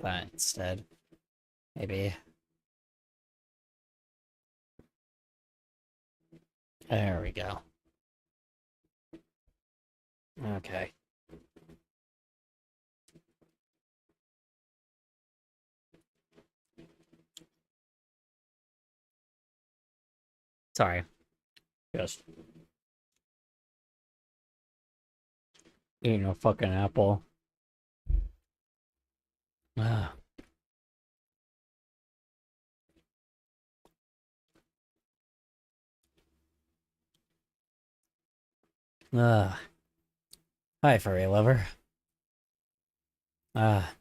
that instead. Maybe. There we go. Okay. Sorry. Just eating a fucking apple. Ah. Ah. Hi, furry lover. Ah.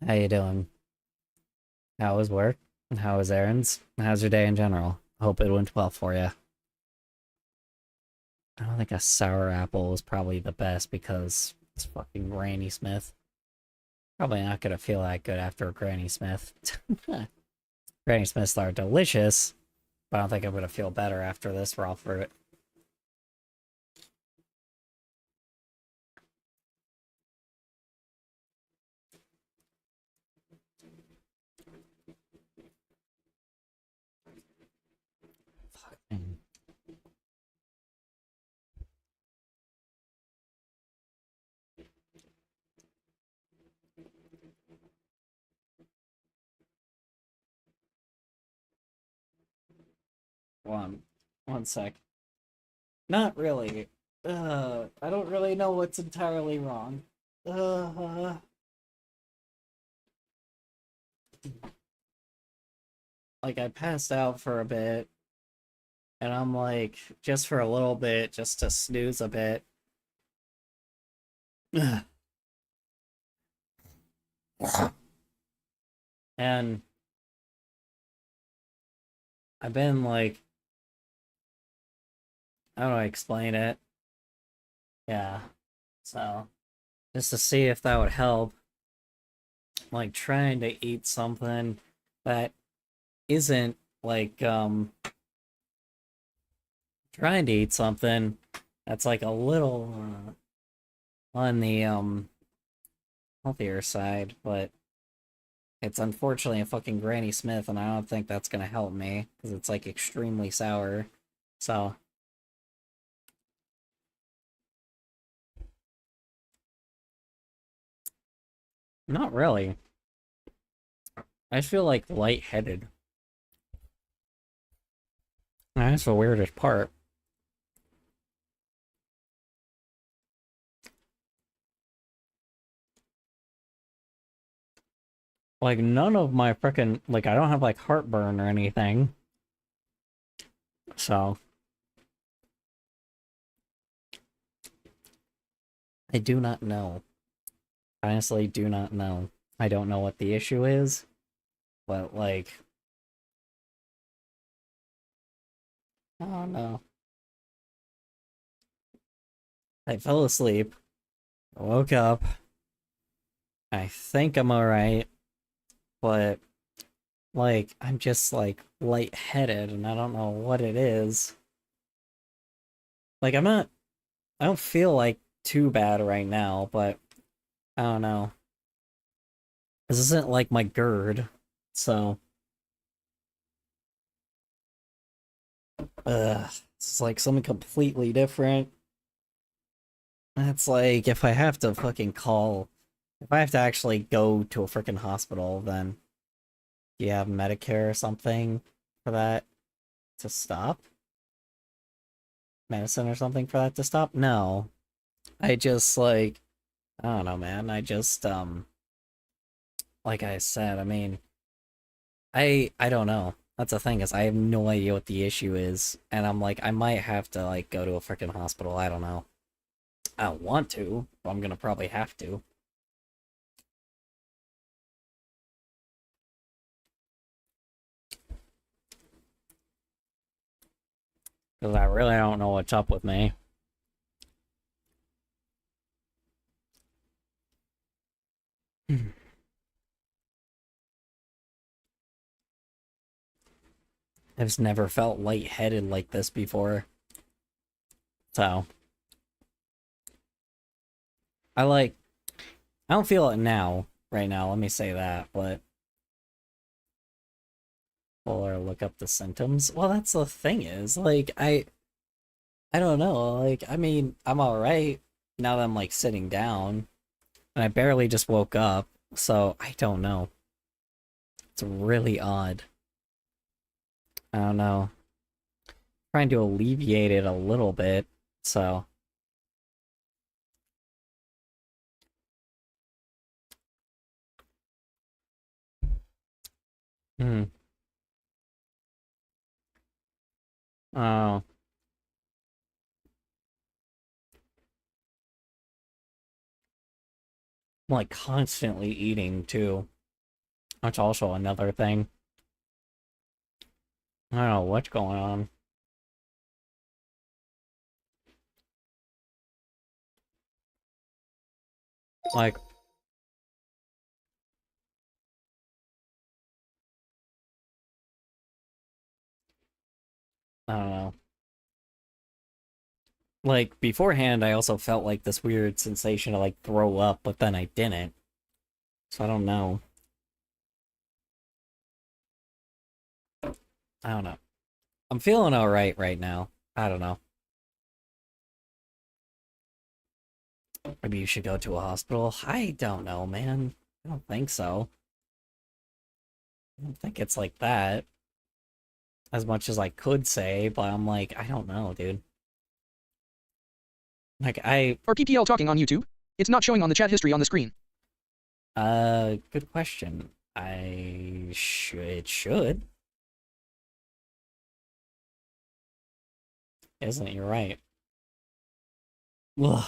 How you doing? How was work? How was errands? How's your day in general? Hope it went well for you. I don't think a sour apple is probably the best because it's fucking Granny Smith. Probably not gonna feel that good after a Granny Smith. Granny Smiths are delicious, but I don't think I'm gonna feel better after this raw fruit. Fucking- one sec. Not really. I don't really know what's entirely wrong. Uh, like I passed out for a bit, and I'm like, just for a little bit, just to snooze a bit. And I've been like, how do I explain it? Yeah. So, just to see if that would help, like trying to eat something that isn't like trying to eat something that's like a little on the healthier side, but it's unfortunately a fucking Granny Smith, and I don't think that's gonna help me because it's like extremely sour. So, not really. I just feel like lightheaded. That's the weirdest part. Like none of my frickin' like I don't have like heartburn or anything. So I do not know. I honestly do not know. I don't know what the issue is, but like I don't know. I fell asleep, woke up, I think I'm alright, but like I'm just like lightheaded and I don't know what it is. Like I don't feel like too bad right now, but I don't know. This isn't like my GERD, so it's like something completely different. It's like if I have to fucking call, if I have to actually go to a freaking hospital, then do you have Medicare or something for that to stop? Medicine or something for that to stop? No. I just like I don't know, man. I just like I said, I mean, I don't know. That's the thing is I have no idea what the issue is, and I'm like I might have to like go to a freaking hospital. I don't know. I don't want to, but I'm gonna probably have to. Because I really don't know what's up with me. I've just never felt lightheaded like this before. So, I like, I don't feel it now, right now, let me say that, but... Or look up the symptoms. Well, that's the thing is, like, I don't know, like, I mean, I'm alright now that I'm, like, sitting down, and I barely just woke up, so I don't know. It's really odd. I don't know. Trying to alleviate it a little bit, so... Hmm. Oh. I'm, like, constantly eating, too. That's also another thing. I don't know what's going on. Like, I don't know. Like, beforehand, I also felt like this weird sensation to, like, throw up, but then I didn't. So I don't know. I don't know. I'm feeling alright right now. I don't know. Maybe you should go to a hospital. I don't know, man. I don't think so. I don't think it's like that. As much as I could say, but I'm like, I don't know, dude. Like, Are PPL talking on YouTube? It's not showing on the chat history on the screen. Good question. It should. Isn't it? You're right. Ugh.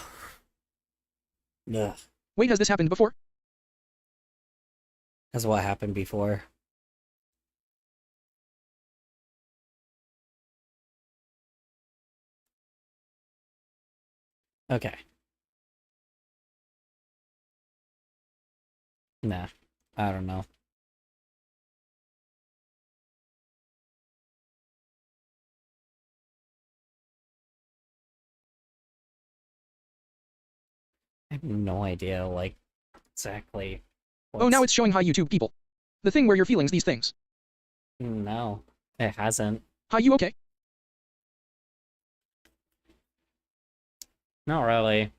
Ugh. Wait, has this happened before? That's what happened before. Okay. Nah. I don't know. I have no idea, like, exactly Oh, now what's... it's showing hi YouTube people. The thing where you're feeling these things. No. It hasn't. Hi, you okay? Not really.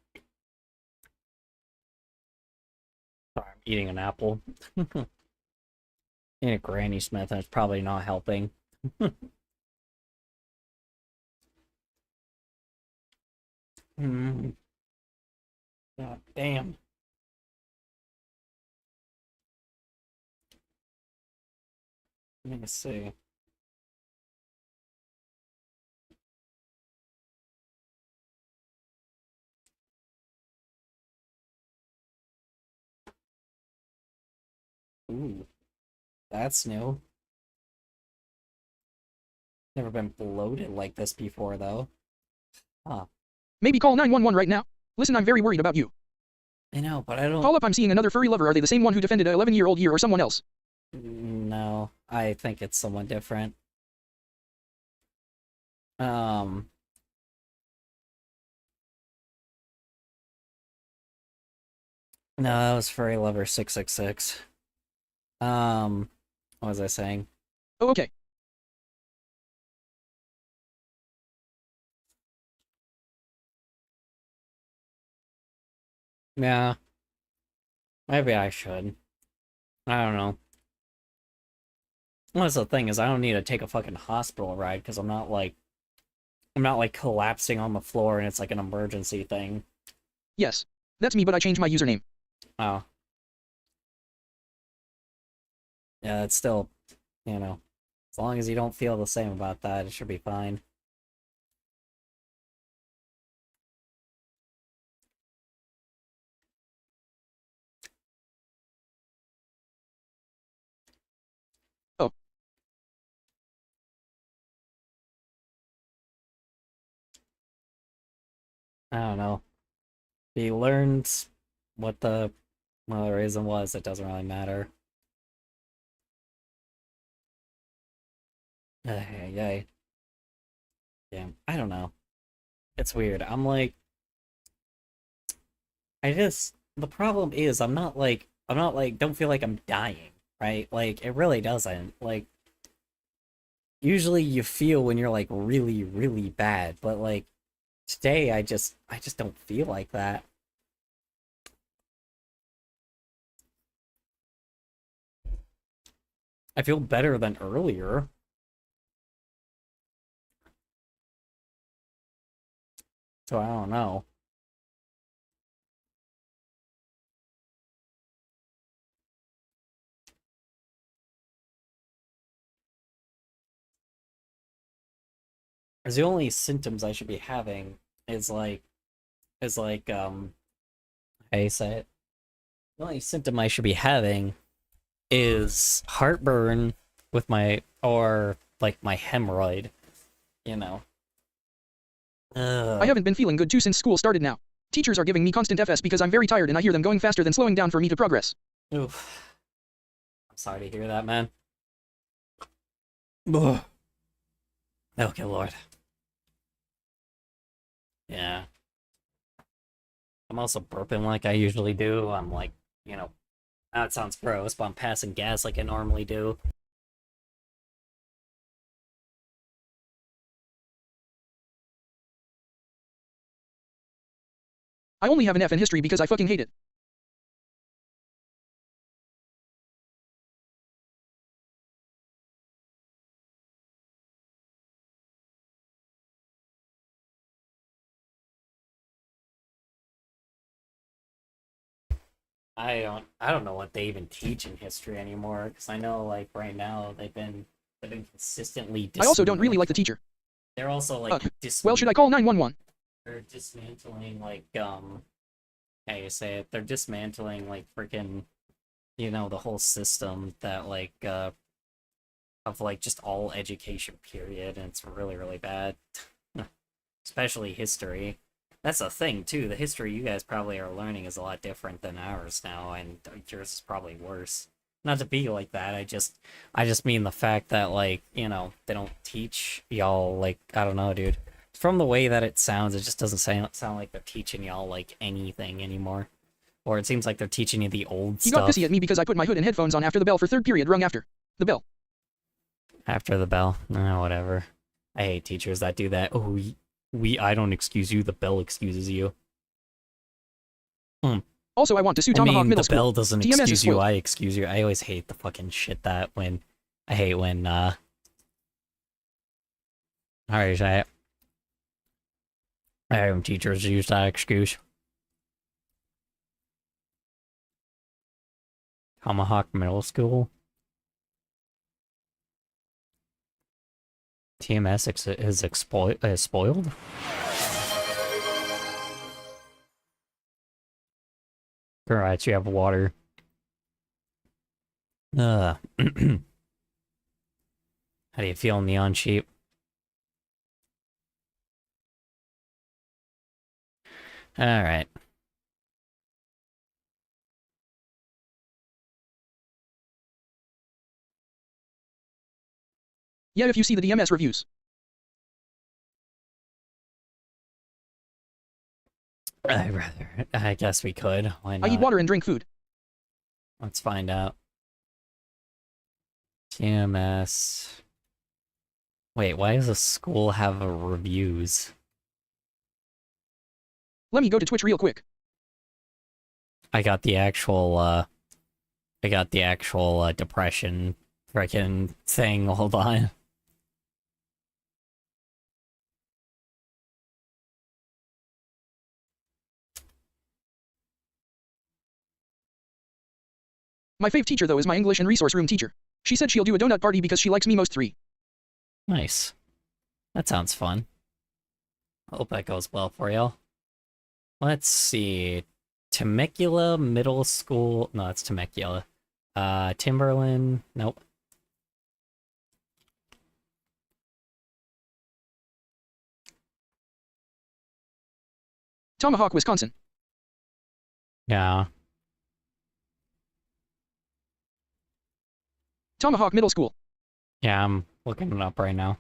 Sorry, I'm eating an apple. Eating a Granny Smith, and it's probably not helping. God damn. Let me see. Ooh, that's new. Never been bloated like this before, though. Huh. Maybe call 911 right now. Listen, I'm very worried about you. I know, but I don't... Call up, I'm seeing another furry lover. Are they the same one who defended a 11-year-old year or someone else? No, I think it's someone different. Um... No, that was Furry Lover 666. What was I saying? Oh, okay. Yeah, maybe I should. I don't know. Well, that's the thing is I don't need to take a fucking hospital ride because I'm not like collapsing on the floor and it's like an emergency thing. Yes. That's me, but I changed my username. Oh. Yeah, it's still, you know, as long as you don't feel the same about that, it should be fine. Oh. I don't know. He learned what the reason was, it doesn't really matter. Yay. Yeah, I don't know. It's weird. I'm like, I just, the problem is I'm not like don't feel like I'm dying, right? Like it really doesn't. Like usually you feel when you're like really, really bad, but like today I just don't feel like that. I feel better than earlier. So I don't know. Because the only symptoms I should be having is like how you say it? The only symptom I should be having is heartburn with my or like my hemorrhoid, you know. I Ugh. haven't been feeling good too since school started now. Teachers are giving me constant FS because I'm very tired and I hear them going faster than slowing down for me to progress. Oof. I'm sorry to hear that, man. Ugh. Okay, Lord. Yeah. I'm also burping like I usually do. I'm like, you know, that sounds gross, but I'm passing gas like I normally do. I only have an F in history because I fucking hate it. I don't know what they even teach in history anymore, because I know like right now they've been consistently I also don't really like the dismantling. teacher. They're also like Well, should I call 911? they're dismantling like how you say it? They're dismantling like freaking the whole system that of like just all education period, and it's really, really bad. Especially history. That's a thing too. The history you guys probably are learning is a lot different than ours now, and yours is probably worse. Not to be like that. I just mean the fact that they don't teach y'all like I don't know, dude. From the way that it sounds, it just doesn't sound like they're teaching y'all like anything anymore. Or it seems like they're teaching you the old He got pissy stuff at me because I put my hood and headphones on after the bell for third period rung after. The bell. after the bell. Whatever. I hate teachers that do that. Oh, I don't excuse you. The bell excuses you. Hmm. Also, I want to sue I Tomahawk mean, Middle the School. bell doesn't TMS is excuse you. spoiled. I excuse you. I always hate the fucking shit that when I hate when how do you say it? I hate when teachers use that excuse. Tomahawk Middle School. TMS is spoiled. Alright, you have water. How do you feel, Neon Sheep? Alright. Yeah, if you see the DMS reviews. I guess we could. Why I eat not? water and drink food. Let's find out. TMS. Wait, why does the school have reviews? Let me go to Twitch real quick. I got the actual, depression freaking thing. Hold on. My fave teacher though is my English and resource room teacher. She said she'll do a donut party because she likes me most 3. Nice. That sounds fun. Hope that goes well for y'all. Let's see. Temecula Middle School. No, it's Temecula. Timberland. Nope. Tomahawk, Wisconsin. Yeah. Tomahawk Middle School. Yeah, I'm looking it up right now.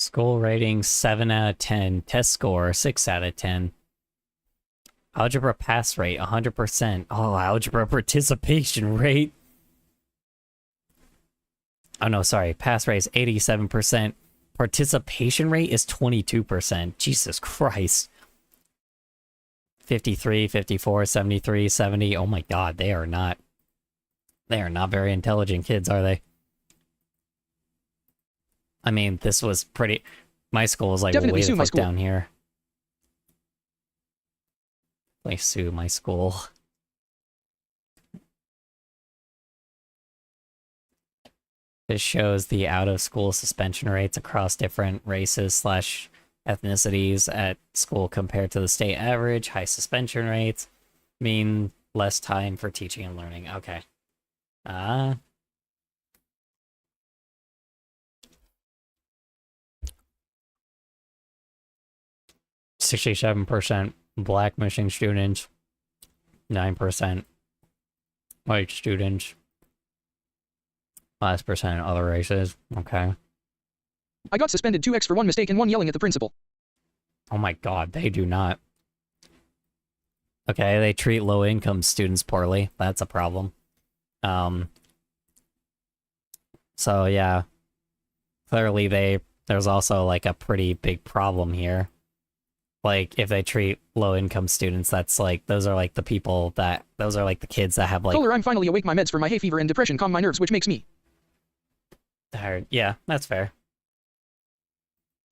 School rating 7 out of 10. Test score 6 out of 10. Algebra pass rate 100%. Oh, algebra participation rate. Oh no, sorry. Pass rate is 87%. Participation rate is 22%. Jesus Christ. 53, 54, 73, 70. Oh my god, they are not very intelligent kids, are they? I mean, this was pretty... My school was like Definitely way the sue my fuck school. down here. Like, sue my school. This shows the out-of-school suspension rates across different races slash ethnicities at school compared to the state average. High suspension rates mean less time for teaching and learning. Okay. 67% black Michigan students, 9% white students, last percent other races. Okay. I got suspended 2x for one mistake and one yelling at the principal. Oh my god, they do not. Okay, they treat low-income students poorly. That's a problem. So yeah. Clearly there's also like a pretty big problem here. Like, if they treat low-income students, that's like, those are like the kids that have like... Kohler, I'm finally awake. My meds for my hay fever and depression calm my nerves, which makes me tired. Yeah, that's fair.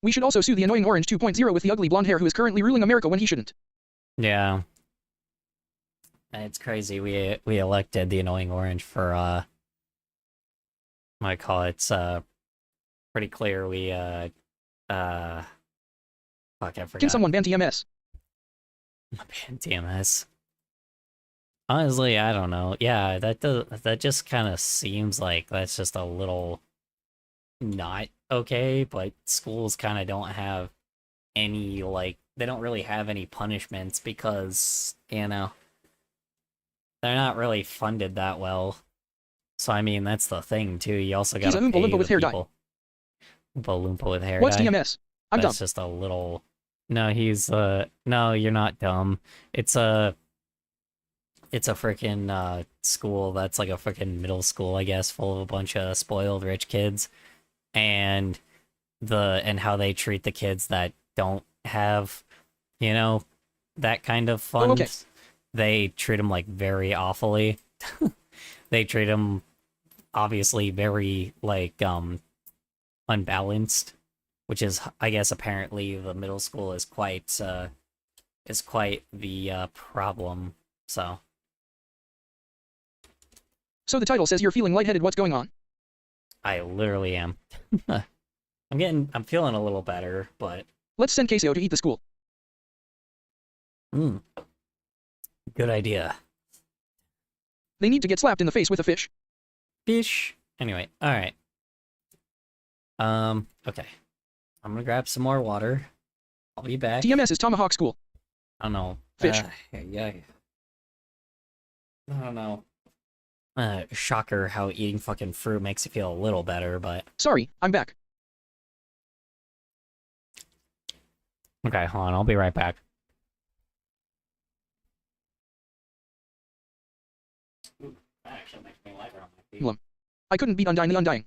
We should also sue the annoying orange 2.0 with the ugly blonde hair who is currently ruling America when he shouldn't. Yeah. It's crazy. We elected the annoying orange for, what I call it, it's, pretty clear we, fuck, I forgot. Can someone ban TMS? Ban TMS. Honestly, I don't know. Yeah, that just kind of seems like that's just a little not okay, but schools kind of don't have any, like, they don't really have any punishments because, you know, they're not really funded that well. So, I mean, that's the thing, too. You also gotta He's a pay Oompa Loompa with the hair dye. people. Oompa Loompa with hair What's dye. TMS? I'm That's dumb. just a little... No, he's, no, you're not dumb. It's a freaking, school that's like a freaking middle school, I guess, full of a bunch of spoiled rich kids. And how they treat the kids that don't have, you know, that kind of funds. okay. They treat them, like, very awfully. They treat them, obviously, very, like, unbalanced. Which is, I guess, apparently the middle school is quite the problem. So So the title says you're feeling lightheaded. What's going on? I literally am. I'm feeling a little better, but Let's send Caseo to eat the school. good idea. They need to get slapped in the face with a fish. Fish. Anyway, all right. Okay. I'm gonna grab some more water. I'll be back. TMS is Tomahawk School. I don't know. Fish. Yeah. I don't know. Shocker how eating fucking fruit makes you feel a little better, but... Sorry, I'm back. Okay, hold on, I'll be right back. Ooh, that actually makes me lighter on my feet. I couldn't beat Undying the Undying.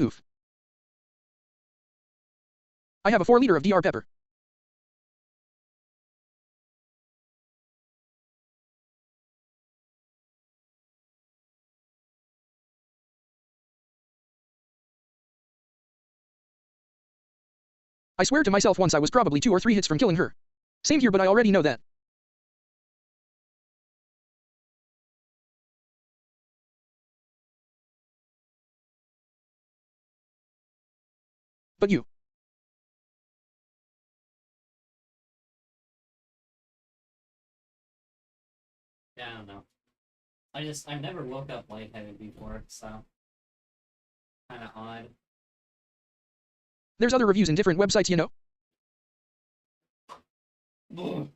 Oof. I have a 4-liter of DR pepper. I swear to myself once I was probably 2 or 3 hits from killing her. Same here, but I already know that. But you. Yeah, I don't know. I've never woke up lightheaded before, so... Kinda odd. There's other reviews in different websites, you know? Oh,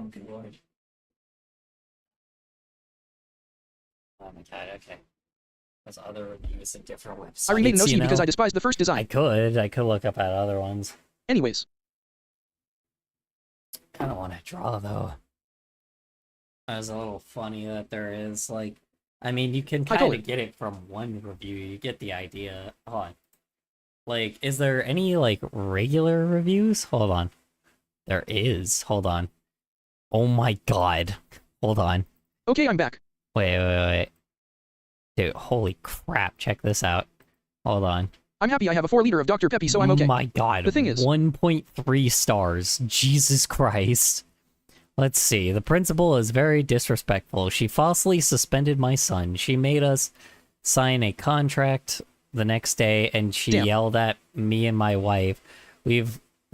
good lord. Oh my god, okay. There's other reviews in different websites. I remain no you C because know? I despised the first design. I could look up at other ones. Anyways. Kind of want to draw, though. It's a little funny that there is, like... I mean, you can kind of get it from one review. You get the idea. Hold on. Like, is there any, like, regular reviews? Hold on. There is. Hold on. Oh my god. Hold on. Okay, I'm back. Wait. Dude, holy crap. Check this out. Hold on. I'm happy I have a 4-liter of Dr. Peppy, so I'm okay. Oh my god. The thing is... 1.3 stars. Jesus Christ. Let's see. The principal is very disrespectful. She falsely suspended my son. She made us sign a contract the next day, and she yelled at me and my wife. We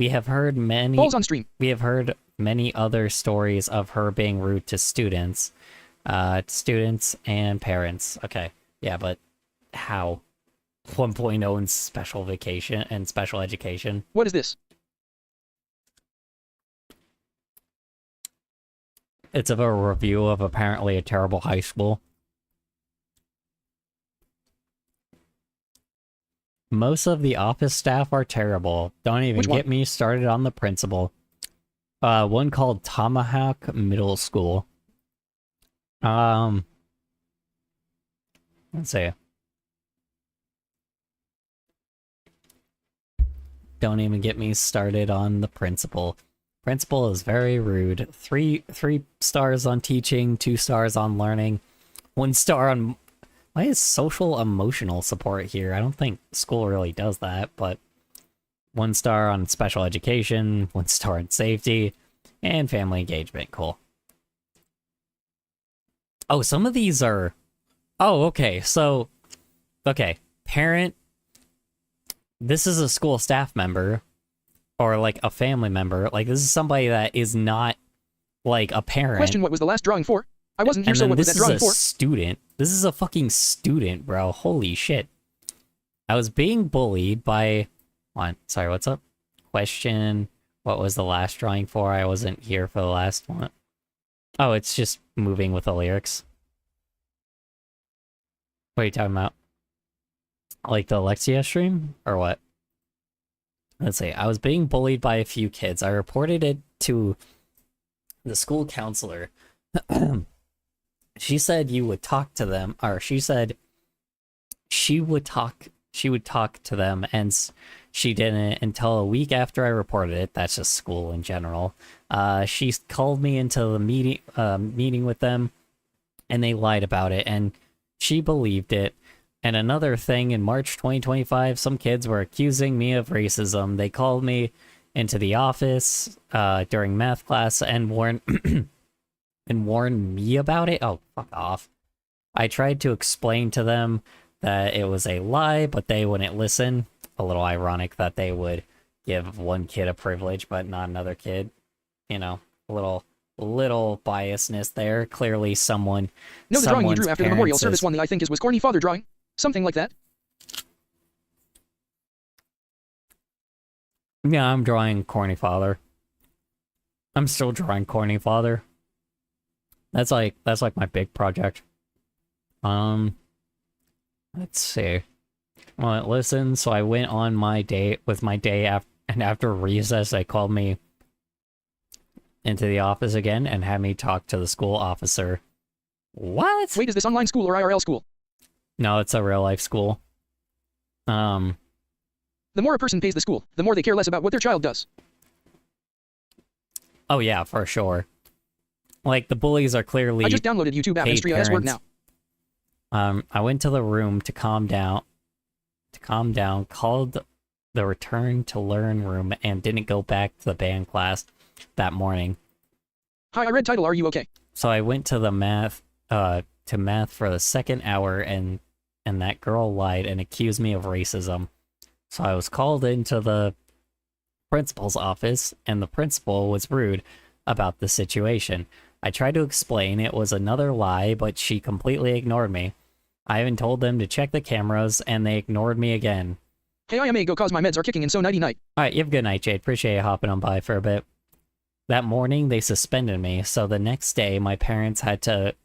have heard many... Balls on stream. We have heard many other stories of her being rude to students. Students and parents. Okay. Yeah, but how? 1.0 in special vacation and special education. What is this? It's of a review of apparently a terrible high school. Most of the office staff are terrible. Don't even get me started on the principal. One called Tomahawk Middle School. Let's see. Don't even get me started on the principal. Principal is very rude. Three stars on teaching, 2 stars on learning, 1 star on... Why is social emotional support here? I don't think school really does that, but 1 star on special education, 1 star on safety, and family engagement. Cool. Oh, some of these are... Oh, okay, so... Okay, parent... This is a school staff member, or like a family member. Like, this is somebody that is not like a parent. Question, what was the last drawing for? I wasn't here, so what was that drawing for? This is a student. This is a fucking student, bro. Holy shit. I was being bullied by... Sorry, what's up? Question, what was the last drawing for? I wasn't here for the last one. Oh, it's just moving with the lyrics. What are you talking about? Like the Alexia stream? Or what? Let's see. I was being bullied by a few kids. I reported it to the school counselor. She said you would talk to them, or she said she would talk to them, and she didn't until a week after I reported it. That's just school in general. She called me into the meeting with them, and they lied about it, and she believed it. And another thing, in March 2025, some kids were accusing me of racism. They called me into the office during math class and warned me about it. Oh, fuck off. I tried to explain to them that it was a lie, but they wouldn't listen. A little ironic that they would give one kid a privilege, but not another kid. You know, a little biasness there. Clearly someone... No, the drawing you drew after the memorial service one, I think was corny father drawing. Something like that. Yeah, I'm drawing corny father. I'm still drawing corny father. That's like my big project. Let's see. Well, listen, so I went on my date with my day after, and after recess, they called me into the office again and had me talk to the school officer. What? Wait, is this online school or IRL school? No, it's a real life school. The more a person pays the school, the more they care less about what their child does. Oh yeah, for sure. Like, the bullies are clearly... I just downloaded YouTube app and Stream work now. I went to the room to calm down, called the return to learn room, and didn't go back to the band class that morning. Hi, I read title, are you okay? So I went to the math for the second hour, and that girl lied and accused me of racism. So I was called into the principal's office, and the principal was rude about the situation. I tried to explain it was another lie, but she completely ignored me. I even told them to check the cameras, and they ignored me again. Hey, I may go cause my meds are kicking in, so nighty-night. Alright, you have a good night, Jade. Appreciate you hopping on by for a bit. That morning, they suspended me, so the next day, my parents had to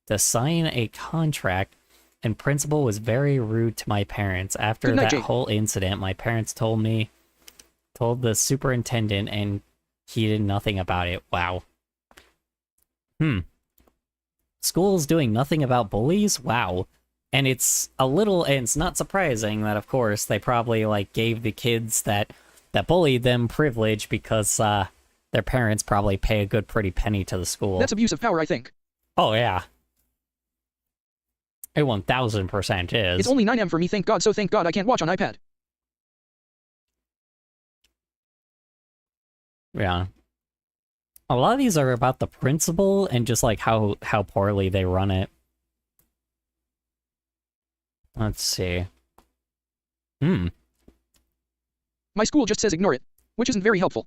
to sign a contract, and principal was very rude to my parents. After Good night, that Jake. whole incident, my parents told the superintendent, and he did nothing about it. Wow. School's doing nothing about bullies? Wow. And it's not surprising that, of course, they probably, like, gave the kids that bullied them privilege because, their parents probably pay a good pretty penny to the school. That's abuse of power, I think. Oh, yeah. It 1000% is. It's only 9 AM for me, thank God, so thank God I can't watch on iPad. Yeah. A lot of these are about the principal and just, like, how poorly they run it. Let's see. My school just says ignore it, which isn't very helpful.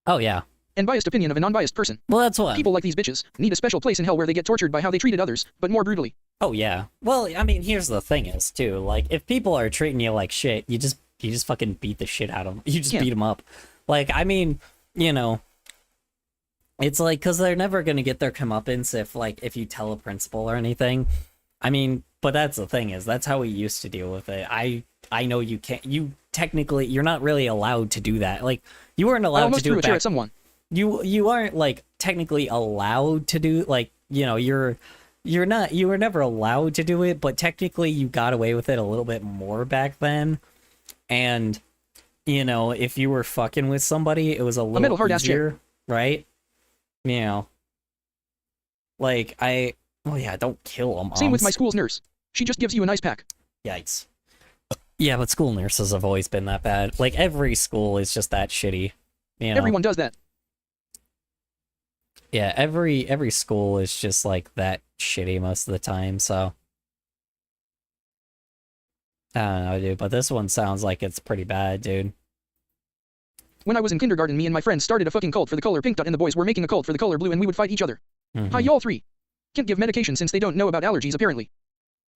Oh, yeah. And biased opinion of a non-biased person. Well, that's what. People like these bitches need a special place in hell where they get tortured by how they treated others, but more brutally. Oh, yeah. Well, I mean, here's the thing is, too. Like, if people are treating you like shit, you just fucking beat the shit out of them. You just beat them up. Like, I mean, you know, it's like, because they're never going to get their comeuppance if you tell a principal or anything. I mean, but that's the thing is, that's how we used to deal with it. I know you can't, technically, you're not really allowed to do that. Like, you weren't allowed to do it back. At someone. You aren't, like, technically allowed to do, like, you know, you were never allowed to do it, but technically you got away with it a little bit more back then. And, you know, if you were fucking with somebody, it was a little easier, right? You know, like, oh yeah, don't kill them. Same with my school's nurse. She just gives you a nice pack. Yikes. Yeah, but school nurses have always been that bad. Like, every school is just that shitty. You know? Everyone does that. Yeah, every school is just like that shitty most of the time, so I don't know, dude, but this one sounds like it's pretty bad, dude. When I was in kindergarten, me and my friends started a fucking cult for the color pink, and the boys were making a cult for the color blue, and we would fight each other. Hi, y'all three. Can't give medication since they don't know about allergies, apparently.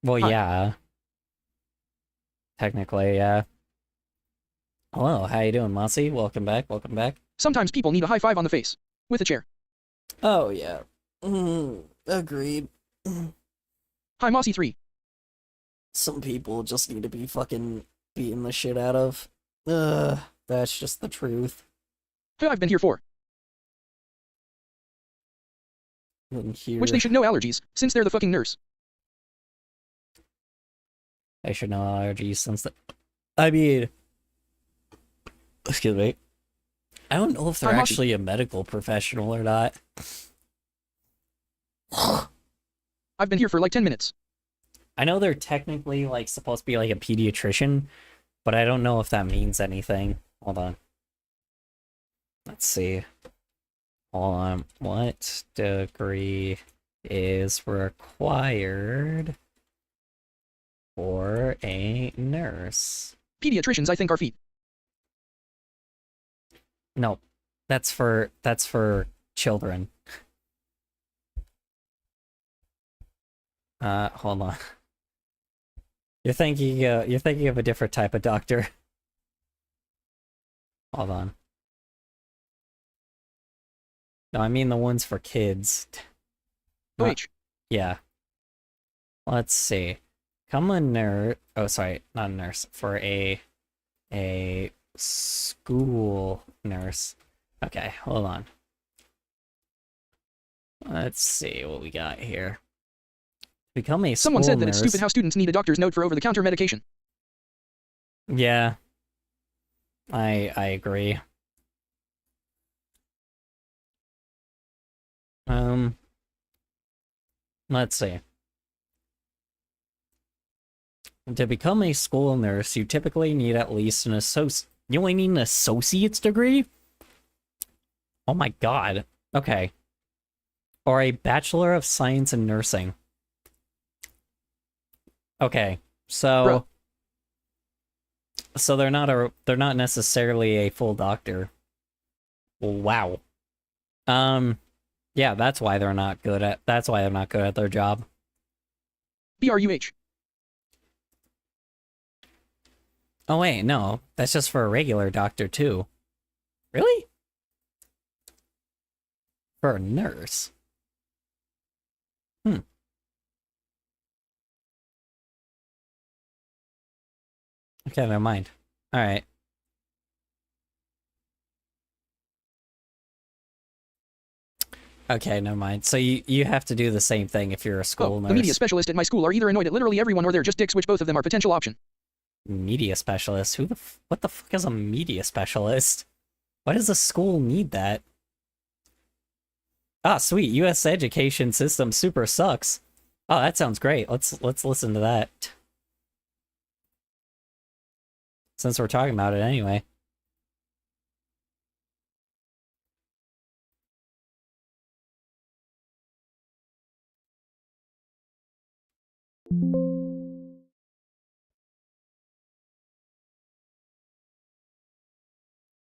Well, hi. Yeah. Technically, yeah. Hello, how you doing, Mossy? Welcome back, welcome back. Sometimes people need a high five on the face. With a chair. Oh, yeah. Agreed. Hi, Mossy 3. Some people just need to be fucking beating the shit out of. That's just the truth. I've been here for. Which they should know allergies, since they're the fucking nurse. They should know allergies since I mean... Excuse me. I don't know if they're actually a medical professional or not. I've been here for like 10 minutes. I know they're technically like supposed to be like a pediatrician, but I don't know if that means anything. Hold on. Let's see. Hold on. What degree is required for a nurse? Pediatricians, I think, are feet. No, that's for children. Hold on. You're thinking of a different type of doctor. Hold on. No, I mean the ones for kids. Yeah. Let's see. Come a nurse. Oh, sorry, not a nurse. For a school nurse. Okay, hold on. Let's see what we got here. Become a school Someone said that nurse. it's stupid how students need a doctor's note for over-the-counter medication. Yeah. I agree. Let's see. To become a school nurse, you typically need at least you only need an associate's degree? Oh my god. Okay. Or a Bachelor of Science in Nursing. Okay. So they're not necessarily a full doctor. Wow. Yeah, that's why they're not good at their job. BRUH. Oh wait, no. That's just for a regular doctor too. Really? For a nurse? Okay, never mind. Alright. Okay, never mind. So you have to do the same thing if you're a Oh, school the media nurse. specialist at my school are either annoyed at literally everyone or they're just dicks, which both of them are potential option. Media specialist? What the fuck is a media specialist? Why does a school need that? Ah, sweet. US education system super sucks. Oh, that sounds great. Let's listen to that. Since we're talking about it anyway.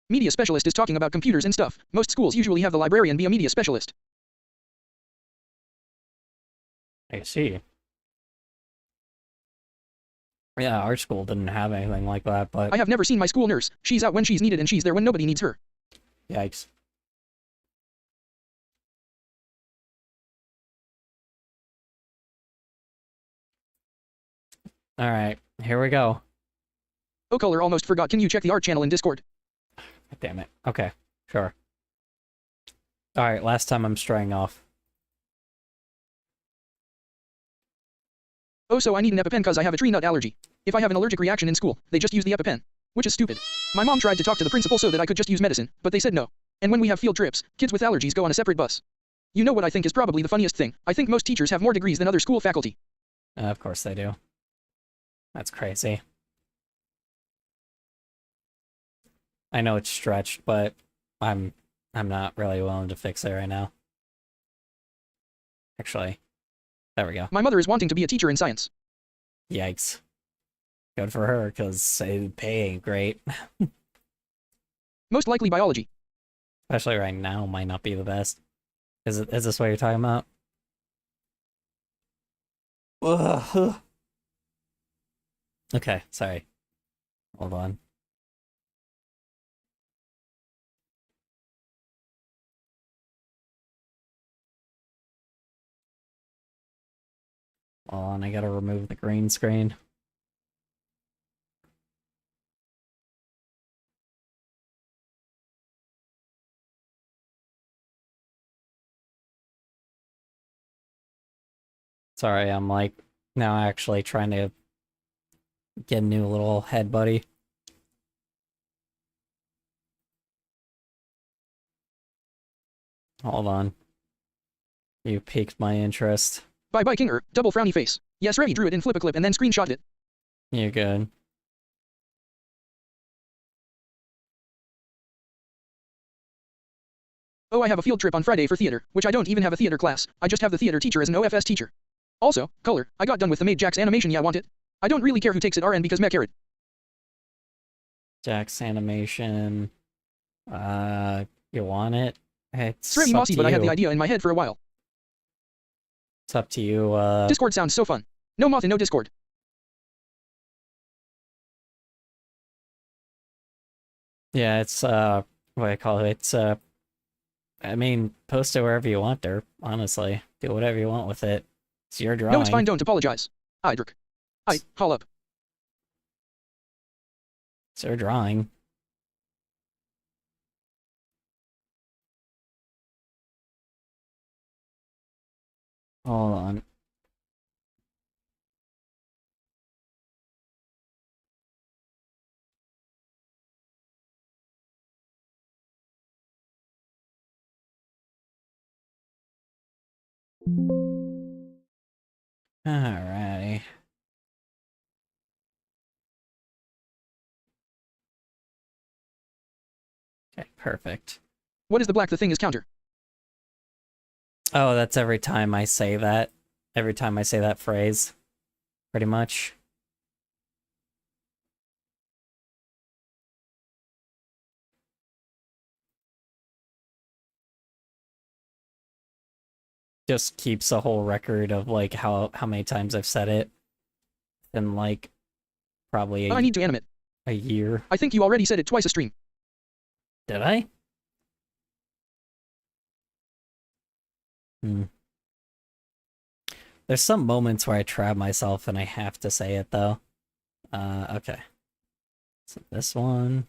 Media specialist is talking about computers and stuff. Most schools usually have the librarian be a media specialist. I see. Yeah, our school didn't have anything like that, but I have never seen my school nurse. She's out when she's needed and she's there when nobody needs her. yikes. Alright, here we go. Oh, color almost forgot. Can you check the art channel in Discord? God damn it. Okay, sure. Alright, last time I'm straying off. Oh, so I need an EpiPen cause I have a tree nut allergy. If I have an allergic reaction in school, they just use the EpiPen. Which is stupid. My mom tried to talk to the principal so that I could just use medicine, but they said no. And when we have field trips, kids with allergies go on a separate bus. You know what I think is probably the funniest thing? I think most teachers have more degrees than other school faculty. Of course they do. That's crazy. I know it's stretched, but I'm not really willing to fix it right now. Actually, there we go. My mother is wanting to be a teacher in science. Yikes. Good for her, because pay ain't great. Most likely biology. Especially right now might not be the best. Is this what you're talking about? Ugh. Okay, sorry. Hold on. Hold on, I gotta remove the green screen. Sorry, I'm like now actually trying to get a new little head buddy. Hold on. You piqued my interest. Bye bye Kinger, double frowny face. Yes, Reddy drew it in Flip-a-Clip and then screenshot it. You're good. Oh, I have a field trip on Friday for theater, which I don't even have a theater class. I just have the theater teacher as an OFS teacher. Also, color, I got done with the Made Jack's animation. Yeah, want it? I don't really care who takes it RN because mech carrot. Jack's animation. You want it? It's really mossy, but I had the idea in my head for a while. It's up to you, Discord sounds so fun. No moth and no Discord. yeah, it's, what do I call it? It's, I mean, post it wherever you want there, honestly. Do whatever you want with it. It's your drawing. No, it's fine, don't apologize. Idric. Haul up. It's your drawing. Hold on. Alrighty. Okay, perfect. What is the black the thing is counter? Oh, that's every time I say that. Every time I say that phrase. Pretty much. Just keeps a whole record of, like, how many times I've said it. In, like, probably I need to animate. a year. I think you already said it twice a stream. Did I? Hmm. There's some moments where I trap myself and I have to say it, though. Okay. So this one.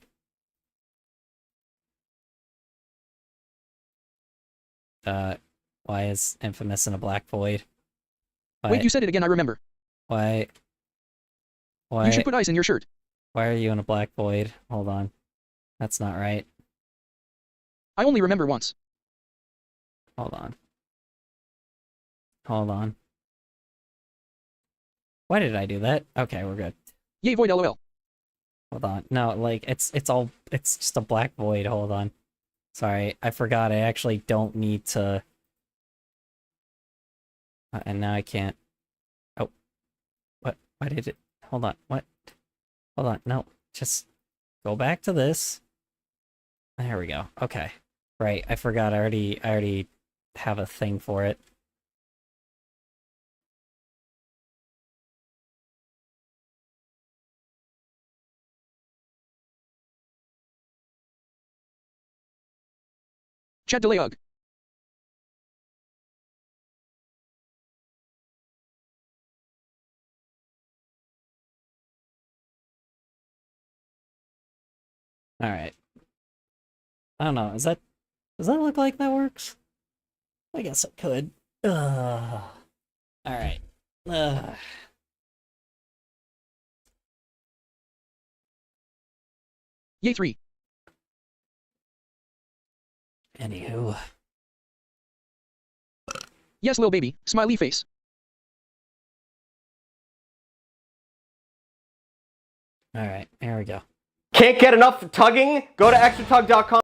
Why is Infamous in a black void? Wait, you said it again, I remember. Why? You should put ice in your shirt. Why are you in a black void? Hold on. That's not right. I only remember once. Hold on. Hold on. Why did I do that? Okay, we're good. Yay, void lol. Hold on. No, like, it's just a black void. Hold on. Sorry, I forgot. I actually don't need to... and now I can't... Oh. What? Why did it... Hold on. What? Hold on. No. Just go back to this. There we go. Okay. Right, I forgot. I already have a thing for it. Chat delay ugh. All right. I don't know. Does that look like that works? I guess it could. All right. Yay 3. Anywho. Yes, lil baby. Smiley face. All right. There we go. Can't get enough tugging? Go to extratug.com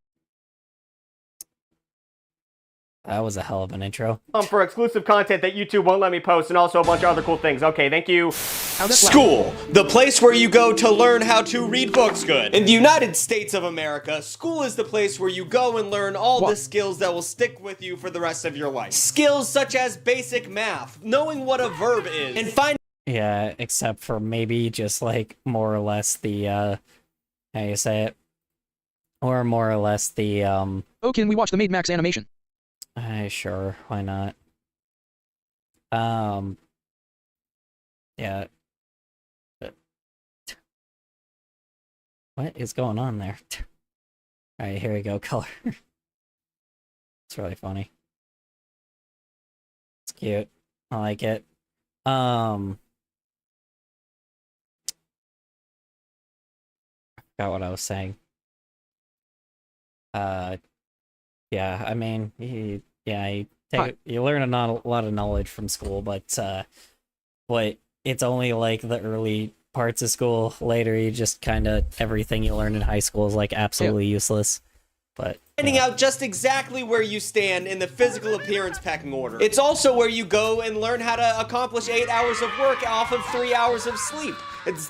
That was a hell of an intro. for exclusive content that YouTube won't let me post, and also a bunch of other cool things. Okay, thank you. School, the place where you go to learn how to read books good. In the United States of America, school is the place where you go and learn all the skills that will stick with you for the rest of your life. Skills such as basic math, knowing what a verb is, and finding... Yeah, except for maybe just like more or less the how you say it? Or more or less the Oh, can we watch the Made Max animation? sure, why not? Yeah. What is going on there? Alright, here we go, color. It's really funny. It's cute. I like it. I forgot what I was saying. Yeah, I mean, you learn a lot of knowledge from school, but it's only like the early parts of school. Later, you just kind of everything you learn in high school is like absolutely useless. But finding out just exactly where you stand in the physical appearance pecking order. It's also where you go and learn how to accomplish 8 hours of work off of 3 hours of sleep.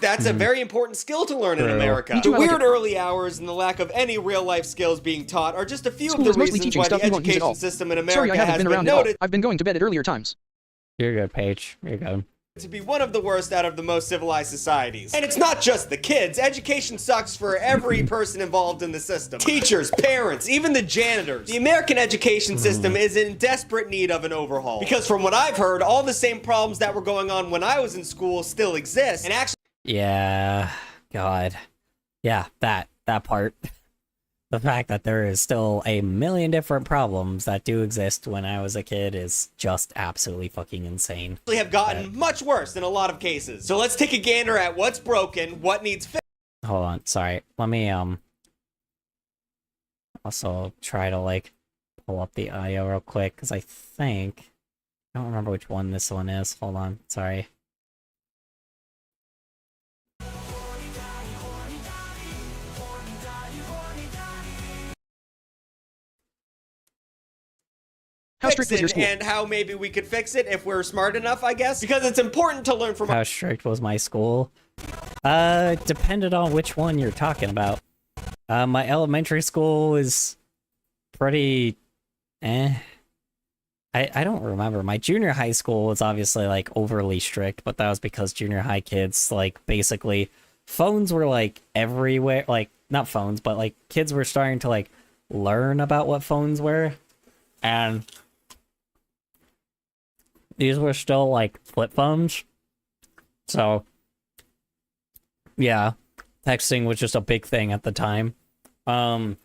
That's a very important skill to learn in America. The weird early hours and the lack of any real-life skills being taught are just a few of the reasons why the education system in America has been noted. I've been going to bed at earlier times. You're good, Paige. You're good. To be one of the worst out of the most civilized societies. And it's not just the kids. Education sucks for every person involved in the system. Teachers, parents, even the janitors. The American education system is in desperate need of an overhaul. Because from what I've heard, all the same problems that were going on when I was in school still exist. And actually... Yeah, God. Yeah, that part. The fact that there is still a million different problems that do exist when I was a kid is just absolutely fucking insane. Have gotten much worse in a lot of cases. So let's take a gander at what's broken, what needs fixed. Hold on, sorry. Let me also try to like pull up the audio real quick because I don't remember which one this one is. Hold on, sorry. How strict was your school? And how maybe we could fix it if we're smart enough, I guess. Because it's important to learn from... How strict was my school? Depended on which one you're talking about. My elementary school was pretty... I don't remember. My junior high school was obviously, like, overly strict, but that was because junior high kids, like, basically... Phones were, like, everywhere. Like, not phones, but, like, kids were starting to, like, learn about what phones were. And... these were still, like, flip phones. So, yeah. texting was just a big thing at the time. You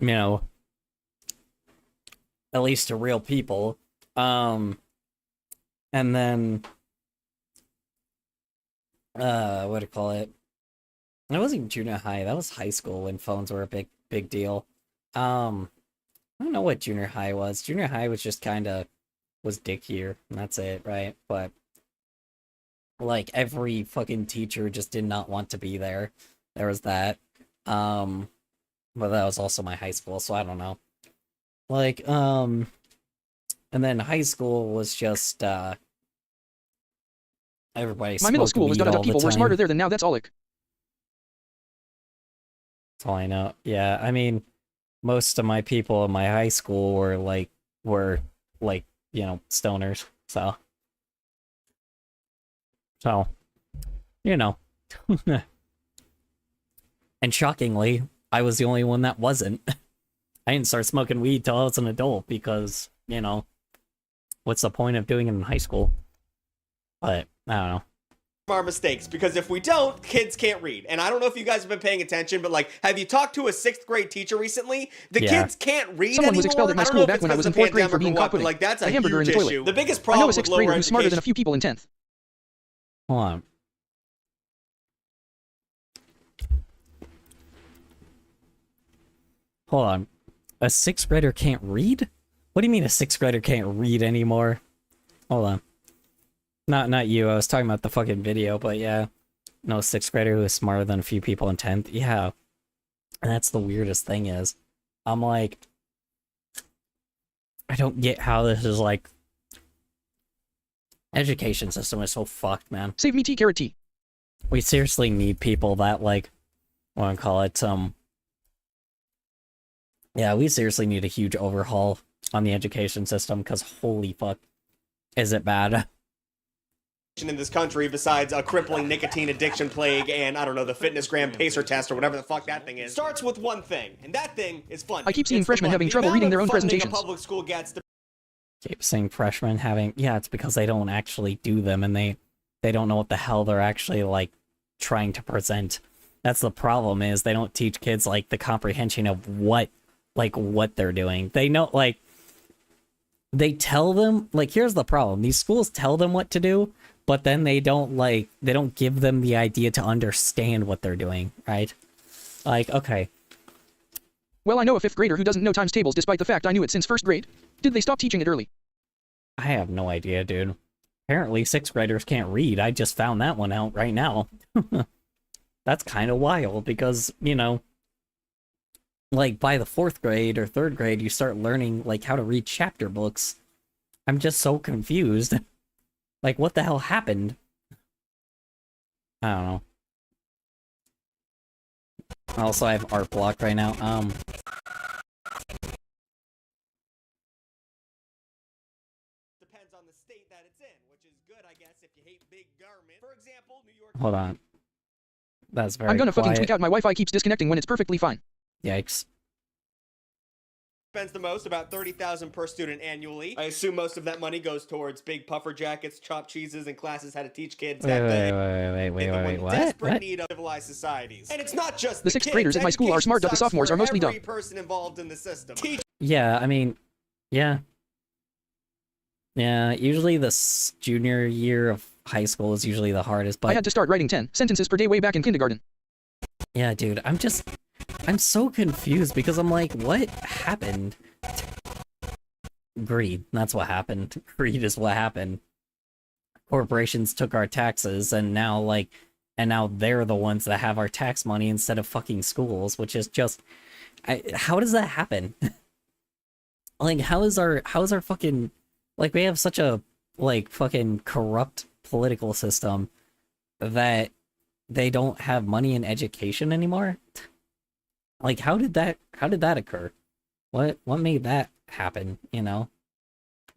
know, at least to real people. And then, what do you call it? That wasn't even junior high. That was high school when phones were a big deal. I don't know what junior high was. Junior high was just kind of was dickier, and that's it, right? But like every fucking teacher just did not want to be there. There was that. But that was also my high school, so I don't know. Like, and then high school was just everybody. My middle school was weed all people the were time. smarter there than now. That's all. That's all I know. Yeah, I mean, most of my people in my high school were like, you know, stoners. So, you know. And shockingly, I was the only one that wasn't. I didn't start smoking weed till I was an adult because, you know, what's the point of doing it in high school? But, I don't know. Our mistakes, because if we don't, kids can't read. And I don't know if you guys have been paying attention, but like, have you talked to a 6th grade teacher recently? The Yeah. kids can't read Someone anymore. was expelled at my I don't school know if back it's when I was in because 4th grade for of the being pandemic or caught what, but, putting like, that's a a hamburger in huge the toilet. issue. The biggest I problem know a with 6th grader lower who's smarter than a education. few people in 10th. Hold on. Hold on. A 6th grader can't read? What do you mean a 6th grader can't read anymore? Hold on. Not you, I was talking about the fucking video, but yeah. No, 6th grader who is smarter than a few people in 10th. Yeah. And that's the weirdest thing is, I'm like, I don't get how this is like, education system is so fucked, man. Save me T carrot T. We seriously need people that like, what do I call it, yeah, we seriously need a huge overhaul on the education system, because holy fuck, is it bad. In this country, besides a crippling nicotine addiction plague and, I don't know, the fitness gram pacer test or whatever the fuck that thing is, starts with one thing, and that thing is fun. I keep seeing It's the freshmen money. having The trouble amount reading of their own funding presentations. A public school gets to Keep saying freshmen having, yeah, it's because they don't actually do them, and they don't know what the hell they're actually like trying to present. That's the problem, is they don't teach kids like the comprehension of what they're doing. They know, like, they tell them, like, here's the problem, these schools tell them what to do, but then they don't give them the idea to understand what they're doing, right? Like, okay, Well, I know a 5th grader who doesn't know times tables despite the fact I knew it since 1st grade. Did they stop teaching it early? I have no idea, dude. Apparently 6th graders can't read. I just found that one out right now. That's kind of wild, because, you know, like, by the 4th grade or 3rd grade, you start learning, like, how to read chapter books. I'm just so confused. Like, what the hell happened? I don't know. Also, I have art block right now. depends on the state that it's in, which is good, I guess, if you hate big government. For example, New York. Hold on. That's very I'm gonna fucking quiet. tweak out. My Wi-Fi keeps disconnecting when it's perfectly fine. Yikes. Spends the most, about $30,000 per student annually. I assume most of that money goes towards big puffer jackets, chopped cheeses, and classes how to teach kids Wait, that they wait, in what? desperate What? need of civilized societies. And it's not just The 6th kids. graders at my school are Education smart, but the sucks sophomores for are mostly dumb. every person involved in the system. Yeah, I mean, yeah. Yeah, usually the junior year of high school is usually the hardest, but I had to start writing 10 sentences per day way back in kindergarten. yeah, dude, I'm so confused, because I'm like, what happened? Greed, that's what happened. Greed is what happened. Corporations took our taxes, and now they're the ones that have our tax money instead of fucking schools, which is just, how does that happen? Like, how is our fucking, like, we have such a, like, fucking corrupt political system that they don't have money in education anymore? Like, how did that occur? What made that happen, you know?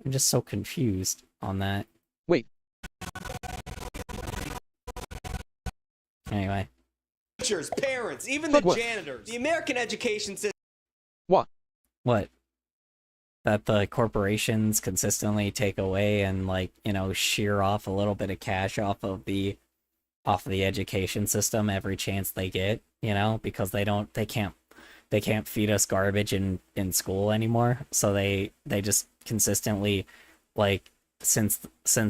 I'm just so confused on that. Wait. Anyway. Teachers, parents, even But the what? janitors. The American education system. What? What? That the corporations consistently take away and, like, you know, shear off a little bit of cash off of the off of the education system every chance they get, you know, because they can't feed us garbage in school anymore. So they just consistently, like, since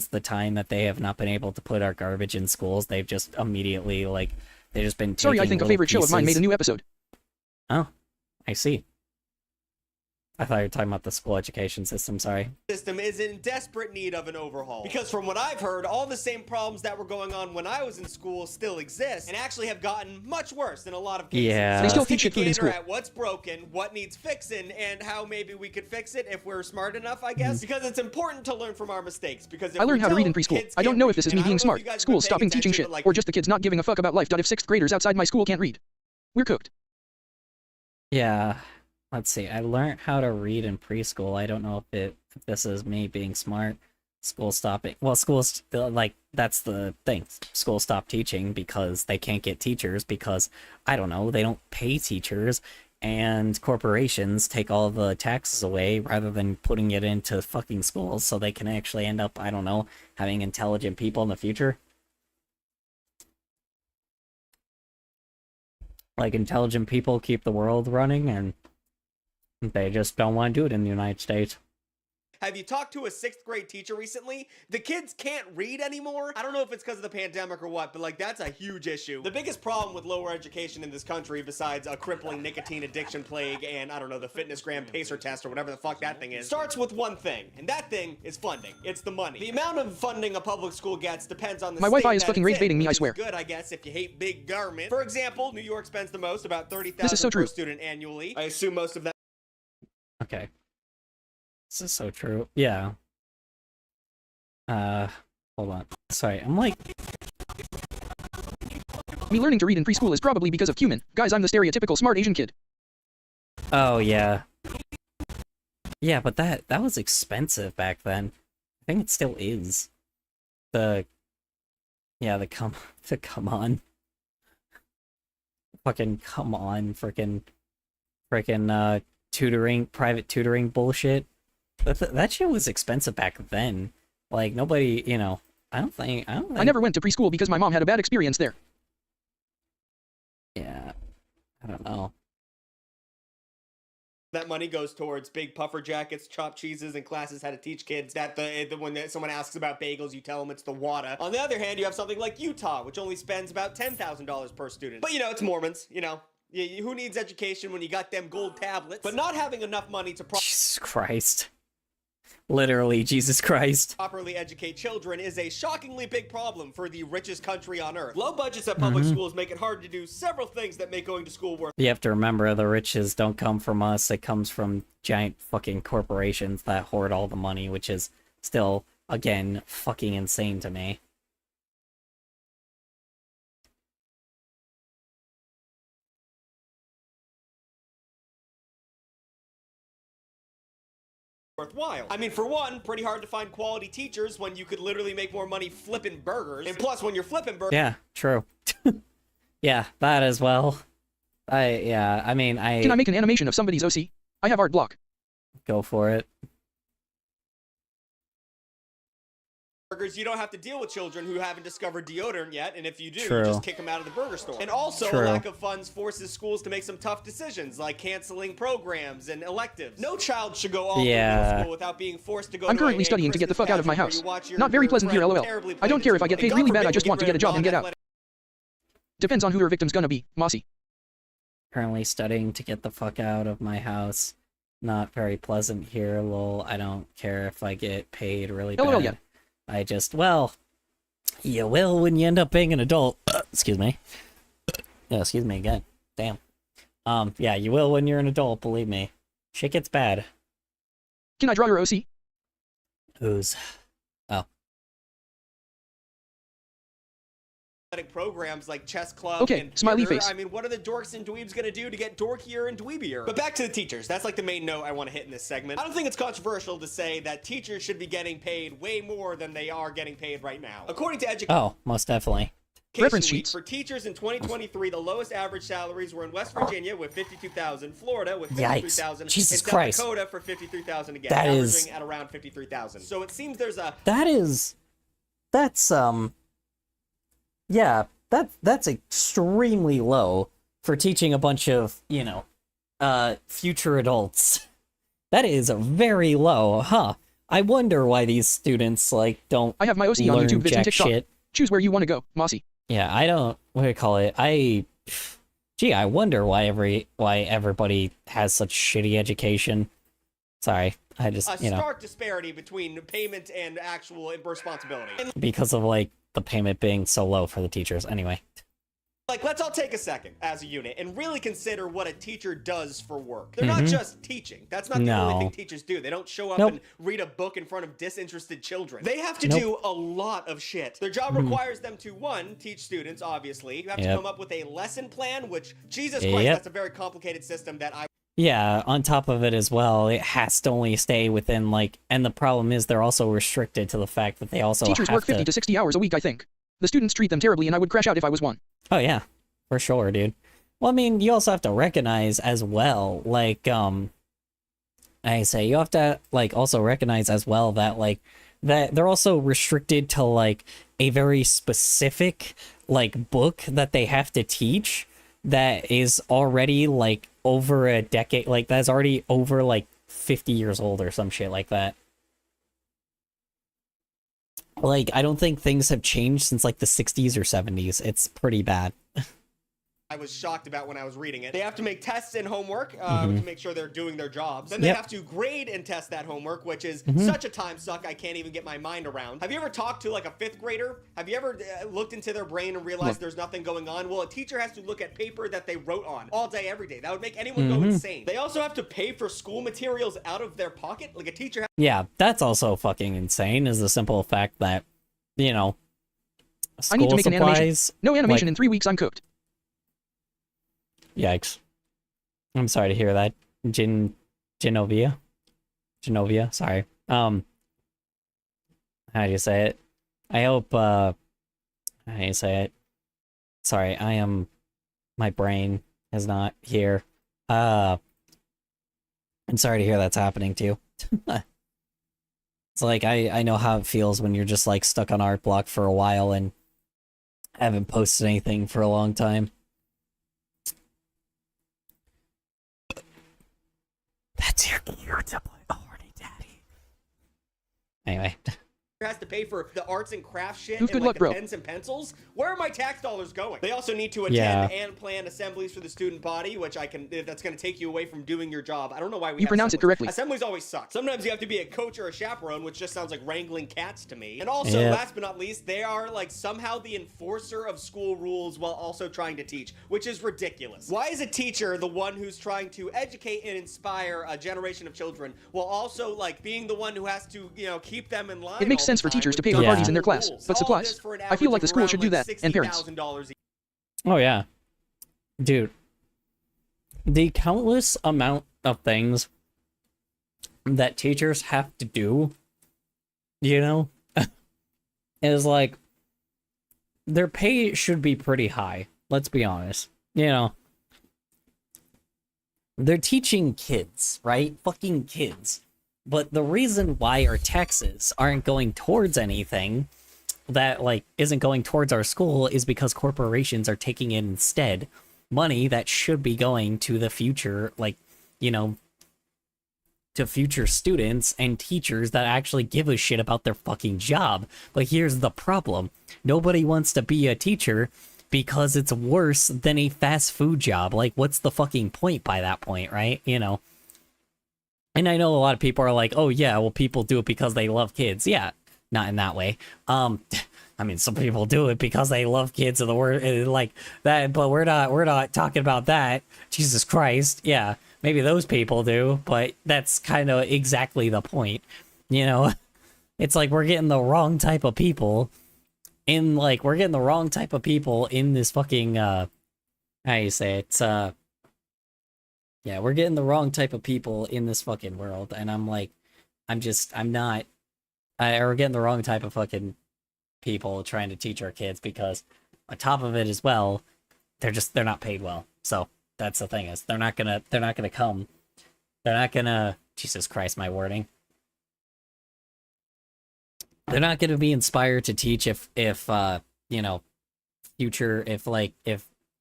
the time that they have not been able to put our garbage in schools, they've just immediately, like, they've just been Sorry, I taking think a little favorite show of mine made a pieces. new episode. Oh, I see. I thought you were talking about the school education system, sorry. System is in desperate need of an overhaul. Because from what I've heard, all the same problems that were going on when I was in school still exist, and actually have gotten much worse in a lot of cases. Yeah. They still Let's teach take a shit food in gander school. at what's broken, what needs fixing, and how maybe we could fix it if we're smart enough, I guess. Because it's important to learn from our mistakes. Because if I learned we how to read in don't, preschool. kids I don't can't know read. if this is And me I being don't know if smart, you guys have school been stopping paying teaching attention, shit, but, like, or just the kids not giving a fuck about life. If 6th graders outside my school can't read, we're cooked. Yeah. Let's see. I learned how to read in preschool. I don't know if this is me being smart. School stopping. Well, schools, like, that's the thing. School stopped teaching because they can't get teachers because, I don't know, they don't pay teachers, and corporations take all the taxes away rather than putting it into fucking schools so they can actually end up, I don't know, having intelligent people in the future. Like, intelligent people keep the world running, and they just don't want to do it in the United States. Have you talked to a 6th grade teacher recently? The kids can't read anymore. I don't know if it's because of the pandemic or what, but like that's a huge issue. The biggest problem with lower education in this country, besides a crippling nicotine addiction plague and I don't know, the fitness gram pacer test or whatever the fuck that thing is, starts with one thing, and that thing is funding. It's the money. The amount of funding a public school gets depends on the My state Wi-Fi is that fucking it's rage in, baiting me, I which is swear. good, I guess, if you hate big government. For example, New York spends the most, about $30,000 This is so per true. student annually. I assume most of that. Okay. This is so true. Yeah. Hold on. Sorry, I'm like... Me learning to read in preschool is probably because of cumin. Guys, I'm the stereotypical smart Asian kid. Oh, yeah. Yeah, but that was expensive back then. I think it still is. Yeah, the come on. Fucking come on, frickin' private tutoring bullshit. That shit was expensive back then. Like, nobody, you know, I don't think... I never went to preschool because my mom had a bad experience there. Yeah, I don't know. That money goes towards big puffer jackets, chopped cheeses, and classes how to teach kids that when someone asks about bagels, you tell them it's the wada. On the other hand, you have something like Utah, which only spends about $10,000 per student. But, you know, it's Mormons, you know. Who needs education when you got them gold tablets? But not having enough money to Jesus Christ. Literally, Jesus Christ. properly educate children is a shockingly big problem for the richest country on earth. Low budgets at public schools make it hard to do several things that make going to school worth. You have to remember, the riches don't come from us, it comes from giant fucking corporations that hoard all the money, which is still, again, fucking insane to me. Worthwhile. I mean, for one, pretty hard to find quality teachers when you could literally make more money flipping burgers. And plus, when you're flipping burgers, Yeah, true. Yeah, that as well. I mean, Can I make an animation of somebody's OC? I have art block. go for it. you don't have to deal with children who haven't discovered deodorant yet, and if you do, True. you just kick them out of the burger store. And also, True. a lack of funds forces schools to make some tough decisions, like canceling programs and electives. No child should go all through middle school without being forced to go I'm to currently a studying to get the Christmas fuck out of my pageant house. where you watch your- Not very your pleasant here, friend lol. terribly I don't play care the if I get team. paid And really God bad, I forbid just we want to get a job and get out. non-athletic- Depends on who her victim's gonna be, Mossy. Currently studying to get the fuck out of my house. Not very pleasant here, lol. I don't care if I get paid really LOL, bad. yeah. I just, well, you will when you end up being an adult. Excuse me. Yeah, excuse me again. Damn. Yeah, you will when you're an adult, believe me. Shit gets bad. Can I draw your OC? Who's? Oh. programs like chess club Okay, and smiley theater. face. I mean, what are the dorks and dweebs gonna do to get dorkier and dweebier? But back to the teachers. That's like the main note I want to hit in this segment. I don't think it's controversial to say that teachers should be getting paid way more than they are getting paid right now. According to Education Oh, most definitely. Reference Week, sheets. for teachers in 2023, the lowest average salaries were in West Virginia with $52,000, Florida with Yikes. $53,000, Jesus and Christ. South Dakota for $53,000 again, That averaging is- at around $53,000. So it seems there's a That's Yeah, that's extremely low for teaching a bunch of, future adults. That is very low, huh? I wonder why these students, like, don't I have my OC on learn YouTube vids and jack TikTok. shit. Choose where you want to go, Mossy. Yeah, I don't, what do you call it? Gee, I wonder why everybody has such shitty education. Sorry, I just, A stark disparity between payment and actual responsibility. And, because of, like, the payment being so low for the teachers. Anyway. like, let's all take a second as a unit and really consider what a teacher does for work. They're not just teaching. That's not the only thing teachers do. They don't show up and read a book in front of disinterested children. They have to do a lot of shit. Their job requires them to, one, teach students, obviously. You have to come up with a lesson plan, which, Jesus Christ, that's a very complicated system that I... Yeah, on top of it as well, it has to only stay within, like, and the problem is they're also restricted to the fact that they also Teachers work 50 to 60 hours a week, I think. The students treat them terribly, and I would crash out if I was one. Oh, yeah, for sure, dude. Well, I mean, you also have to recognize as well, like, I say, you have to, like, also recognize as well that, like, that they're also restricted to, like, a very specific, like, book that they have to teach that is already, like, over a decade, like, that's already over, like, 50 years old or some shit like that. Like, I don't think things have changed since, like, the 60s or 70s. It's pretty bad. I was shocked about when I was reading it. They have to make tests and homework to make sure they're doing their jobs. Then they have to grade and test that homework, which is such a time suck I can't even get my mind around. Have you ever talked to like a 5th grader? Have you ever looked into their brain and realized there's nothing going on? Well, a teacher has to look at paper that they wrote on all day, every day. That would make anyone go insane. They also have to pay for school materials out of their pocket. Like a teacher Yeah, that's also fucking insane, is the simple fact that, you know, I need to make an animation. supplies, No animation like, in 3 weeks, I'm cooked. Yikes. I'm sorry to hear that. Genovia, sorry. How do you say it? I hope, how do you say it? Sorry, my brain is not here. I'm sorry to hear that's happening to you. It's like, I know how it feels when you're just, like, stuck on art block for a while and haven't posted anything for a long time. That's your cue to play horny daddy. Anyway. has to pay for the arts and crafts shit Good and luck, like the bro. pens and pencils. Where are my tax dollars going? They also need to attend and plan assemblies for the student body, which that's going to take you away from doing your job. I don't know why we You have pronounce it assemblies. correctly. Assemblies always suck. Sometimes you have to be a coach or a chaperone, which just sounds like wrangling cats to me. And also, last but not least, they are like somehow the enforcer of school rules while also trying to teach, which is ridiculous. Why is a teacher the one who's trying to educate and inspire a generation of children while also like being the one who has to, you know, keep them in line? It makes all sense the for time teachers to with pay for Yeah. parties in their class, rules. but All of supplies. this for an I feel like the average school of should around, do like, that, and parents. $60,000 Oh, yeah. Dude. The countless amount of things that teachers have to do, you know, is like, their pay should be pretty high. Let's be honest. You know, they're teaching kids, right? Fucking kids. But the reason why our taxes aren't going towards anything that, like, isn't going towards our school is because corporations are taking in instead money that should be going to the future, like, you know, to future students and teachers that actually give a shit about their fucking job. But here's the problem. Nobody wants to be a teacher because it's worse than a fast food job. Like, what's the fucking point by that point, right? You know? And I know a lot of people are like, oh yeah, well, people do it because they love kids. Yeah, not in that way. I mean, some people do it because they love kids and the word like that, but we're not talking about that. Jesus Christ. Yeah, maybe those people do, but that's kind of exactly the point. You know, it's like we're getting the wrong type of people in this fucking how do you say it? Yeah, we're getting the wrong type of people in this fucking world, and I'm like, we're getting the wrong type of fucking people trying to teach our kids because on top of it as well, they're not paid well. So that's the thing is they're not gonna Jesus Christ, my wording. They're not gonna be inspired to teach if you know, future, if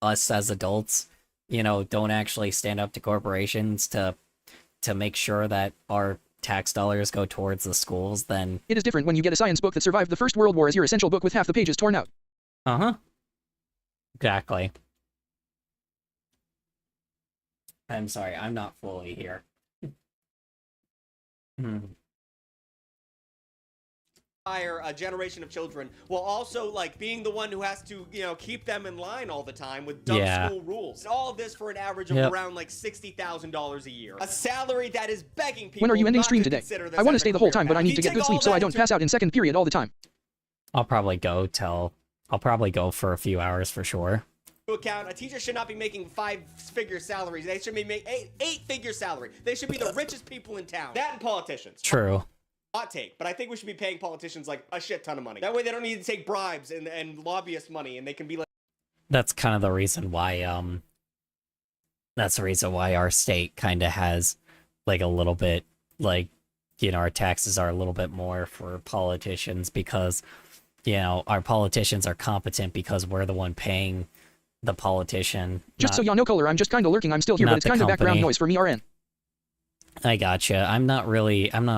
us as adults, don't actually stand up to corporations to make sure that our tax dollars go towards the schools, then It is different when you get a science book that survived the First World War as your essential book with half the pages torn out. uh-huh. Exactly. I'm sorry, I'm not fully here. Hire a generation of children while also like being the one who has to keep them in line all the time with dumb school rules, and all of this for an average of around like $60,000 a year, a salary that is begging people. When are you ending not stream to today? consider this I want to as a stay the whole career time, but path. I need You to get take good all sleep so that I don't into- pass out in second period all the time. I'll probably go for a few hours for sure. account, a teacher should not be making 5-figure salaries. They should be making 8-figure salary. They should be the richest people in town. That and politicians. True. Hot take, but I think we should be paying politicians like a shit ton of money. That way they don't need to take bribes and lobbyist money, and they can be like. That's kind of the reason why our state kind of has like a little bit like our taxes are a little bit more for politicians, because our politicians are competent because we're the one paying the politician. Just so y'all know, Color, I'm just kind of lurking. I'm still here, but it's kind of background noise for me, RN. I gotcha. I'm not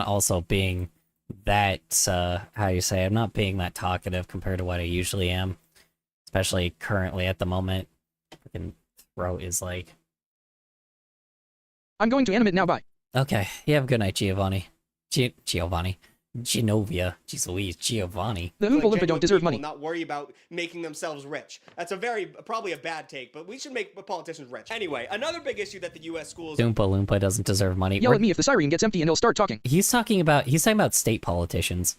also being that, I'm not being that talkative compared to what I usually am. Especially currently at the moment. Fucking throat is like... I'm going to animate now, bye. Okay, you have a good night, Giovanni. Giovanni. Genovia. Jeez Louise, Giovanni. The Oompa Loompa don't deserve money. Not worry about making themselves rich. That's probably a bad take, but we should make politicians rich. Anyway, another big issue that the U.S. schools... Oompa Loompa doesn't deserve money. Yell at me if the siren gets empty and he'll start talking. He's talking about state politicians.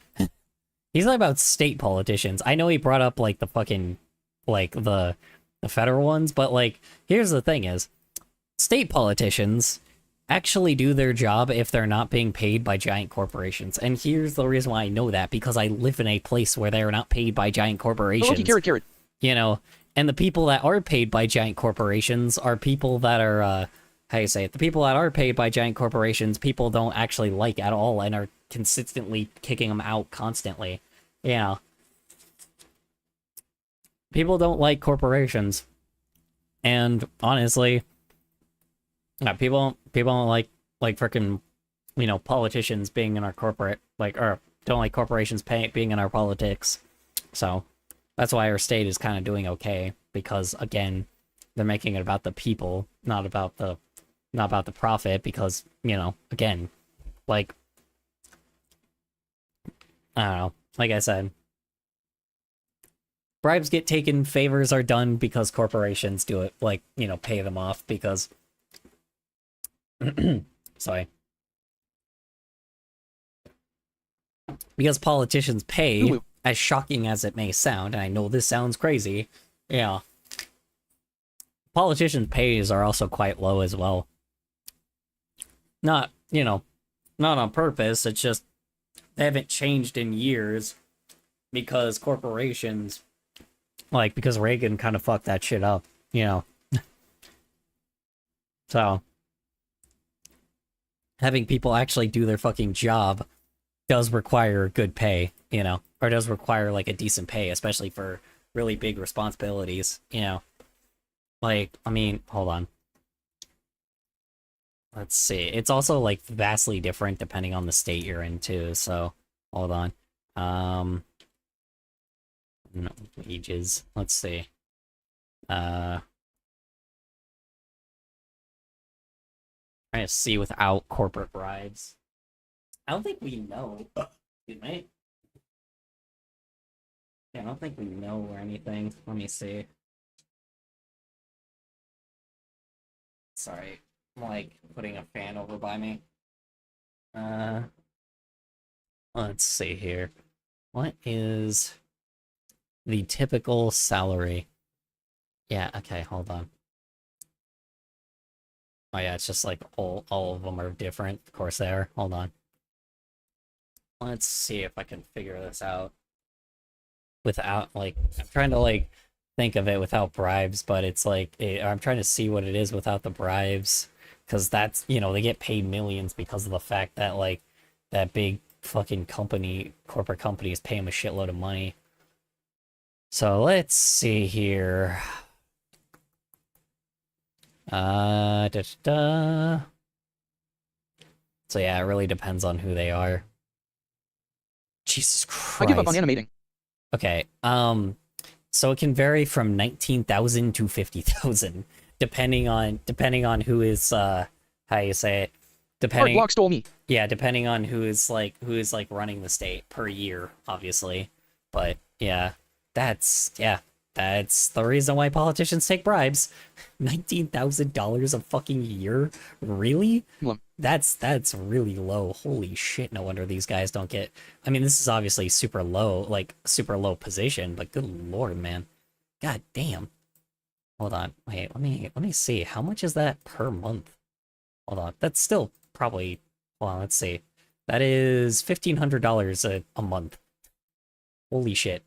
He's talking about state politicians. I know he brought up like the fucking like the federal ones, but like here's the thing is state politicians actually do their job if they're not being paid by giant corporations. And here's the reason why I know that, because I live in a place where they're not paid by giant corporations. Oh, okay, carrot. And the people that are paid by giant corporations are people that are the people that are paid by giant corporations, people don't actually like at all and are consistently kicking them out constantly. People don't like corporations. And honestly, people don't like freaking politicians being in our corporate, or don't like corporations being in our politics. So that's why our state is kind of doing okay, because again, they're making it about the people, not about the profit, because again, like I don't know, like I said, bribes get taken, favors are done because corporations do it, pay them off because sorry. Because politicians pay, as shocking as it may sound, and I know this sounds crazy, politicians' pays are also quite low as well. Not on purpose, it's just they haven't changed in years because corporations, because Reagan kind of fucked that shit up, So, having people actually do their fucking job does require good pay, or does require a decent pay, especially for really big responsibilities, I mean, hold on. Let's see. It's also vastly different depending on the state you're in too, so hold on. No, wages. Let's see. Trying to see without corporate bribes. I don't think we know. Excuse me. Yeah, I don't think we know or anything. Let me see. Sorry, I'm putting a fan over by me. Let's see here. What is the typical salary? Yeah, okay, hold on. Oh yeah, it's just all of them are different. Of course they are. Hold on. Let's see if I can figure this out without I'm trying to think of it without bribes, but it's I'm trying to see what it is without the bribes, because that's they get paid millions because of the fact that that big fucking corporate companies pay them a shitload of money. So let's see here. Da, da, da. So yeah, it really depends on who they are. Jesus Christ. I give up on animating. Okay, so it can vary from 19,000 to 50,000, depending on who is, how you say it, Art depending, block stole me. yeah, depending on who is like running the state per year, obviously. But yeah, that's the reason why politicians take bribes. $19,000 a fucking year? Really? Lum. That's really low. Holy shit, no wonder these guys don't get. I mean, this is obviously super low, like super low position, but good lord, man. God damn. Hold on. Wait, let me see. How much is that per month? Hold on. That's still probably, hold on, let's see. That is $1,500 a month. Holy shit.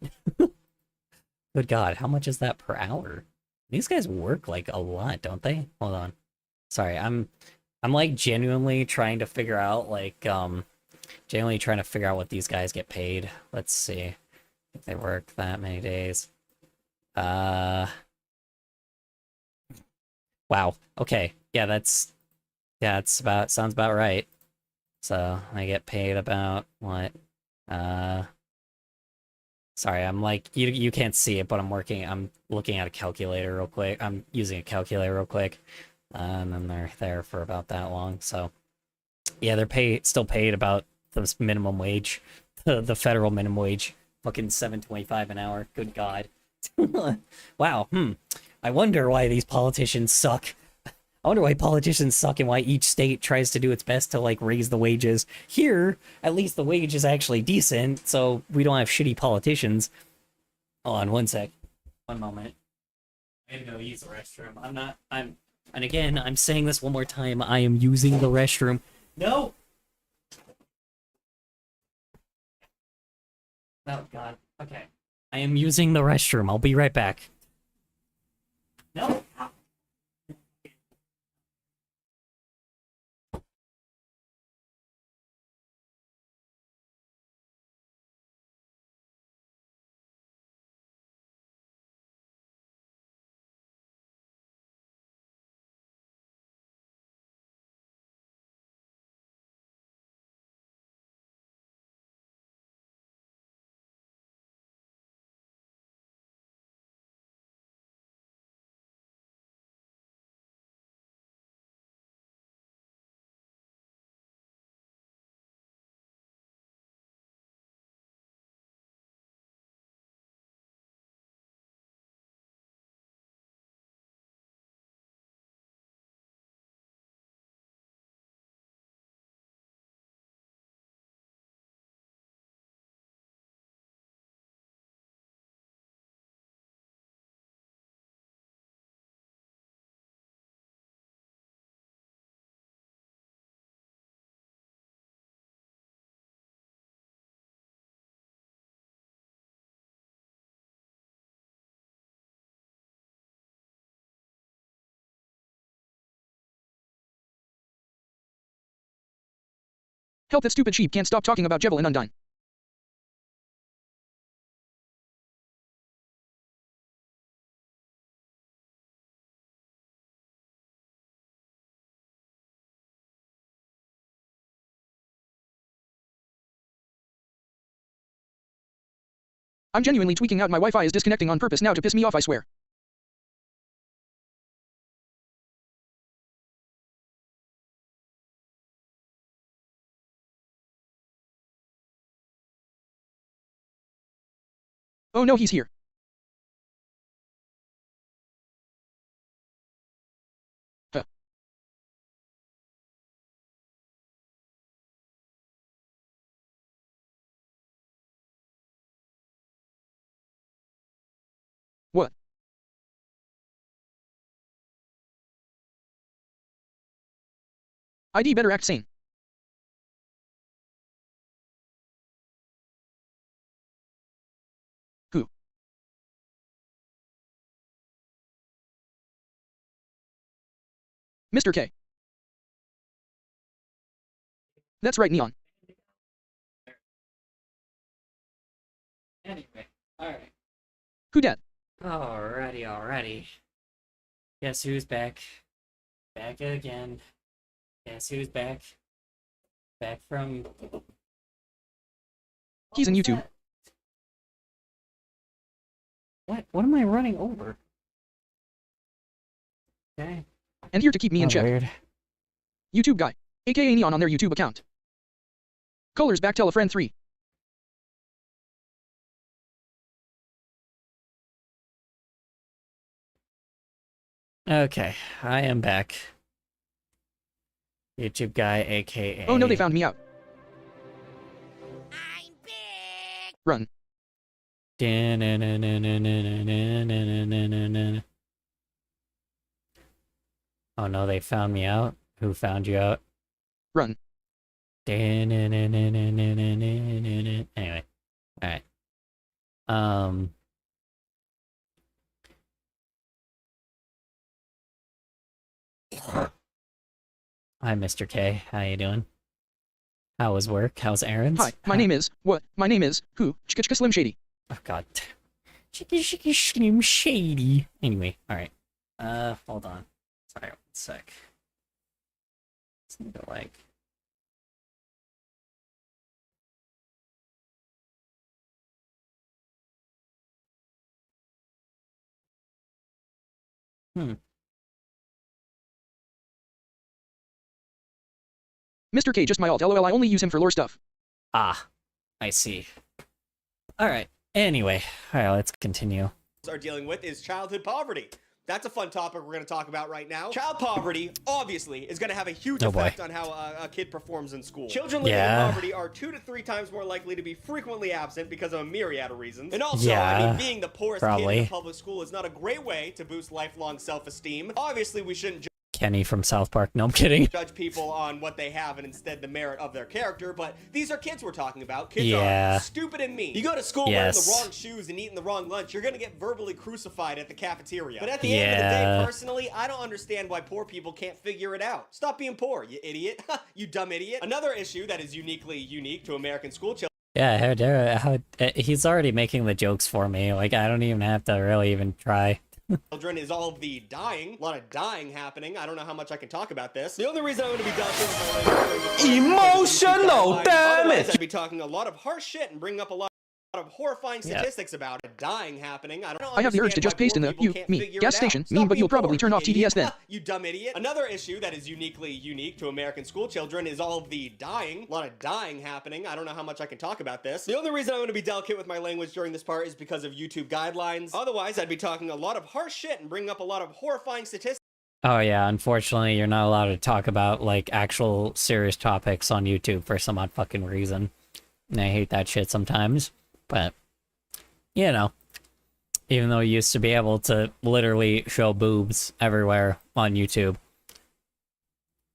Good God, how much is that per hour? These guys work like a lot, don't they? Hold on. Sorry, I'm like genuinely trying to figure out what these guys get paid. Let's see if they work that many days. Wow. Okay. Yeah, sounds about right. So I get paid about what? Sorry, I'm like you can't see it, but I'm looking at a calculator real quick. I'm using a calculator real quick. And then they're there for about that long. So yeah, they're still paid about the minimum wage, the federal minimum wage, fucking $7.25 an hour. Good God. Wow. I wonder why these politicians suck. I wonder why politicians suck and why each state tries to do its best to like raise the wages. Here, at least the wage is actually decent, so we don't have shitty politicians. Hold on, one sec. One moment. I gotta go use the restroom. And again, I'm saying this one more time. I am using the restroom. No! Oh, God. Okay. I am using the restroom. I'll be right back. No! Help, that stupid sheep can't stop talking about Jebel and Undine. I'm genuinely tweaking out. My Wi-Fi is disconnecting on purpose now to piss me off, I swear. Oh no, he's here. Huh. What? ID better act sane. Who? Mr. K. That's right, Neon. Anyway, alright. Who dat? Alrighty. Guess who's back? Back again. Guess who's back? Back from... He's in YouTube. What? What am I running over? Okay. And here to keep me in check. Weird. YouTube guy, aka Neon on their YouTube account. Colors back, tell a friend 3. Okay, I am back. YouTube guy, aka... Oh no, they found me out. Run. Oh no, they found me out? Who found you out? Run. Anyway. Alright. Hi, Mr. K. How you doing? How was work? How's errands? Hi, my name is, what? My name is, who? Chicka Chicka Slim Shady. Oh god. Chicky Slim Shady. Anyway, alright. Hold on. Sorry, one sec. Just need to like... Mr. K, just my alt, lol, I only use him for lore stuff. Ah, I see. Alright, anyway. Alright, let's continue. Are dealing with is childhood poverty. That's a fun topic we're going to talk about right now. Child poverty, obviously, is going to have a huge effect on how a kid performs in school. Children living in poverty are 2 to 3 times more likely to be frequently absent because of a myriad of reasons. And also, I mean, being the poorest kid in a public school is not a great way to boost lifelong self-esteem. Obviously, we shouldn't Kenny from South Park. No, I'm kidding. Judge people on what they have and instead the merit of their character, but these are kids we're talking about. Kids are stupid and mean. You go to school wearing the wrong shoes and eating the wrong lunch, you're gonna get verbally crucified at the cafeteria. But at the end of the day, personally, I don't understand why poor people can't figure it out. Stop being poor, you idiot. You dumb idiot. Another issue that is uniquely unique to American school children. Yeah, he's already making the jokes for me. Like, I don't even have to really even try. Children is all of the dying. A lot of dying happening. I don't know how much I can talk about this. The only reason I'm going to be talking emotional, damn it! I'd be talking a lot of harsh shit and bringing up a lot of horrifying statistics about it. Dying happening. I have the urge to just paste in the gas station, but you'll probably turn off TDS then. You dumb idiot. Another issue that is uniquely unique to American school children is all of the dying. A lot of dying happening. I don't know how much I can talk about this. The only reason I'm going to be delicate with my language during this part is because of YouTube guidelines. Otherwise, I'd be talking a lot of harsh shit and bringing up a lot of horrifying statistics. Oh yeah, unfortunately, you're not allowed to talk about, like, actual serious topics on YouTube for some odd fucking reason. And I hate that shit sometimes. But, you know, even though you used to be able to literally show boobs everywhere on YouTube.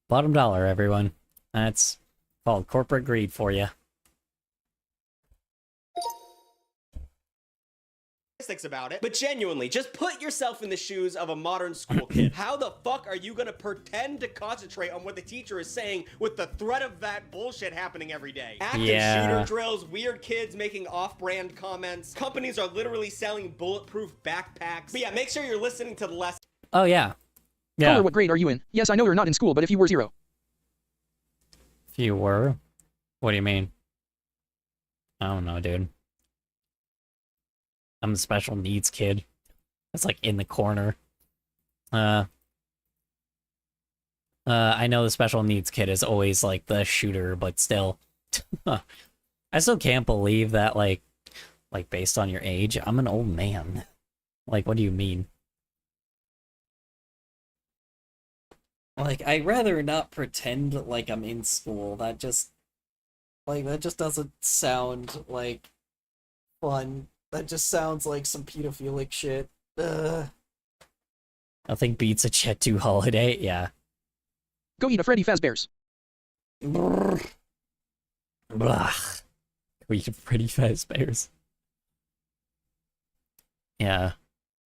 Bottom dollar, everyone. That's called corporate greed for you. About it, but genuinely, just put yourself in the shoes of a modern school kid. How the fuck are you gonna pretend to concentrate on what the teacher is saying with the threat of that bullshit happening every day? Active shooter drills, weird kids making off-brand comments. Companies are literally selling bulletproof backpacks. But yeah, make sure you're listening to the lesson. Oh yeah. Caller, what grade are you in? Yes, I know you're not in school, but if you were 0. If you were? What do you mean? I don't know, dude. I'm a special needs kid. That's like in the corner. I know the special needs kid is always like the shooter, but still. I still can't believe that, like based on your age, I'm an old man. Like, what do you mean? Like, I'd rather not pretend like I'm in school. That just doesn't sound like fun. That just sounds like some pedophilic shit. Nothing beats a Chet 2 holiday, yeah. Go eat a Freddy Fazbear's. Go eat a Freddy Fazbear's. Yeah.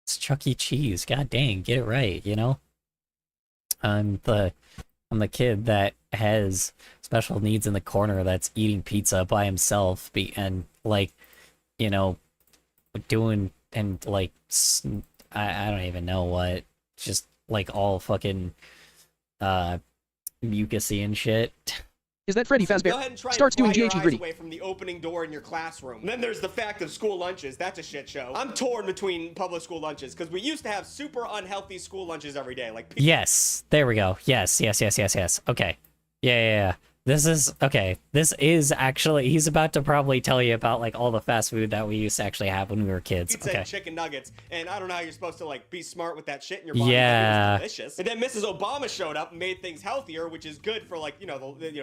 It's Chuck E. Cheese. God dang, get it right, you know? I'm the kid that has special needs in the corner that's eating pizza by himself and, like, you know, doing and like I don't even know what, just like all fucking mucusy and shit. Is that Freddy Go Fazbear ahead and try starts and doing pry your GHE eyes gritty? away from the opening door in your classroom. And then there's the fact of school lunches. That's a shit show. I'm torn between public school lunches because we used to have super unhealthy school lunches every day. Like Yes, there we go. Yes. Okay. Yeah. This is okay. This is actually, he's about to probably tell you about like all the fast food that we used to actually have when we were kids. pizza Okay. and chicken nuggets, and I don't know how you're supposed to like be smart with that shit in your body. Yeah. Like, it was delicious. And then Mrs. Obama showed up and made things healthier, which is good for like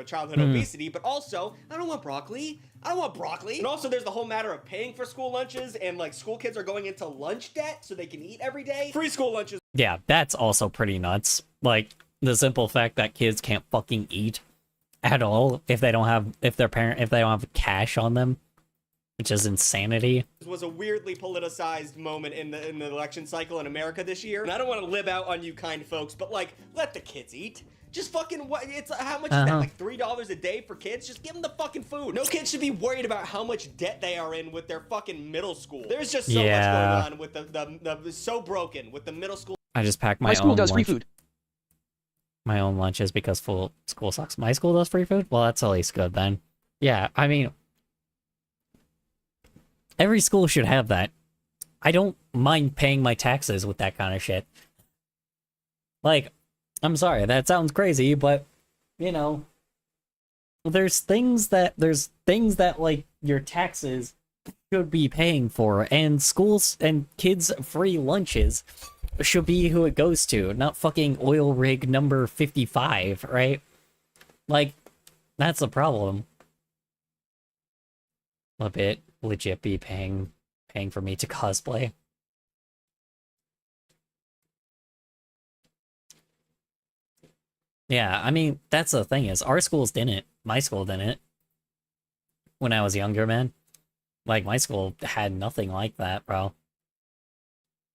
childhood obesity. But also, I don't want broccoli. I don't want broccoli. And also, there's the whole matter of paying for school lunches, and like school kids are going into lunch debt so they can eat every day. Free school lunches. Yeah, that's also pretty nuts. Like the simple fact that kids can't fucking eat at all if they don't have cash on them, which is insanity. Was a weirdly politicized moment in the election cycle in America this year. And I don't want to live out on you kind folks, but like, let the kids eat. Just fucking what? It's how much is that? Like $3 a day for kids? Just give them the fucking food. No kid should be worried about how much debt they are in with their fucking middle school. There's just so much going on with the so broken with the middle school. I just pack my My school own does free lunch. food. My own lunches because full school sucks. My school does free food? Well, that's at least good then. Yeah, I mean, every school should have that. I don't mind paying my taxes with that kind of shit. Like, I'm sorry, that sounds crazy, but, you know, there's things that like your taxes should be paying for, and schools and kids' free lunches should be who it goes to, not fucking oil rig number 55, right? Like, that's the problem. A bit legit be paying for me to cosplay. Yeah, I mean, that's the thing is, our schools didn't. My school didn't. When I was younger, man. Like, my school had nothing like that, bro.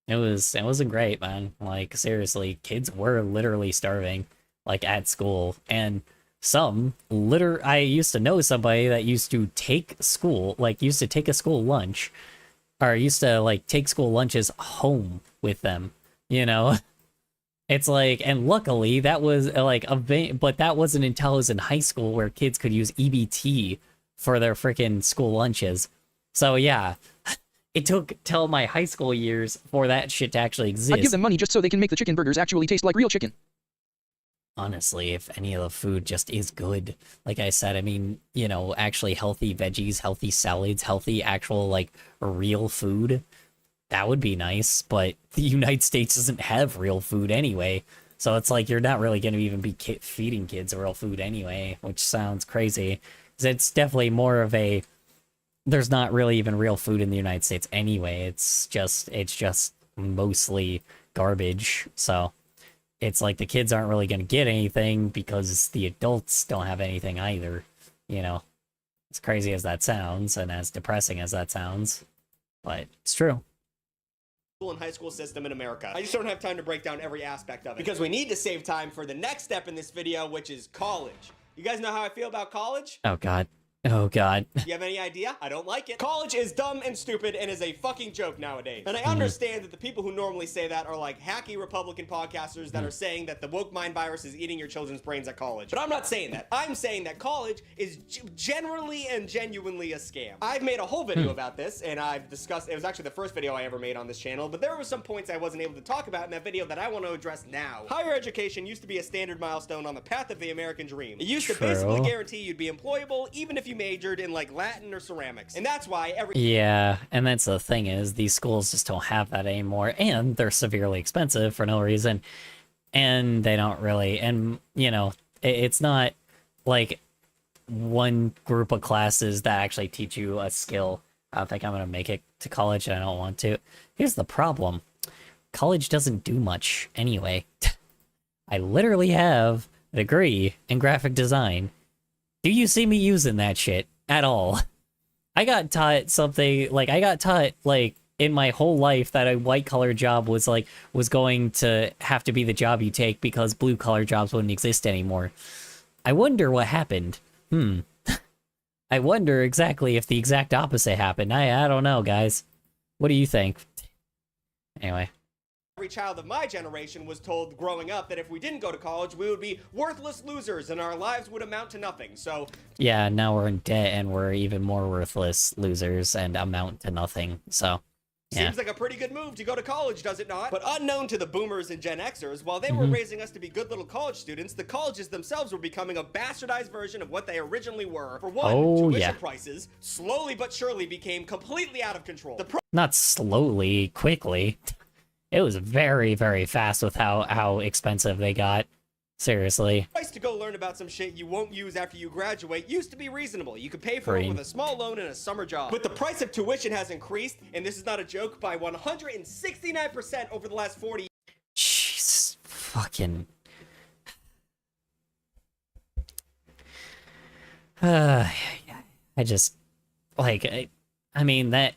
It wasn't great, man. Like, seriously, kids were literally starving, like, at school. And I used to know somebody that used to take a school lunch, or used to, like, take school lunches home with them, you know? It's like, and luckily, that was, like, but that wasn't until I was in high school where kids could use EBT for their freaking school lunches. So, yeah. It took till my high school years for that shit to actually exist. I'd give them money just so they can make the chicken burgers actually taste like real chicken. Honestly, if any of the food just is good, like I said, I mean, you know, actually healthy veggies, healthy salads, healthy actual, like, real food, that would be nice, but the United States doesn't have real food anyway, so it's like you're not really going to even be feeding kids real food anyway, which sounds crazy, because it's definitely more of a, there's not really even real food in the United States anyway, it's just mostly garbage, so it's like the kids aren't really going to get anything because the adults don't have anything either, you know, as crazy as that sounds, and as depressing as that sounds, but it's true. And high school system in America. I just don't have time to break down every aspect of it because we need to save time for the next step in this video, which is college. You guys know how I feel about college? Oh god. Oh god. You have any idea? I don't like it. College is dumb and stupid and is a fucking joke nowadays. And I understand that the people who normally say that are like hacky Republican podcasters that are saying that the woke mind virus is eating your children's brains at college. But I'm not saying that. I'm saying that college is generally and genuinely a scam. I've made a whole video about this, and I've discussed, it was actually the first video I ever made on this channel, but there were some points I wasn't able to talk about in that video that I want to address now. Higher education used to be a standard milestone on the path of the American dream. It used to basically guarantee you'd be employable even if you majored in like Latin or ceramics. And that's why Yeah, and that's the thing is these schools just don't have that anymore, and they're severely expensive for no reason, and they don't really, and you know, it's not like one group of classes that actually teach you a skill. I don't think I'm gonna make it to college, and I don't want to. Here's the problem. College doesn't do much anyway. I literally have a degree in graphic design. Do you see me using that shit at all? I got taught something, like, in my whole life that a white-collar job was going to have to be the job you take because blue-collar jobs wouldn't exist anymore. I wonder what happened. I wonder exactly if the exact opposite happened. I don't know, guys. What do you think? Anyway. Every child of my generation was told growing up that if we didn't go to college, we would be worthless losers and our lives would amount to nothing. So Yeah, now we're in debt and we're even more worthless losers and amount to nothing. So, yeah. seems like a pretty good move to go to college, does it not? But unknown to the boomers and Gen Xers, while they were raising us to be good little college students, the colleges themselves were becoming a bastardized version of what they originally were. For one, tuition prices slowly but surely became completely out of control. Not slowly, quickly. It was very, very fast with how expensive they got. Seriously. The price to go learn about some shit you won't use after you graduate used to be reasonable. You could pay for it with a small loan and a summer job. But the price of tuition has increased, and this is not a joke, by 169% over the last 40 years. Jeez. Fucking... I just... Like, I mean, that...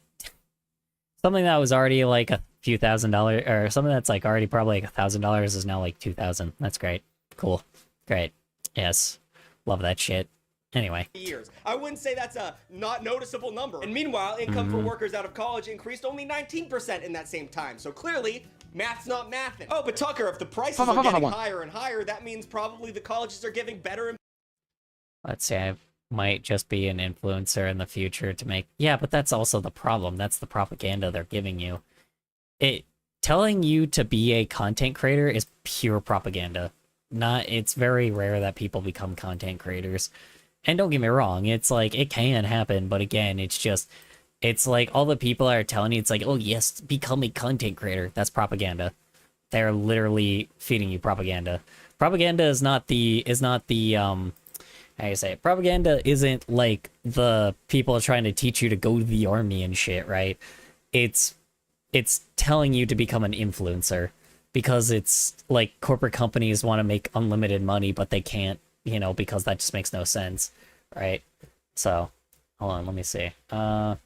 Something that was already like a few $1,000, or something that's like already probably like $1,000 is now like 2,000. That's great. Cool. Great. Yes. Love that shit. Anyway. Years. I wouldn't say that's a not noticeable number. And meanwhile, income for workers out of college increased only 19% in that same time. So clearly, math's not mathin'. Oh, but Tucker, if the prices are getting higher and higher, that means probably the colleges are giving better and... Let's say I might just be an influencer in the future to make... Yeah, but that's also the problem. That's the propaganda they're giving you. Telling you to be a content creator is pure propaganda. It's very rare that people become content creators. And don't get me wrong, it's like, it can happen, but again, it's like all the people are telling you, it's like, oh yes, become a content creator. That's propaganda. They're literally feeding you propaganda. Propaganda is not the, how do you say it? Propaganda isn't like the people trying to teach you to go to the army and shit, right? It's telling you to become an influencer because it's like corporate companies want to make unlimited money, but they can't, because that just makes no sense, right? So, hold on, let me see. I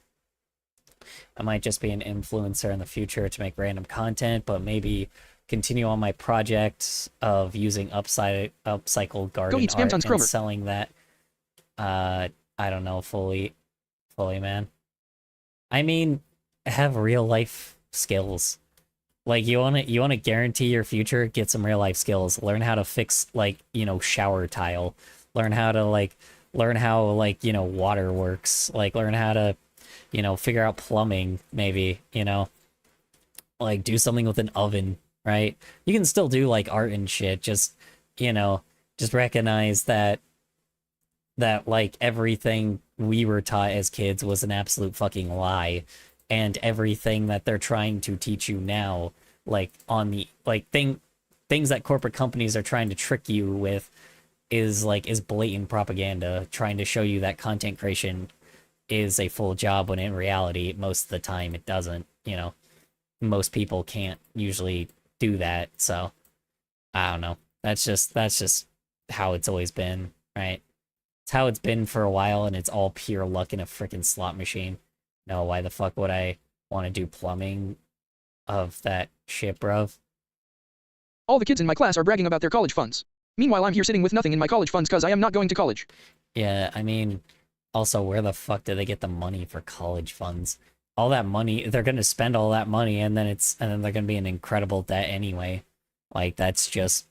might just be an influencer in the future to make random content, but maybe continue on my project of using upcycled garden art and selling that. I don't know, fully, man. I mean, have real life skills. Like, you wanna guarantee your future, get some real life skills. Learn how to fix, like, shower tile. Learn how water works. Like, learn how to, figure out plumbing, maybe, like, do something with an oven, right? You can still do, like, art and shit, just recognize that, like, everything we were taught as kids was an absolute fucking lie. And everything that they're trying to teach you now, like, on the, like, things that corporate companies are trying to trick you with is blatant propaganda, trying to show you that content creation is a full job when in reality, most of the time it doesn't, most people can't usually do that. So I don't know. That's just how it's always been, right? It's how it's been for a while, and it's all pure luck in a freaking slot machine. No, why the fuck would I want to do plumbing of that shit, bruv? All the kids in my class are bragging about their college funds. Meanwhile, I'm here sitting with nothing in my college funds because I am not going to college. Yeah, I mean, also, where the fuck do they get the money for college funds? All that money, they're gonna spend all that money, and then they're gonna be in incredible debt anyway. Like, that's just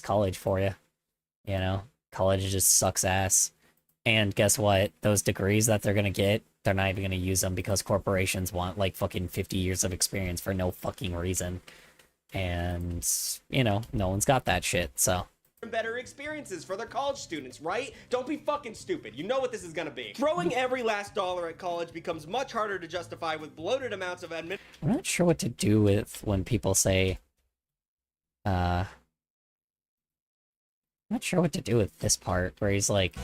college for you. College just sucks ass. And guess what? Those degrees that they're gonna get, they're not even gonna use them because corporations want, like, fucking 50 years of experience for no fucking reason. And, no one's got that shit, so. Better experiences for their college students, right? Don't be fucking stupid. You know what this is gonna be. Throwing every last dollar at college becomes much harder to justify with bloated amounts of admin. I'm not sure what to do with when people say, I'm not sure what to do with this part where he's like,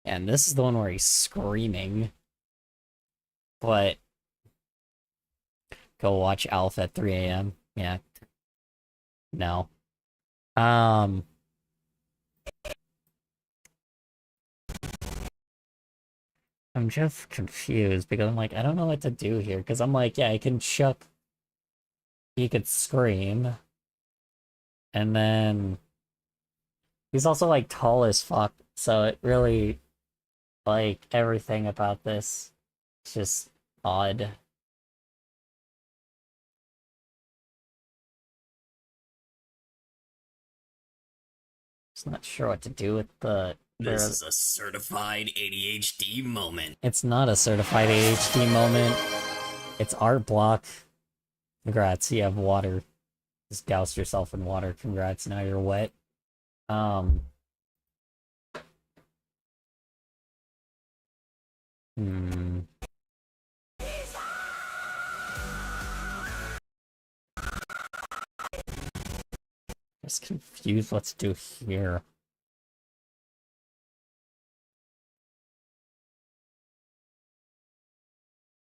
and this is the one where he's screaming, but go watch Alf at 3 a.m. Yeah. No. I'm just confused because I'm like, I don't know what to do here. Because I'm like, yeah, he could scream. And then he's also like tall as fuck. So it really, like, everything about this is just odd. Just not sure what to do with the... This is a certified ADHD moment. It's not a certified ADHD moment. It's art block. Congrats, you have water. Just doused yourself in water. Congrats, now you're wet. Hmm. Just confused what to do here.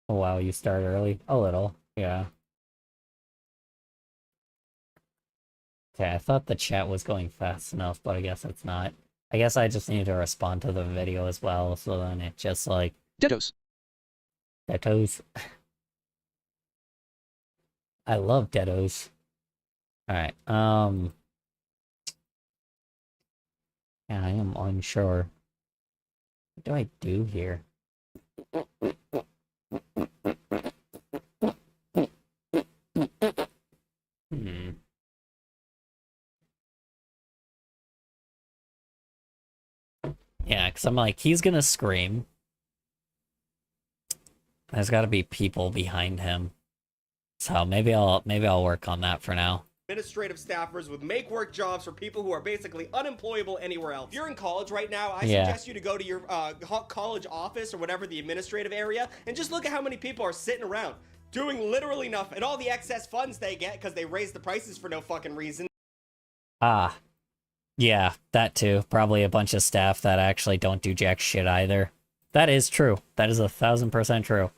Oh wow, you start early? A little, yeah. Okay, I thought the chat was going fast enough, but I guess it's not. I guess I just need to respond to the video as well, so then it just like... Dittos. Deados. I love Deados. Alright, yeah, I am unsure. What do I do here? Hmm. Yeah, because I'm like, he's gonna scream. There's gotta be people behind him. So maybe I'll work on that for now. Administrative staffers with make work jobs for people who are basically unemployable anywhere else. If you're in college right now, I suggest you to go to your college office or whatever, the administrative area, and just look at how many people are sitting around doing literally nothing, and all the excess funds they get because they raise the prices for no fucking reason. Ah. Yeah, that too. Probably a bunch of staff that actually don't do jack shit either. That is true. That is 1000% true.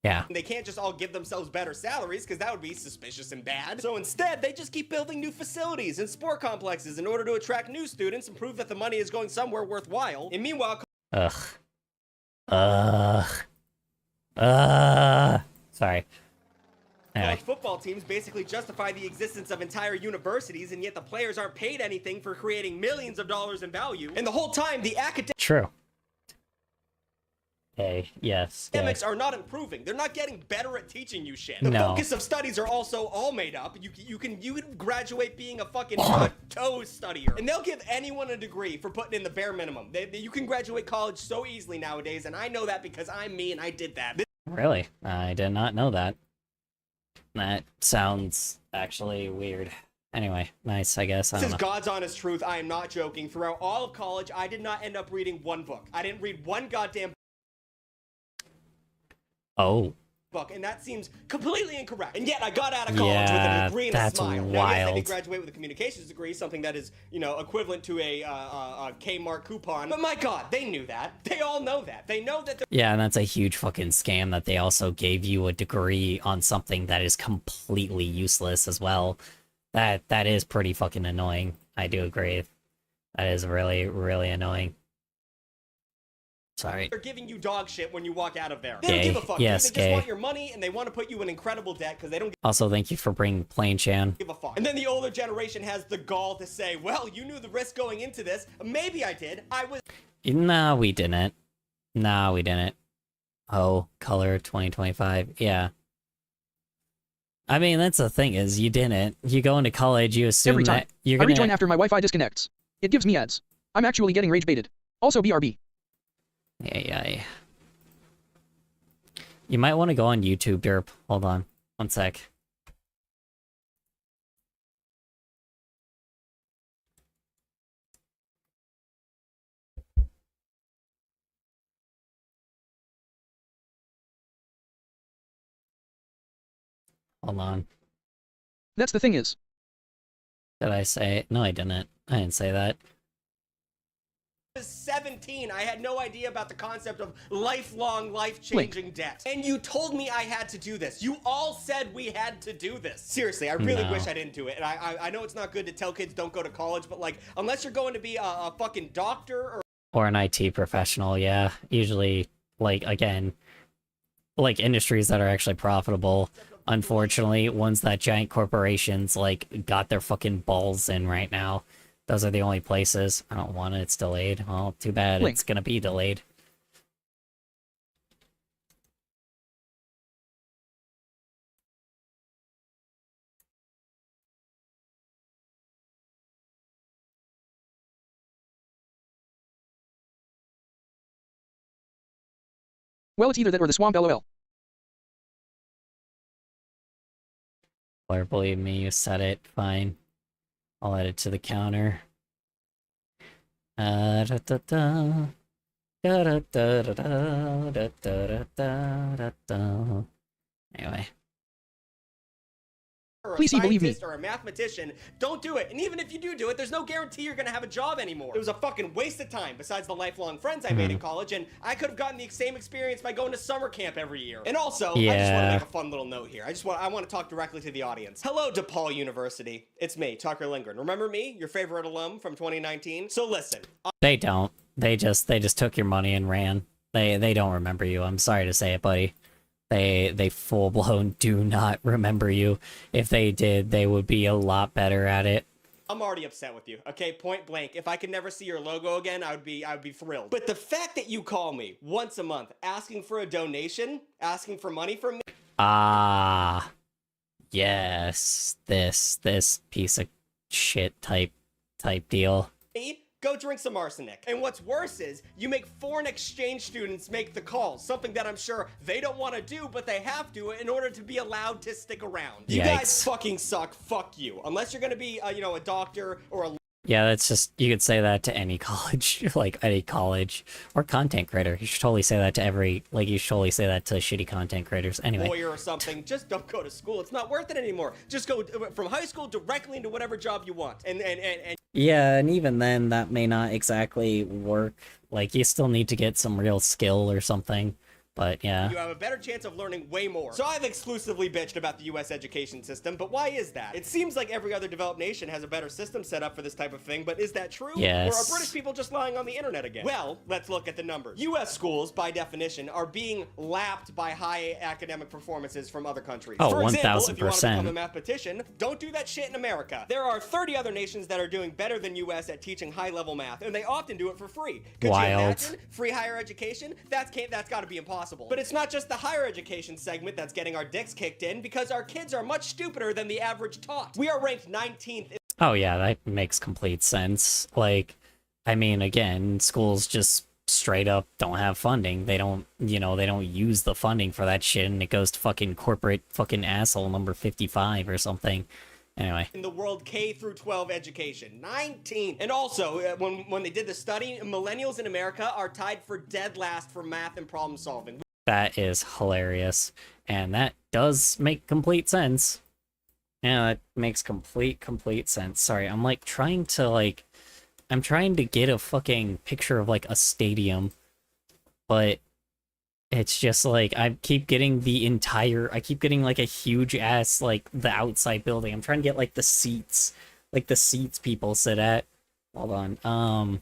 Yeah. They can't just all give themselves better salaries because that would be suspicious and bad. So instead, they just keep building new facilities and sport complexes in order to attract new students and prove that the money is going somewhere worthwhile. And meanwhile... Sorry. Anyway. College football teams basically justify the existence of entire universities, and yet the players aren't paid anything for creating millions of dollars in value. And the whole time, the True. Okay, yes. academics are not improving. They're not getting better at teaching you shit. The focus of studies are also all made up. You can graduate being a fucking toe studier, and they'll give anyone a degree for putting in the bare minimum. You can graduate college so easily nowadays, and I know that because I'm me and I did that. Really? I did not know that. That sounds actually weird. Anyway, nice, I guess. This is God's honest truth. I am not joking. Throughout all of college, I did not end up reading one book. I didn't read one goddamn book, and that seems completely incorrect. And yet I got out of college with a degree and a smile. Now, yes, I did graduate with a communications degree, something that is, you know, equivalent to a Kmart coupon. But my God, they knew that. They all know that. They know that. Yeah, and that's a huge fucking scam that they also gave you a degree on something that is completely useless as well. That is pretty fucking annoying. I do agree. That is really, really annoying. Sorry. They're giving you dog shit when you walk out of there. They don't give a fuck. Yes, they just want your money, and they want to put you in incredible debt because they don't Also, thank you for bringing Plain Chan. give a fuck. And then the older generation has the gall to say, well, you knew the risk going into this. Maybe I did. I was... Nah, we didn't. Nah, we didn't. Oh, color 2025. Yeah. I mean, that's the thing is, you didn't. You go into college, you assume Every time. that you're I gonna... rejoin after my Wi-Fi disconnects. It gives me ads. I'm actually getting rage baited. Also BRB. Yeah. You might want to go on YouTube, Derp. Hold on. One sec. Hold on. That's the thing is. Did I say it? No, I didn't. I didn't say that. was 17. I had no idea about the concept of lifelong, life-changing debt. And you told me I had to do this. You all said we had to do this. Seriously, I really wish I didn't do it. And I know it's not good to tell kids don't go to college, but like, unless you're going to be a fucking doctor or an IT professional, yeah. Usually, like, again, like industries that are actually profitable. Unfortunately, ones that giant corporations, like, got their fucking balls in right now. Those are the only places. I don't want it. It's delayed. Well, too bad. Link. It's gonna be delayed. Well, it's either that or the swamp, lol. Or believe me, you said it. Fine. I'll add it to the counter. Da da da. Da da da da da da da da da da. Anyway. Or a Please, believe me. scientist or a mathematician, don't do it. And even if you do it, there's no guarantee you're gonna have a job anymore. It was a fucking waste of time, besides the lifelong friends I made in college, and I could have gotten the same experience by going to summer camp every year. And also, I just want to Yeah. make a fun little note here. I want to talk directly to the audience. Hello, DePaul University. It's me, Tucker Lindgren. Remember me, your favorite alum from 2019? So listen. They don't. They just took your money and ran. They don't remember you. I'm sorry to say it, buddy. They full blown do not remember you. If they did, they would be a lot better at it. I'm already upset with you, okay? Point blank. If I could never see your logo again, I would be thrilled. But the fact that you call me once a month asking for a donation, asking for money from me, Ah, yes. This piece of shit type deal. go drink some arsenic. And what's worse is, you make foreign exchange students make the calls, something that I'm sure they don't want to do, but they have to in order to be allowed to stick around. You guys Yikes. fucking suck. Fuck you. Unless you're gonna be, a doctor or a Yeah, that's just, you could say that to any college, like any college, or content creator. You should totally say that to you should totally say that to shitty content creators. Anyway. lawyer or something. Just don't go to school. It's not worth it anymore. Just go from high school directly into whatever job you want. And Yeah, and even then, that may not exactly work. Like, you still need to get some real skill or something. But yeah. you have a better chance of learning way more. So I've exclusively bitched about the US education system, but why is that? It seems like every other developed nation has a better system set up for this type of thing, but is that true? Yes. Or are British people just lying on the internet again? Well, let's look at the numbers. US schools, by definition, are being lapped by high academic performances from other countries. Oh, For example, if you want to 1000%. become a mathematician, don't do that shit in America. There are 30 other nations that are doing better than US at teaching high-level math, and they often do it for free. Could Wild. you imagine? Free higher education? That's got to be impossible. But it's not just the higher education segment that's getting our dicks kicked in, because our kids are much stupider than the average tot. We are ranked 19th. Oh yeah, that makes complete sense. Like, I mean, again, schools just straight up don't have funding. They don't use the funding for that shit, and it goes to fucking corporate fucking asshole number 55 or something. Anyway. In the world K through 12 education. 19. And also, when they did the study, millennials in America are tied for dead last for math and problem solving. That is hilarious. And that does make complete sense. Yeah, that makes complete sense. Sorry, I'm trying to get a fucking picture of like a stadium, but it's just like I keep getting like a huge ass like the outside building. I'm trying to get like the seats people sit at. Hold on.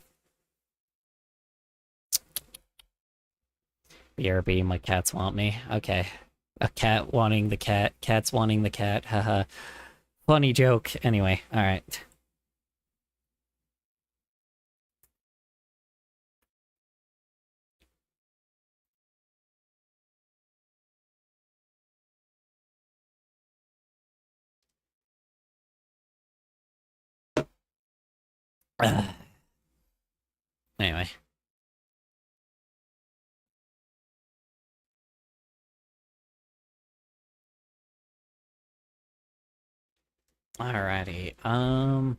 BRB, my cats want me. Okay. A cat wanting the cat. Cats wanting the cat. Haha. Funny joke. Anyway, alright. Anyway. Alrighty,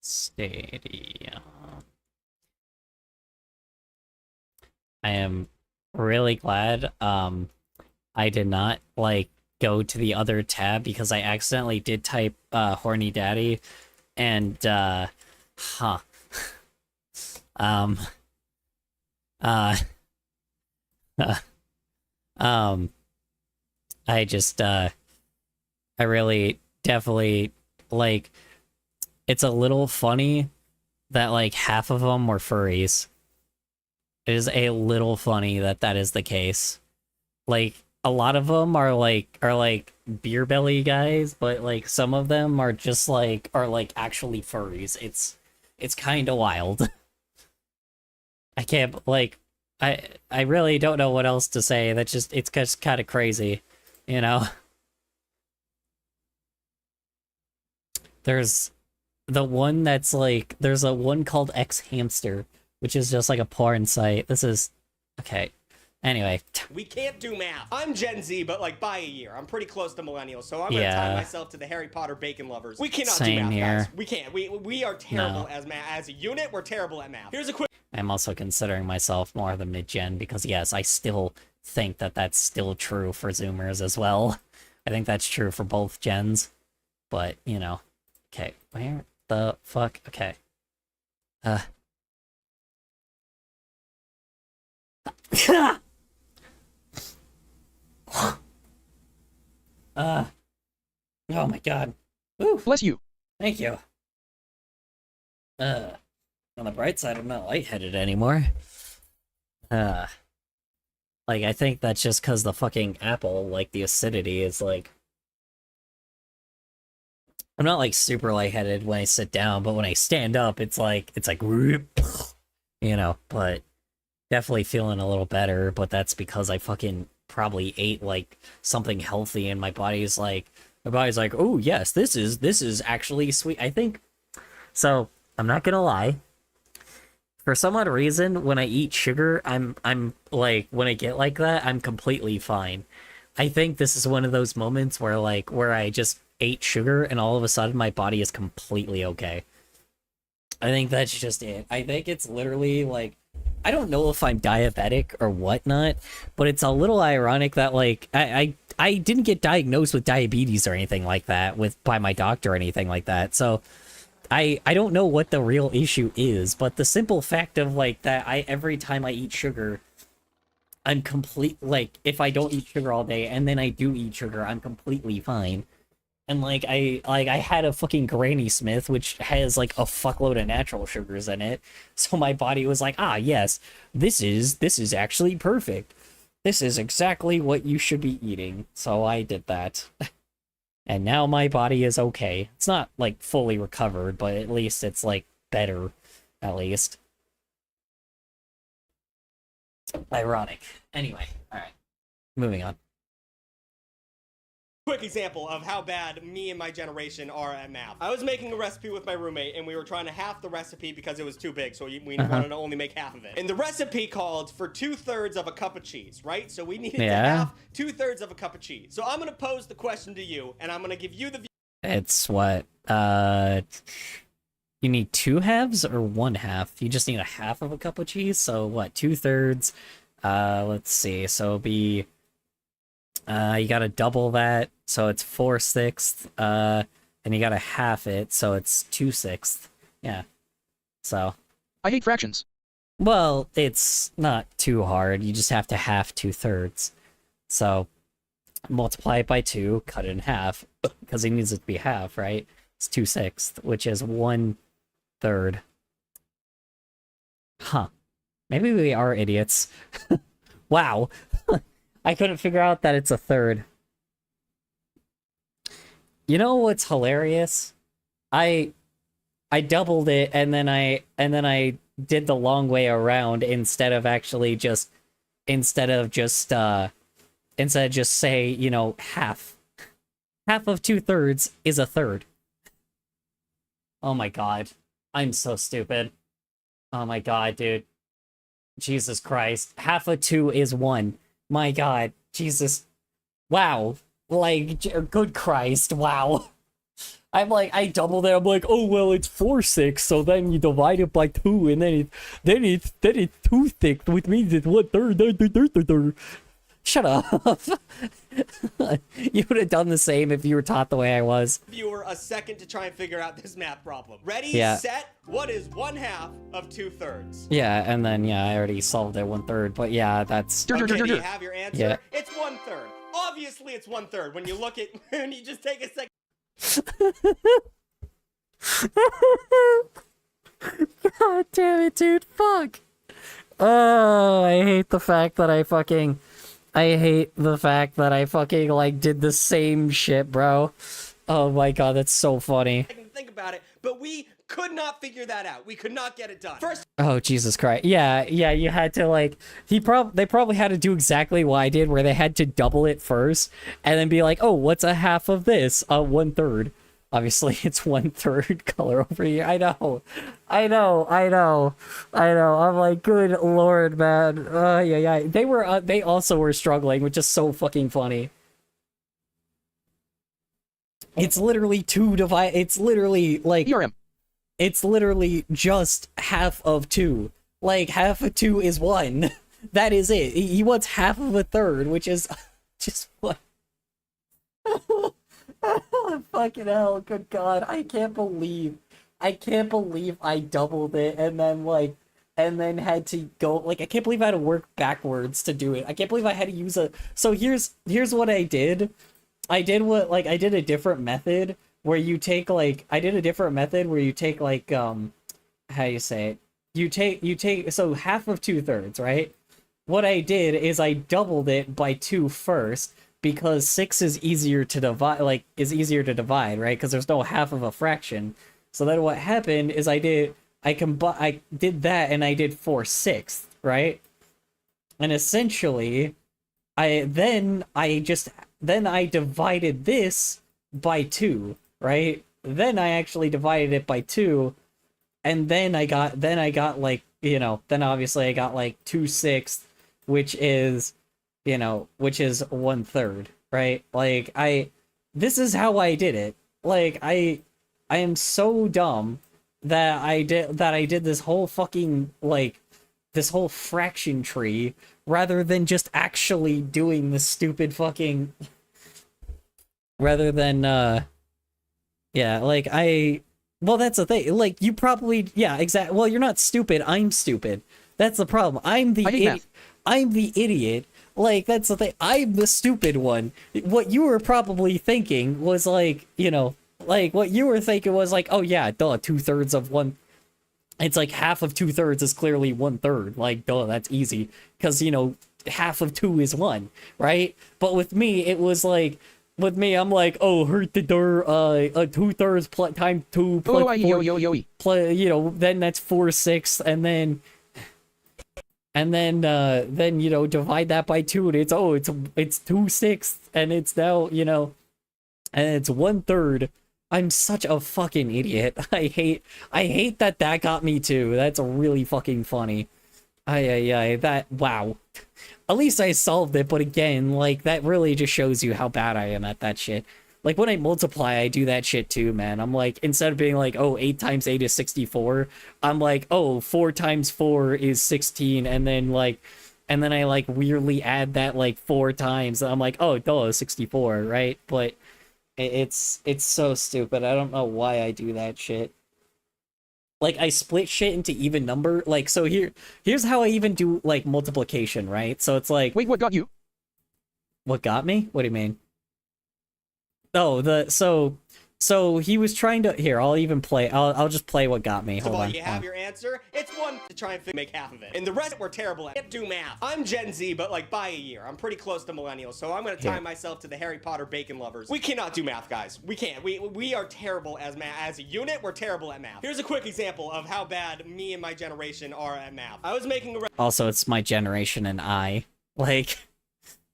Stadia. I am really glad, I did not, go to the other tab because I accidentally did type, horny daddy, and, huh. I just, I really definitely it's a little funny that half of them were furries. It is a little funny that that is the case. a lot of them are like beer belly guys, but like some of them are just like are like actually furries. It's kind of wild. I can't like I really don't know what else to say. That's just it's just kind of crazy, you know. There's the one that's like there's a one called X Hamster, which is just like a porn site. This is okay. Anyway, We can't do math. I'm Gen Z, but like by a year. I'm pretty close to millennials, so I'm gonna tie Yeah. myself to the Harry Potter bacon lovers. We cannot Same do math, here. guys. We can't. We are terrible No. as as a unit. We're terrible at math. Here's a quick I'm also considering myself more the mid-gen because yes, I still think that that's still true for Zoomers as well. I think that's true for both gens, but you know, okay, where the fuck? Okay, uh, oh my god. Ooh, Bless you. thank you. On the bright side, I'm not lightheaded anymore. Like, I think that's just because the fucking apple, like, the acidity is, like... I'm not, like, super lightheaded when I sit down, but when I stand up, it's like, whoop, you know, but definitely feeling a little better, but that's because I fucking probably ate, like, something healthy, and my body's like, oh, yes, this is actually sweet. I think, so, I'm not gonna lie, for some odd reason, when I eat sugar, I'm like, when I get like that, I'm completely fine. I think this is one of those moments where, like, where I just ate sugar and all of a sudden my body is completely okay. I think that's just it. I think it's literally, like, I don't know if I'm diabetic or whatnot, but it's a little ironic that, like, I didn't get diagnosed with diabetes or anything like that by my doctor or anything like that, so... I don't know what the real issue is, but the simple fact of, like, that every time I eat sugar, I'm like, if I don't eat sugar all day, and then I do eat sugar, I'm completely fine. And, like, I had a fucking Granny Smith, which has, like, a fuckload of natural sugars in it, so my body was like, ah, yes, this is actually perfect. This is exactly what you should be eating, so I did that. And now my body is okay. It's not, like, fully recovered, but at least it's, like, better. At least. Ironic. Anyway, alright. Moving on. quick example of how bad me and my generation are at math. I was making a recipe with my roommate, and we were trying to half the recipe because it was too big, so we wanted to only make half of it. And the recipe called for 2/3 of a cup of cheese, right? So we needed to half 2/3 of a cup of cheese. So I'm gonna pose the question to you, and I'm gonna give you the... It's what? You need 2 halves or 1 half? You just need a half of a cup of cheese, so what, 2/3? Let's see, so it'll be... you gotta double that, so it's 4/6, and you gotta half it, so it's 2/6. Yeah. So. I hate fractions. Well, it's not too hard. You just have to half 2/3. So, multiply it by 2, cut it in half, because it needs it to be half, right? It's 2/6, which is 1/3. Huh. Maybe we are idiots. Wow. I couldn't figure out that it's a third. You know what's hilarious? I doubled it and then I did the long way around instead of just say, you know, half. Half of 2/3 is a third. Oh my god. I'm so stupid. Oh my god, dude. Jesus Christ. Half of 2 is 1. My god, Jesus. Wow. Like, good Christ, wow. I'm like, I doubled it, I'm like, oh, well, it's 4/6, so then you divide it by 2, and then it's 2/6, which means it's 1/3. Shut up. You would have done the same if you were taught the way I was. Viewer a second to try and figure out this math problem. Ready, Yeah. set, what is 1/2 of 2/3? Yeah, and then, yeah, I already solved it 1/3, but yeah, that's... Okay, do you have your answer? Yeah. It's 1/3. Obviously, it's 1/3. When you look at, when you just take a second. God damn it, dude, fuck. Oh, I hate the fact that I fucking... I hate the fact that I fucking, like, did the same shit, bro. Oh my god, that's so funny. I can think about it, but we could not figure that out. We could not get it done. First, Oh, Jesus Christ. Yeah, you had to, like, they probably had to do exactly what I did, where they had to double it first, and then be like, oh, what's a half of this? 1/3. Obviously, it's 1/3 color over here. I know. I'm like, good lord, man. Yeah. They also were struggling, which is so fucking funny. It's literally it's literally, like, ERM. it's literally just half of 2. Like, half of 2 is 1. That is it. He wants half of a third, which is just what? Fucking hell, good god. I can't believe I doubled it and then had to go, like, I can't believe I had to work backwards to do it. I can't believe I had to use so here's what I did. I did a different method where you take, like, how you say it? You take, so half of 2/3, right? What I did is I doubled it by 2 first, because 6 is easier to divide, right? Because there's no half of a fraction. So then what happened is I did that and I did 4/6, right? And essentially, I divided this by 2, right? Then I actually divided it by 2, and then I got like, then obviously I got like 2/6, which is 1/3, right? Like, this is how I did it. Like, I am so dumb that I did this whole fucking, like, this whole fraction tree rather than just actually doing the stupid fucking, rather than yeah, like, well, that's the thing. Like, you probably, yeah, exactly. Well, you're not stupid. I'm stupid. That's the problem. I'm the idiot. Like, that's the thing. I'm the stupid one. What you were probably thinking was, like, what you were thinking was like, oh yeah, duh, 2/3 of 1. It's like half of 2/3 is clearly 1/3. Like, duh, that's easy. Because, half of 2 is 1, right? But with me, it was like, I'm like, oh, hurt the door, 2/3 times 2 plus 4, then that's 4/6, and then divide that by 2, and it's 2/6, and it's now, and it's 1/3. I'm such a fucking idiot. I hate that got me too. That's really fucking funny. Wow. At least I solved it, but again, like, that really just shows you how bad I am at that shit. Like, when I multiply, I do that shit too, man. I'm like, instead of being like, oh, 8 times 8 is 64, I'm like, oh, 4 times 4 is 16, and then I, like, weirdly add that, like, 4 times, and I'm like, oh, duh, 64, right? But it's so stupid. I don't know why I do that shit. Like, I split shit into even number. Like, so here's how I even do, like, multiplication, right? So it's like... Wait, what got you? What got me? What do you mean? Oh, so he was trying to... Here, I'll even play... I'll just play what got me. Hold on. You have your answer. It's 1 to try and make half of it. And the rest we're terrible at. Can't do math. I'm Gen Z, but like by a year. I'm pretty close to millennials, so I'm gonna tie myself to the Harry Potter bacon lovers. We cannot do math, guys. We can't. We are terrible as a unit. We're terrible at math. Here's a quick example of how bad me and my generation are at math. I was making a... Also, it's my generation and I. Like...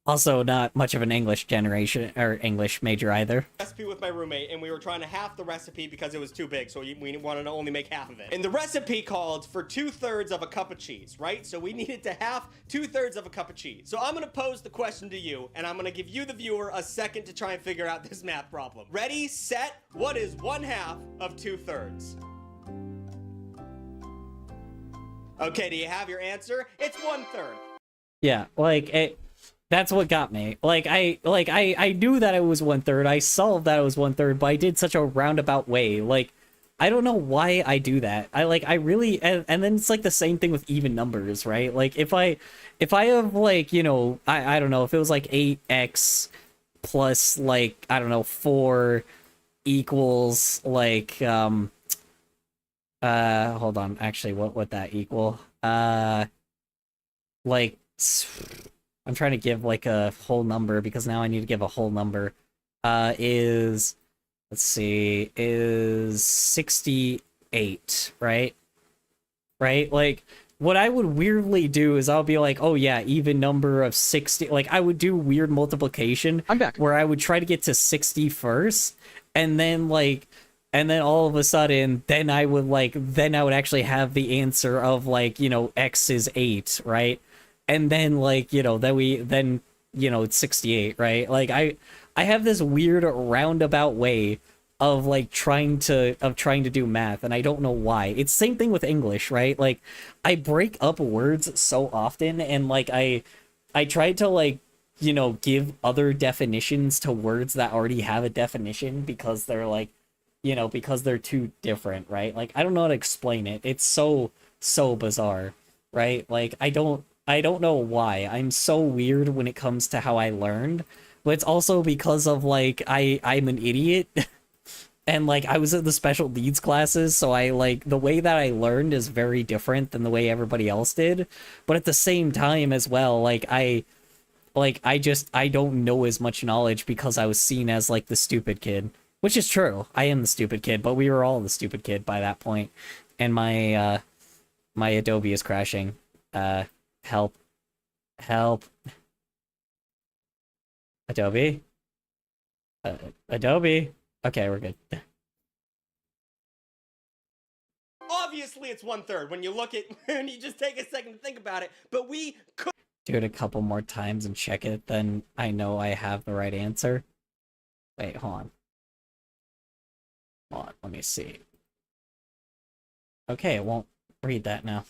Also, not much of an English generation, or English major either. Recipe with my roommate, and we were trying to half the recipe because it was too big, so we wanted to only make half of it. And the recipe called for 2/3 of a cup of cheese, right? So we needed to half 2/3 of a cup of cheese. So I'm gonna pose the question to you, and I'm gonna give you, the viewer, a second to try and figure out this math problem. Ready, set, what is 1/2 of 2/3? Okay, do you have your answer? It's 1/3. Yeah, like, that's what got me. I knew that it was 1/3. I solved that it was 1/3, but I did such a roundabout way. Like, I don't know why I do that. I really, and then it's like the same thing with even numbers, right? Like, if I have, like, I don't know, if it was like 8x plus, like, I don't know, 4 equals, like, hold on, actually, what would that equal? Like, I'm trying to give like a whole number because now I need to give a whole number. Is, let's see, is 68, right? Right? Like, what I would weirdly do is I'll be like, oh yeah, even number of 60. Like, I would do weird multiplication. I'm back. Where I would try to get to 60 first, and then like, and then all of a sudden, then I would actually have the answer of like, X is 8, right? And then like, then it's 68, right? Like I have this weird roundabout way of like trying to do math, and I don't know why. It's same thing with English, right? Like I break up words so often, and like I tried to like give other definitions to words that already have a definition because they're like because they're too different, right? Like I don't know how to explain it. It's so bizarre, right? Like I don't know why. I'm so weird when it comes to how I learned, but it's also because of like I'm an idiot. And like I was in the special needs classes, so I like the way that I learned is very different than the way everybody else did. But at the same time as well, like I don't know as much knowledge because I was seen as like the stupid kid, which is true. I am the stupid kid, but we were all the stupid kid by that point. And my my Adobe is crashing. Help. Adobe? Adobe? Okay, we're good. Obviously, it's 1/3 when you look at when you just take a second to think about it. But we could Do it a couple more times and check it, then I know I have the right answer. Wait, hold on. Hold on, let me see. Okay, it won't read that now.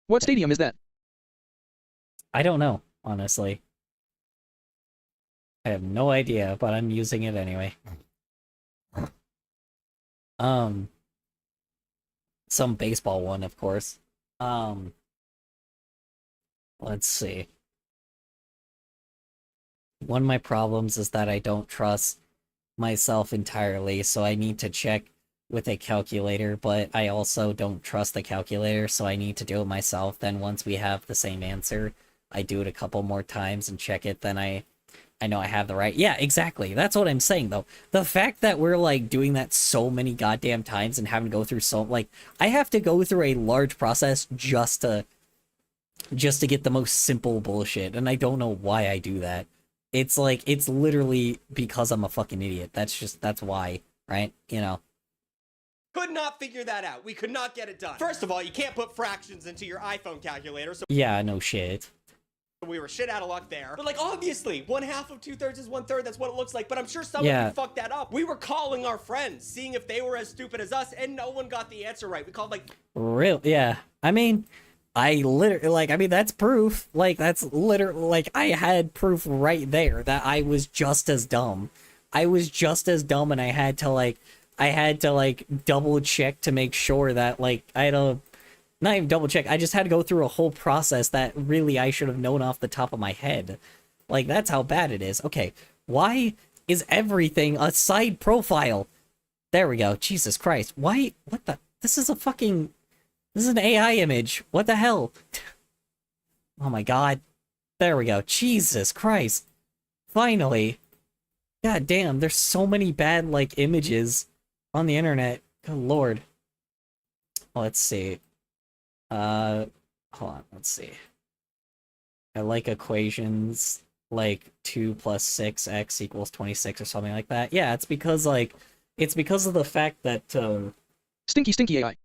What stadium is that? I don't know, honestly. I have no idea, but I'm using it anyway. Some baseball one, of course. Let's see. One of my problems is that I don't trust myself entirely, so I need to check with a calculator, but I also don't trust the calculator, so I need to do it myself. Then once we have the same answer, I do it a couple more times and check it, then I know I have the right. Yeah, exactly. That's what I'm saying, though. The fact that we're, like, doing that so many goddamn times and having to go through so, like, I have to go through a large process just to get the most simple bullshit, and I don't know why I do that. It's, like, it's literally because I'm a fucking idiot. That's why, right? could not figure that out. We could not get it done. First of all, you can't put fractions into your iPhone calculator, so Yeah, no shit. we were shit out of luck there. But like, obviously, 1/2 of 2/3 is 1/3. That's what it looks like. But I'm sure someone fucked that up. We were calling our friends, seeing if they were as stupid as us, and no one got the answer right. We called like... Real, yeah. I mean, I literally, like, I mean, that's proof. Like, that's literally, like, I had proof right there that I was just as dumb. I was just as dumb, and I had to, like, double check to make sure that, like, not even double check, I just had to go through a whole process that really I should have known off the top of my head. Like, that's how bad it is. Okay, why is everything a side profile? There we go. Jesus Christ. Why? What the? This is an AI image. What the hell? Oh my god. There we go. Jesus Christ. Finally. God damn, there's so many bad, like, images on the internet. Good lord. Let's see. Hold on, let's see. I like equations like 2 plus 6x equals 26 or something like that. Yeah, it's because, like, it's because of the fact that, Stinky AI.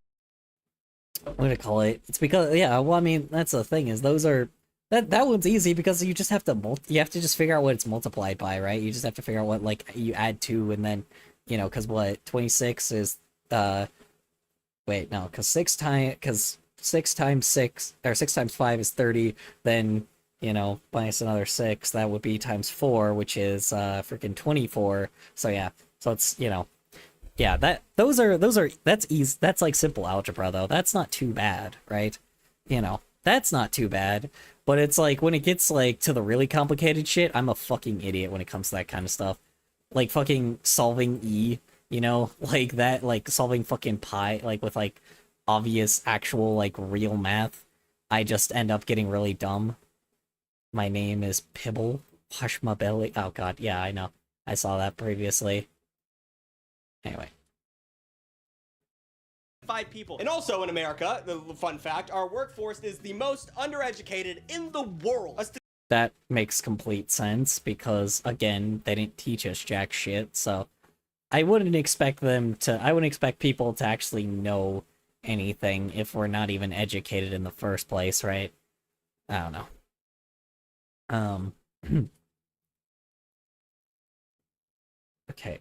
what do I call it? It's because, yeah, well, I mean, that's the thing, is those are, that one's easy because you just have to, you have to just figure out what it's multiplied by, right? You just have to figure out what, like, you add 2 and then, because what, 26 is, wait, no, because 6 times 6, or 6 times 5 is 30, then, minus another 6, that would be times 4, which is, freaking 24, so yeah, so it's, yeah, that's easy, that's like simple algebra, though, that's not too bad, right? That's not too bad, but it's like, when it gets, like, to the really complicated shit, I'm a fucking idiot when it comes to that kind of stuff. Like, fucking solving E, like that, like, solving fucking pi, like, with, like, obvious, actual, like, real math, I just end up getting really dumb. My name is Pibble. Wash my belly. Oh god, yeah, I know. I saw that previously. Anyway. 5 people. And also in America, the fun fact, our workforce is the most undereducated in the world. That makes complete sense because, again, they didn't teach us jack shit, so I wouldn't expect people to actually know anything if we're not even educated in the first place, right? I don't know. Okay.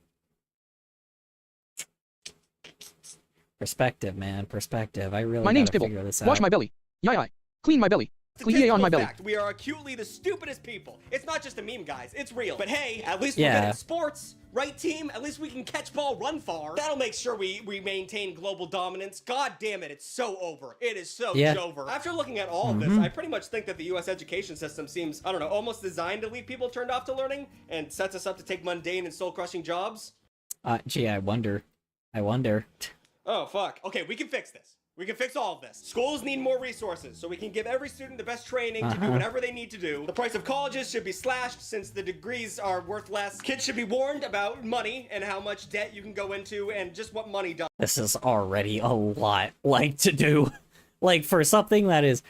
Perspective, man. Perspective. I really My name's gotta Pibble. figure this out. Wash my belly. Yai. Clean my belly. Clean on my belly. Fact, we are acutely the stupidest people. It's not just a meme, guys. It's real. But hey, at least Yeah. we're good at sports. Right, team? At least we can catch ball, run far. That'll make sure we maintain global dominance. God damn it, it's so over. It is so over. After looking at all of this, I pretty much think that the U.S. education system seems, I don't know, almost designed to leave people turned off to learning and sets us up to take mundane and soul-crushing jobs. Gee, I wonder. I wonder. Oh, fuck. Okay, we can fix this. We can fix all of this. Schools need more resources, so we can give every student the best training to do whatever they need to do. The price of colleges should be slashed since the degrees are worth less. Kids should be warned about money and how much debt you can go into and just what money does. This is already a lot, like, to do. Like, for something with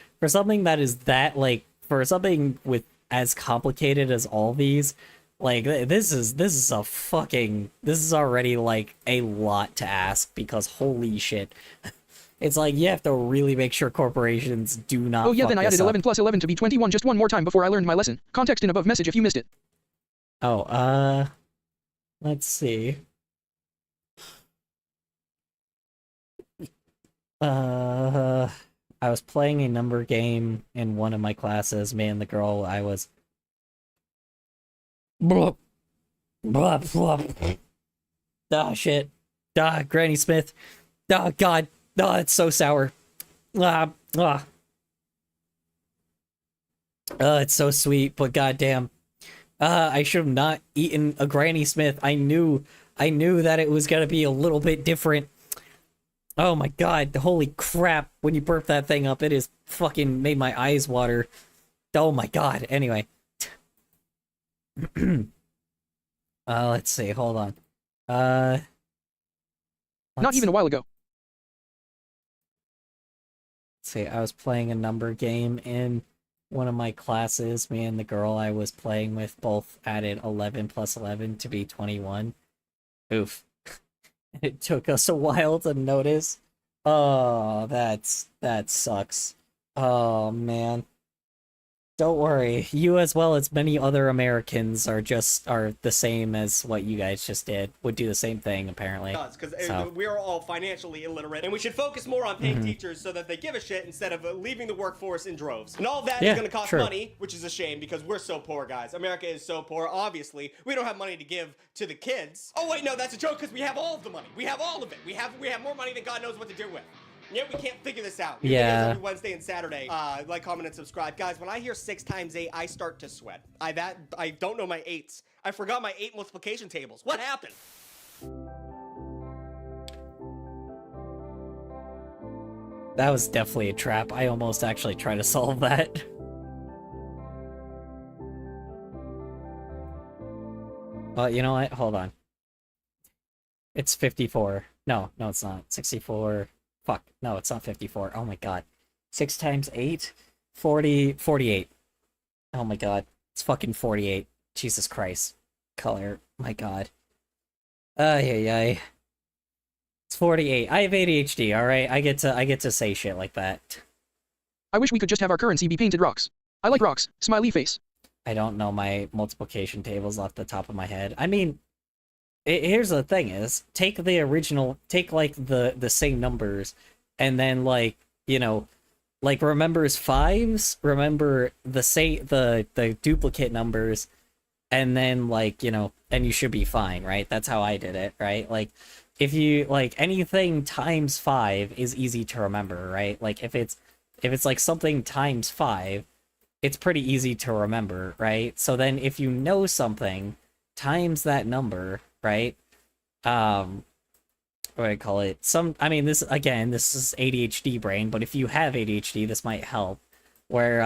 as complicated as all these, like, this is already, like, a lot to ask, because holy shit. It's like, you have to really make sure corporations do not Oh yeah, fuck then I this added up. 11 plus 11 to be 21 just one more time before I learned my lesson. Context in above message if you missed it. Oh, let's see. I was playing a number game in one of my classes. Me and the girl I was... Blah, blah, blah. Ah, shit. Ah, Granny Smith. Oh, God. Oh, it's so sour. It's so sweet, but goddamn. I should have not eaten a Granny Smith. I knew that it was gonna be a little bit different. Oh my god, holy crap. When you burp that thing up, it is fucking made my eyes water. Oh my god. Anyway. Let's see, hold on. Not even a while ago. See, I was playing a number game in one of my classes. Me and the girl I was playing with both added 11 plus 11 to be 21. Oof. It took us a while to notice. Oh, that sucks. Oh, man. Don't worry. You, as well as many other Americans, are the same as what you guys just did. Would do the same thing, apparently. Because we're all financially illiterate, and we should focus more on paying teachers so that they give a shit instead of leaving the workforce in droves. And all of that is going to cost money, which is a shame because we're so poor, guys. America is so poor. Obviously, we don't have money to give to the kids. Oh wait, no, that's a joke because we have all of the money. We have all of it. We have more money than God knows what to do with. Yeah, we can't figure this out. Yeah. Every Wednesday and Saturday. Like, comment, and subscribe. Guys, when I hear 6 times 8, I start to sweat. I don't know my 8s. I forgot my 8 multiplication tables. What happened? That was definitely a trap. I almost actually tried to solve that. Well, you know what? Hold on. It's 54. No, it's not. 64. Fuck. No, it's not 54. Oh my god. 6 times 8? 48. Oh my god. It's fucking 48. Jesus Christ. Color. My god. Ay. It's 48. I have ADHD, alright? I get to say shit like that. I wish we could just have our currency be painted rocks. I like rocks. Smiley face. I don't know my multiplication tables off the top of my head. I mean, here's the thing is, take like the same numbers, and then like, you know, like remembers 5s, remember the duplicate numbers, and then like, you know, and you should be fine, right? That's how I did it, right? Like, if you, like, anything times 5 is easy to remember, right? Like, if it's like something times 5, it's pretty easy to remember, right? So then if you know something times that number, right? What do I call it? This is ADHD brain, but if you have ADHD, this might help. Where,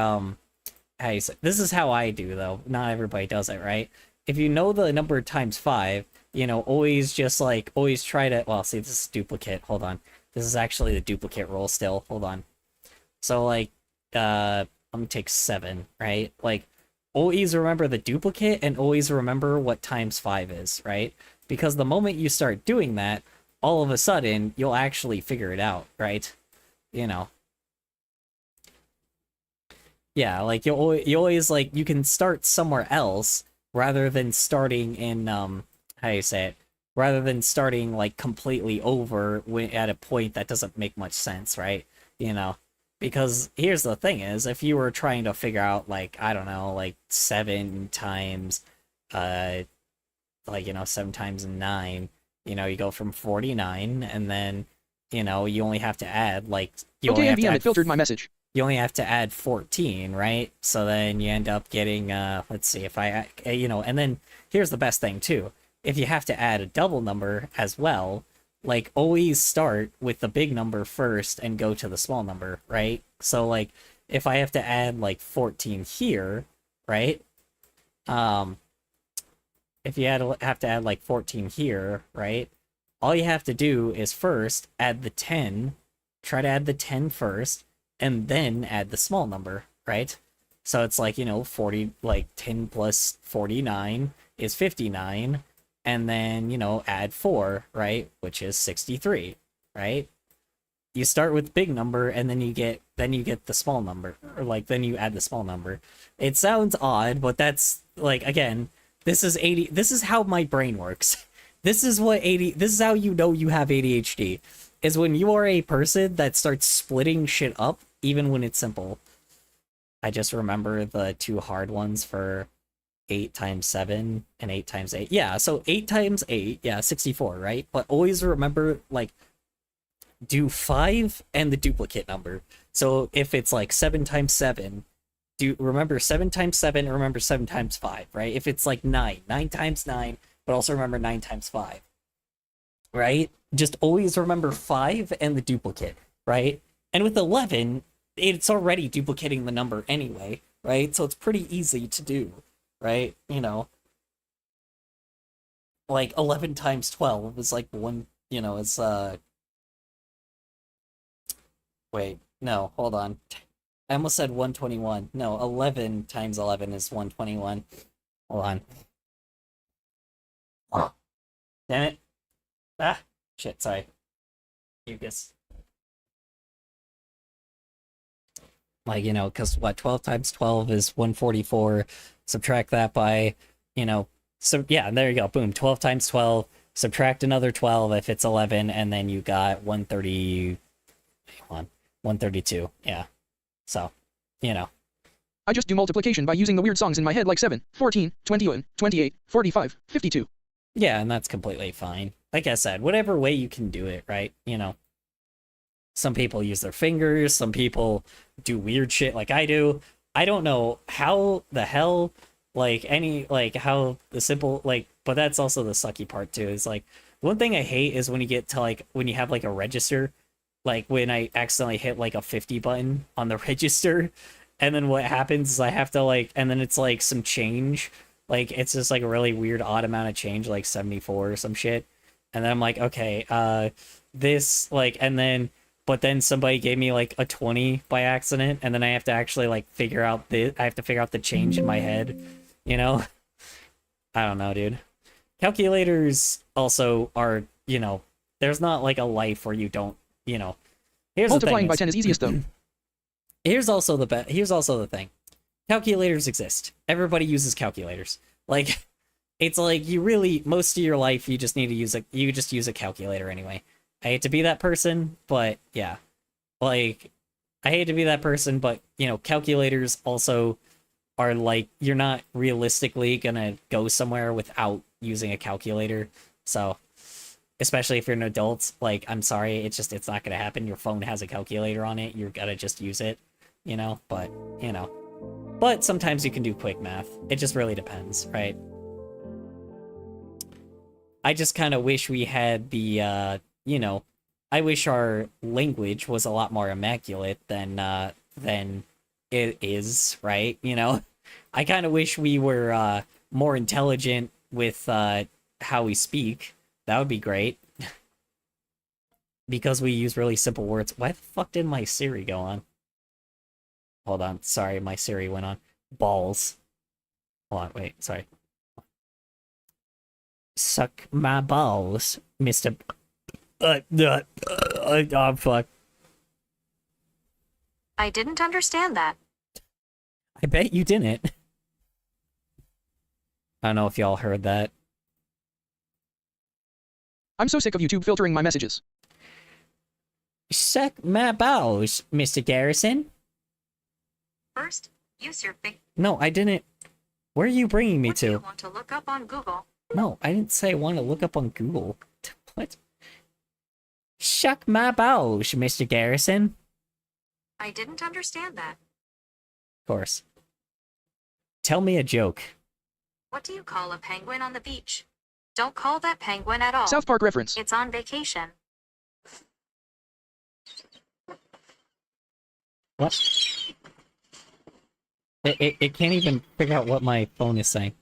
how you say, this is how I do though. Not everybody does it, right? If you know the number times 5, you know, always just like always try to. Well, see, this is duplicate. Hold on, this is actually the duplicate rule still. Hold on. So like, let me take 7, right? Like, always remember the duplicate and always remember what times 5 is, right? Because the moment you start doing that, all of a sudden you'll actually figure it out, right? You know. Yeah, like you always like you can start somewhere else rather than starting in how do you say it? Rather than starting like completely over at a point that doesn't make much sense, right? You know. Because here's the thing is, if you were trying to figure out like, I don't know, like 7 times like, you know, 7 times 9, you know, you go from 49 and then, you know, you only have to add like Okay, NVM, it filtered my message. You only have to add 14, right? So then you end up getting, let's see, if I, you know, and then here's the best thing too. If you have to add a double number as well, like, always start with the big number first and go to the small number, right? So, like, if I have to add, like, 14 here, right? If you have to add, like, 14 here, right? All you have to do is first add the 10, try to add the 10 first, and then add the small number, right? So it's like, you know, 40, like 10 plus 49 is 59, and then, you know, add 4, right? Which is 63, right? You start with big number, and then you get the small number, or like then you add the small number. It sounds odd, but that's like, again, this is how my brain works. This is how you know you have ADHD, is when you are a person that starts splitting shit up, even when it's simple. I just remember the 2 hard ones for 8 times 7 and 8 times 8. Yeah, so 8 times 8, yeah, 64, right? But always remember, like, do 5 and the duplicate number. So if it's like 7 times 7, remember 7 times 7 and remember 7 times 5, right? If it's like 9 times 9, but also remember 9 times 5, right? Just always remember 5 and the duplicate, right? And with 11, it's already duplicating the number anyway, right? So it's pretty easy to do, right? You know, like 11 times 12 is like one, you know, it's, wait, no, hold on. I almost said 121. No, 11 times 11 is 121. Hold on. Oh, damn it. Ah, shit, sorry. Mucus. Like, you know, because what, 12 times 12 is 144. Subtract that by, you know, so yeah, there you go. Boom, 12 times 12. Subtract another 12 if it's 11, and then you got 130. Hold on, 132. Yeah. So, you know. I just do multiplication by using the weird songs in my head like 7, 14, 21, 28, 45, 52. Yeah, and that's completely fine. Like I said, whatever way you can do it, right? You know. Some people use their fingers, some people do weird shit like I do. I don't know how the hell, like, how the simple, like, but that's also the sucky part too, is like, one thing I hate is when you get to, like, when you have, like, a register, like, when I accidentally hit, like, a 50 button on the register, and then what happens is I have to, like, and then it's, like, some change, like, it's just, like, a really weird odd amount of change, like, 74 or some shit, and then I'm like, okay, this, like, and then, but then somebody gave me like a 20 by accident, and then I have to actually like figure out the change in my head, you know? I don't know, dude. Calculators also are, you know, there's not like a life where you don't, you know. Here's Multiplying the thing by 10 is easiest though. Here's also the thing. Calculators exist. Everybody uses calculators. Like, it's like you really, most of your life you just use a calculator anyway. I hate to be that person, but yeah. Like, I hate to be that person, but, you know, calculators also are like, you're not realistically gonna go somewhere without using a calculator. So, especially if you're an adult, like, I'm sorry, it's not gonna happen. Your phone has a calculator on it. You're gonna just use it, you know? But, you know. But sometimes you can do quick math. It just really depends, right? I just kind of wish we had the, you know, I wish our language was a lot more immaculate than it is, right? You know, I kind of wish we were more intelligent with how we speak. That would be great. Because we use really simple words. Why the fuck did my Siri go on? Hold on. Sorry, my Siri went on. Balls. Hold on, wait, sorry. Suck my balls, Mr. Oh, fuck. I didn't understand that. I bet you didn't. I don't know if y'all heard that. I'm so sick of YouTube filtering my messages. Suck my balls, Mr. Garrison. First, use your big. No, I didn't. Where are you bringing me What do you to? want to look up on Google? No, I didn't say I want to look up on Google. What? Shuck my balls, Mr. Garrison. I didn't understand that. Of course. Tell me a joke. What do you call a penguin on the beach? Don't call that penguin at all. South Park reference. It's on vacation. What? It can't even figure out what my phone is saying.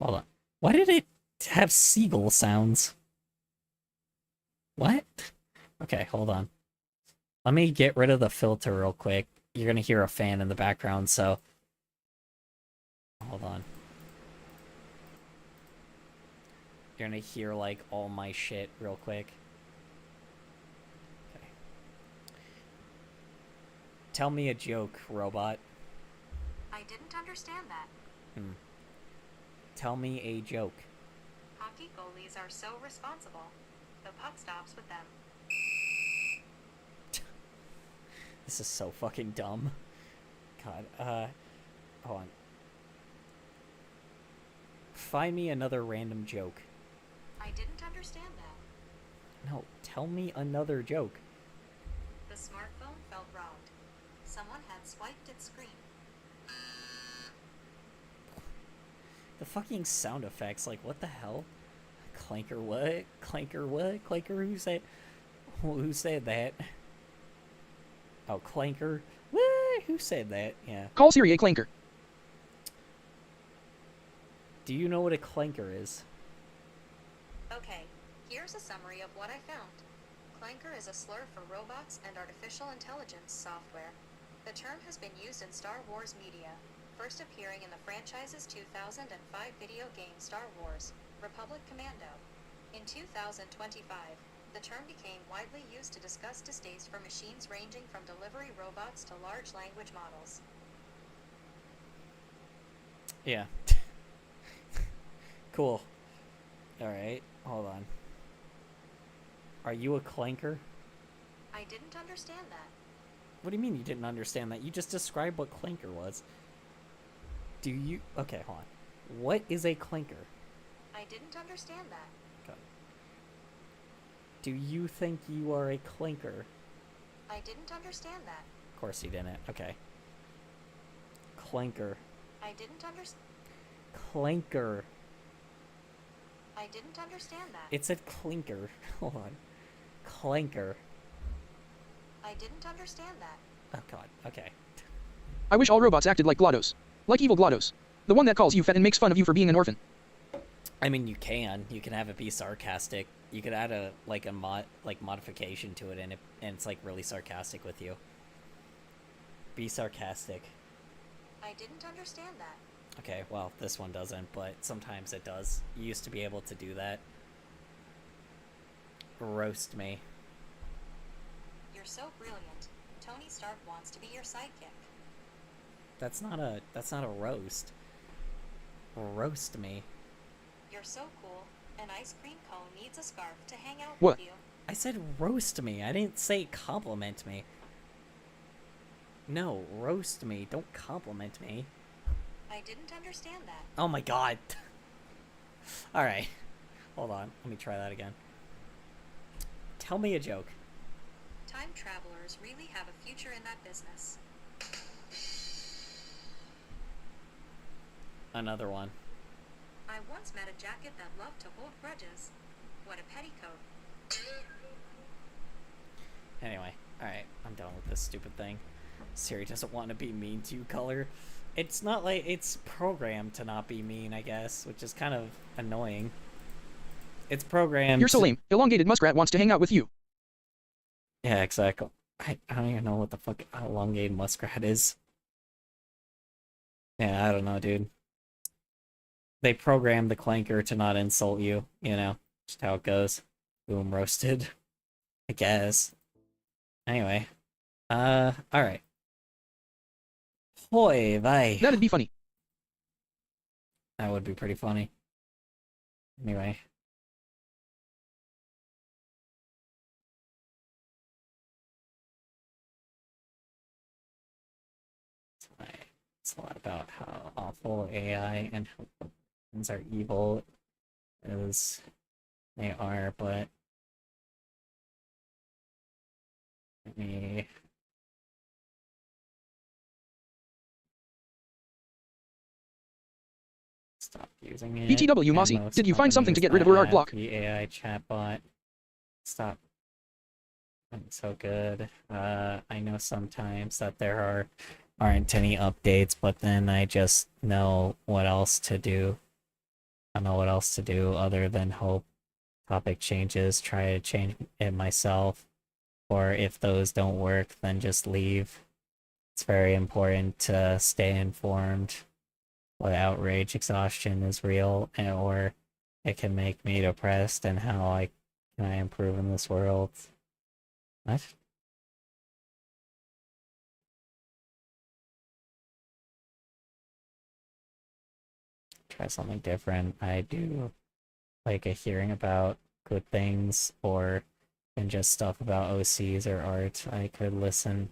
Hold on. Why did it have seagull sounds? What? Okay, hold on. Let me get rid of the filter real quick. You're gonna hear a fan in the background, so... Hold on. You're gonna hear, like, all my shit real quick. Okay. Tell me a joke, robot. I didn't understand that. Tell me a joke. Hockey goalies are so responsible. The puck stops with them. This is so fucking dumb. God, hold on. Find me another random joke. I didn't understand that. No, tell me another joke. The smartphone felt robbed. Someone had swiped its screen. The fucking sound effects, like, what the hell? Clanker what? Clanker what? Clanker who said that? Oh, Clanker. What? Who said that? Yeah. Call Siri a clanker. Do you know what a clanker is? Okay, here's a summary of what I found. Clanker is a slur for robots and artificial intelligence software. The term has been used in Star Wars media, first appearing in the franchise's 2005 video game Star Wars: Republic Commando. In 2025, the term became widely used to discuss distaste for machines ranging from delivery robots to large language models. Yeah. Cool. Alright, hold on. Are you a clanker? I didn't understand that. What do you mean you didn't understand that? You just described what clanker was. Do you... Okay, hold on. What is a clanker? I didn't understand that. Okay. Do you think you are a clanker? I didn't understand that. Of course you didn't. Okay. Clanker. I didn't understand. Clanker. I didn't understand that. It said clinker. Hold on. Clanker. I didn't understand that. Oh god. Okay. I wish all robots acted like GLaDOS. Like evil GLaDOS. The one that calls you fat and makes fun of you for being an orphan. I mean, you can. You can have it be sarcastic. You could add a modification to it, and it's like really sarcastic with you. Be sarcastic. I didn't understand that. Okay, well, this one doesn't, but sometimes it does. You used to be able to do that. Roast me. You're so brilliant. Tony Stark wants to be your sidekick. That's not a roast. Roast me. You're so cool. An ice cream cone needs a scarf to hang out What? with you. I said roast me. I didn't say compliment me. No, roast me. Don't compliment me. I didn't understand that. Oh my god. Alright. Hold on. Let me try that again. Tell me a joke. Time travelers really have a future in that business. Another one. I once met a jacket that loved to hold grudges. What a petticoat. Anyway. Alright. I'm done with this stupid thing. Siri doesn't want to be mean to you, color. It's not like it's programmed to not be mean, I guess, which is kind of annoying. It's programmed. You're so lame. Elongated muskrat wants to hang out with you. Yeah, exactly. I don't even know what the fuck elongated muskrat is. Yeah, I don't know, dude. They programmed the clanker to not insult you, you know? Just how it goes. Boom, roasted. I guess. Anyway. Alright. Hoy vey. That'd be funny. That would be pretty funny. Anyway. It's a lot about how awful AI and how things are evil as they are, but let me stop using it. BTW and Mossy, most did you find something to companies get rid of that her art have block? The AI chatbot. Stop. It's so good. I know sometimes that there aren't any updates, but then I just know what else to do. I don't know what else to do other than hope topic changes, try to change it myself, or if those don't work, then just leave. It's very important to stay informed. What outrage, exhaustion is real, or it can make me depressed, and how can I improve in this world? What? Try something different. I do like hearing about good things, or and just stuff about OCs or art. I could listen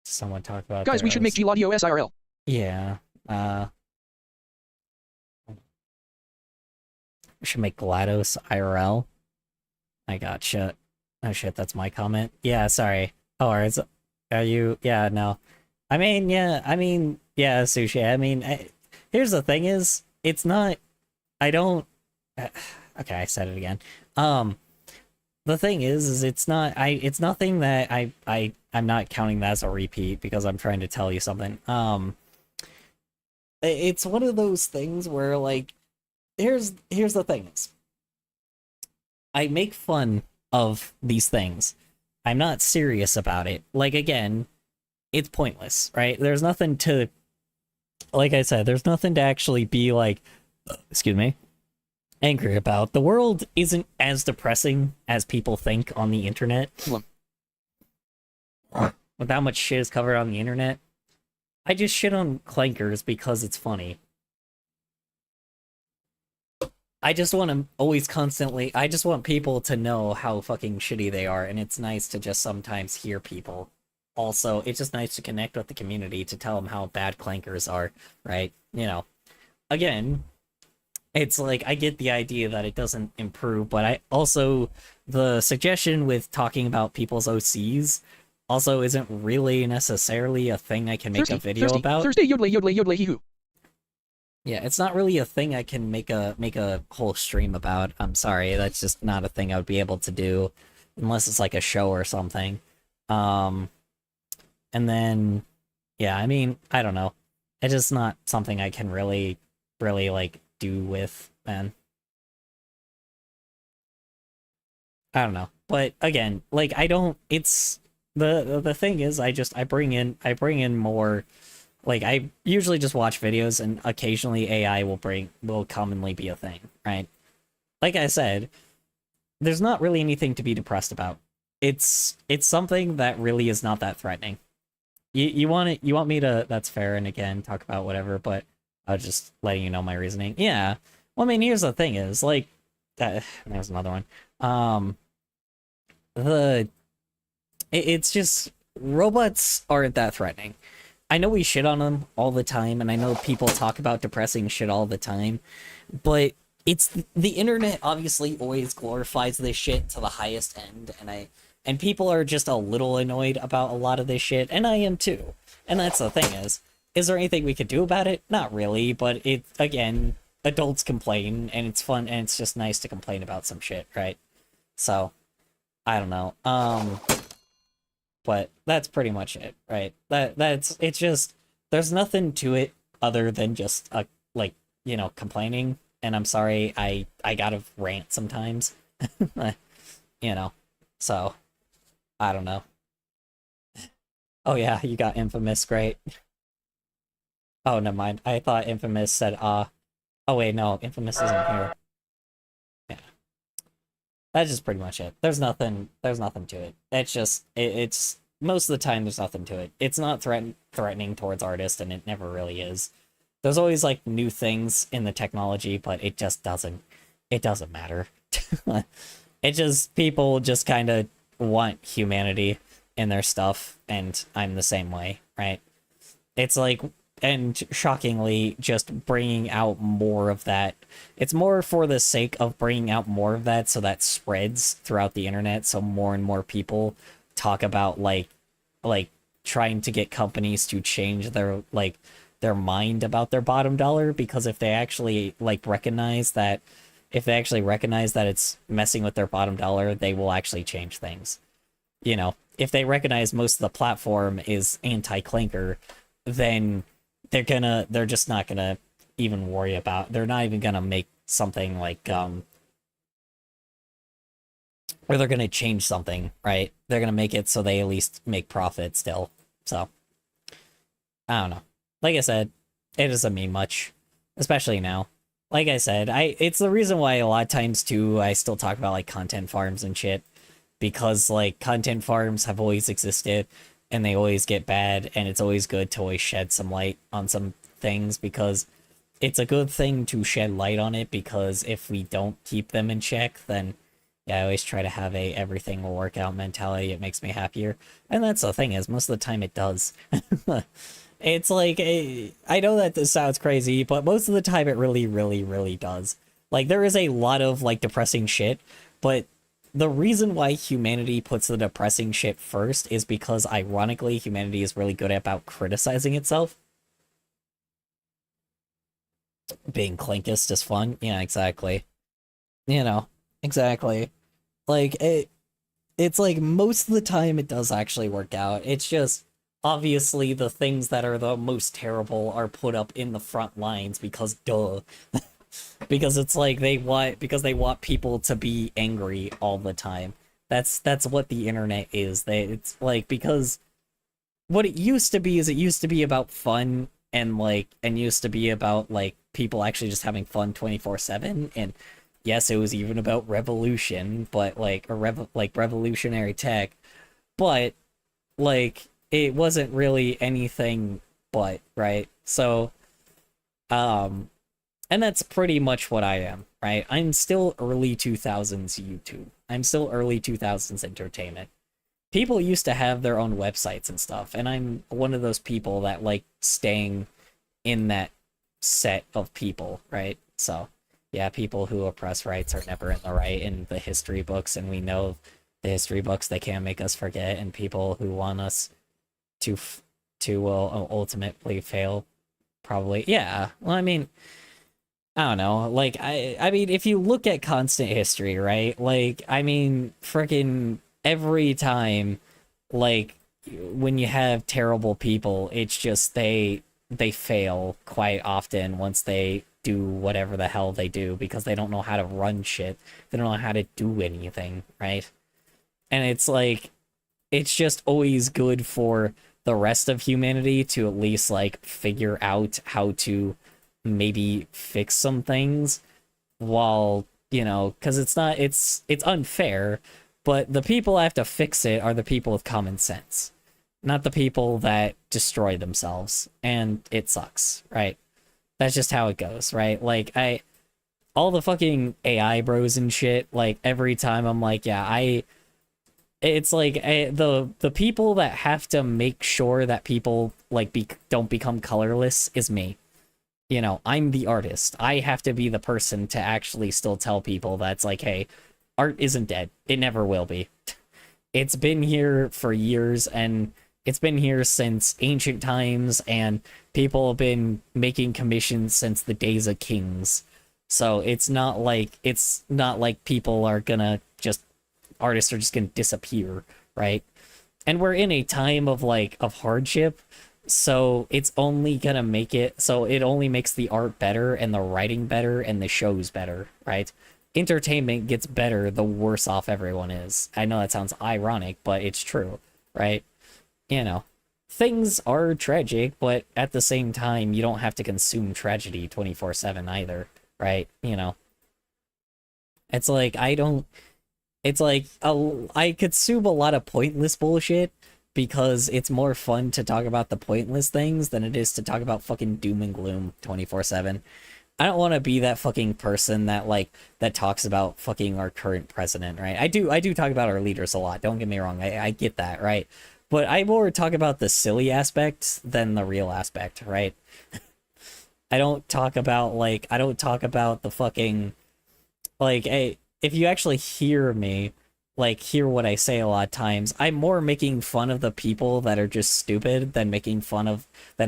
to someone talk about Guys, their we should make Glaudio SIRL. Yeah. We should make GLaDOS IRL. I gotcha. Oh shit, that's my comment. Yeah, sorry. Oh, are you? Yeah, no. I mean, yeah, Sushi. I mean, here's the thing is, it's not, I don't, okay, I said it again. The thing is it's it's nothing that I'm not counting that as a repeat because I'm trying to tell you something. It's one of those things where, like, here's the thing is, I make fun of these things. I'm not serious about it. Like, again, it's pointless, right? There's nothing to, like I said, there's nothing to actually be like, excuse me, angry about. The world isn't as depressing as people think on the internet. With how much shit is covered on the internet. I just shit on clankers because it's funny. I just want to always constantly, I just want people to know how fucking shitty they are, and it's nice to just sometimes hear people. Also, it's just nice to connect with the community to tell them how bad clankers are, right? You know, again, it's like, I get the idea that it doesn't improve, but I also, the suggestion with talking about people's OCs also isn't really necessarily a thing I can make a video about. Thursday, yodel, yodel, yodel, hee hoo. Yeah, it's not really a thing I can make a whole stream about. I'm sorry, that's just not a thing I would be able to do unless it's like a show or something. And then, yeah, I mean, I don't know. It's just not something I can really like do with, man. I don't know. But again, like, I don't, it's the thing is, I bring in more, like, I usually just watch videos, and occasionally AI will commonly be a thing, right? Like I said, there's not really anything to be depressed about. It's something that really is not that threatening. You want me to, that's fair, and again, talk about whatever, but I was just letting you know my reasoning. Yeah. Well, I mean, here's the thing is, like, there's another one. It's just, robots aren't that threatening. I know we shit on them all the time, and I know people talk about depressing shit all the time, but it's the internet obviously always glorifies this shit to the highest end, and people are just a little annoyed about a lot of this shit, and I am too. And that's the thing is there anything we could do about it? Not really, but again, adults complain, and it's fun, and it's just nice to complain about some shit, right? So, I don't know. But that's pretty much it, right? That's it's just there's nothing to it other than just like, complaining. And I'm sorry, I gotta rant sometimes. you know. So I don't know. Oh yeah, you got Infamous, great. Oh, never mind. I thought Infamous said oh wait, no, Infamous isn't here. Yeah. That's just pretty much it. There's nothing to it. It's just it's most of the time there's nothing to it. It's not threatening towards artists, and it never really is. There's always like new things in the technology, but it just doesn't matter. It just people just kind of want humanity in their stuff, and I'm the same way, right? It's like, and shockingly, just bringing out more of that. It's more for the sake of bringing out more of that so that spreads throughout the internet, so more and more people talk about like trying to get companies to change their mind about their bottom dollar, because if they actually recognize that it's messing with their bottom dollar, they will actually change things. If they recognize most of the platform is anti-clinker, then they're just not gonna even worry about, they're not even gonna make something or they're gonna change something, right? They're gonna make it so they at least make profit still. So I don't know. Like I said, it doesn't mean much, especially now. Like I said, it's the reason why a lot of times too I still talk about content farms and shit, because content farms have always existed and they always get bad, and it's always good to always shed some light on some things, because it's a good thing to shed light on it, because if we don't keep them in check, then yeah, I always try to have a everything will work out mentality. It makes me happier, and that's the thing, is most of the time it does. It's I know that this sounds crazy, but most of the time it really, really, really does. There is a lot of depressing shit, but the reason why humanity puts the depressing shit first is because, ironically, humanity is really good about criticizing itself. Being clinkist is fun. Yeah, exactly. Exactly. It's most of the time it does actually work out. It's just, obviously, the things that are the most terrible are put up in the front lines, because duh. Because it's they want people to be angry all the time. That's what the internet is. It's because what it used to be is, it used to be about fun, and used to be about people actually just having fun 24/7, and yes, it was even about revolution, but revolutionary tech, but it wasn't really anything but, right? So and that's pretty much what I am, right? I'm still early 2000s YouTube. I'm still early 2000s entertainment. People used to have their own websites and stuff, and I'm one of those people that staying in that set of people, right? So, yeah, people who oppress rights are never in the right in the history books, and we know the history books, they can't make us forget, and people who want us to will ultimately fail, probably. Yeah, well, I mean, I don't know. I mean, if you look at constant history, right? I mean, freaking every time, when you have terrible people, it's just they fail quite often once they do whatever the hell they do, because they don't know how to run shit. They don't know how to do anything, right? And it's just always good for the rest of humanity to at least figure out how to maybe fix some things, while because it's unfair, but the people that have to fix it are the people with common sense, not the people that destroy themselves, and it sucks, right? That's just how it goes, right? All the fucking AI bros and shit, every time I'm yeah, it's the people that have to make sure that people don't become colorless is me. I'm the artist. I have to be the person to actually still tell people that's hey, art isn't dead. It never will be. It's been here for years, and it's been here since ancient times, and people have been making commissions since the days of kings. So it's not like people are gonna artists are just gonna disappear, right? and we're in a time of like of hardship, so it's only gonna make it so it only makes the art better and the writing better and the shows better, right? Entertainment gets better the worse off everyone is. I know that sounds ironic, but it's true, right? You know, things are tragic, but at the same time, you don't have to consume tragedy 24/7 either, right? You know, it's like I don't. It's like I consume a lot of pointless bullshit because it's more fun to talk about the pointless things than it is to talk about fucking doom and gloom 24/7. I don't want to be that fucking person that like that talks about fucking our current president, right? I do talk about our leaders a lot. Don't get me wrong. I get that, right? But I more talk about the silly aspect than the real aspect, right? I don't talk about the fucking like if you actually hear me, like hear what I say a lot of times, I'm more making fun of the people that are just stupid than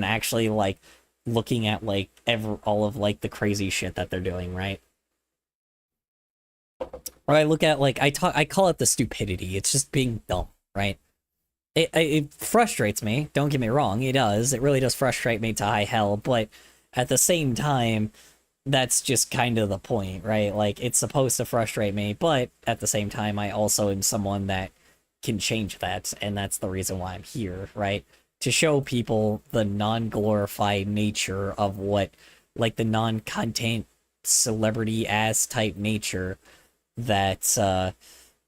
actually like looking at like all of like the crazy shit that they're doing, right? Or I look at like I call it the stupidity. It's just being dumb, right? It frustrates me, don't get me wrong, it does. It really does frustrate me to high hell, but at the same time, that's just kind of the point, right? Like, it's supposed to frustrate me, but at the same time, I also am someone that can change that, and that's the reason why I'm here, right? To show people the non-glorified nature of what, like, the non-content celebrity-ass type nature that,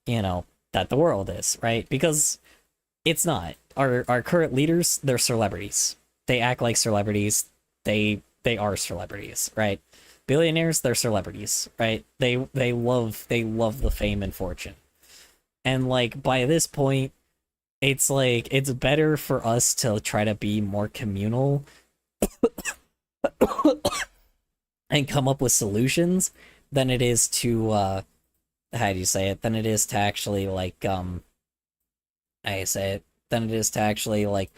you know, that the world is, right? Because it's not. Our current leaders, they're celebrities. They act like celebrities. They are celebrities, right? Billionaires, they're celebrities, right? They love the fame and fortune. And like by this point, it's like it's better for us to try to be more communal and come up with solutions than it is to how do you say it? Than it is to actually like how you say it? Than it is to actually like,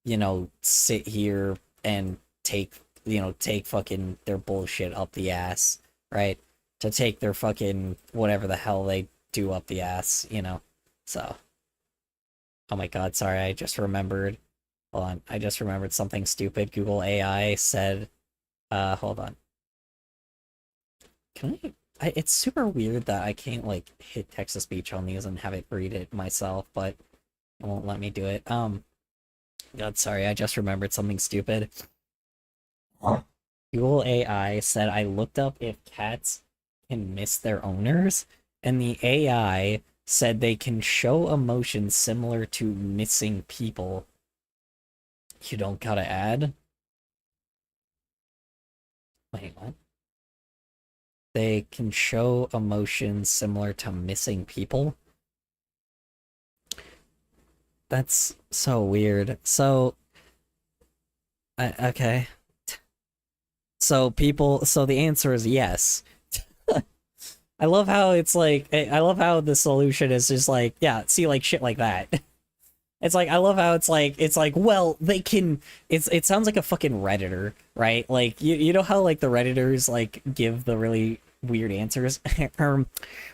you know, sit here and take fucking their bullshit up the ass, right? To take their fucking whatever the hell they do up the ass, you know? So. Oh my god, sorry, I just remembered. Hold on, I just remembered something stupid. Google AI said, hold on. Can it's super weird that I can't, like, hit text-to-speech on these and have it read it myself, but it won't let me do it. God, sorry, I just remembered something stupid. Google AI said I looked up if cats can miss their owners, and the AI said they can show emotions similar to missing people. You don't gotta add? Wait, what? They can show emotions similar to missing people? That's so weird. So, okay. So the answer is yes. I love how it's like, I love how the solution is just like, yeah, see, like, shit like that. It's like, I love how it's like, well, they can, it sounds like a fucking Redditor, right? Like, you know how, like, the Redditors, like, give the really weird answers?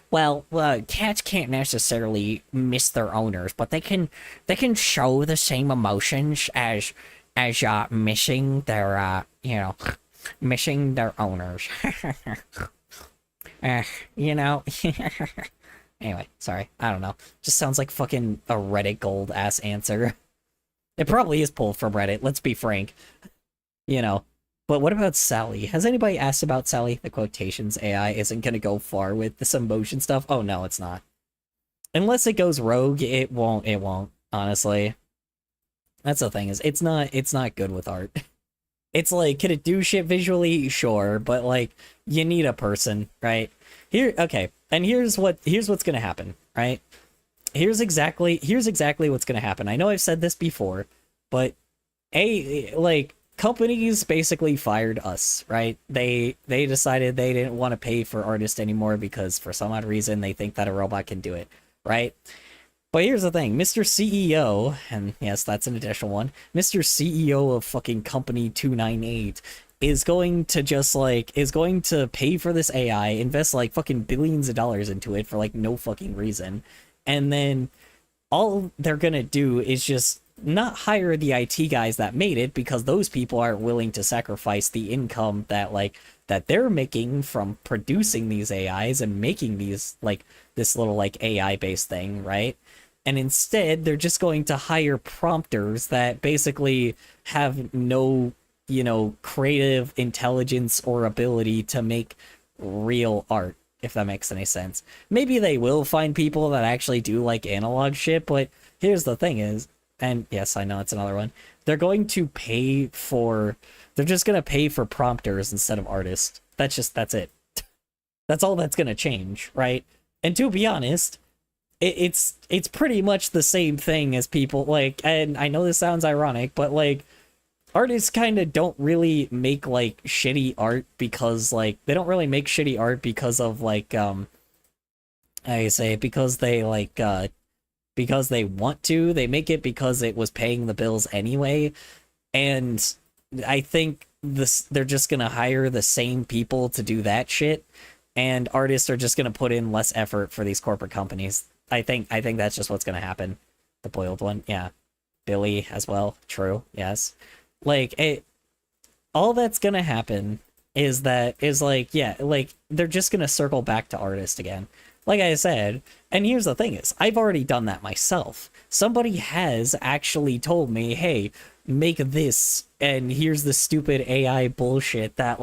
Well, cats can't necessarily miss their owners, but they can show the same emotions as missing their, you know, missing their owners. You know? Anyway, sorry. I don't know. Just sounds like fucking a Reddit gold ass answer. It probably is pulled from Reddit, let's be frank. You know. But what about Sally? Has anybody asked about Sally? The quotations AI isn't gonna go far with this emotion stuff. Oh no, it's not. Unless it goes rogue, it won't, honestly. That's the thing, is it's not good with art. It's like, can it do shit visually? Sure, but like, you need a person, right? Here, okay, and here's what's gonna happen, right? Here's exactly what's gonna happen. I know I've said this before, but like, companies basically fired us, right? They decided they didn't want to pay for artists anymore because for some odd reason they think that a robot can do it, right? But here's the thing, Mr. CEO, and yes, that's an additional one, Mr. CEO of fucking Company 298 is going to pay for this AI, invest like fucking billions of dollars into it for like no fucking reason, and then all they're gonna do is just not hire the IT guys that made it, because those people aren't willing to sacrifice the income that they're making from producing these AIs and making these this little AI based thing, right? And instead they're just going to hire prompters that basically have no, creative intelligence or ability to make real art, if that makes any sense. Maybe they will find people that actually do like analog shit, but here's the thing is, and yes, I know it's another one, they're just gonna pay for prompters instead of artists. That's it. That's all that's gonna change, right? And to be honest, it's pretty much the same thing as people and I know this sounds ironic, but artists kind of don't really make shitty art because they don't really make shitty art because of because they want to. They make it because it was paying the bills anyway. And I think they're just gonna hire the same people to do that shit, and artists are just gonna put in less effort for these corporate companies. I think that's just what's gonna happen. The boiled one, yeah. Billy as well, true, yes. All that's gonna happen is they're just gonna circle back to artists again. Like I said, and here's the thing is, I've already done that myself. Somebody has actually told me, hey, make this, and here's the stupid AI bullshit that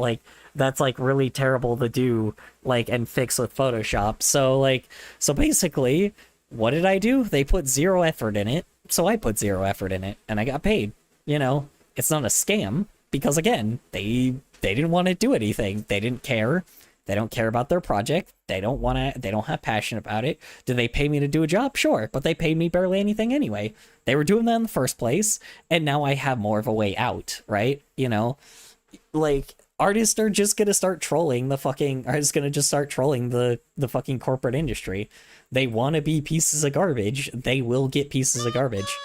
that's really terrible to do and fix with Photoshop. So basically, what did I do? They put zero effort in it, so I put zero effort in it, and I got paid. It's not a scam, because again, they didn't want to do anything. They didn't care. They don't care about their project. They don't have passion about it. Do they pay me to do a job? Sure, but they paid me barely anything anyway. They were doing that in the first place, and now I have more of a way out, right? Artists are just gonna start trolling the fucking corporate industry. They want to be pieces of garbage. They will get pieces of garbage.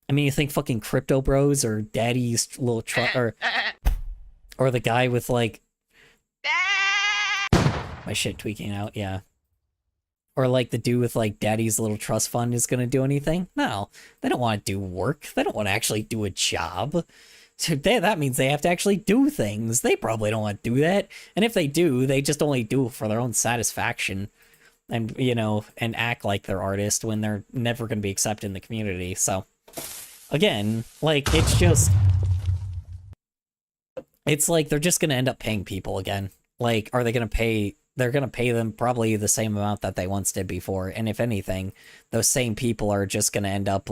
I mean, you think fucking Crypto Bros or Daddy's little truck or the guy with my shit tweaking out, yeah. Or the dude with Daddy's little trust fund is gonna do anything? No, they don't want to do work. They don't want to actually do a job. So that means they have to actually do things. They probably don't want to do that. And if they do, they just only do it for their own satisfaction. And, and act like they're artists when they're never going to be accepted in the community. So, again, it's they're just going to end up paying people again. Are they going to pay? They're going to pay them probably the same amount that they once did before. And if anything, those same people are just going to end up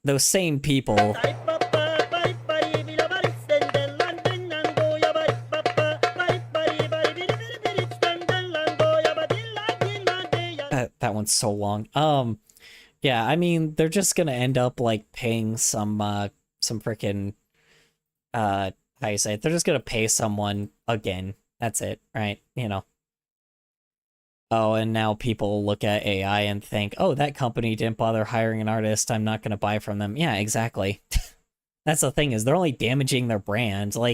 those same people. That one's so long. Yeah, I mean, they're just gonna end up paying some freaking how you say it? They're just gonna pay someone again. That's it, right? Oh, and now people look at AI and think, oh, that company didn't bother hiring an artist, I'm not gonna buy from them. Yeah, exactly. That's the thing, is they're only damaging their brand. You're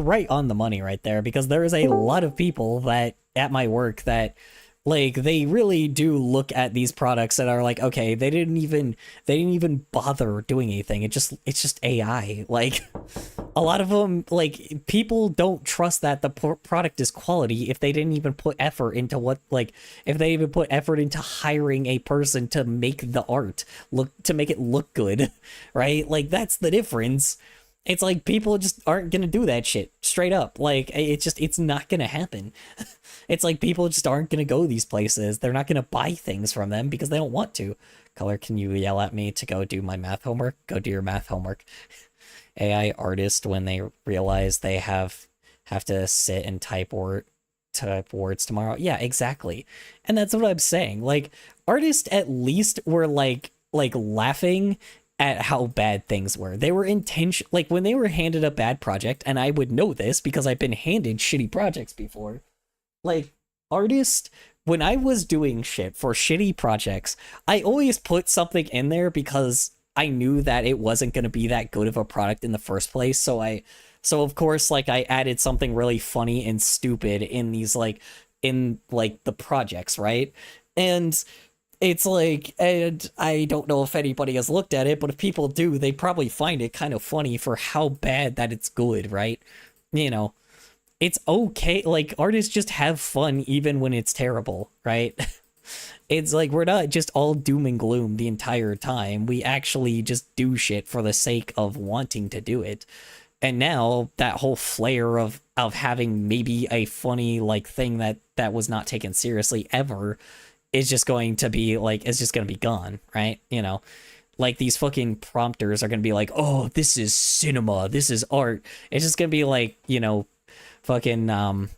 right on the money right there, because there is a lot of people that at my work that they really do look at these products that are okay, they didn't even bother doing anything. It's just AI. A lot of them, people don't trust that the product is quality if they didn't even put effort into if they even put effort into hiring a person to make the art to make it look good, right? That's the difference. It's people just aren't gonna do that shit straight up. It's not gonna happen. It's people just aren't gonna go these places. They're not gonna buy things from them because they don't want to. Color, can you yell at me to go do my math homework? Go do your math homework. AI artist, when they realize they have to sit and type words tomorrow. Yeah, exactly. And that's what I'm saying. Artists at least were laughing at how bad things were. They were when they were handed a bad project, and I would know this because I've been handed shitty projects before. Artists, when I was doing shit for shitty projects, I always put something in there because I knew that it wasn't going to be that good of a product in the first place. So So of course, like, I added something really funny and stupid in these, like, in like the projects, right? And it's like, and I don't know if anybody has looked at it, but if people do, they probably find it kind of funny for how bad that it's good, right? You know, it's okay. Like, artists just have fun even when it's terrible, right? It's like, we're not just all doom and gloom the entire time. We actually just do shit for the sake of wanting to do it. And now that whole flair of having maybe a funny, like, thing that was not taken seriously ever is just going to be like, it's just going to be gone, right? You know, like, these fucking prompters are going to be like, oh, this is cinema, this is art. It's just going to be like, you know, fucking what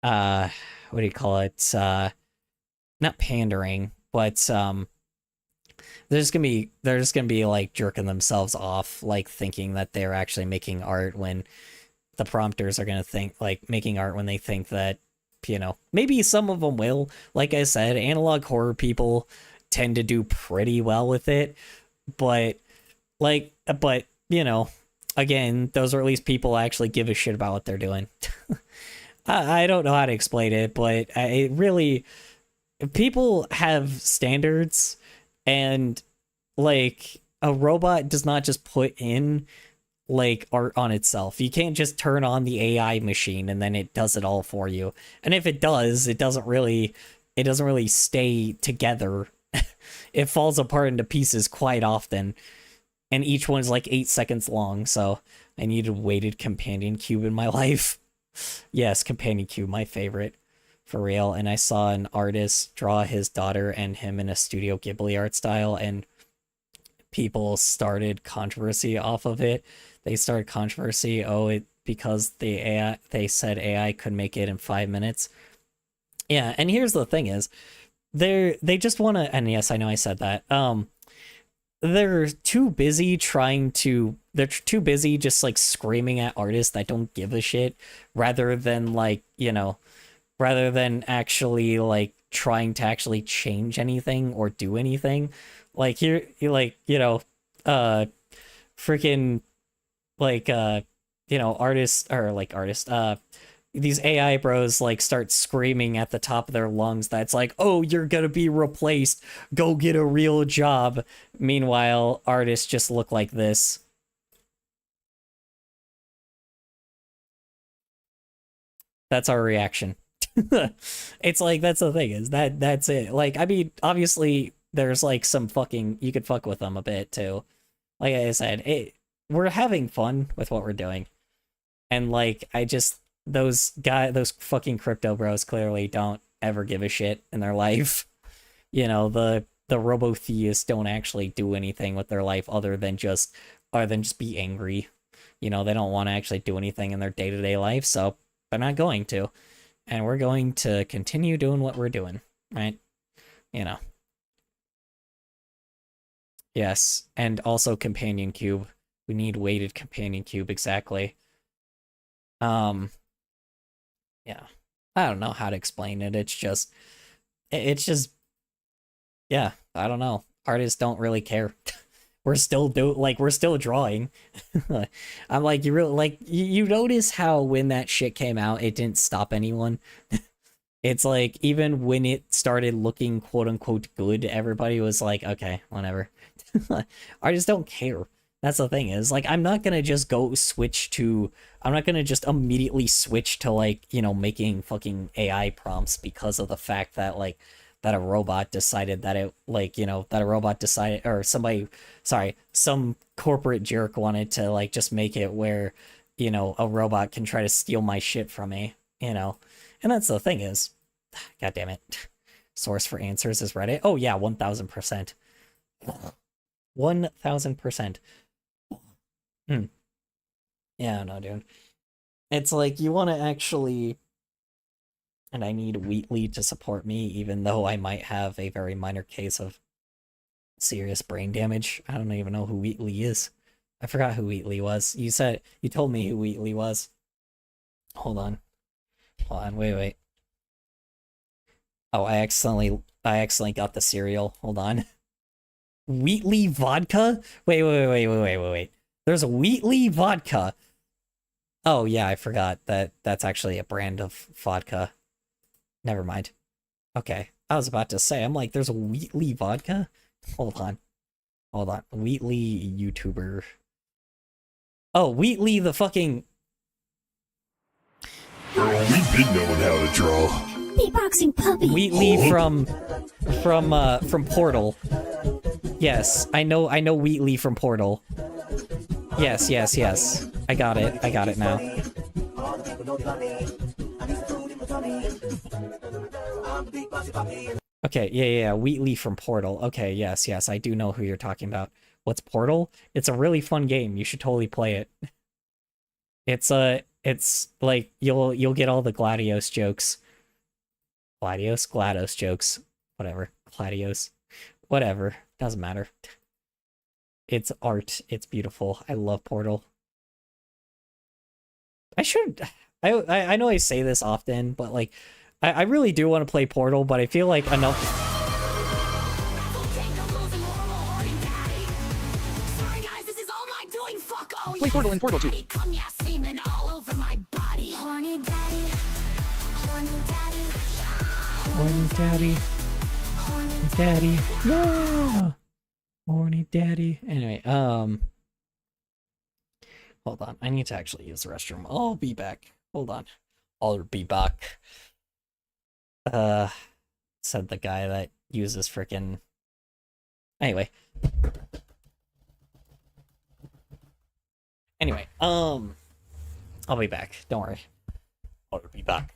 do you call it, not pandering, but they're just gonna be like jerking themselves off, like, thinking that they're actually making art, when the prompters are gonna think like making art when they think that, you know, maybe some of them will. Like I said, analog horror people tend to do pretty well with it, but you know, again, those are at least people actually give a shit about what they're doing. I don't know how to explain it, but it really, people have standards, and, like, a robot does not just put in, like, art on itself. You can't just turn on the AI machine and then it does it all for you. And if it does, it doesn't really stay together. It falls apart into pieces quite often, and each one's like 8 seconds long. So I needed a weighted companion cube in my life. Yes, companion cube, my favorite. For real. And I saw an artist draw his daughter and him in a Studio Ghibli art style, and people started controversy off of it. They started controversy, because they said AI could make it in 5 minutes. Yeah, and here's the thing is, they just want to, and yes, I know I said that, they're too busy just, like, screaming at artists that don't give a shit, rather than, like, you know, rather than actually, like, trying to actually change anything or do anything. Like, here, like, you know, freaking, like, you know, these AI bros, like, start screaming at the top of their lungs that's like, oh, you're gonna be replaced, go get a real job. Meanwhile, artists just look like this. That's our reaction. It's like, that's the thing, is that's it. Like, I mean, obviously there's, like, some fucking, you could fuck with them a bit too. Like I said, we're having fun with what we're doing, and, like, those fucking crypto bros clearly don't ever give a shit in their life. You know, the robo theists don't actually do anything with their life other than just be angry. You know, they don't want to actually do anything in their day-to-day life, so they're not going to. And we're going to continue doing what we're doing, right? You know. Yes, and also companion cube. We need weighted companion cube, exactly. Yeah. I don't know how to explain it. It's just, yeah, I don't know. Artists don't really care. We're still drawing. I'm like, you really, like, you notice how when that shit came out, it didn't stop anyone. It's like, even when it started looking quote unquote good, everybody was like, okay, whatever. Artists don't care. That's the thing, is, like, I'm not gonna just immediately switch to, like, you know, making fucking AI prompts because of the fact that, like, that a robot decided that it, like, you know, or some corporate jerk wanted to, like, just make it where, you know, a robot can try to steal my shit from me, you know. And that's the thing, is, god damn it, source for answers is Reddit. Oh yeah, 1000%. 1000%. Yeah, no, dude. It's like, you want to actually, and I need Wheatley to support me, even though I might have a very minor case of serious brain damage. I don't even know who Wheatley is. I forgot who Wheatley was. You told me who Wheatley was. Hold on, wait. Oh, I accidentally got the cereal. Hold on. Wheatley vodka? Wait. There's a Wheatley vodka. Oh yeah, I forgot that that's actually a brand of vodka. Never mind. Okay, I was about to say, I'm like, there's a Wheatley vodka? Hold on. Hold on. Wheatley YouTuber. Oh, Wheatley the fucking... Girl, we've been knowing how to draw. Beatboxing puppy. Wheatley from Portal. Yes, I know Wheatley from Portal. Yes. I got it now. Okay, yeah, Wheatley from Portal. Okay, yes, I do know who you're talking about. What's Portal? It's a really fun game. You should totally play it. It's like you'll get all the GLaDOS jokes. GLaDOS jokes. Whatever. GLaDOS. Whatever. Doesn't matter. It's art. It's beautiful. I love Portal. I know I say this often, but like I really do want to play Portal, but I feel like enough. Play Portal and Portal 2. Horny daddy. Daddy. Yeah. Horny daddy. Anyway, hold on. I need to actually use the restroom. I'll be back. Hold on. I'll be back. Said the guy that uses frickin'... Anyway. I'll be back. Don't worry. I'll be back.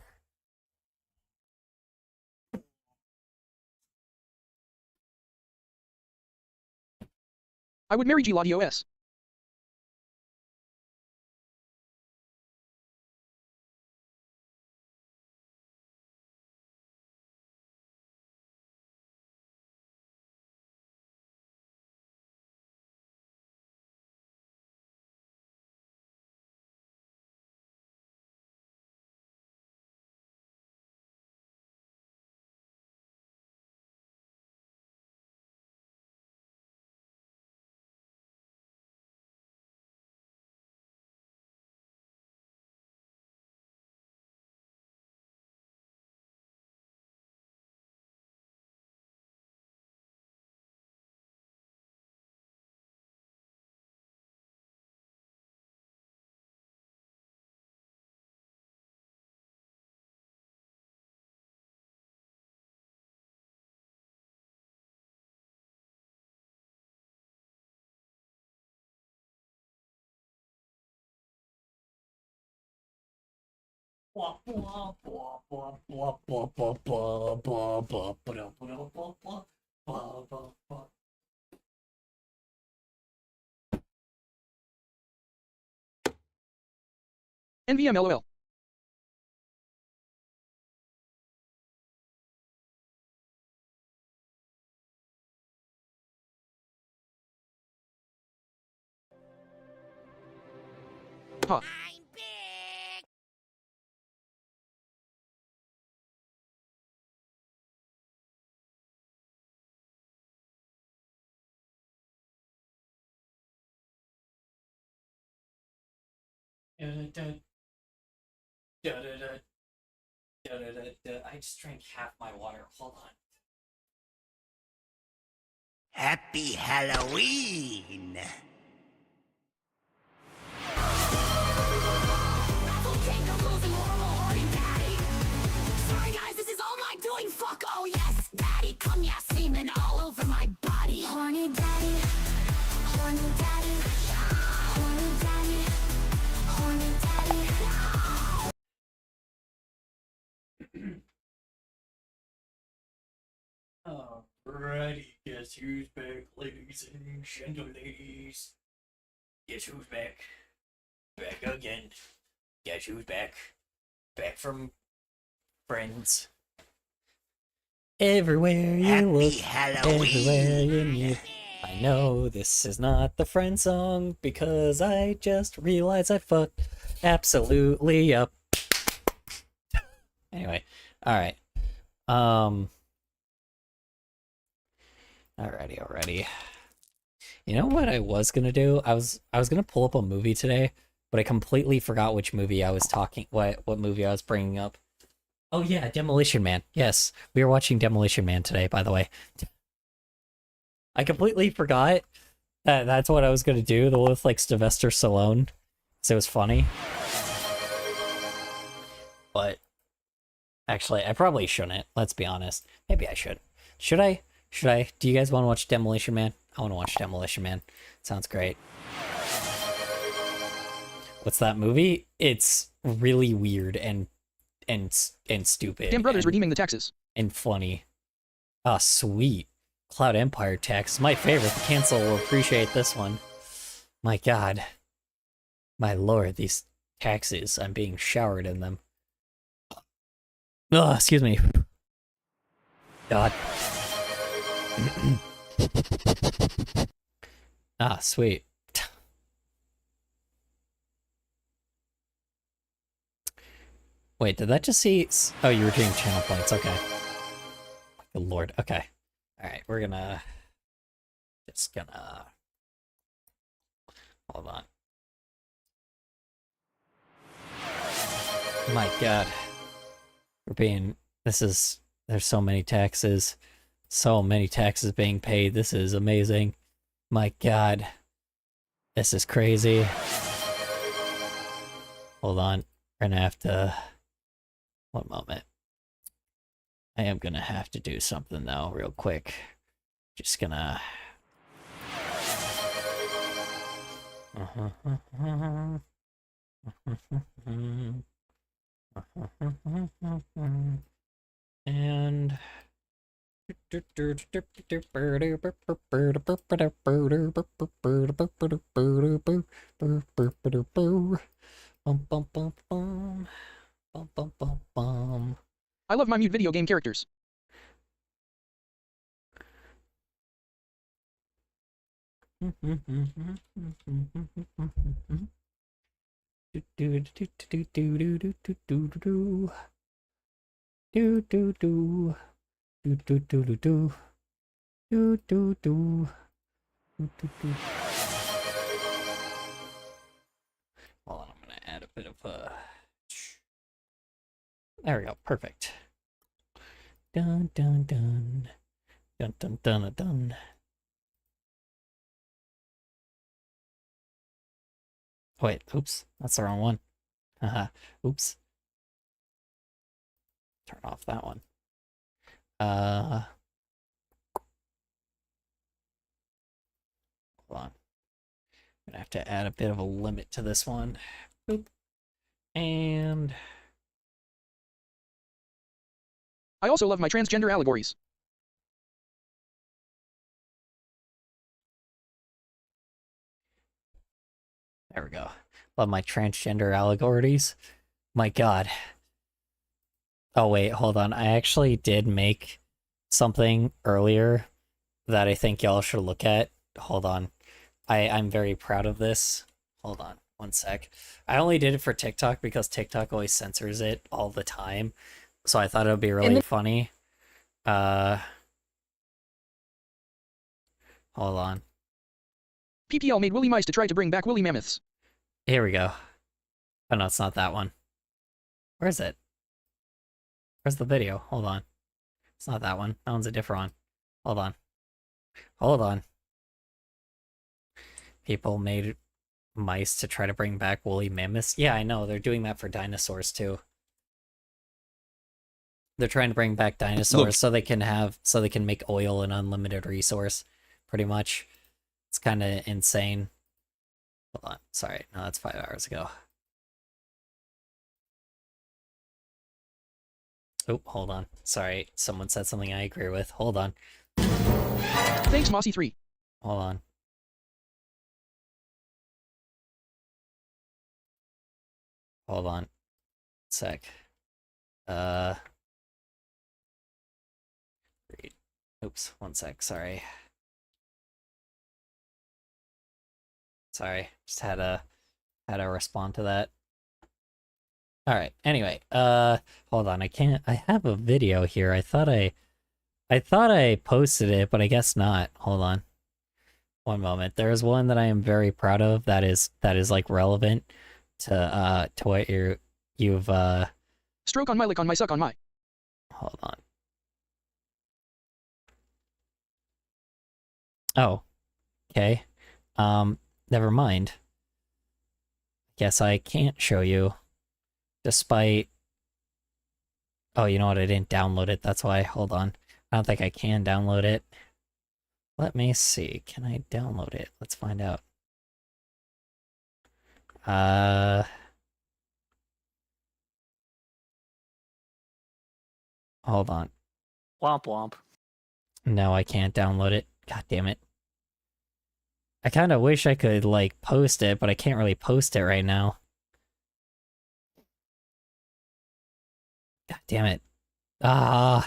I would marry GLaDOS. NVM LOL. Ha. I just drank half my water. Hold on. Happy Halloween! Sorry guys, this is all my doing. Fuck, oh yes, daddy, come yeah, semen all over my body. Horny daddy, horny daddy, horny daddy, horny daddy. Alrighty, guess who's back, ladies and gentlemen. Guess who's back? Back again. Guess who's back? Back from Friends. Everywhere you Happy look, Halloween! everywhere you need. I know this is not the Friend song because I just realized I fucked absolutely up. Anyway, alright. Alrighty. You know what I was gonna do? I was gonna pull up a movie today, but I completely forgot which movie I was talking, what movie I was bringing up. Oh yeah, Demolition Man. Yes, we were watching Demolition Man today, by the way. I completely forgot that that's what I was gonna do, the one with like Sylvester Stallone, so it was funny. But actually, I probably shouldn't. Let's be honest. Maybe I should. Should I? Should I? Do you guys want to watch Demolition Man? I want to watch Demolition Man. Sounds great. What's that movie? It's really weird and stupid. Damn brothers and, redeeming the taxes. and funny. Ah, sweet. Cloud Empire tax. My favorite. The cancel will appreciate this one. My god. My lord, these taxes. I'm being showered in them. Oh, excuse me. God. Ah, sweet. Wait, did that just see... Oh, you were doing channel points. Okay. Good lord. Okay. Alright, we're gonna... Just gonna... Hold on. My god. We're being... This is... There's so many taxes. So many taxes being paid. This is amazing. My god. This is crazy. Hold on. We're gonna have to... One moment. I am gonna have to do something though, real quick. Just gonna... And... Bum bum bum bum. Bum bum bum bum. I love my mute video game characters. Hold on, I'm gonna add a bit of a... There we go, perfect. Dun dun dun. Dun dun dun dun dun. Wait, oops, that's the wrong one. Haha, oops. Turn off that one. Hold on. I'm gonna have to add a bit of a limit to this one. Boop. And... I also love my transgender allegories. There we go. Love my transgender allegories. My god. Oh wait, hold on. I actually did make something earlier that I think y'all should look at. Hold on. I'm very proud of this. Hold on, one sec. I only did it for TikTok because TikTok always censors it all the time. So I thought it would be really funny. Hold on. PPL made woolly mice to try to bring back woolly mammoths. Here we go. Oh no, it's not that one. Where is it? Where's the video? Hold on. It's not that one. That one's a different one. Hold on. Hold on. People made mice to try to bring back woolly mammoths. Yeah, I know. They're doing that for dinosaurs too. They're trying to bring back dinosaurs so they can make oil an unlimited resource, pretty much. It's kind of insane. Hold on. Sorry. No, that's 5 hours ago. Oh, hold on. Sorry. Someone said something I agree with. Hold on. Thanks, Mossy3. Hold on. Hold on. Sec. Oops, one sec, sorry. Sorry, just had to respond to that. Alright, anyway, hold on, I have a video here. I thought I posted it, but I guess not. Hold on. One moment. There's one that I am very proud of that is like relevant. to what you've Stroke on my lick on my suck on my. hold on. Oh, okay. Never mind. Guess I can't show you, despite. Oh, you know what? I didn't download it. That's why. Hold on. I don't think I can download it. Let me see. Can I download it? Let's find out. Hold on. Womp womp. No, I can't download it. God damn it. I kind of wish I could, like, post it, but I can't really post it right now. God damn it. I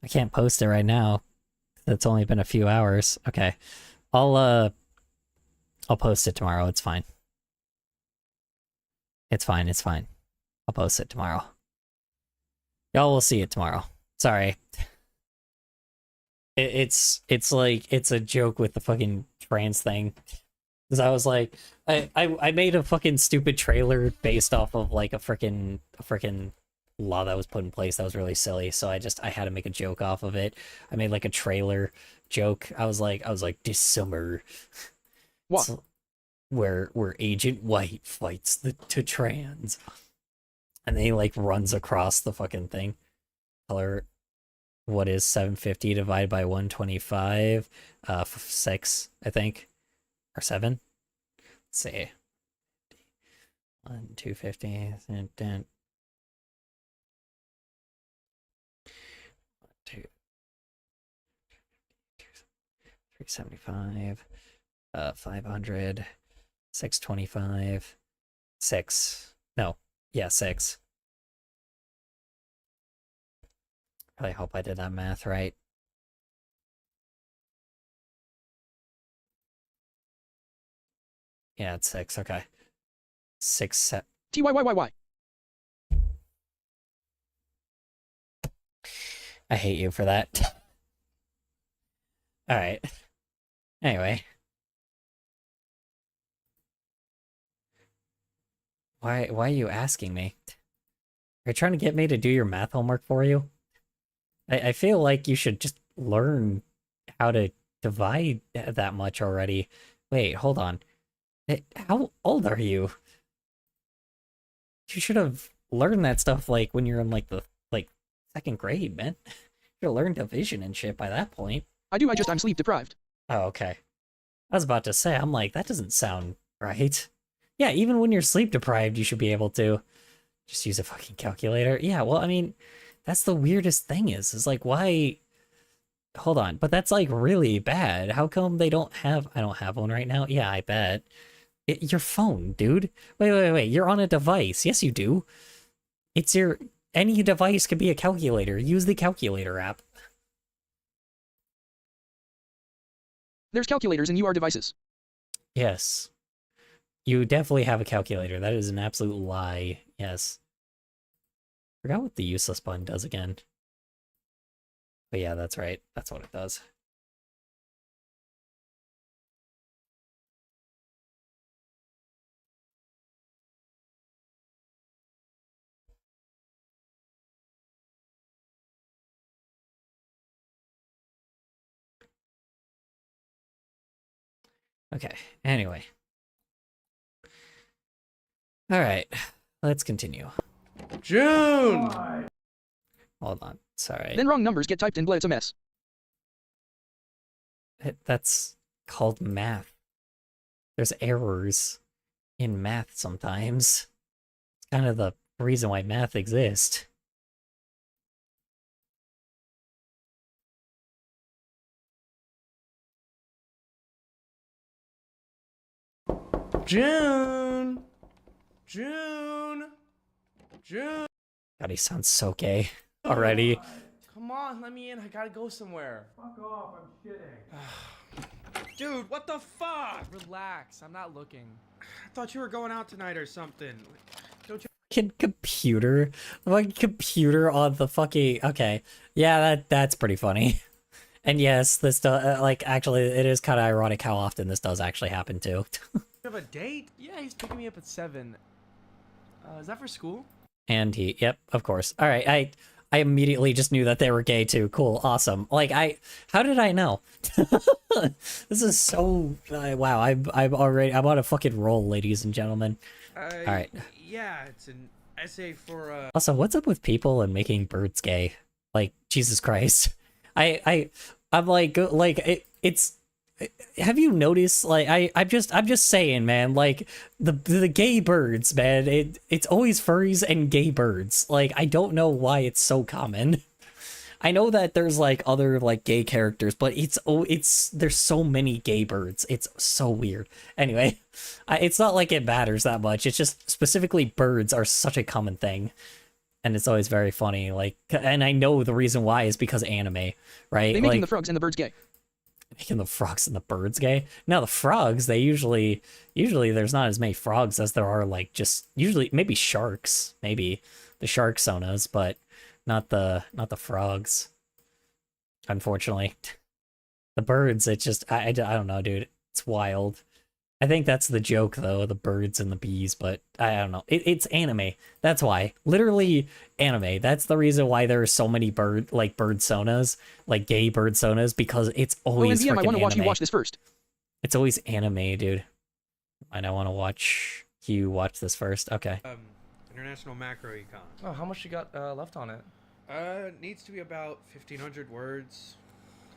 can't post it right now. It's only been a few hours. Okay. I'll post it tomorrow. It's fine. It's fine. It's fine. I'll post it tomorrow. Y'all will see it tomorrow. Sorry. It's like, it's a joke with the fucking trans thing. Because I was like, I made a fucking stupid trailer based off of like a freaking law that was put in place that was really silly. So I had to make a joke off of it. I made like a trailer joke. I was like this summer. What? So, where Agent White fights the trans. And then he like runs across the fucking thing. Color, what is 750 divided by 125? 6, I think. Or 7? Let's see. 1, 250, and then 2, 375, 500, 625, 6. No, yeah, 6. I hope I did that math right. Yeah, it's 6. Okay. 6, 7. TYYYY. I hate you for that. Alright. Anyway. Why are you asking me? Are you trying to get me to do your math homework for you? I feel like you should just learn how to divide that much already. Wait, hold on. How old are you? You should have learned that stuff like when you're in like the second grade, man. You should have learned division and shit by that point. I'm sleep deprived. Oh, okay. I was about to say, I'm like, that doesn't sound right. Yeah, even when you're sleep deprived, you should be able to just use a fucking calculator. Yeah, well, I mean, that's the weirdest thing is like, why? Hold on, but that's like really bad. How come they don't have, I don't have one right now? Yeah, I bet. Your phone, dude. Wait. You're on a device. Yes, you do. It's any device could be a calculator. Use the calculator app. There's calculators in UR devices. Yes. You definitely have a calculator. That is an absolute lie. Yes. Forgot what the useless button does again. But yeah, that's right. That's what it does. Okay, anyway. Alright, let's continue. June! Hold on, sorry. Then wrong numbers get typed in, it's a mess. That's called math. There's errors in math sometimes. It's kind of the reason why math exists. June! God, he sounds so gay already. Come on, let me in. I gotta go somewhere. Fuck off, I'm shitting. Dude, what the fuck? Relax, I'm not looking. I thought you were going out tonight or something. Don't you? Fucking computer. The fucking computer on the fucking... Okay. Yeah, that's pretty funny. And yes, this does... like, actually, it is kind of ironic how often this does actually happen, too. You have a date? Yeah, he's picking me up at 7. Is that for school? And he, yep, of course. All right, I immediately just knew that they were gay too. Cool, awesome. Like how did I know? This is so wow. I'm on a fucking roll, ladies and gentlemen. All right. Yeah, it's an essay for Also, what's up with people and making birds gay? Like Jesus Christ. I'm like it's. Have you noticed? Like I'm just saying, man. Like the gay birds, man. It's always furries and gay birds. Like I don't know why it's so common. I know that there's like other like gay characters, but there's so many gay birds. It's so weird. Anyway, it's not like it matters that much. It's just specifically birds are such a common thing. And it's always very funny. Like, and I know the reason why is because anime, right? They making the frogs and the birds gay. Making the frogs and the birds gay. Now the frogs, they usually there's not as many frogs as there are like just usually maybe sharks, maybe the shark sonas, but not the frogs. Unfortunately, the birds, it's just I don't know, dude. It's wild. I think that's the joke though, the birds and the bees, but I don't know. It's anime. That's why. Literally anime. That's the reason why there are so many bird sonas, like gay bird sonas, because it's always freaking I want to watch anime. you watch this first. It's always anime, dude. And I want to watch you watch this first. Okay. International macroecon. Oh, how much you got left on it? Needs to be about 1,500 words.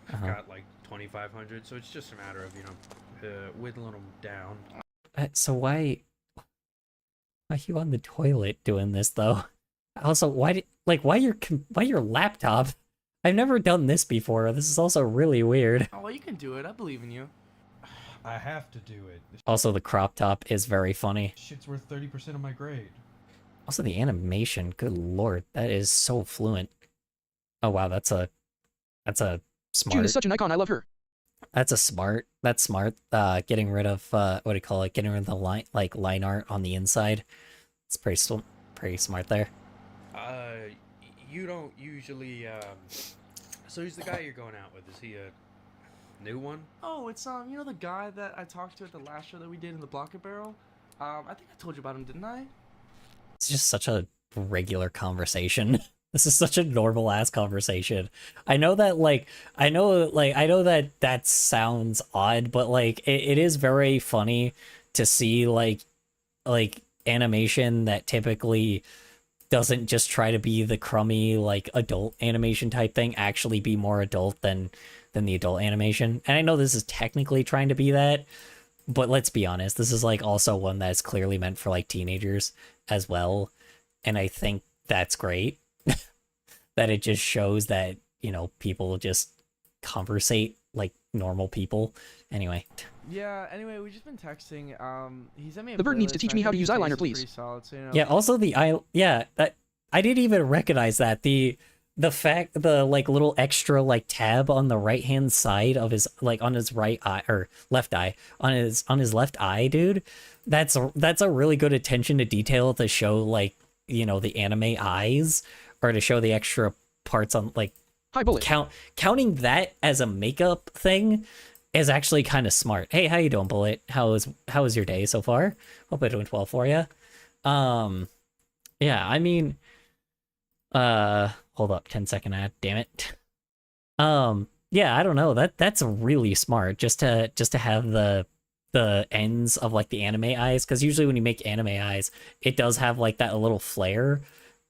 I've got like 2,500, so it's just a matter of whittling them down. So why are you on the toilet doing this though? Also, why your laptop? I've never done this before. This is also really weird. Oh, well, you can do it. I believe in you. I have to do it. Also, the crop top is very funny. Shit's worth 30% of my grade. Also, the animation, good lord, that is so fluent. Oh wow, that's a smart. June is such an icon. I love her. That's smart. Getting rid of what do you call it? Getting rid of the line art on the inside. It's pretty smart there. You don't usually so who's the guy you're going out with? Is he a new one? Oh, it's you know the guy that I talked to at the last show that we did in the Blocket Barrel? I think I told you about him, didn't I? It's just such a regular conversation. This is such a normal ass conversation. I know that that sounds odd, but like it is very funny to see like animation that typically doesn't just try to be the crummy like adult animation type thing actually be more adult than the adult animation. And I know this is technically trying to be that, but let's be honest, this is like also one that's clearly meant for like teenagers as well. And I think that's great. That it just shows that, people just conversate like normal people. Anyway. Yeah, anyway, we've just been texting. He sent me a The bird needs to playlist, teach and me I how to think use his eyeliner, taste is please. pretty solid, so, Yeah, also I didn't even recognize that. The like little extra like tab on the right hand side of his like on his right eye or left eye on his left eye, dude. That's a really good attention to detail to show like, the anime eyes, or to show the extra parts on like Hi, Bullet. Counting that as a makeup thing is actually kind of smart. Hey, how you doing, Bullet? How was your day so far? Hope it went well for you. Yeah, I mean, hold up, 10-second ad, damn it. Yeah, I don't know. That's really smart just to have the ends of like the anime eyes, because usually when you make anime eyes, it does have like that little flare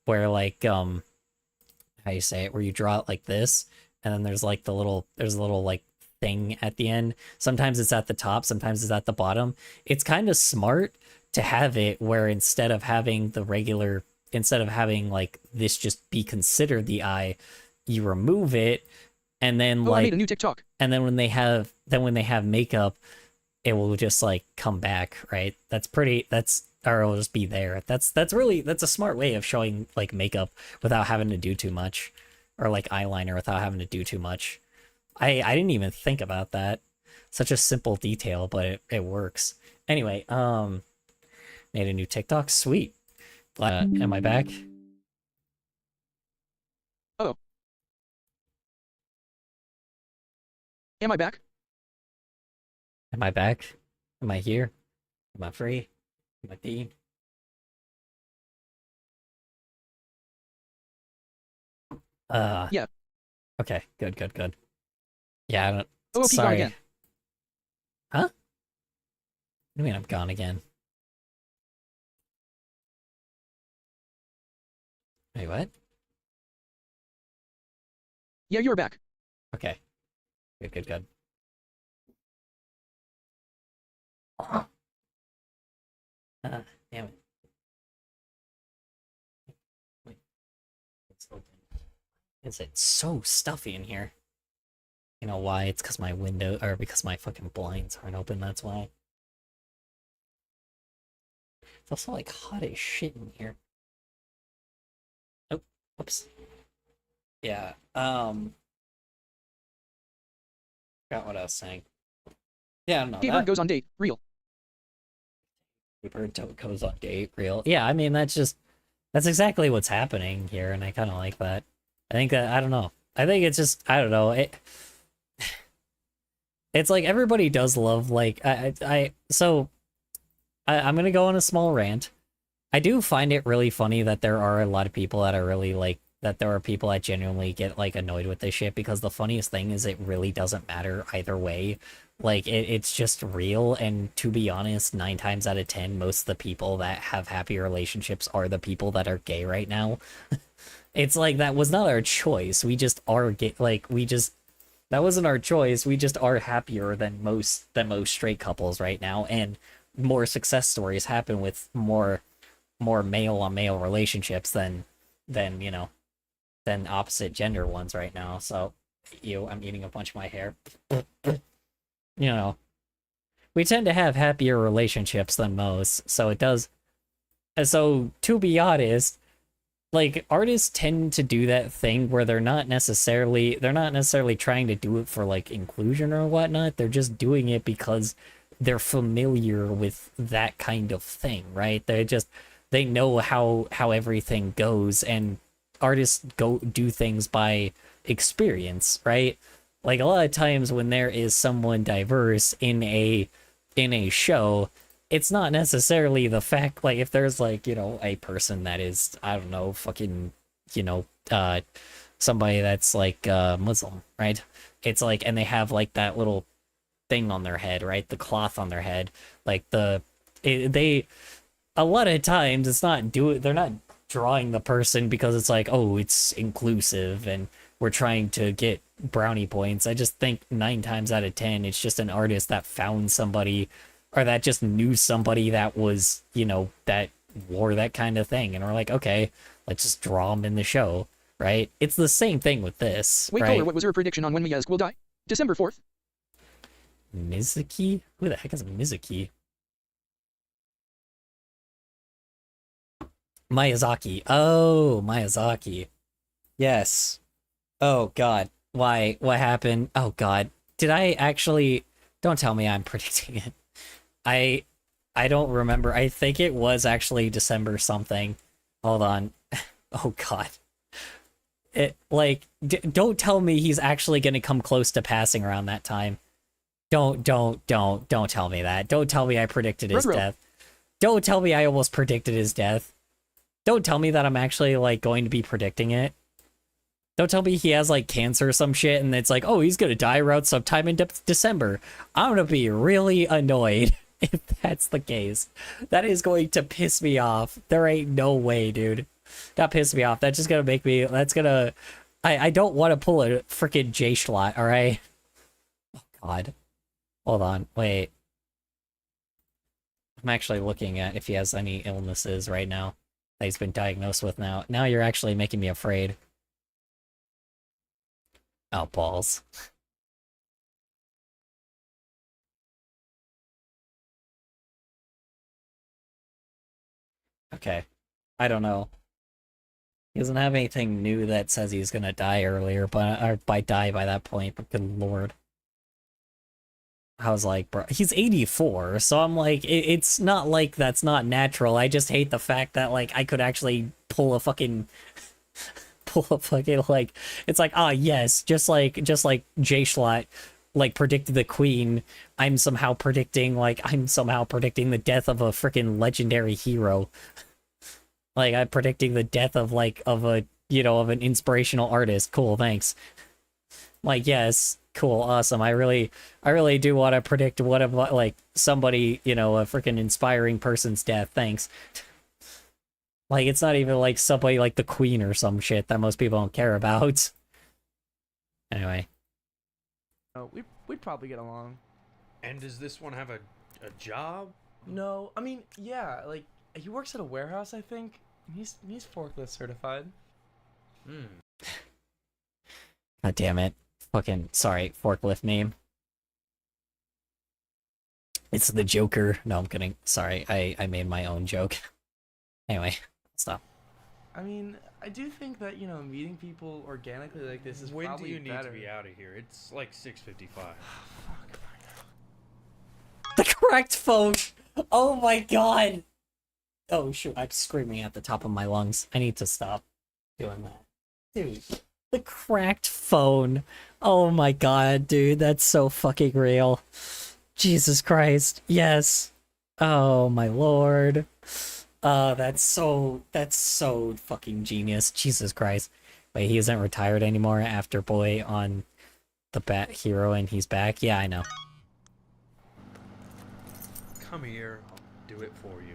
where like how you say it, where you draw it like this, and then there's a little like thing at the end. Sometimes it's at the top, sometimes it's at the bottom. It's kind of smart to have it where instead of having like this just be considered the eye, you remove it, and then I made a new TikTok. And then when they have makeup, it will just like come back, right? Or it'll just be there. That's a smart way of showing like makeup without having to do too much, or like eyeliner without having to do too much. I didn't even think about that. Such a simple detail, but it works. Anyway, made a new TikTok. Sweet. Am I back? Oh. Am I back? Am I back? Am I here? Am I free? Am I team? Yeah. Okay, good, good, good. Yeah, I don't... OOP gone Sorry. again. Huh? What do you mean I'm gone again? Wait, what? Yeah, you're back. Okay. Good, good, good. Damn it. Wait. It's open. Is it so stuffy in here? You know why? It's because my window, or because my fucking blinds aren't open, that's why. It's also like hot as shit in here. Oh, whoops. Yeah, forgot what I was saying. Yeah, no, Gaybird goes on date. Real. Gaybird goes on date, real. Yeah, I mean, that's exactly what's happening here, and I kind of like that. I think that, I don't know. I think it's just, I don't know, it's like everybody does love, like, I'm gonna go on a small rant. I do find it really funny that there are a lot of people that are really, like, that there are people that genuinely get, like, annoyed with this shit, because the funniest thing is it really doesn't matter either way. Like, it's just real, and to be honest, 9 times out of 10, most of the people that have happy relationships are the people that are gay right now. It's like, that was not our choice. We just are gay, like, that wasn't our choice. We just are happier than most straight couples right now, and more success stories happen with more male on male relationships than you know, than opposite gender ones right now. So, I'm eating a bunch of my hair. You know, we tend to have happier relationships than most, so it does. And so, to be honest, like, artists tend to do that thing where they're not necessarily trying to do it for, like, inclusion or whatnot. They're just doing it because they're familiar with that kind of thing, right? They know how everything goes, and artists do things by experience, right? Like, a lot of times when there is someone diverse in a show, it's not necessarily the fact, like, if there's, like, you know, a person that is, I don't know, fucking, you know, somebody that's, like, Muslim, right? It's like, and they have, like, that little thing on their head, right? The cloth on their head. Like, a lot of times they're not drawing the person because it's like, oh, it's inclusive and we're trying to get brownie points. I just think 9 times out of 10, it's just an artist that found somebody, or that just knew somebody that was, you know, that wore that kind of thing, and we're like, okay, let's just draw them in the show, right? It's the same thing with this, Wait, right? Kohler, what was your prediction on when Miyask will die? December 4th. Mizuki? Who the heck is Mizuki? Miyazaki. Oh, Miyazaki. Yes. Oh, God. Why? What happened? Oh, God. Did I actually... Don't tell me I'm predicting it. I don't remember. I think it was actually December something. Hold on. Oh, God. Don't tell me he's actually going to come close to passing around that time. Don't tell me that. Don't tell me I predicted his death. Don't tell me I almost predicted his death. Don't tell me that I'm actually, like, going to be predicting it. Don't tell me he has, like, cancer or some shit, and it's like, oh, he's gonna die around sometime in December. I'm gonna be really annoyed if that's the case. That is going to piss me off. There ain't no way, dude. That pissed me off. That's just gonna make me... I don't want to pull a freaking J-Schlot, alright? Oh, God. Hold on. Wait. I'm actually looking at if he has any illnesses right now that he's been diagnosed with now. Now you're actually making me afraid. Oh, balls. Okay. I don't know. He doesn't have anything new that says he's gonna die earlier, or die by that point, but good lord. I was like, bro, he's 84, so I'm like, it's not like that's not natural. I just hate the fact that, like, I could actually pull a fucking... like, it's like, ah, yes, just like J-Schlot, like, predicted the Queen, I'm somehow predicting the death of a freaking legendary hero. Like, I'm predicting the death of, like, of a you know, of an inspirational artist. Cool, thanks. Like, yes, cool, awesome. I really do want to predict what of like somebody, you know, a freaking inspiring person's death. Thanks. Like, it's not even like somebody like the Queen or some shit that most people don't care about. Anyway. Oh, we'd probably get along. And does this one have a job? No, I mean, yeah, like he works at a warehouse, I think. He's forklift certified. God damn it. Fucking, sorry, forklift name. It's the Joker. No, I'm kidding. Sorry, I made my own joke. Anyway, stop. I mean, I do think that, you know, meeting people organically like this is When do probably you need better. to be out of here? It's like 6:55. The correct phone! Oh my god! Oh shoot, I'm screaming at the top of my lungs. I need to stop doing that. Dude, the cracked phone. Oh my god, dude, that's so fucking real. Jesus Christ, yes. Oh my lord. That's so fucking genius. Jesus Christ. Wait, he isn't retired anymore after Boy on the Bat Hero and he's back? Yeah, I know. Come here, I'll do it for you.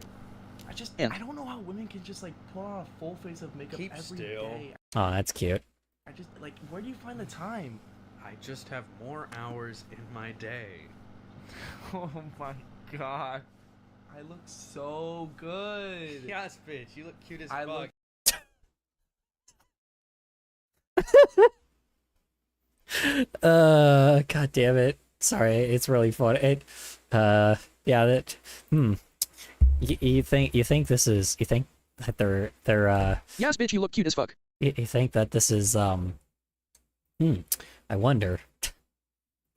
I don't know how women can just like put on a full face of makeup Keep every still. day. Oh, that's cute. I just like, where do you find the time? I just have more hours in my day. Oh my god. I look so good. Yes, bitch, you look cute as I fuck. God damn it. Sorry, it's really fun. Yeah, that, you think that they're, Yes, bitch, you look cute as fuck. you think that this is, I wonder.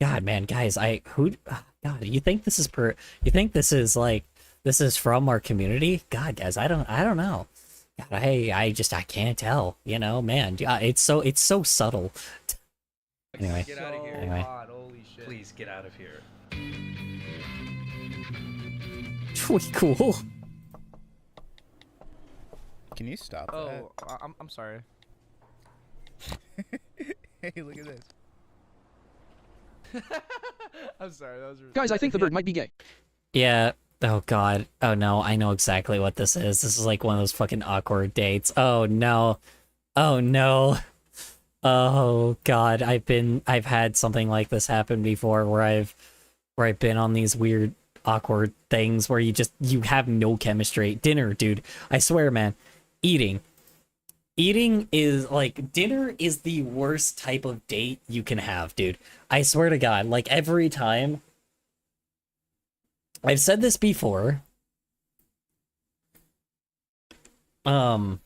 God, man, guys, God, you think this is like, this is from our community? God, guys, I don't know. God, I can't tell, you know, man. It's so subtle. Anyway. Get out of here. Anyway. God, holy shit. Please get out of here. We cool. Can you stop Oh, I'm sorry. that? Hey, look at this. I'm sorry, that was Guys, I think the bird might be gay. Yeah. Oh god. Oh no, I know exactly what this is. This is like one of those fucking awkward dates. Oh no. Oh no. Oh god, I've had something like this happen before where I've been on these weird awkward things where you have no chemistry. Dinner, dude. I swear, man. Eating is like, dinner is the worst type of date you can have, dude. I swear to god, like every time. I've said this before. What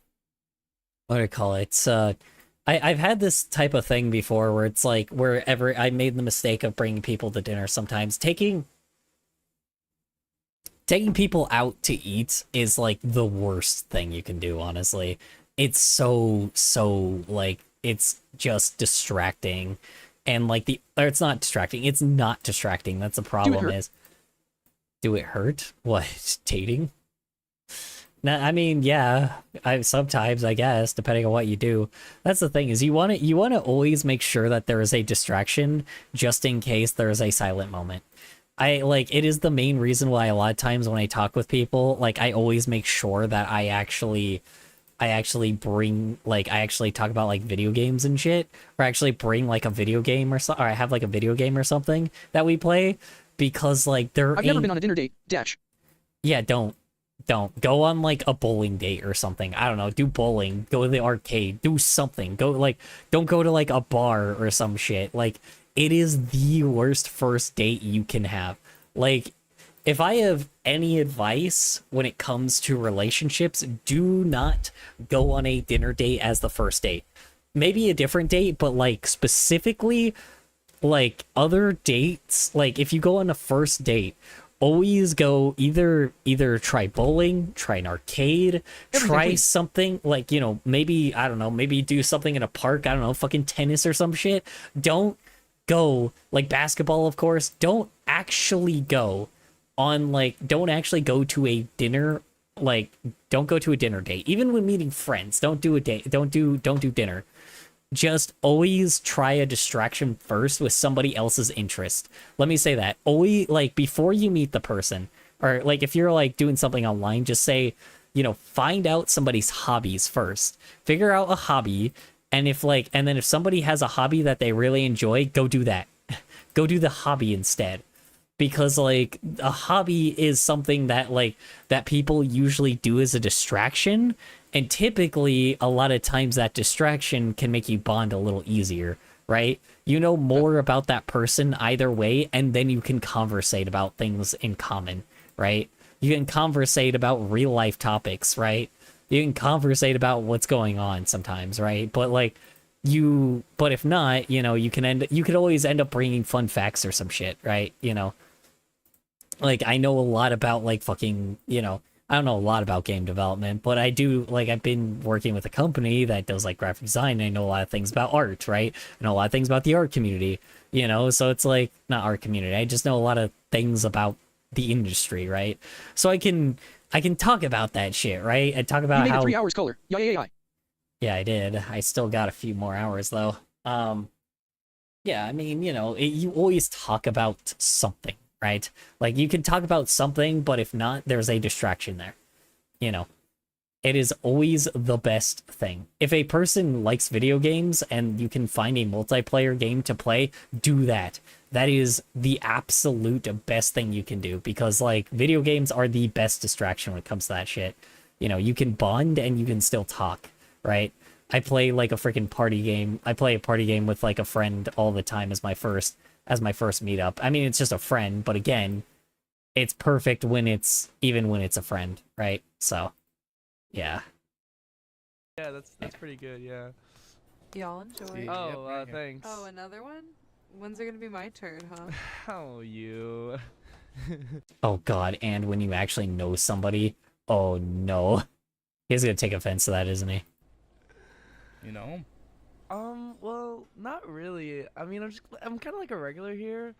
do I call it? I've had this type of thing before where it's like wherever I made the mistake of bringing people to dinner sometimes. Taking people out to eat is like the worst thing you can do, honestly. It's so like, it's just distracting. And like or it's not distracting. It's not distracting. That's the problem is. Do it hurt? What, dating? No, I mean, yeah, sometimes, I guess, depending on what you do. That's the thing, is you want to always make sure that there is a distraction just in case there is a silent moment. It is the main reason why a lot of times when I talk with people, like, I always make sure that I actually bring, like, I actually talk about, like, video games and shit, or actually bring, like, a video game or I have, like, a video game or something that we play, because, like, I've never been on a dinner date. Dash. Yeah, don't go on like a bowling date or something. I don't know, do bowling, go to the arcade, do something. Don't go to like a bar or some shit. Like, it is the worst first date you can have. Like, if I have any advice when it comes to relationships, do not go on a dinner date as the first date. Maybe a different date, but like specifically, like other dates, like if you go on a first date, always go either try bowling, try an arcade, try something like, you know, maybe, I don't know, maybe do something in a park, I don't know, fucking tennis or some shit. Don't go, like basketball, of course, don't actually go to a dinner like, don't go to a dinner date. Even when meeting friends, don't do a date. Don't do dinner. Just always try a distraction first with somebody else's interest. Let me say that. Always, like, before you meet the person, or like if you're like doing something online, just say, find out somebody's hobbies first. Figure out a hobby, and then if somebody has a hobby that they really enjoy, go do that. Go do the hobby instead. Because like a hobby is something that that people usually do as a distraction, and typically a lot of times that distraction can make you bond a little easier, right? You know more about that person either way, and then you can conversate about things in common, right? You can conversate about real life topics, right? You can conversate about what's going on sometimes, right? But but if not, you could always end up bringing fun facts or some shit, right? Like, I know a lot about I don't know a lot about game development, but I do, I've been working with a company that does graphic design, and I know a lot of things about art, right? I know a lot of things about the art community, so it's not art community. I just know a lot of things about the industry, right? So I can talk about that shit, right? I talk about you made how it 3 hours color. Yeah. Yeah, I did. I still got a few more hours though. Yeah, I mean, you always talk about something, right? Like, you can talk about something, but if not, there's a distraction there. It is always the best thing. If a person likes video games and you can find a multiplayer game to play, do that. That is the absolute best thing you can do, because video games are the best distraction when it comes to that shit. You can bond and you can still talk, right? I play a freaking party game. I play a party game with a friend all the time as my first meetup. I mean, it's just a friend, but again, it's perfect even when it's a friend, right? So, yeah. Yeah, that's pretty good. Yeah. Y'all enjoy. Oh, thanks. Oh, another one? When's it gonna be my turn, huh? Oh, you. Oh God! And when you actually know somebody, oh no, he's gonna take offense to that, isn't he? Well, not really. I mean, I'm kind of like a regular here.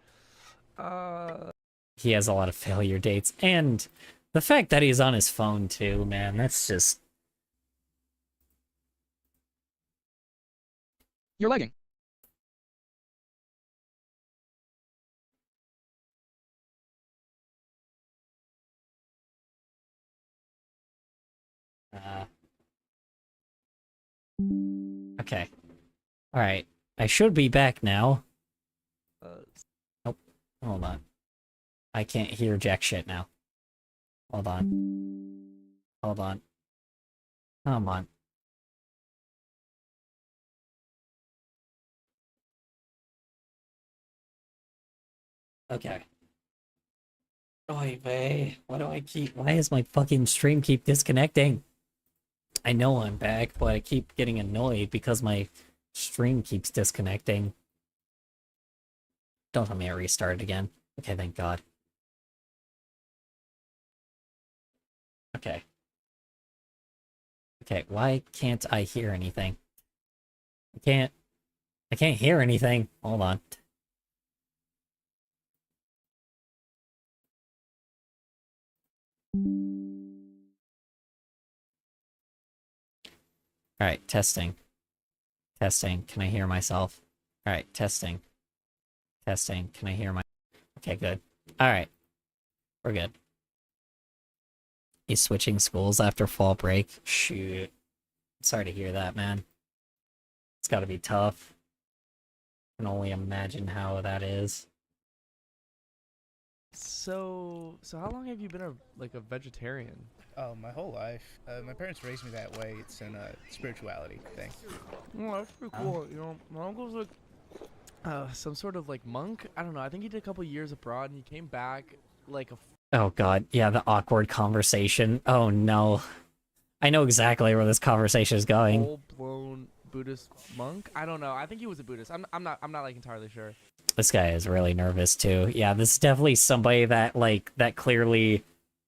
He has a lot of failure dates, and the fact that he's on his phone too, man, that's just... You're lagging. Okay. Alright. I should be back now. Nope. Hold on. I can't hear jack shit now. Hold on. Hold on. Come on. Okay. Oy vey. Why is my fucking stream keep disconnecting? I know I'm back, but I keep getting annoyed because my stream keeps disconnecting. Don't tell me I restarted again. Okay, thank God. Okay. Okay, why can't I hear anything? I can't hear anything. Hold on. Alright, testing. Testing. Can I hear myself? Alright, testing. Testing. Can I hear my... Okay, good. Alright. We're good. He's switching schools after fall break. Shoot. Sorry to hear that, man. It's gotta be tough. I can only imagine how that is. So how long have you been a vegetarian? Oh, my whole life. My parents raised me that way. It's a spirituality thing. Oh, that's pretty cool. My uncle's some sort of monk. I don't know. I think he did a couple years abroad, and he came back Oh God, yeah, the awkward conversation. Oh no. I know exactly where this conversation is going. Full-blown Buddhist monk. I don't know. I think he was a Buddhist. I'm not entirely sure. This guy is really nervous too. Yeah, this is definitely somebody that that clearly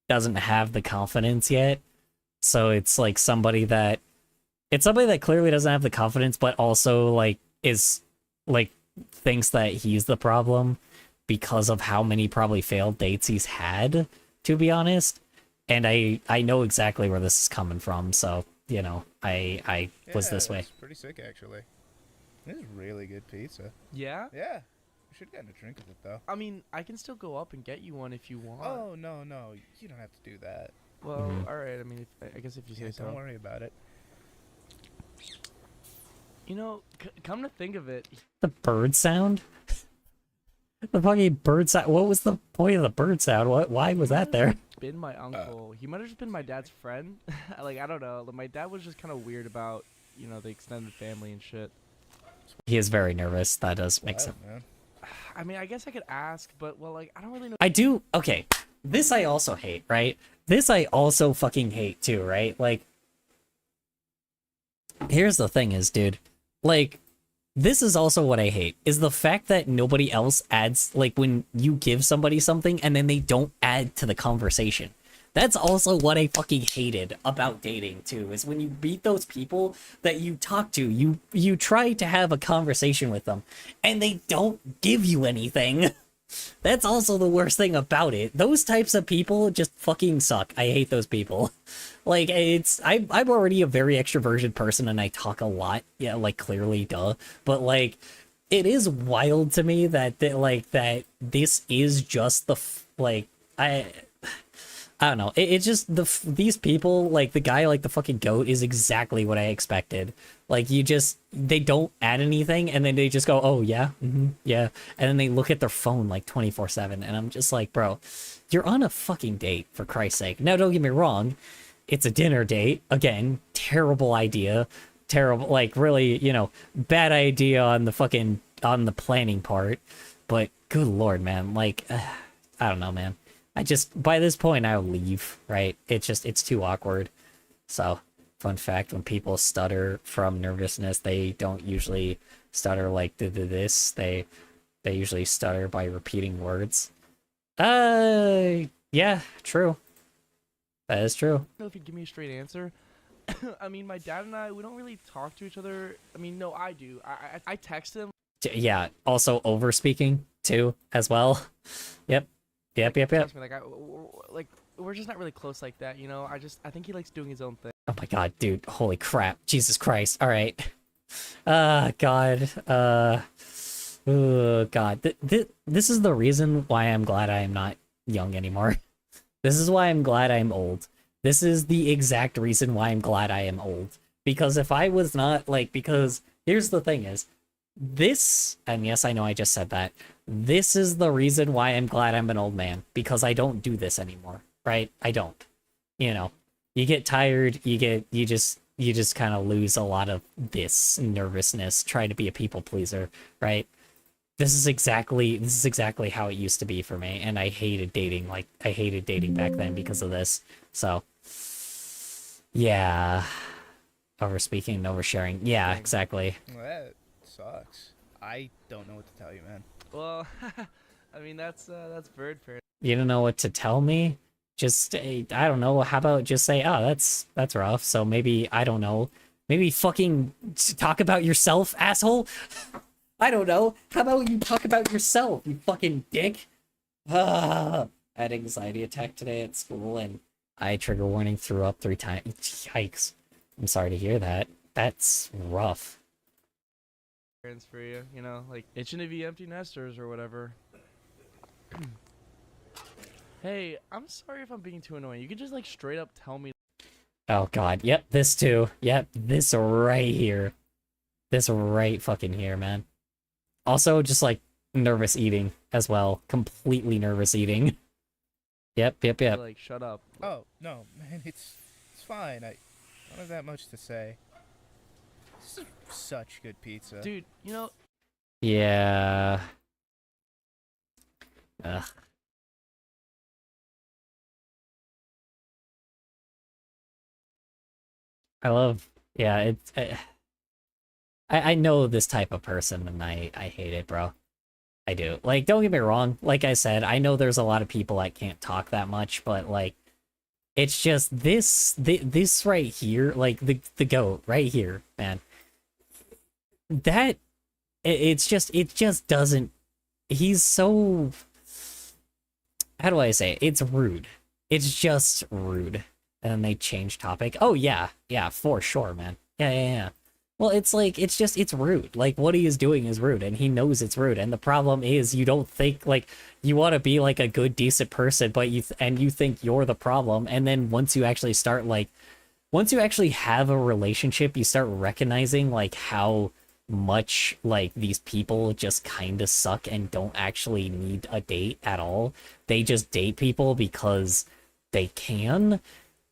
doesn't have the confidence yet. So it's somebody that clearly doesn't have the confidence, but also is thinks that he's the problem because of how many probably failed dates he's had, to be honest. and I know exactly where this is coming from, so you know I was this way. It's pretty sick actually. This is really good pizza. Yeah? Yeah. We should get a drink with it though. I mean, I can still go up and get you one if you want. Oh no, you don't have to do that. Well, all right. I mean, I guess if you say so. Don't worry about it. You know, come to think of it, The bird sound. The fucking bird sound. What was the point of the bird sound? Why was that there? been my uncle. He might have just been my dad's friend. Like, I don't know. My dad was just kind of weird about, you know, the extended family and shit. He is very nervous. That does make sense. I mean, I guess I could ask, but, well, like, I don't really know. I do. Okay. This I also hate, right? This I also fucking hate too, right? Like, here's the thing is, dude, like, this is also what I hate, is the fact that nobody else adds, like, when you give somebody something and then they don't add to the conversation. That's also what I fucking hated about dating, too, is when you meet those people that you talk to, you try to have a conversation with them, and they don't give you anything. That's also the worst thing about it. Those types of people just fucking suck. I hate those people. Like, I'm already a very extroverted person and I talk a lot. Yeah, like, clearly, duh. But, like, it is wild to me that this is just the, I don't know. It's just these people, like the guy, like the fucking goat, is exactly what I expected. Like, they don't add anything, and then they just go, oh yeah, yeah, and then they look at their phone like 24/7, and I'm just like, bro, you're on a fucking date, for Christ's sake. Now, don't get me wrong, it's a dinner date. Again, terrible idea, terrible, like really, you know, bad idea on the planning part. But good lord, man, like, I don't know, man. By this point, I'll leave, right? It's too awkward. So, fun fact, when people stutter from nervousness, they don't usually stutter like this. They usually stutter by repeating words. Yeah, true. That is true. I don't know if you'd give me a straight answer. I mean, my dad and I, we don't really talk to each other. I mean, no, I do. I text him. Yeah, also over speaking, too, as well. Yep. Yep. Trust me, like we're just not really close like that, you know. I think he likes doing his own thing. Oh my god, dude! Holy crap! Jesus Christ! All right. God. Oh god. This is the reason why I'm glad I am not young anymore. This is why I'm glad I'm old. This is the exact reason why I'm glad I am old. Because if I was not, like, because here's the thing is, this, and yes, I know I just said that, this is the reason why I'm glad I'm an old man, because I don't do this anymore, right? I don't. You know, you get tired, you just kind of lose a lot of this nervousness, try to be a people pleaser, right? This is exactly how it used to be for me, and I hated dating back then because of this. So, yeah. Overspeaking and oversharing. Yeah, exactly. Well, that sucks. I don't know what to tell you, man. Well, I mean, that's bird parent. You don't know what to tell me? Just, I don't know, how about just say, oh, that's rough, so maybe, I don't know, maybe fucking talk about yourself, asshole? I don't know, how about you talk about yourself, you fucking dick? I had an anxiety attack today at school, and I, trigger warning, threw up 3 times. Yikes. I'm sorry to hear that. That's rough. For you, you know, like itching to be empty nesters or whatever. Hey, I'm sorry if I'm being too annoying. You can just like straight up tell me. Oh god, yep, this too. Yep, this right here. This right fucking here, man. Also, just like nervous eating as well. Completely nervous eating. Yep. Like, shut up. Oh no, man, it's fine. I don't have that much to say. This is such good pizza. Dude, you know... Yeah. Ugh. Yeah, I know this type of person, and I hate it, bro. I do. Like, don't get me wrong. Like I said, I know there's a lot of people that can't talk that much, but, like, it's just this right here, like, the goat right here, man. That it just doesn't, he's so, how do I say it? It's rude. it's just rude. And then they change topic. Oh yeah, yeah, for sure, man. Yeah. Well, it's like, it's rude. Like, what he is doing is rude, and he knows it's rude. And the problem is, you don't think, like, you want to be, like, a good, decent person, but you think you're the problem. And then once you actually start, like, once you actually have a relationship, you start recognizing, like, how much, like, these people just kind of suck and don't actually need a date at all. They just date people because they can.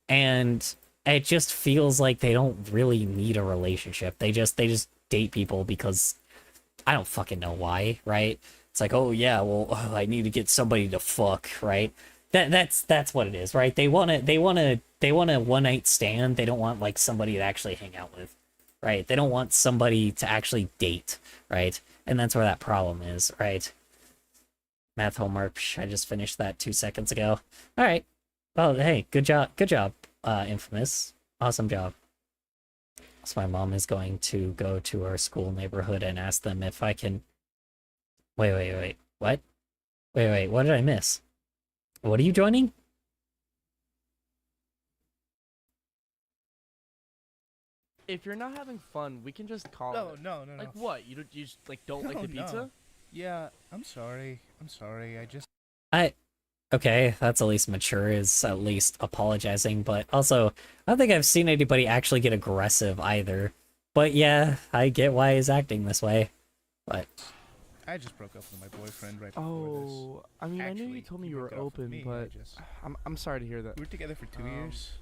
And it just feels like they don't really need a relationship. They just date people because I don't fucking know why, right? It's like, oh yeah, well, I need to get somebody to fuck, right? That's what it is, right? They want a one night stand. They don't want like somebody to actually hang out with, right? They don't want somebody to actually date, right? And that's where that problem is, right? Math homework. I just finished that 2 seconds ago. All right. Oh, hey, good job, Infamous. Awesome job. So my mom is going to go to our school neighborhood and ask them if I can... Wait. What? Wait, what did I miss? What are you joining? If you're not having fun, we can just call it. No. Like what? You just like don't like the pizza? No. Yeah, I'm sorry. Okay, that's at least mature, is at least apologizing, but also, I don't think I've seen anybody actually get aggressive either. But yeah, I get why he's acting this way. But... I just broke up with my boyfriend right before this. Oh, I mean, I knew you told me you were open, but I'm sorry to hear that. We were together for 2 years.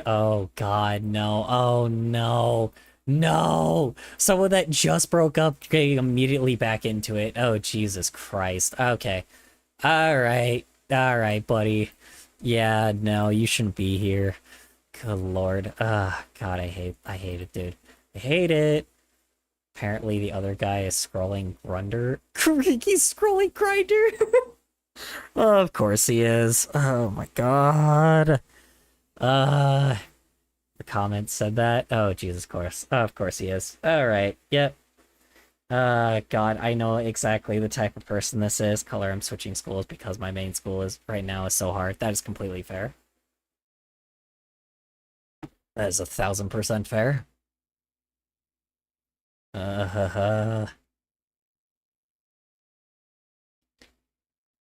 Oh god, no. Oh no. No! Someone that just broke up getting immediately back into it. Oh, Jesus Christ. Okay. Alright, buddy. Yeah, no, you shouldn't be here. Good lord. God, I hate it, dude. I hate it. Apparently the other guy is scrolling Grunder. He's scrolling Grinder! Oh, of course he is. Oh my god. The comment said that. Oh, Jesus Christ. Oh, of course he is. Alright, yep. God, I know exactly the type of person this is. Color, I'm switching schools because my main school is right now is so hard. That is completely fair. That is 1000% fair.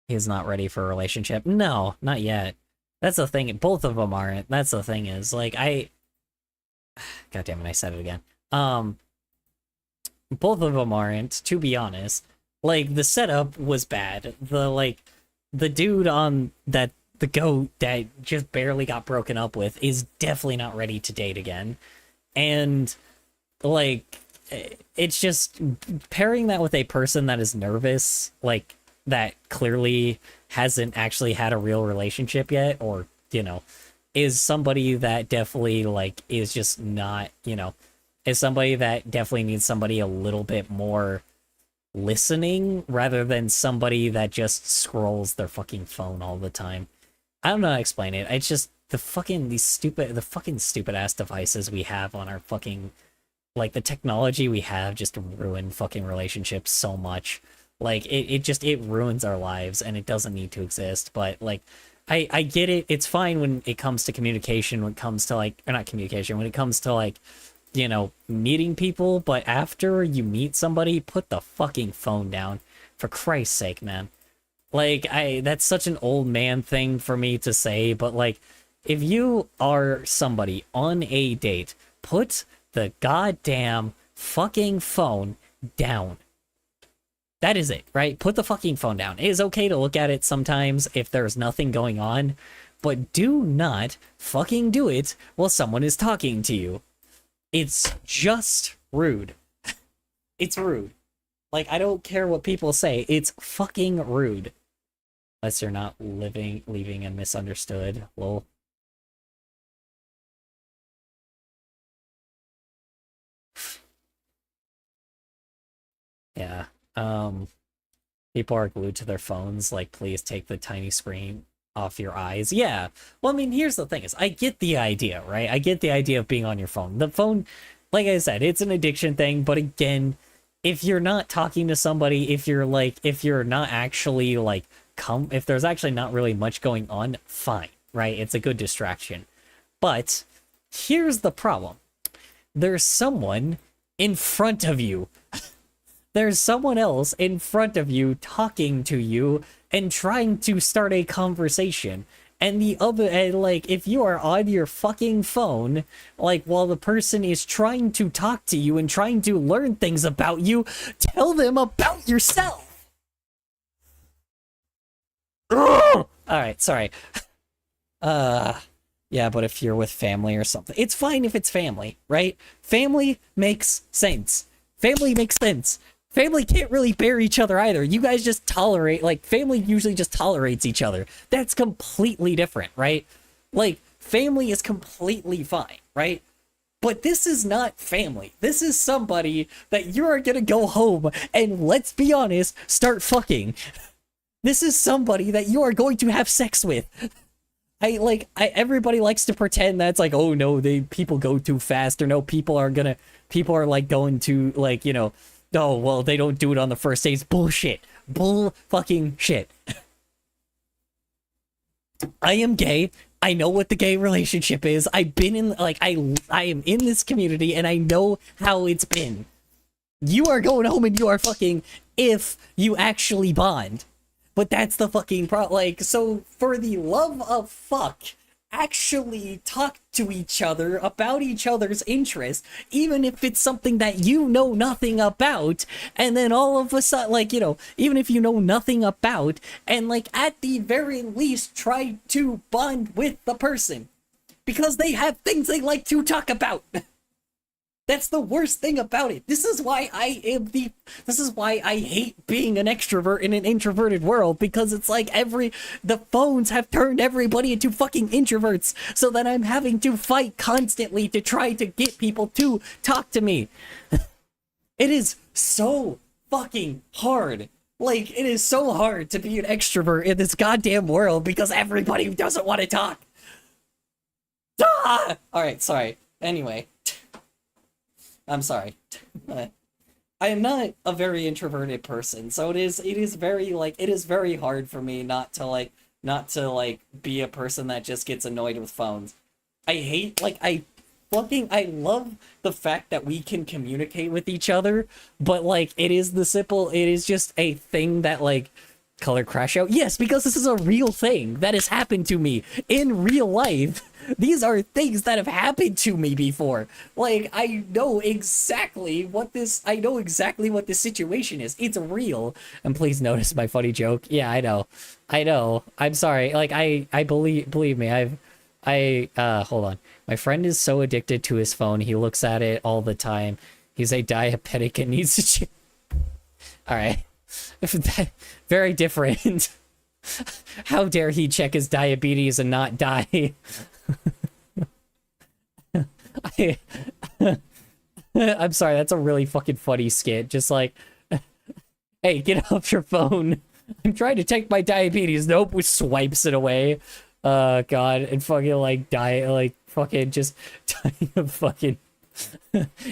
He's not ready for a relationship. No, not yet. That's the thing. Both of them aren't. That's the thing is, like, God damn it, I said it again. Both of them aren't, to be honest. Like, the setup was bad. The dude on the goat that just barely got broken up with is definitely not ready to date again. And, like, it's just pairing that with a person that is nervous, like, that clearly hasn't actually had a real relationship yet, or, you know, is somebody that definitely, like, is just not, you know, is somebody that definitely needs somebody a little bit more listening rather than somebody that just scrolls their fucking phone all the time. I don't know how to explain it. It's just the fucking stupid ass devices we have on our fucking, like, the technology we have just ruin fucking relationships so much. Like, it ruins our lives, and it doesn't need to exist. But, like, I get it. It's fine when it comes to communication, when it comes to, like, or not communication, when it comes to, like, you know, meeting people, but after you meet somebody, put the fucking phone down. For Christ's sake, man. Like, that's such an old man thing for me to say, but, like, if you are somebody on a date, put the goddamn fucking phone down. That is it, right? Put the fucking phone down. It is okay to look at it sometimes if there's nothing going on, but do not fucking do it while someone is talking to you. It's just rude. It's rude. Like, I don't care what people say. It's fucking rude. Unless you're not leaving and misunderstood. Lol. Yeah. People are glued to their phones. Like, please take the tiny screen off your eyes. Yeah. Well, I mean, here's the thing is, I get the idea, right? I get the idea of being on your phone. The phone, like I said, it's an addiction thing, but again, if you're not talking to somebody, if you're not actually, like, if there's actually not really much going on, fine, right? It's a good distraction. But here's the problem. There's someone in front of you. There's someone else in front of you talking to you and trying to start a conversation. And like, if you are on your fucking phone, like, while the person is trying to talk to you and trying to learn things about you, tell them about yourself! Alright, sorry. Yeah, but if you're with family or something, it's fine if it's family, right? Family makes sense. Family makes sense. Family can't really bear each other either. You guys just tolerate, like, family usually just tolerates each other. That's completely different, right? Like, family is completely fine, right? But this is not family. This is somebody that you are gonna go home and, let's be honest, start fucking. This is somebody that you are going to have sex with. Everybody likes to pretend that's like, oh no, people go too fast, or no, people are like going to, like, you know, oh, well, they don't do it on the first days. Bullshit. Bull fucking shit. I am gay. I know what the gay relationship is. I've been in, like, I am in this community, and I know how it's been. You are going home and you are fucking if you actually bond. But that's the fucking problem. Like, so for the love of fuck, actually talk to each other about each other's interests, even if it's something that you know nothing about, and then all of a sudden, like, you know, even if you know nothing about, and, like, at the very least, try to bond with the person, because they have things they like to talk about. That's the worst thing about it. This is why I hate being an extrovert in an introverted world, because it's like the phones have turned everybody into fucking introverts, so that I'm having to fight constantly to try to get people to talk to me. It is so fucking hard. Like, it is so hard to be an extrovert in this goddamn world because everybody doesn't want to talk. Ah! Alright, sorry. Anyway. I'm sorry. I am not a very introverted person, so it is very hard for me not to be a person that just gets annoyed with phones. I love the fact that we can communicate with each other, but, like, it is just a thing that, like, color crash out. Yes, because this is a real thing that has happened to me in real life. These are things that have happened to me before. Like, I know exactly what this situation is. It's real. And please notice my funny joke. Yeah, I know. I'm sorry. Like, I believe me. Hold on. My friend is so addicted to his phone. He looks at it all the time. He's a diabetic and needs to all right. Very different. How dare he check his diabetes and not die? I'm sorry, that's a really fucking funny skit. Just like, hey, get off your phone. I'm trying to take my diabetes. Nope, which swipes it away. God, and fucking like die, like fucking just dying of fucking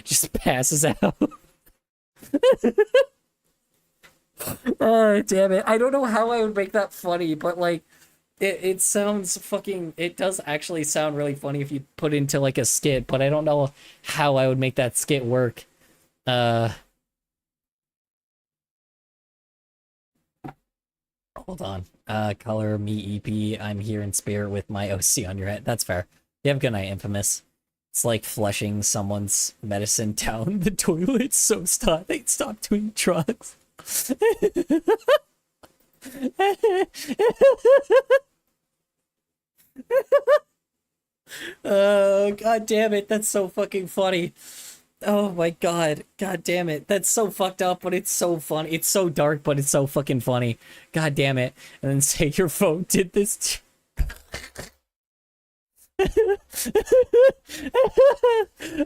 just passes out. Oh, damn it. I don't know how I would make that funny, but, like, it sounds fucking... It does actually sound really funny if you put into, like, a skit, but I don't know how I would make that skit work. Hold on. Color me EP. I'm here in spirit with my OC on your head. That's fair. You have a good night, Infamous. It's like flushing someone's medicine down the toilet, so they stop doing drugs. Oh, god damn it, that's so fucking funny. Oh my god damn it, that's so fucked up, but it's so funny. It's so dark, but it's so fucking funny. God damn it. And then say your phone did this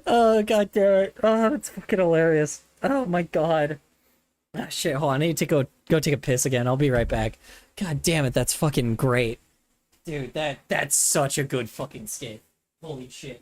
oh god damn it. Oh, it's fucking hilarious. Oh my god. Ah, shit, hold on, I need to go take a piss again. I'll be right back. God damn it, that's fucking great. Dude, that's such a good fucking skit. Holy shit.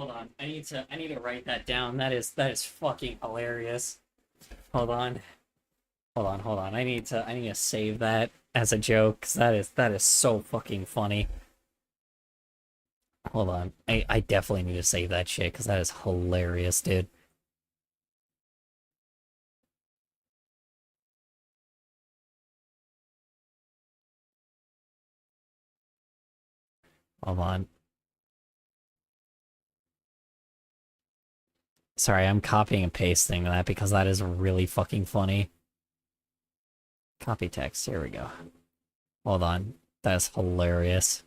Hold on. I need to write that down. That is fucking hilarious. Hold on. Hold on. I need to save that as a joke, 'cause that is so fucking funny. Hold on. I definitely need to save that shit, because that is hilarious, dude. Hold on. Sorry, I'm copying and pasting that because that is really fucking funny. Copy text, here we go. Hold on. That's hilarious.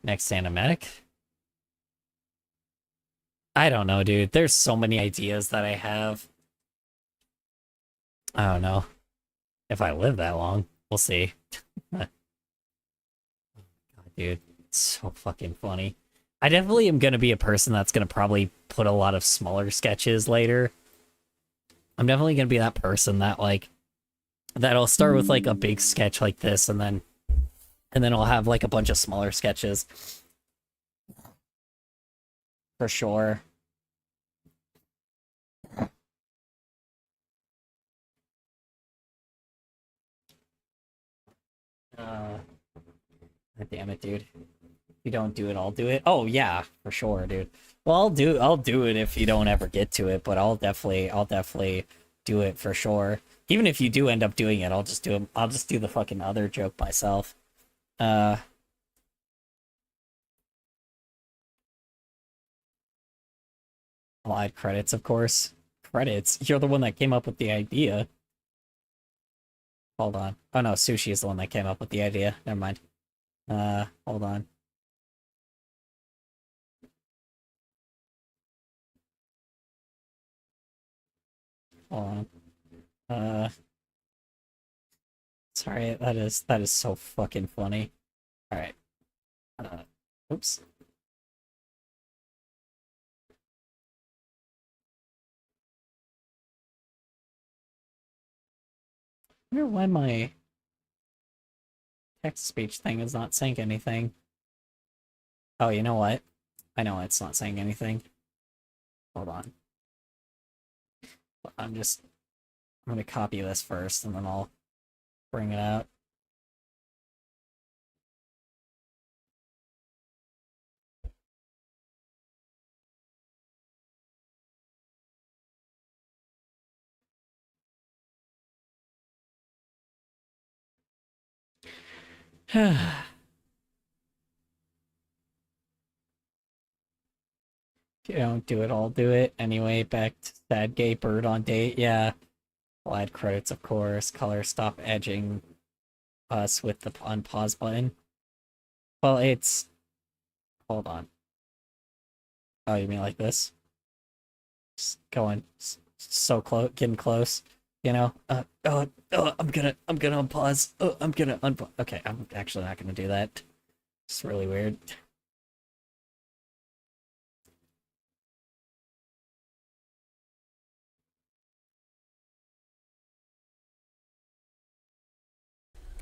Next animatic. I don't know, dude. There's so many ideas that I have. I don't know. If I live that long, we'll see. God, dude. It's so fucking funny. I definitely am gonna be a person that's gonna probably put a lot of smaller sketches later. I'm definitely gonna be that person that, like, that'll start with, like, a big sketch like this, and then I'll have, like, a bunch of smaller sketches. For sure. God damn it, dude. If you don't do it, I'll do it. Oh yeah, for sure, dude. Well, I'll do it if you don't ever get to it, but I'll definitely do it for sure. Even if you do end up doing it, I'll just do the fucking other joke myself. I'll add credits, of course. Credits? You're the one that came up with the idea. Hold on. Oh no, Sushi is the one that came up with the idea. Never mind. Hold on. Hold on. Sorry, that is so fucking funny. Alright. Oops. I wonder why my text-speech thing is not saying anything. Oh, you know what? I know it's not saying anything. Hold on. I'm gonna copy this first, and then I'll bring it out. If you don't do it, I'll do it. Anyway, back to sad gay bird on date. Yeah. I'll add credits, of course. Color, stop edging us with the unpause button. Well, it's... Hold on. Oh, you mean like this? Just going so close, getting close. You know? I'm gonna unpause. I'm gonna unpause. Okay, I'm actually not gonna do that. It's really weird.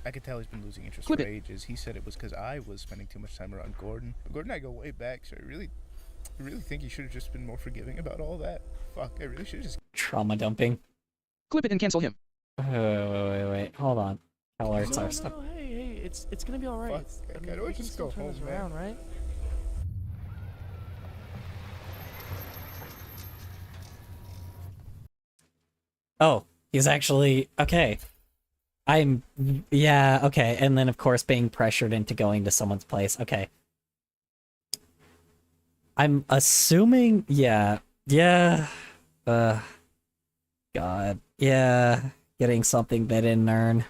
I could tell he's been losing interest Clip for it. ages. He said it was because I was spending too much time around Gordon. Gordon and I go way back, so I really think he should have just been more forgiving about all that. Fuck, I really should have just... Trauma dumping. Clip it and cancel him. Wait. Hold on. Alerts No, are stuff. hey, it's gonna be alright. Fuck, I I mean, don't we can just still go turn home, this man. around, right? Oh, he's actually okay. Yeah, okay. And then of course being pressured into going to someone's place. Okay. I'm assuming, yeah. God. Yeah. Getting something they didn't earn.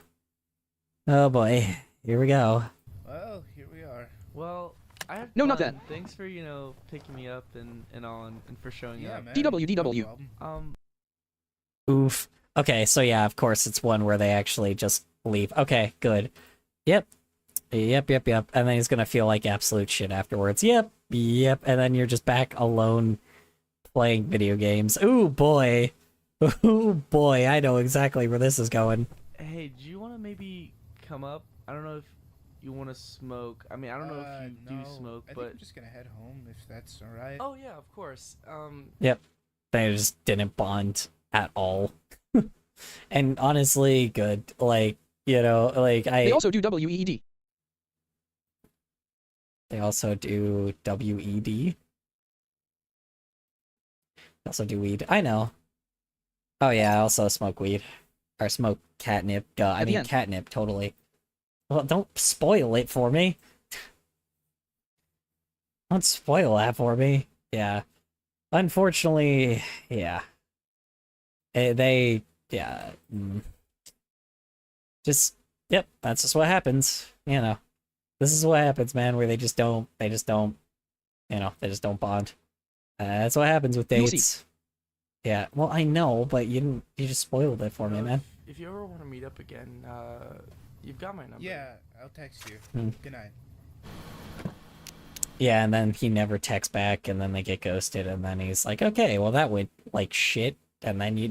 Oh boy. Here we go. Well, here we are. Well, I had No, fun. not that. Thanks for, picking me up and all, and for showing Yeah, up. man. DW. No problem. Oof. Okay, so yeah, of course it's one where they actually just leave. Okay, good. Yep. And then he's gonna feel like absolute shit afterwards. Yep. And then you're just back alone playing video games. Ooh, boy. Ooh, boy. I know exactly where this is going. Hey, do you want to maybe come up? I don't know if you want to smoke. I mean, I don't know if you do smoke, I but think I'm just gonna head home if that's all right. oh yeah, of course. Yep. They just didn't bond at all. And honestly, good. Like, you know, like They also do WEED. They also do WED. They also do weed. I know. Oh yeah, I also smoke weed. Or smoke catnip. Duh, I mean catnip, totally. Well, don't spoil it for me. Don't spoil that for me. Yeah. Unfortunately, yeah. Yeah. Just, yep, that's just what happens, you know. This is what happens, man, where they just don't, you know, they just don't bond. That's what happens with dates. Yeah, well, I know, but you just spoiled it for me, man. If you ever want to meet up again, you've got my number. Yeah, I'll text you. Good night. Yeah, and then he never texts back, and then they get ghosted, and then he's like, okay, well, that went like shit, and then you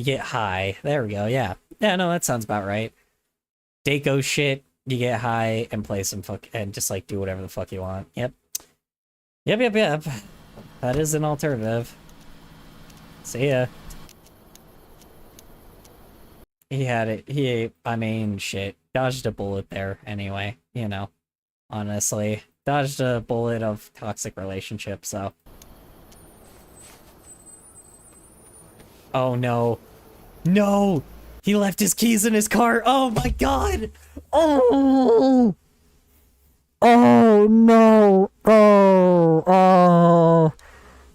get high. There we go, yeah. Yeah, no, that sounds about right. Date goes shit, you get high, and play some and just, like, do whatever the fuck you want. Yep. Yep. That is an alternative. See ya. I mean, shit. Dodged a bullet there, anyway, you know. Honestly. Dodged a bullet of toxic relationship, so. Oh no. No! He left his keys in his car! Oh my god! Oh! Oh no! Oh!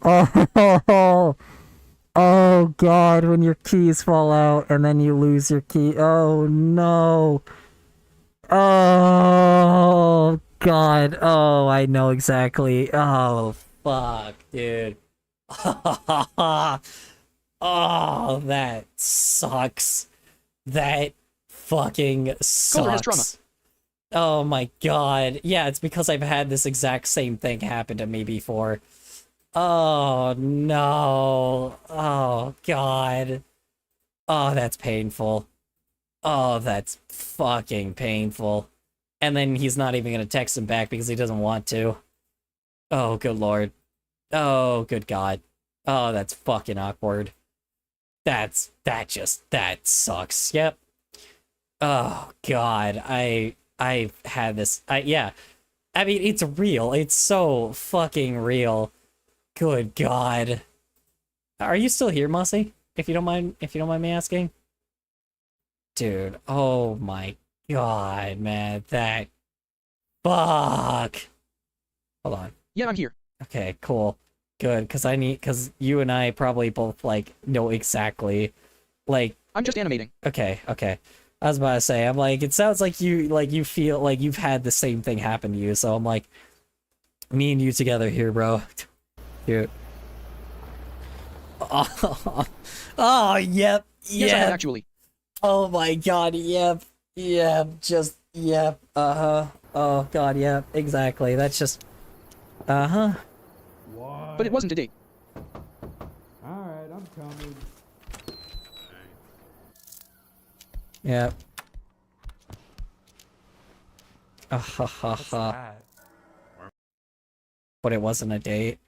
Oh! Oh god, when your keys fall out and then you lose your key. Oh no! Oh god. Oh, I know exactly. Oh fuck, dude. Oh, that sucks. That fucking Color has trauma. sucks. Oh my god. Yeah, it's because I've had this exact same thing happen to me before. Oh no. Oh god. Oh, that's painful. Oh, that's fucking painful. And then he's not even gonna text him back because he doesn't want to. Oh, good lord. Oh, good god. Oh, that's fucking awkward. That sucks. Yep. Oh god. I've had this. Yeah. I mean, it's real. It's so fucking real. Good god. Are you still here, Mossy? If you don't mind me asking? Dude, oh my god, man. That fuck. Hold on. Yeah, I'm here. Okay, cool. Good, cause you and I probably both like know exactly like I'm just animating. Okay. I was about to say, I'm like, it sounds like you feel like you've had the same thing happen to you, so I'm like, me and you together here, bro. Dude. Oh, yep. Yes, I have actually. Oh my god, yep. Just, yep. Uh-huh. Oh god, yep. Exactly. That's just, uh-huh. What? But it wasn't a date. Alright, I'm coming. Yep. Ha ha What's ha. that? But it wasn't a date?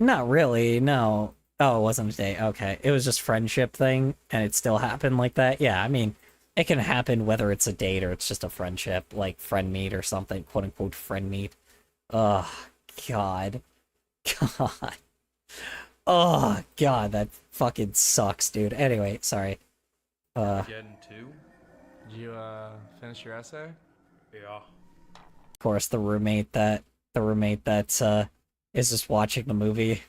Not really, no. Oh, it wasn't a date. Okay. It was just friendship thing, and it still happened like that? Yeah, I mean, it can happen whether it's a date or it's just a friendship, like friend meet or something, quote-unquote friend meet. Ugh, God. God. Oh, God, that fucking sucks, dude. Anyway, sorry. Getting two? Did you finish your essay? Yeah. Of course, the roommate that is just watching the movie.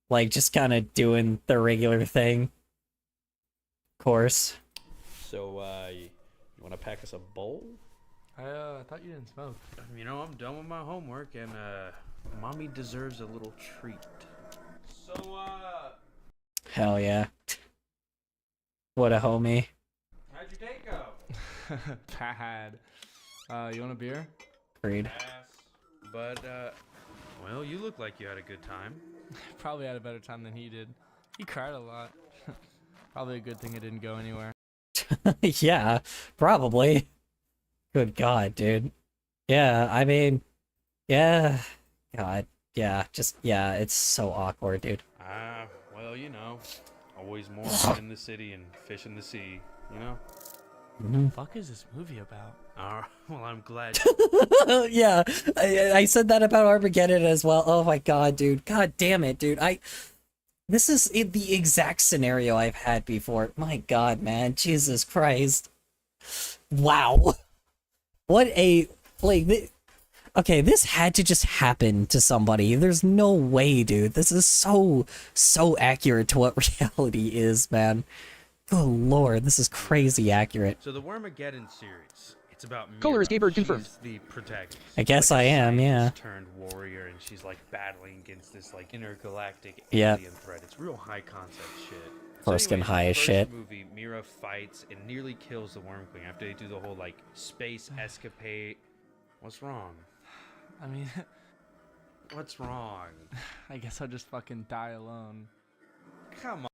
Like, just kind of doing the regular thing. Of course. So, you want to pack us a bowl? I thought you didn't smoke. You know, I'm done with my homework, and, mommy deserves a little treat. So, Hell yeah. What a homie. how'd your day go? Bad. You want a beer? Agreed. Pass. But, well, you look like you had a good time. Probably had a better time than he did. He cried a lot. Probably a good thing it didn't go anywhere. Yeah, probably. Good God, dude. Yeah, I mean, yeah. God, yeah, just, yeah, it's so awkward, dude. Well, you know, always more fun in the city and fish in the sea, you know? Mhm. Fuck is this movie about? Well, I'm glad. Yeah, I said that about Armageddon as well. Oh my God, dude. God damn it, dude. This is the exact scenario I've had before. My God, man. Jesus Christ. Wow. What a, like, okay, this had to just happen to somebody. There's no way, dude. This is so accurate to what reality is, man. Good Lord, this is crazy accurate. So the Wormageddon series, it's about Mira. Color is gay bird confirmed. She's the protagonist. I guess Like I a am, yeah. scientist turned warrior, and she's like battling against this like intergalactic Yep. alien threat. It's real high concept shit. First and high as first shit. Movie, Mira fights and nearly kills the Worm Queen after they do the whole like space escapade. What's wrong? I mean, What's wrong? I guess I'll just fucking die alone. Come on.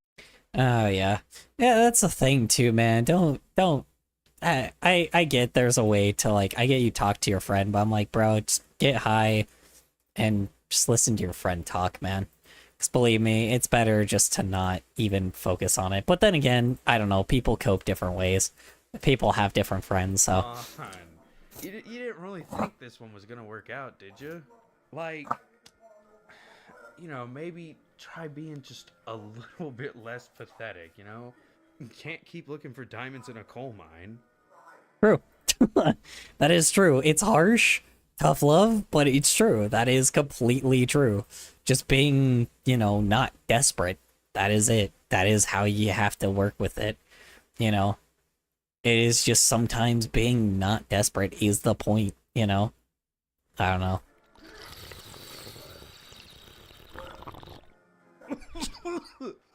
Oh yeah. Yeah, that's the thing too, man. Don't I get there's a way to like I get you talk to your friend, but I'm like, bro, just get high and just listen to your friend talk, man. Because believe me, it's better just to not even focus on it. But then again, I don't know, people cope different ways. People have different friends, so You didn't really think this one was gonna work out, did you? Like, you know, maybe try being just a little bit less pathetic, you know? You can't keep looking for diamonds in a coal mine. true. That is true. It's harsh, tough love, but it's true. That is completely true. Just being, you know, not desperate. That is it. That is how you have to work with it. You know, it is just sometimes being not desperate is the point, you know? I don't know.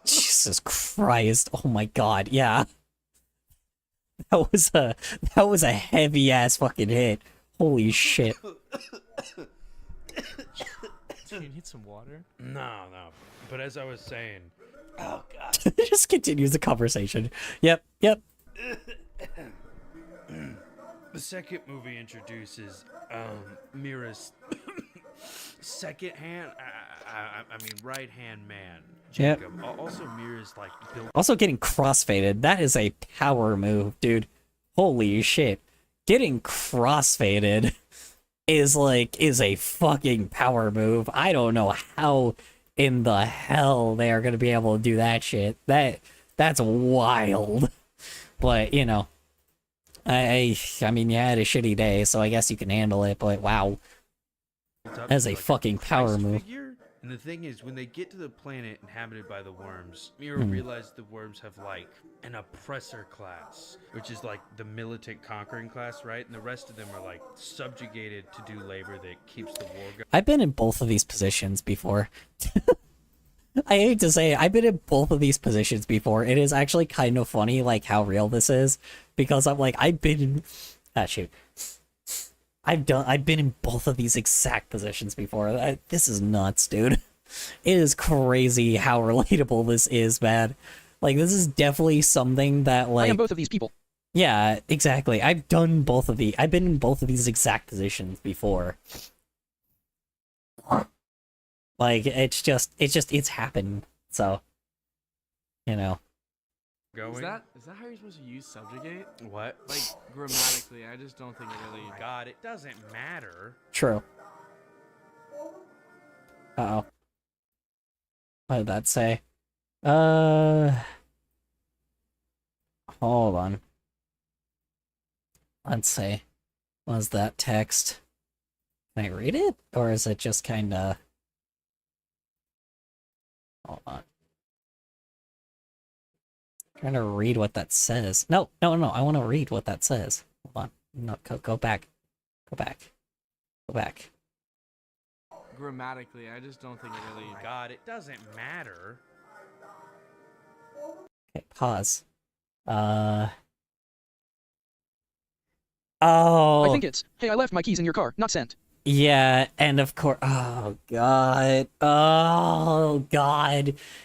Jesus Christ. Oh my God. Yeah. That was a heavy ass fucking hit. Holy shit. Do you need some water? No. But as I was saying, oh god. Just continues the conversation. Yep. The second movie introduces Mira's second hand, I mean right hand man, Yep. Jacob. Also Mira's like built. Also getting crossfaded. That is a power move, dude. Holy shit. Getting crossfaded is a fucking power move. I don't know how in the hell they are gonna be able to do that shit. That's wild. But, you know, I mean, you had a shitty day, so I guess you can handle it, but wow. That's a like fucking power Christ move. figure. And the thing is, when they get to the planet inhabited by the worms, Mira Hmm. realizes the worms have like an oppressor class, which is like the militant conquering class, right? And the rest of them are like subjugated to do labor that keeps the war going. I've been in both of these positions before. I hate to say it, I've been in both of these positions before. It is actually kind of funny, like, how real this is. Because I'm like, I've been in... Ah, shoot. I've been in both of these exact positions before. This is nuts, dude. It is crazy how relatable this is, man. Like, this is definitely something that, like... I am both of these people. Yeah, exactly. I've been in both of these exact positions before. Like, it's happened. So, you know. Going. Is that how you're supposed to use subjugate? What? Like, grammatically, I just don't think it really... God, it doesn't matter. True. Uh-oh. What did that say? Hold on. Let's see. Was that text? Can I read it? Or is it just kinda... Hold on. Trying to read what that says. No. I want to read what that says. Hold on. No, go back. Go back. Grammatically, I just don't think it really... God, it doesn't matter. Okay, pause. I Oh, think it's, hey, I left my keys in your car, not sent. yeah, and of course, oh god,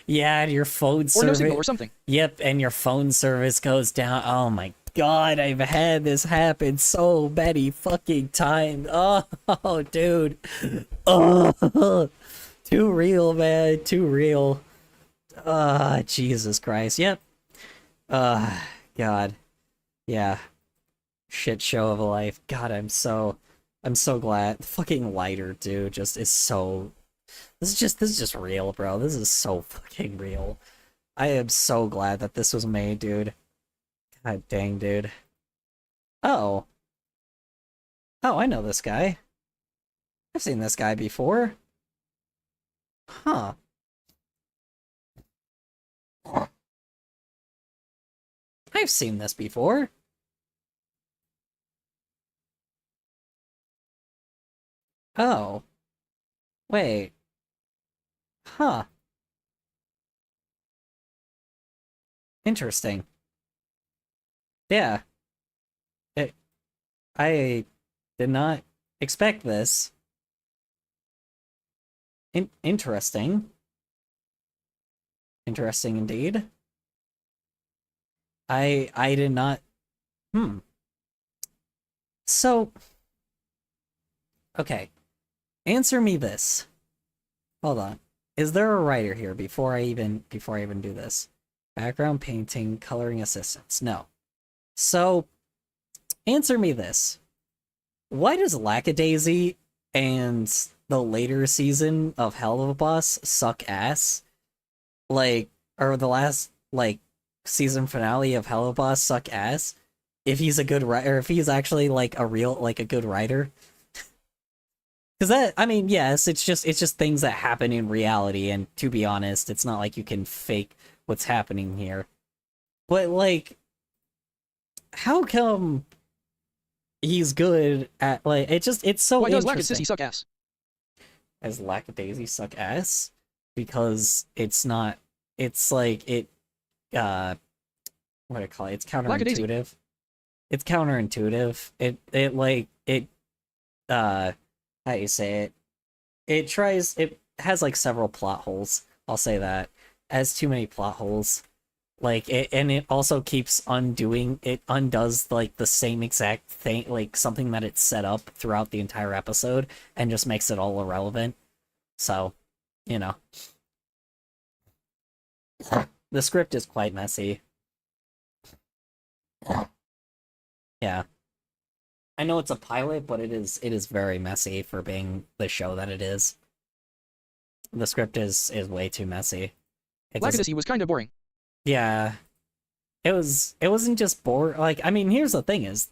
yeah, and your phone Or no service, signal or something. yep, and your phone service goes down. Oh my god, I've had this happen so many fucking times. Oh, dude. Oh, too real, man. Too real. Jesus Christ. Yep. God. Yeah. Shit show of a life. God, I'm so glad. Fucking lighter, dude, just is so. This is just real, bro. This is so fucking real. I am so glad that this was made, dude. God dang, dude. Oh. Oh, I know this guy. I've seen this guy before. Huh. I've seen this before. Oh. Wait. Huh. Interesting. Yeah. I did not expect this. Interesting. Interesting indeed. I did not. So, okay. Answer me this. Hold on. Is there a writer here before I even do this? Background painting, coloring assistance. No. So, answer me this. Why does Lackadaisy and the later season of Hell of a Boss suck ass? Like, or the last, like, season finale of Hell of a Boss suck ass? If he's a good writer, if he's actually, like, a good writer? Because that, I mean, yes, it's just things that happen in reality, and to be honest, it's not like you can fake what's happening here. But, like, how come he's good at, like, it's so Why does interesting. Lackadaisy suck ass? As Lackadaisy suck ass? Because it's not, it's like, what do I call it? It's counterintuitive. It's counterintuitive. How you say it? It has, like, several plot holes. I'll say that. It has too many plot holes. Like, and it also keeps it undoes, like, the same exact thing, like, something that it's set up throughout the entire episode, and just makes it all irrelevant. So, you know. The script is quite messy. Yeah. I know it's a pilot, but it is very messy for being the show that it is. The script is way too messy. Lackadaisy was kind of boring. Yeah. It wasn't just boring. Like, I mean, here's the thing is,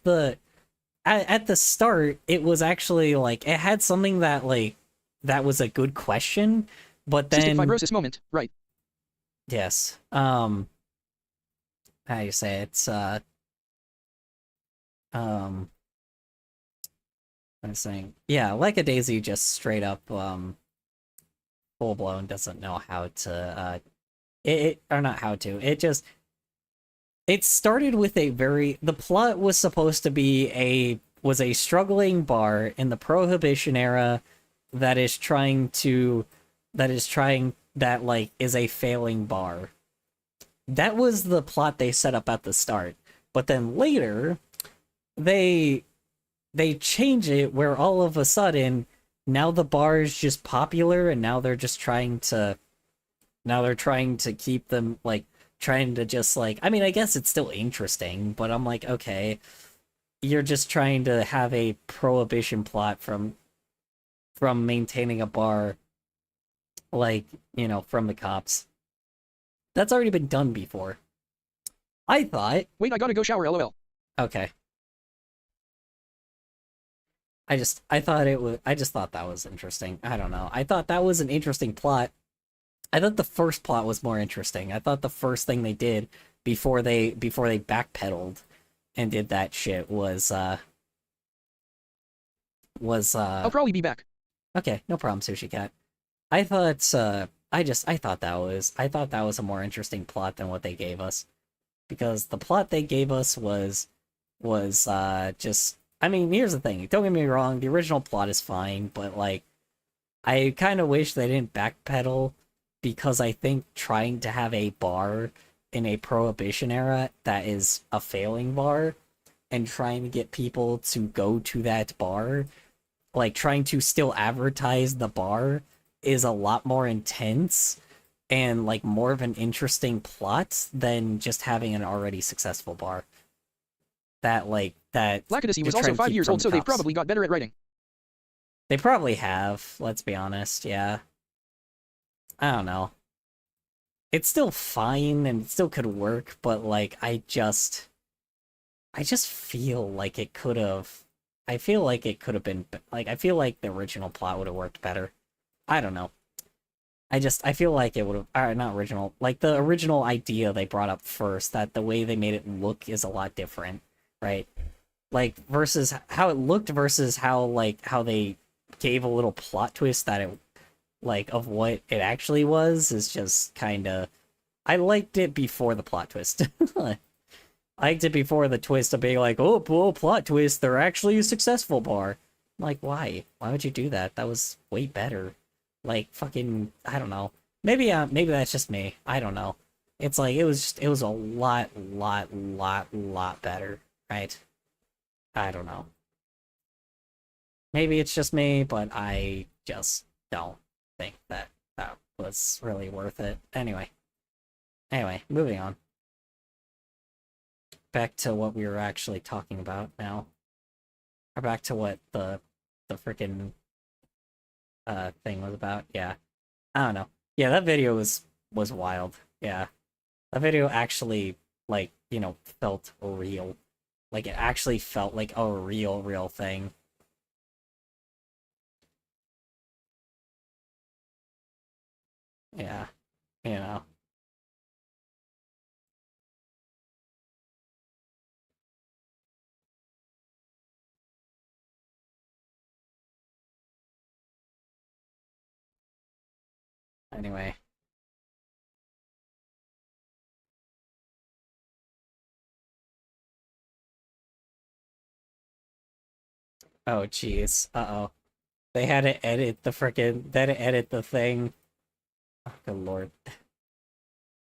at the start, it was actually, like, it had something that, like, that was a good question, but then... Cystic fibrosis moment, right. Yes. How do you say it? It's, I'm saying, yeah, Lackadaisy just straight up, full-blown doesn't know how to, or not how to, it started with the plot was supposed to be a struggling bar in the Prohibition era that is a failing bar. That was the plot they set up at the start. But then later, they change it where all of a sudden, now the bar is just popular, and now they're just trying to keep them, like, trying to just, like, I mean, I guess it's still interesting, but I'm like, okay, you're just trying to have a prohibition plot from maintaining a bar, like, you know, from the cops. That's already been done before. I thought... Wait, I gotta go shower, lol. Okay. I just thought that was interesting. I don't know. I thought that was an interesting plot. I thought the first plot was more interesting. I thought the first thing they did before they backpedaled and did that shit was I'll probably be back. Okay, no problem, Sushi Cat. I thought that was a more interesting plot than what they gave us. Because the plot they gave us was just, I mean, here's the thing, don't get me wrong, the original plot is fine, but, like, I kind of wish they didn't backpedal, because I think trying to have a bar in a prohibition era that is a failing bar, and trying to get people to go to that bar, like trying to still advertise the bar, is a lot more intense and like more of an interesting plot than just having an already successful bar. That Lackadaisy was just try also to 5 keep years from old, so they've cops. probably got better at writing. They probably have, let's be honest, yeah. I don't know. It's still fine and it still could work, but like I just feel like it could have. I feel like it could have been like I feel like the original plot would have worked better. I don't know. I feel like it would have, not original, like the original idea they brought up first, that the way they made it look is a lot different, right? Like versus how it looked versus how they gave a little plot twist that it like of what it actually was is just kind of. I liked it before the plot twist. I liked it before the twist of being like, oh, well, plot twist, they're actually a successful bar. I'm like, why? Why would you do that? That was way better. Like, fucking, I don't know. Maybe that's just me. I don't know. It's like, it was a lot better, right? I don't know. Maybe it's just me, but I just don't think that was really worth it. Anyway, moving on. Back to what we were actually talking about now. Or back to what the freaking thing was about. Yeah. I don't know. Yeah, that video was wild. Yeah. That video actually, like, you know, felt real. Like, it actually felt like a real thing. Yeah. You know. Anyway. Oh, jeez. Uh-oh. They had to edit the thing. Oh, good lord.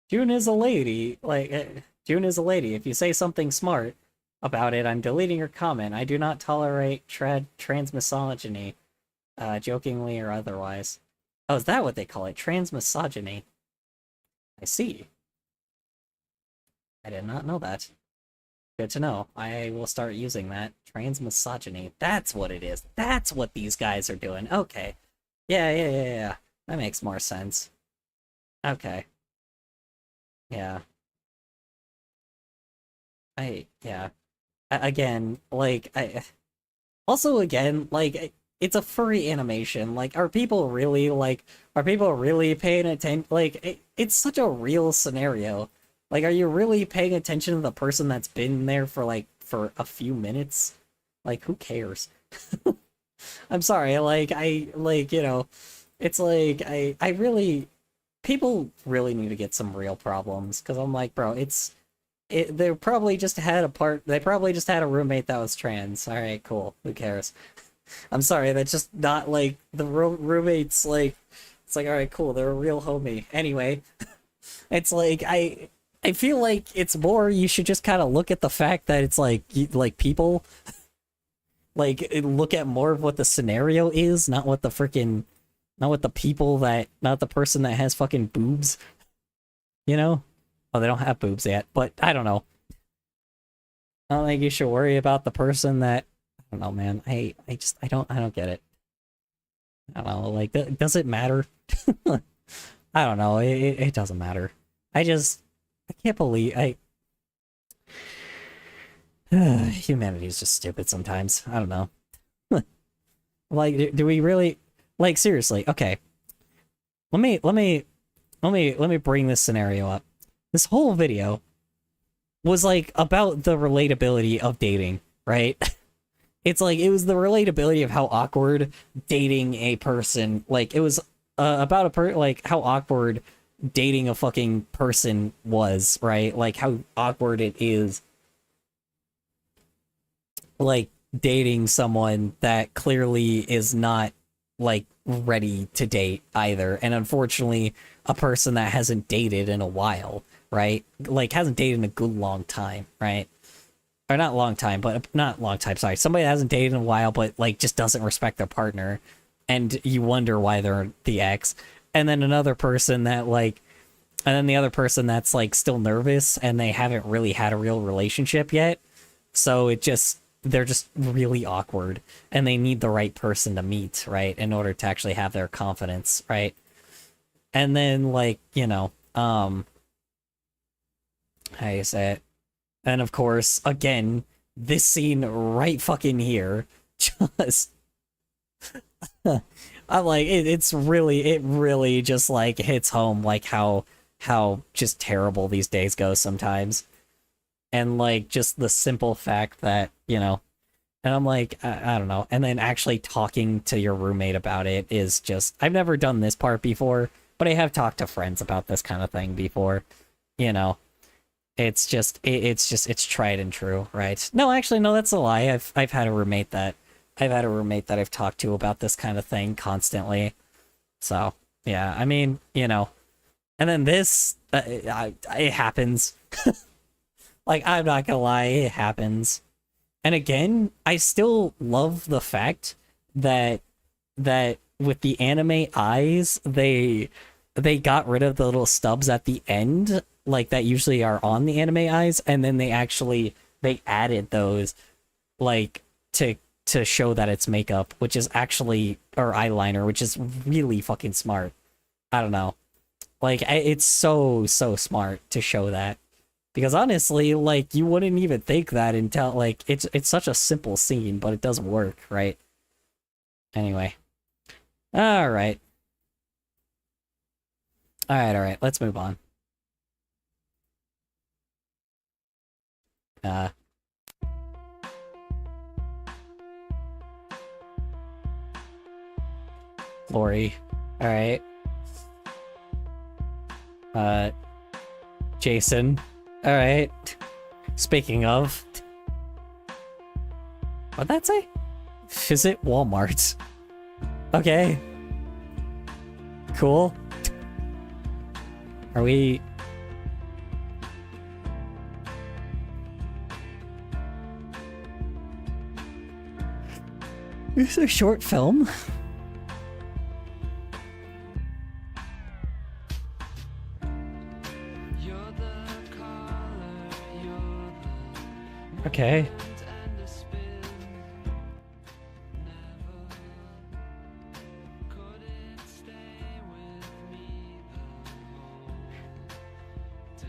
June is a lady. Like, June is a lady. If you say something smart about it, I'm deleting your comment. I do not tolerate trans misogyny, jokingly or otherwise. Oh, is that what they call it? Trans misogyny. I see. I did not know that. Good to know. I will start using that. Trans misogyny. That's what it is. That's what these guys are doing. Okay. Yeah. That makes more sense. Okay. Yeah. Yeah. Again, like, also again, like, it's a furry animation. Like, are people really paying attention? Like, it's such a real scenario. Like, are you really paying attention to the person that's been there for a few minutes? Like, who cares? I'm sorry, you know, it's like, I really, people really need to get some real problems, because I'm like, bro, they probably just had a roommate that was trans. Alright, cool, who cares? I'm sorry, that's just not, like, the roommates, like, it's like, alright, cool, they're a real homie. Anyway, it's like, I feel like it's more, you should just kind of look at the fact that it's like people, like, look at more of what the scenario is, not what the person that has fucking boobs, you know? Oh, they don't have boobs yet, but I don't know. I don't think you should worry about the person that, I don't know, man. I don't get it. I don't know, like, does it matter? I don't know, it doesn't matter. I can't believe, humanity is just stupid sometimes. I don't know. Like, do we really, like, seriously, okay. Let me bring this scenario up. This whole video was, like, about the relatability of dating, right? It's like, it was the relatability of how awkward dating a person, like, it was about like, how awkward dating a fucking person was, right? Like, how awkward it is, like, dating someone that clearly is not, like, ready to date either, and unfortunately, a person that hasn't dated in a while, right? Like, hasn't dated in a good long time, right? Or not long time, but not long time, sorry. Somebody that hasn't dated in a while, but, like, just doesn't respect their partner, and you wonder why they're the ex. And then another person that, like, and then the other person that's, like, still nervous, and they haven't really had a real relationship yet. So they're just really awkward, and they need the right person to meet, right? In order to actually have their confidence, right? And then, like, you know, how you say it? And of course, again, this scene right fucking here, just, I'm like, it really just, like, hits home, like, how just terrible these days go sometimes. And, like, just the simple fact that, you know, and I'm like, I don't know. And then actually talking to your roommate about it is just, I've never done this part before, but I have talked to friends about this kind of thing before, you know. It's just, it's tried and true, right? No, actually, no, that's a lie. I've had a roommate that I've talked to about this kind of thing constantly. So, yeah, I mean, you know, and then this, it happens. Like, I'm not gonna lie, it happens. And again, I still love the fact that with the anime eyes, they got rid of the little stubs at the end, like, that usually are on the anime eyes, and then they added those, like, to show that it's makeup, which is actually, or eyeliner, which is really fucking smart. I don't know. Like, it's so smart to show that. Because honestly, like, you wouldn't even think that until, like, it's such a simple scene, but it doesn't work, right? Anyway. Alright. Alright, let's move on. Lori. Alright. Jason. Alright. Speaking of... What'd that say? Visit Walmart. Okay. Cool. Are we... Is this a short film? Okay.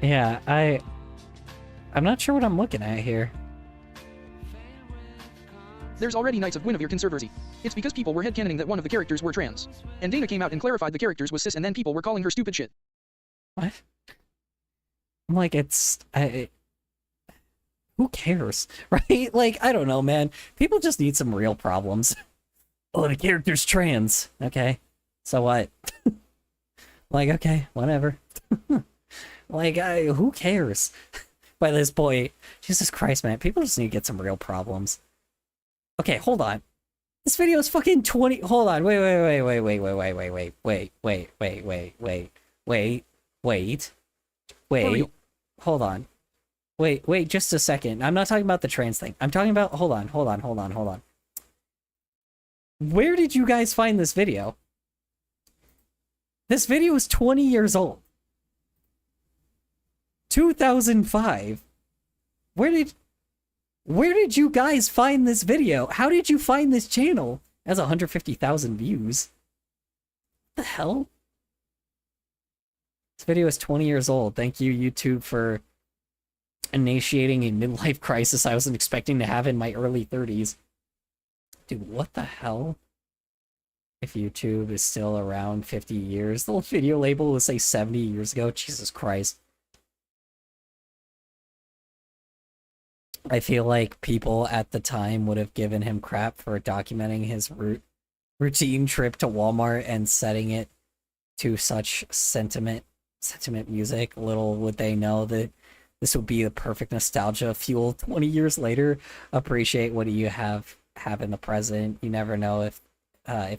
Yeah, I'm not sure what I'm looking at here. There's already Knights of Guinevere controversy. It's because people were headcanoning that one of the characters were trans. And Dana came out and clarified the characters was cis, and then people were calling her stupid shit. What? I'm like, who cares, right? Like, I don't know, man. People just need some real problems. Oh, the character's trans. Okay. So what? Like, okay, whatever. Like, who cares? By this point, Jesus Christ, man. People just need to get some real problems. Okay, hold on. This video is fucking 20... Hold on. Wait. Hold on. Wait, just a second. I'm not talking about the trans thing. I'm talking about... Hold on. Where did you guys find this video? This video is 20 years old. 2005. Where did you guys find this video? How did you find this channel? It has 150,000 views. What the hell? This video is 20 years old. Thank you, YouTube, for initiating a midlife crisis I wasn't expecting to have in my early 30s. Dude, what the hell? If YouTube is still around 50 years, the video label will say 70 years ago. Jesus Christ. I feel like people at the time would have given him crap for documenting his routine trip to Walmart and setting it to such sentiment music. Little would they know that this would be the perfect nostalgia fuel 20 years later. Appreciate what you have in the present. You never know if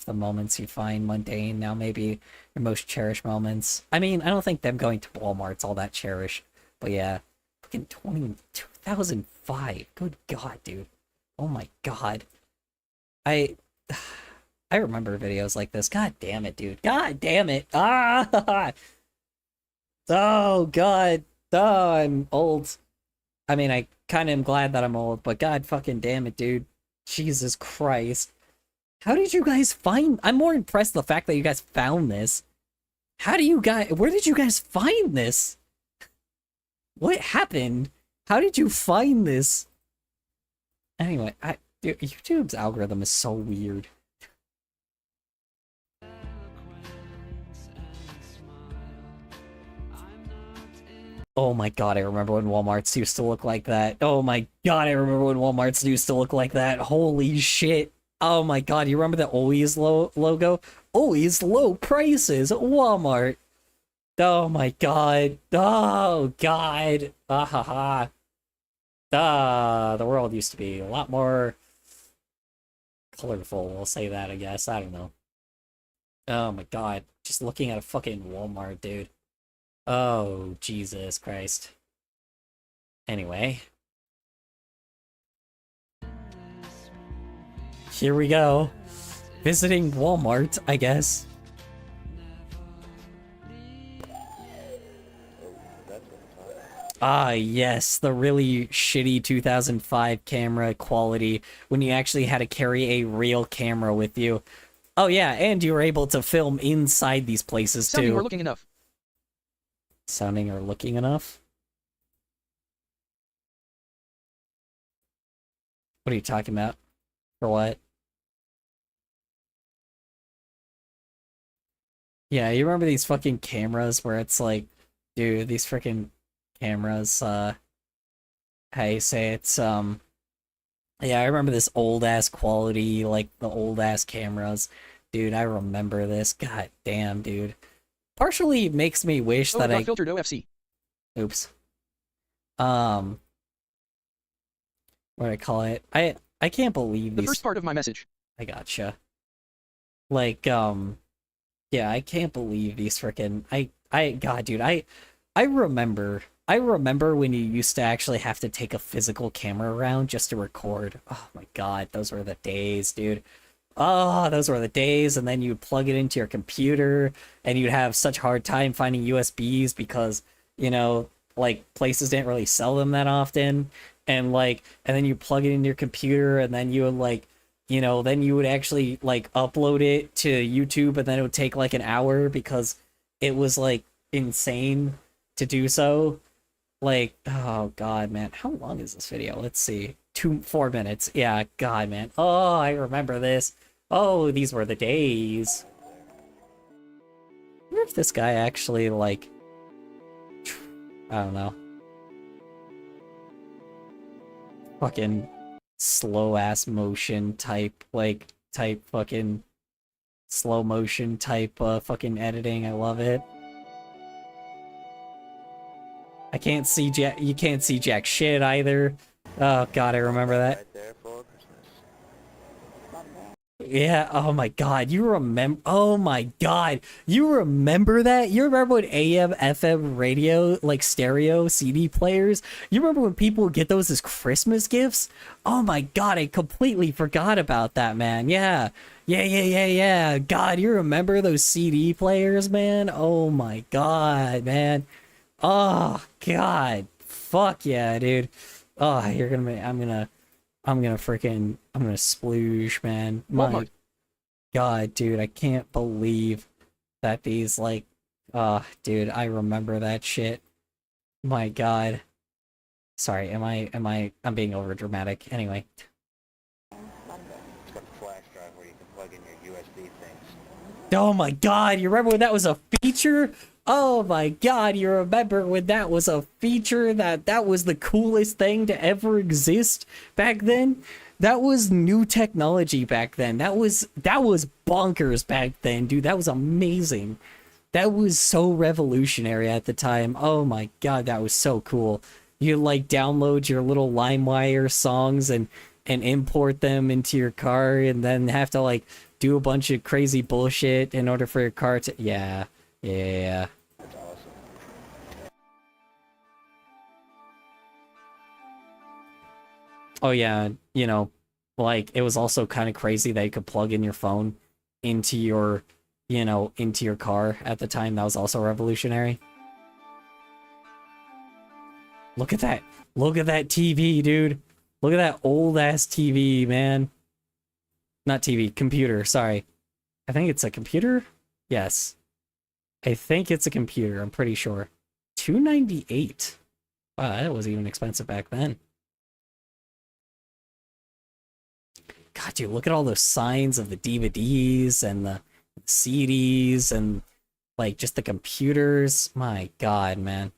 the moments you find mundane now may be your most cherished moments. I mean, I don't think them going to Walmart's all that cherished, But yeah, fucking 2005. Good God, dude. Oh my God. I remember videos like this. God damn it, dude. God damn it. Ah! Oh, God. Oh, I'm old. I mean, I kind of am glad that I'm old, but God fucking damn it, dude. Jesus Christ. How did you guys find... I'm more impressed the fact that you guys found this. How do you guys... Where did you guys find this? What happened? How did you find this? Anyway, dude, YouTube's algorithm is so weird. Oh my God, I remember when Walmarts used to look like that. Oh my God, I remember when Walmarts used to look like that. Holy shit. Oh my God, you remember the always low logo? Always low prices at Walmart. Oh my God. Oh God. Ah ha ha. The world used to be a lot more colorful, we'll say that, I guess. I don't know. Oh my God. Just looking at a fucking Walmart, dude. Oh, Jesus Christ. Anyway. Here we go. Visiting Walmart, I guess. Ah, yes, the really shitty 2005 camera quality when you actually had to carry a real camera with you. Oh yeah, and you were able to film inside these places too. Sounding or looking enough. Sounding or looking enough? What are you talking about? For what? Yeah, you remember these fucking cameras where it's like, dude, these freaking cameras, how you say it's, yeah, I remember this old-ass quality, like, the old-ass cameras. Dude, I remember this. God damn, dude. Partially makes me wish that I... filtered OFC. Oops. What do I call it? I can't believe The these... first part of my message. I gotcha. Like, yeah, I can't believe these frickin' God, dude, I remember when you used to actually have to take a physical camera around just to record. Oh my God, those were the days, dude. Oh, those were the days, and then you'd plug it into your computer, and you'd have such a hard time finding USBs because, you know, like, places didn't really sell them that often, and then you plug it into your computer, and then you would, like, you know, then you would actually, like, upload it to YouTube, and then it would take, like, an hour because it was, like, insane to do so. Like, oh God, man. How long is this video? Let's see. 4 minutes. Yeah, God, man. Oh, I remember this. Oh, these were the days. I wonder if this guy actually, like... I don't know. Fucking slow-ass motion type, like, fucking slow motion type, fucking editing. I love it. I can't see jack. You can't see jack shit either. Oh God, I remember that. Yeah. Oh my God, you remember? Oh my God, you remember that? You remember when AM, FM radio, like stereo CD players? You remember when people would get those as Christmas gifts? Oh my God, I completely forgot about that, man. Yeah. Yeah. God, you remember those CD players, man? Oh my God, man. Oh God, fuck yeah, dude. Oh, I'm gonna splooge, man. My Walmart. God, dude, I can't believe that these, like, dude, I remember that shit. My God. Sorry, I'm being over dramatic. Anyway. Oh my God, you remember when that was a feature? Oh my God, you remember when that was a feature, that was the coolest thing to ever exist back then? That was new technology back then. That was bonkers back then, dude. That was amazing. That was so revolutionary at the time. Oh my God, that was so cool. You like download your little LimeWire songs and import them into your car and then have to like do a bunch of crazy bullshit in order for your car to... Yeah. Oh yeah, you know, like it was also kind of crazy that you could plug in your phone into your, into your car at the time. That was also revolutionary. Look at that. Look at that TV, dude. Look at that old ass TV, man. Not TV, computer, sorry. I think it's a computer? Yes. I think it's a computer, I'm pretty sure. $298. Wow, that wasn't even expensive back then. God, dude, look at all those signs of the DVDs and the CDs and, like, just the computers. My God, man.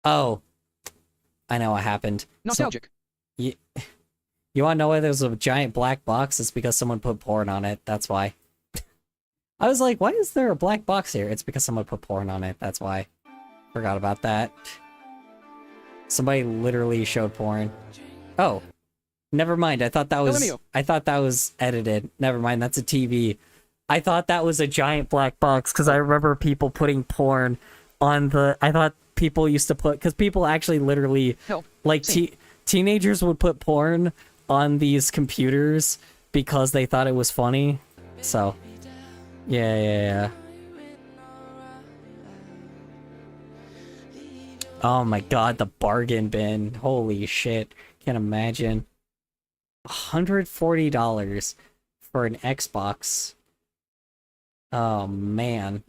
Oh. I know what happened. Nostalgic. You want to know why there's a giant black box? It's because someone put porn on it. That's why. I was like, why is there a black box here? It's because someone put porn on it. That's why. Forgot about that. Somebody literally showed porn. Oh. Never mind. I thought that was edited. Never mind. That's a TV. I thought that was a giant black box because I remember people putting porn on the... I thought people used to put... Because people actually literally... like, teenagers would put porn on these computers because they thought it was funny. So, yeah. Oh my God, the bargain bin. Holy shit. Can't imagine. $140 for an Xbox. Oh man.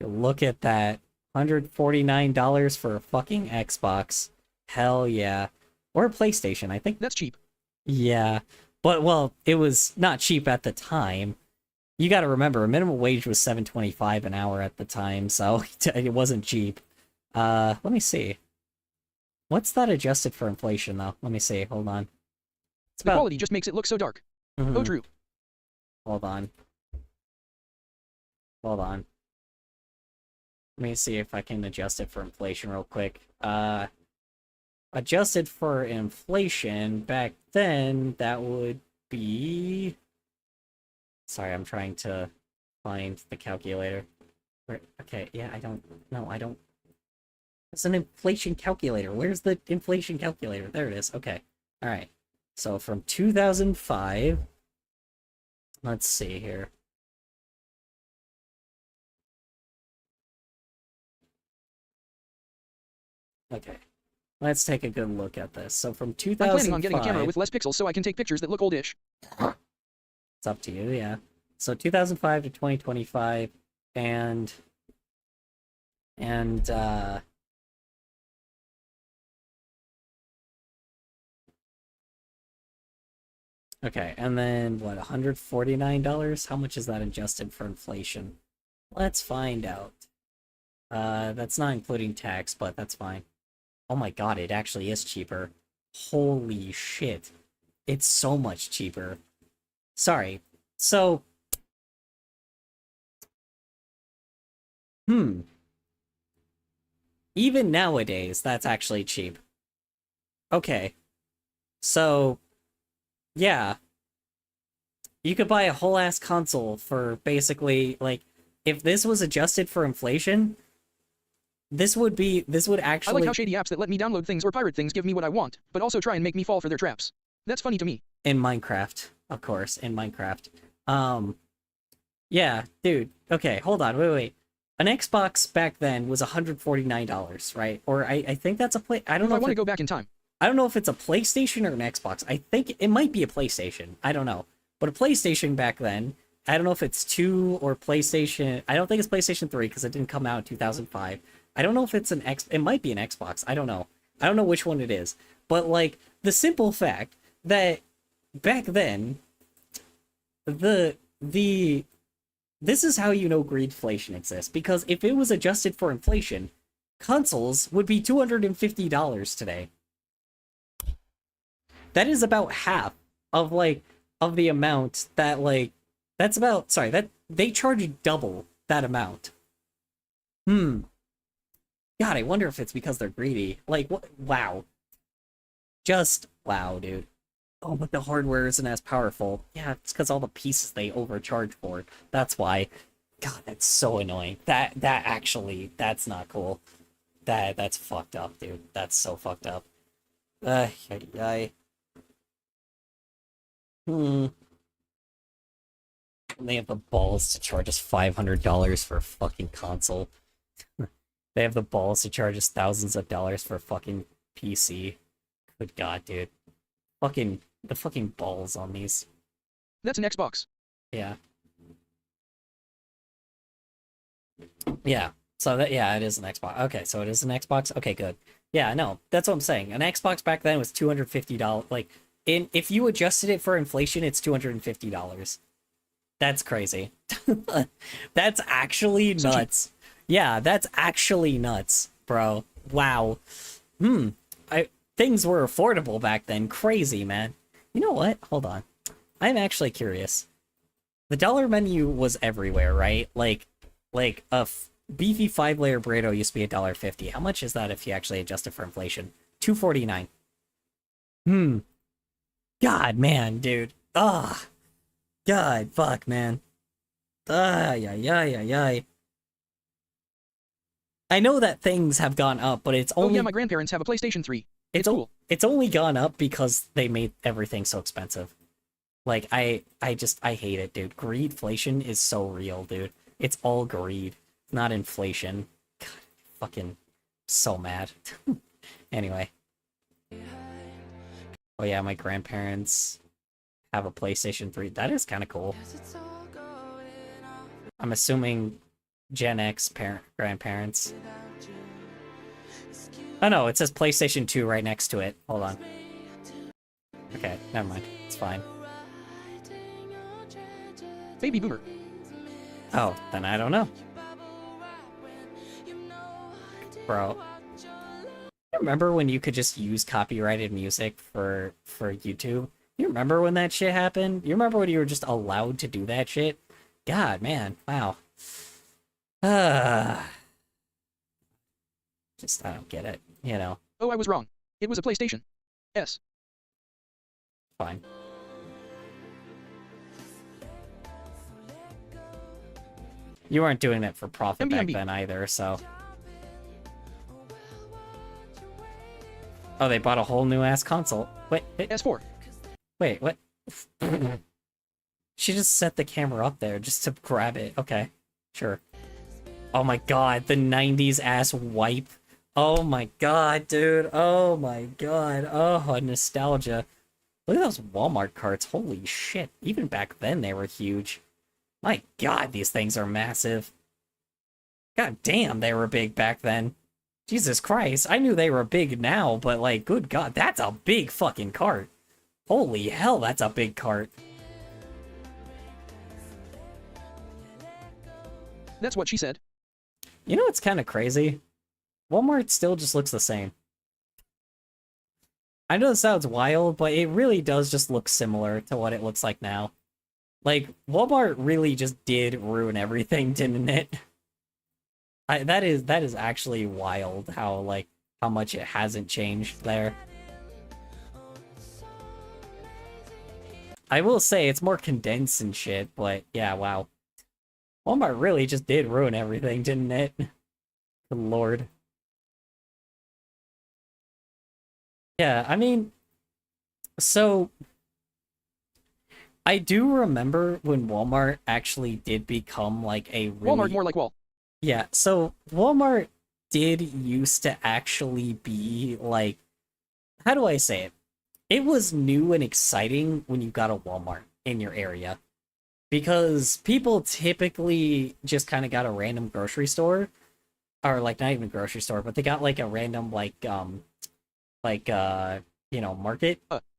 Look at that. $149 for a fucking Xbox. Hell yeah. Or a PlayStation, I think. That's cheap. Yeah. But, well, it was not cheap at the time. You gotta remember, minimum wage was $7.25 an hour at the time, so it wasn't cheap. Let me see. What's that adjusted for inflation, though? Let me see. Hold on. The quality just makes it look so dark. Oh, Drew. Hold on. Let me see if I can adjust it for inflation real quick. Adjusted for inflation, back then, that would be... Sorry, I'm trying to find the calculator. Okay, yeah, I don't... It's an inflation calculator. Where's the inflation calculator? There it is. Okay. Alright. So from 2005... Let's see here. Okay. Let's take a good look at this. So from 2005... I'm planning on getting a camera with less pixels so I can take pictures that look oldish. It's up to you, yeah. So 2005 to 2025, and okay, and then what, $149? How much is that adjusted for inflation? Let's find out. That's not including tax, but that's fine. Oh my God, it actually is cheaper. Holy shit. It's so much cheaper. Sorry. So, even nowadays, that's actually cheap. Okay. So, yeah. You could buy a whole ass console for basically, like, if this was adjusted for inflation, this would actually... I like how shady apps that let me download things or pirate things give me what I want, but also try and make me fall for their traps. That's funny to me. In Minecraft, of course, in Minecraft. Yeah, dude. Okay, hold on, wait. An Xbox back then was $149, right? Or I think that's a play. I don't know. I want to go back in time. I don't know if it's a PlayStation or an Xbox. I think it might be a PlayStation. I don't know. But a PlayStation back then, I don't know if it's 2 or PlayStation. I don't think it's PlayStation 3 because it didn't come out in 2005. I don't know if it's it might be an Xbox. I don't know. I don't know which one it is. But, like, the simple fact that back then, this is how you know greedflation exists. Because if it was adjusted for inflation, consoles would be $250 today. That is about half of, like, of the amount that, like, that's about, sorry, that they charge double that amount. God, I wonder if it's because they're greedy. Like, what? Wow. Just wow, dude. Oh, but the hardware isn't as powerful. Yeah, it's because all the pieces they overcharge for. That's why. God, that's so annoying. That actually, that's not cool. that's fucked up, dude. That's so fucked up. Ay, ay, ay. And they have the balls to charge us $500 for a fucking console. They have the balls to charge us thousands of dollars for a fucking PC. Good god, dude. The fucking balls on these. That's an Xbox. Yeah. Yeah. So that, yeah, it is an Xbox. Okay, so it is an Xbox. Okay, good. Yeah, no, that's what I'm saying. An Xbox back then was $250. Like, if you adjusted it for inflation, it's $250. That's crazy. That's actually nuts. Yeah, that's actually nuts, bro. Wow. Things were affordable back then. Crazy, man. You know what? Hold on. I'm actually curious. The dollar menu was everywhere, right? Like a beefy 5-layer burrito used to be $1.50. How much is that if you actually adjust it for inflation? $2.49. God, man, dude. Ah. God, fuck, man. Ay, ay, ay, ay, ay. I know that things have gone up, but it's only... Oh yeah, my grandparents have a PlayStation 3. It's cool. It's only gone up because they made everything so expensive. Like, I hate it, dude. Greedflation is so real, dude. It's all greed, not inflation. God, fucking so mad. Anyway. Oh yeah, my grandparents have a PlayStation 3. That is kind of cool. I'm assuming Gen X grandparents. Oh no, it says PlayStation 2 right next to it. Hold on. Okay, never mind. It's fine. Baby boomer. Oh, then I don't know. Bro. Remember when you could just use copyrighted music for YouTube? You remember when that shit happened? You remember when you were just allowed to do that shit? God, man. Wow. Just, I don't get it, you know. Oh, I was wrong. It was a PlayStation. S. Fine. You weren't doing it for profit back then either, so... Oh, they bought a whole new ass console. Wait. S4. Wait, what? She just set the camera up there just to grab it. Okay, sure. Oh my god, the 90s ass wipe. Oh my god, dude. Oh my god. Oh, nostalgia. Look at those Walmart carts. Holy shit. Even back then they were huge. My god, these things are massive. God damn, they were big back then. Jesus Christ, I knew they were big now, but like, good god, that's a big fucking cart. Holy hell, that's a big cart. That's what she said. You know what's kind of crazy? Walmart still just looks the same. I know this sounds wild, but it really does just look similar to what it looks like now. Like, Walmart really just did ruin everything, didn't it? That is actually wild how much it hasn't changed there. I will say it's more condensed and shit, but yeah, wow. Walmart really just did ruin everything, didn't it? Good lord. Yeah, I mean, so I do remember when Walmart actually did become like a really... Walmart more like Wall. Yeah, so Walmart did used to actually be like, how do I say it? It was new and exciting when you got a Walmart in your area. Because people typically just kind of got a random grocery store. Or like not even a grocery store, but they got like a random market.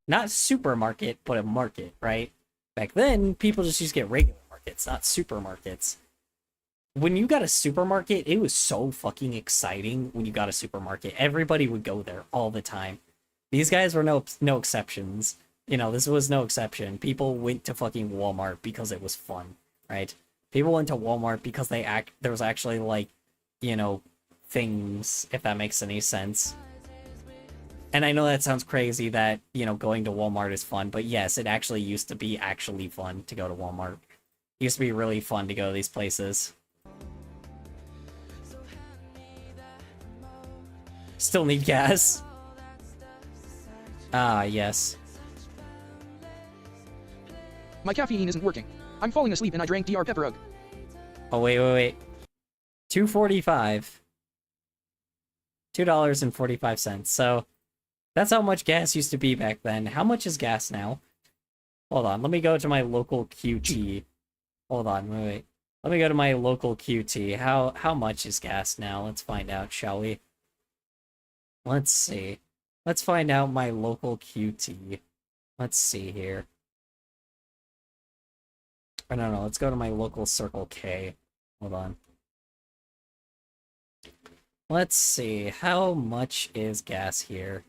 Not supermarket, but a market, right? Back then, people just used to get regular markets, not supermarkets. When you got a supermarket, it was so fucking exciting when you got a supermarket. Everybody would go there all the time. These guys were no exceptions. You know, this was no exception. People went to fucking Walmart because it was fun, right? People went to Walmart because there was actually like, you know, things, if that makes any sense. And I know that sounds crazy that, you know, going to Walmart is fun, but yes, it actually used to be actually fun to go to Walmart. It used to be really fun to go to these places. Still need gas. Ah, yes. My caffeine isn't working. I'm falling asleep and I drank DR Pepper Ugg. Oh, wait. 2.45. $2.45. So, that's how much gas used to be back then. How much is gas now? Hold on, let me go to my local QT. Hold on, wait. Let me go to my local QT. How much is gas now? Let's find out, shall we? Let's see. Let's find out my local QT. Let's see here. I don't know, let's go to my local Circle K. Hold on. Let's see, how much is gas here?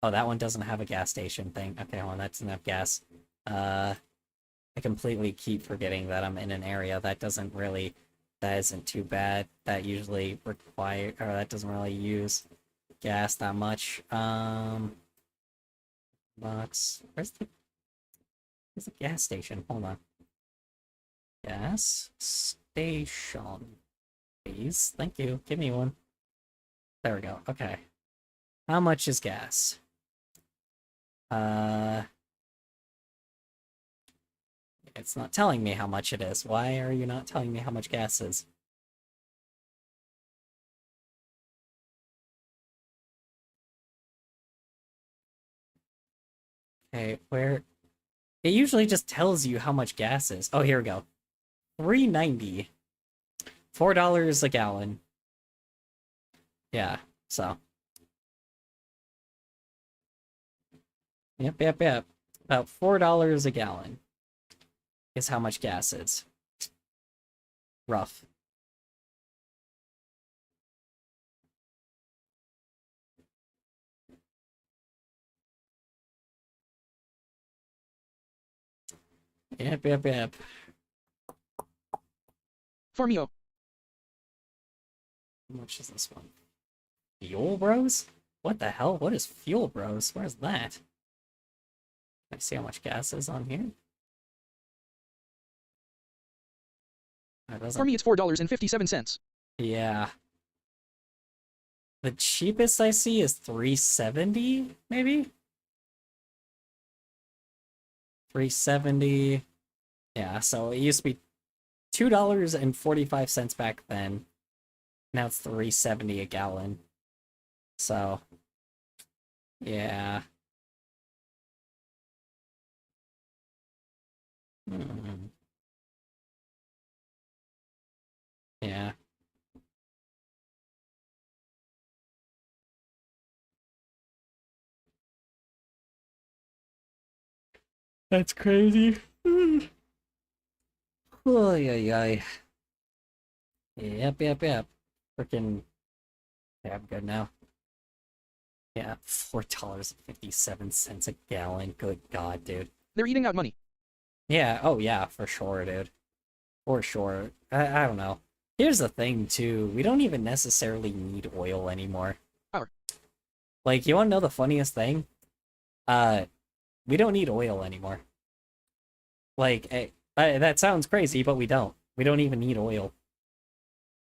Oh, that one doesn't have a gas station thing. Okay, hold on, that's enough gas. I completely keep forgetting that I'm in an area that isn't too bad. That usually that doesn't really use gas that much. Box. Where's the gas station? Hold on. Gas station. Please. Thank you. Give me one. There we go. Okay. How much is gas? It's not telling me how much it is. Why are you not telling me how much gas is? Okay, where... It usually just tells you how much gas is. Oh, here we go. $3.90. $4 a gallon. Yeah, so. Yep. About $4 a gallon is how much gas is. Rough. Yep. Farmio. How much is this one? Fuel Bros? What the hell? What is Fuel Bros? Where's that? Can I see how much gas is on here? For me, it's $4.57. Yeah. The cheapest I see is $3.70, maybe? $3.70. Yeah, so it used to be $2.45 back then. Now it's $3.70 a gallon. So, yeah. Yeah. That's crazy. Oh, yeah. Yep. Freaking. Yeah, I'm good now. Yeah, $4.57 a gallon. Good God, dude. They're eating out money. Yeah, oh yeah, for sure, dude. For sure. I don't know. Here's the thing, too. We don't even necessarily need oil anymore. Power. Like, you want to know the funniest thing? We don't need oil anymore. Like, that sounds crazy, but we don't. We don't even need oil.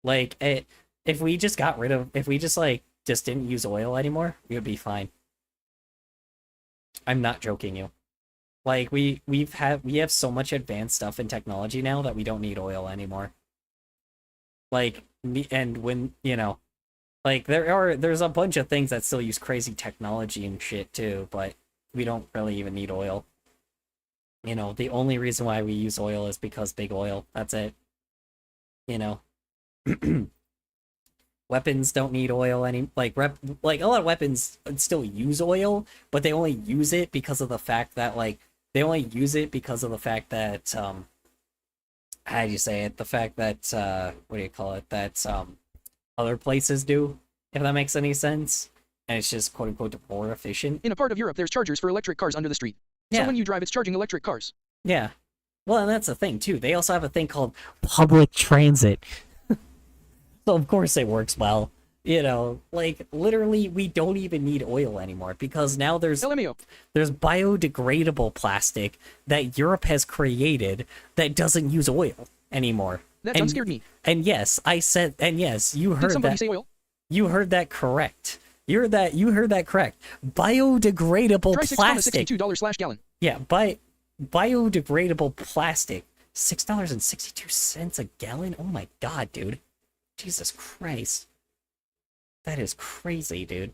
Like, if we just got rid of... If we just didn't use oil anymore, we would be fine. I'm not joking you. Like, we have so much advanced stuff in technology now that we don't need oil anymore. Like, and when, you know, like, there's a bunch of things that still use crazy technology and shit, too, but we don't really even need oil. You know, the only reason why we use oil is because big oil. That's it. You know? Weapons don't need oil like a lot of weapons still use oil, but they only use it because of the fact that how do you say it? The fact that what do you call it? That other places do, if that makes any sense. And it's just quote unquote more efficient. In a part of Europe, there's chargers for electric cars under the street. Yeah. So when you drive, it's charging electric cars. Yeah. Well, and that's the thing too. They also have a thing called public transit. So of course it works well. You know, like literally we don't even need oil anymore because now there's biodegradable plastic that Europe has created that doesn't use oil anymore. That scared me. And yes, you heard Did somebody that. say oil? You heard that correct. You heard that correct. Biodegradable Try plastic. $6.62/gallon. Yeah, biodegradable plastic. $6.62 a gallon? Oh my god, dude. Jesus Christ. That is crazy, dude.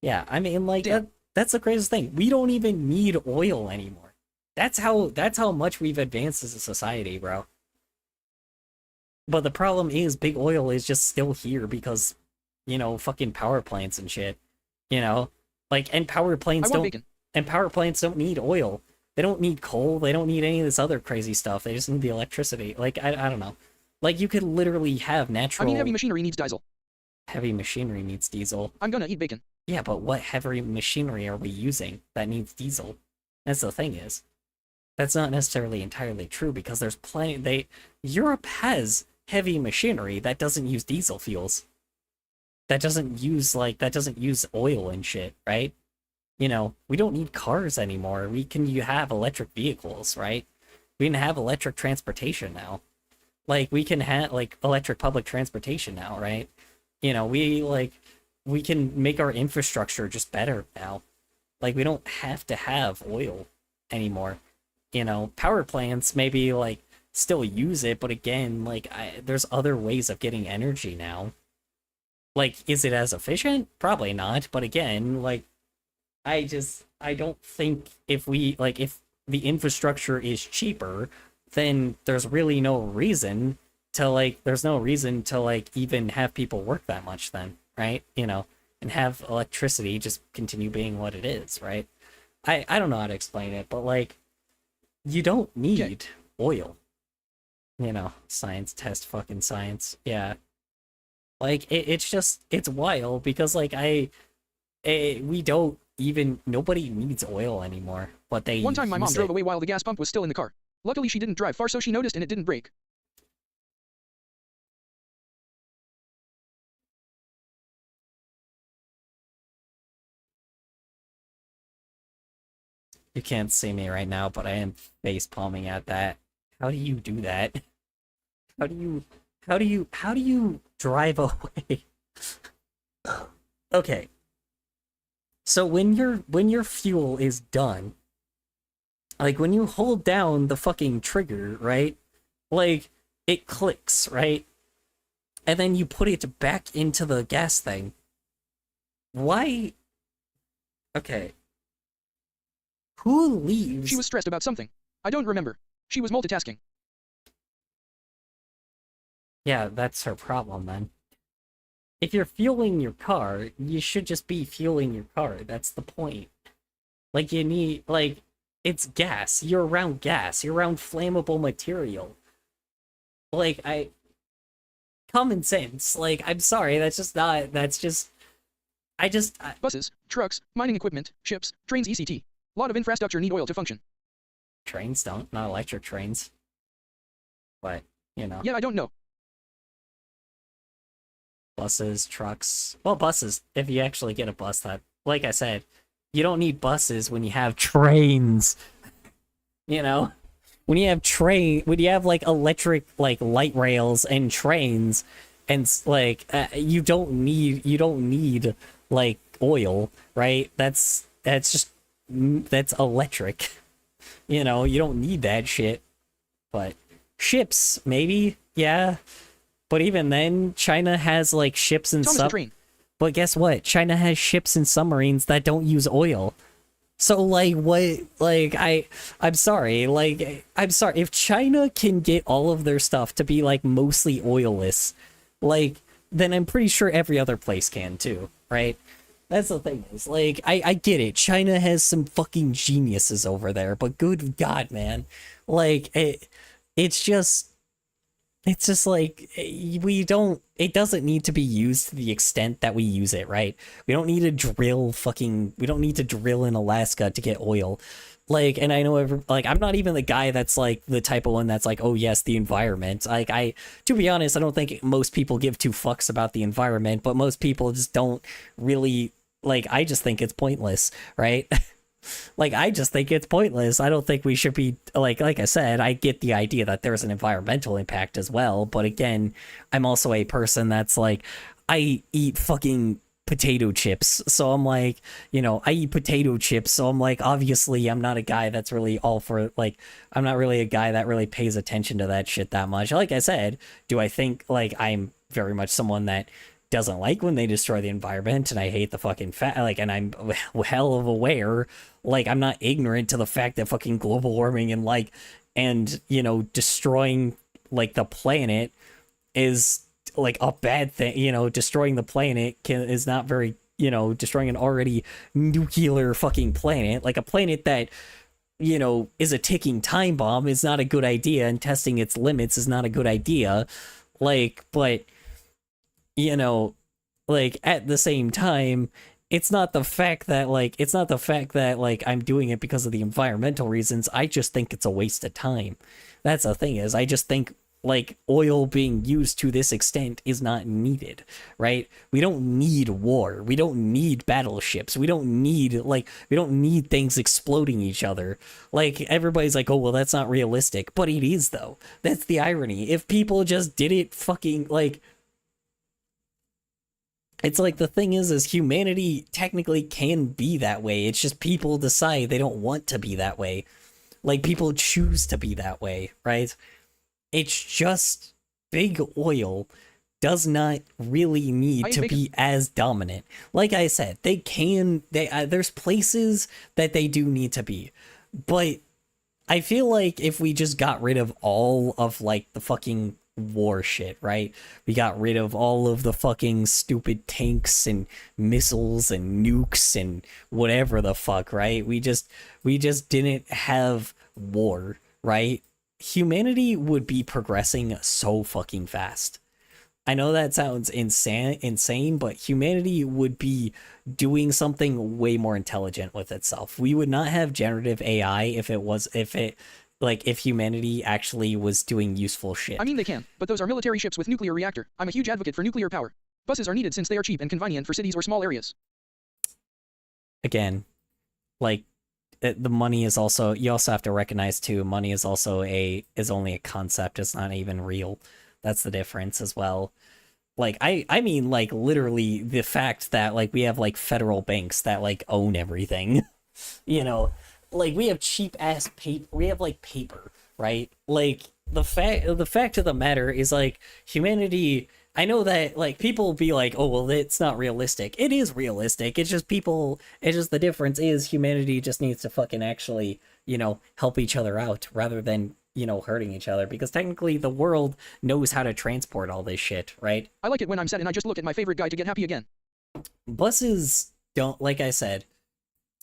Yeah, I mean, like, that's the craziest thing. We don't even need oil anymore. That's how much we've advanced as a society, bro. But the problem is, big oil is just still here because, you know, fucking power plants and shit. You know? Like, and power plants don't need oil. They don't need coal. They don't need any of this other crazy stuff. They just need the electricity. Like, I don't know. Like, you could literally have natural... I mean, heavy machinery needs diesel. Heavy machinery needs diesel. I'm gonna eat bacon. Yeah, but what heavy machinery are we using that needs diesel? That's the thing is. That's not necessarily entirely true because there's plenty... Europe has heavy machinery that doesn't use diesel fuels. That doesn't use oil and shit, right? You know, we don't need cars anymore. You have electric vehicles, right? We can have electric transportation now. Like, we can have, like, electric public transportation now, right? You know, we can make our infrastructure just better now. Like, we don't have to have oil anymore. You know, power plants maybe, like, still use it, but again, like, there's other ways of getting energy now. Like, is it as efficient? Probably not, but again, like, I don't think if the infrastructure is cheaper, then there's really no reason to even have people work that much then, right? You know, and have electricity just continue being what it is, right? I don't know how to explain it, but like, you don't need oil. You know, science test fucking science. Yeah. Like, it's wild because like nobody needs oil anymore, but they One time my mom use drove it. away while the gas pump was still in the car. Luckily she didn't drive far so she noticed and it didn't break. You can't see me right now, but I am face palming at that. How do you do that? How do you drive away? Okay. So when your fuel is done, like when you hold down the fucking trigger, right? Like it clicks, right? And then you put it back into the gas thing. Why? Okay. Who leaves? She was stressed about something. I don't remember. She was multitasking. Yeah, that's her problem then. If you're fueling your car, you should just be fueling your car. That's the point. Like, you need, like, it's gas. You're around gas. You're around flammable material. Like, common sense. Like, I'm sorry, Buses, trucks, mining equipment, ships, trains etc. Lot of infrastructure need oil to function. Trains don't, not electric trains. But, you know. Yeah, I don't know. Buses, trucks. Well, buses, if you actually get a bus that, like I said, you don't need buses when you have trains. You know? When you have like electric like light rails and trains and like you don't need like oil, right? That's electric. You know, you don't need that shit. But ships, maybe, yeah. But even then, China has like ships and stuff. But guess what? China has ships and submarines that don't use oil. So like what? Like I'm sorry. Like I'm sorry. If China can get all of their stuff to be like mostly oilless, like then I'm pretty sure every other place can too, right? That's the thing is, like, I get it. China has some fucking geniuses over there, but good God, man. Like, it's just like, it doesn't need to be used to the extent that we use it, right? We don't need to drill in Alaska to get oil. Like, and I know, I'm not even the guy that's, like, the type of one that's like, oh, yes, the environment. Like, to be honest, I don't think most people give two fucks about the environment, but most people just don't really, like, I just think it's pointless, right? Like, I just think it's pointless. I don't think we should be, like I said, I get the idea that there's an environmental impact as well, but again, I'm also a person that's like, I eat fucking potato chips. So I'm like, I eat potato chips. So I'm like, obviously I'm not a guy that's really all for, like, I'm not really a guy that really pays attention to that shit that much. Like I said, do I think like I'm very much someone that doesn't like when they destroy the environment, and I hate the fucking and I'm hell of aware, like, I'm not ignorant to the fact that fucking global warming and destroying like the planet is like a bad thing. Destroying the planet is not very, destroying an already nuclear fucking planet, like a planet that is a ticking time bomb, is not a good idea, and testing its limits is not a good idea. Like, but like, at the same time, it's not the fact that I'm doing it because of the environmental reasons. I just think it's a waste of time. That's the thing, is I just think like oil being used to this extent is not needed, right? We don't need war. We don't need battleships. We don't need things exploding each other. Like, everybody's like, oh, well, that's not realistic. But it is, though. That's the irony. If people just did it fucking, like, it's like, the thing is humanity technically can be that way. It's just people decide they don't want to be that way. Like, people choose to be that way, right? It's just big oil does not really need to be as dominant. Like I said, there's places that they do need to be. But I feel like if we just got rid of all of like the fucking war shit, right? We got rid of all of the fucking stupid tanks and missiles and nukes and whatever the fuck, right? We just didn't have war, right? Humanity would be progressing so fucking fast. I know that sounds insane, but humanity would be doing something way more intelligent with itself. We would not have generative AI if humanity actually was doing useful shit. I mean, they can, but those are military ships with nuclear reactor. I'm a huge advocate for nuclear power. Buses are needed since they are cheap and convenient for cities or small areas. Again, like, the money is also, you also have to recognize too, money is also only a concept. It's not even real. That's the difference as well. Like, I mean, like, literally the fact that, like, we have, like, federal banks that, like, own everything. Like, we have cheap ass paper. We have, like, paper, right? Like, the fact of the matter is, like, humanity, I know that, like, people will be like, oh, well, it's not realistic. It is realistic. It's just the difference is humanity just needs to fucking actually, help each other out rather than, hurting each other, because technically the world knows how to transport all this shit, right? I like it when I'm sad and I just look at my favorite guy to get happy again. Buses don't, like I said,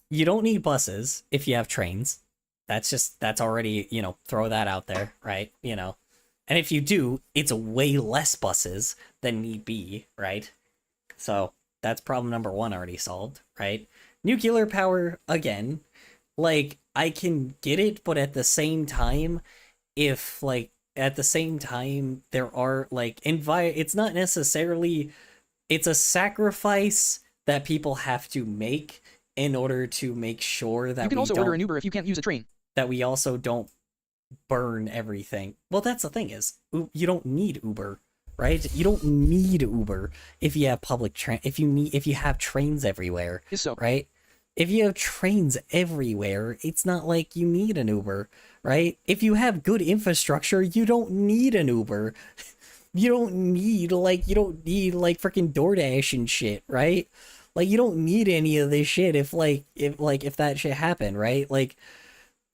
you don't need buses if you have trains. That's already, throw that out there, right? And if you do, it's way less buses than need be, right? So that's problem number one already solved, right? Nuclear power, again, like, I can get it, but at the same time, there are, like, it's not necessarily, it's a sacrifice that people have to make in order to make sure that you can also order an Uber if you can't use a train. That we also don't burn everything. Well, that's the thing is, you don't need Uber, right? You don't need Uber if you have if you have trains everywhere, right? If you have trains everywhere, it's not like you need an Uber, right? If you have good infrastructure, you don't need an Uber. You don't need freaking DoorDash and shit, right? Like, you don't need any of this shit if that shit happened, right? Like,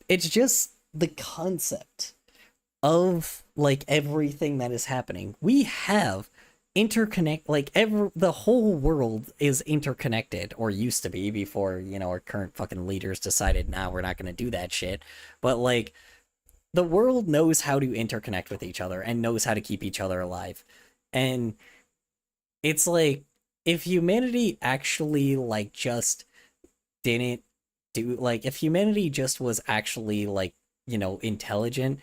it's just the concept of, like, everything that is happening. We have the whole world is interconnected, or used to be, before, our current fucking leaders decided, nah, we're not gonna do that shit. But, like, the world knows how to interconnect with each other and knows how to keep each other alive. And it's like, if humanity actually, like, just didn't do, like, if humanity just was actually, like, intelligent.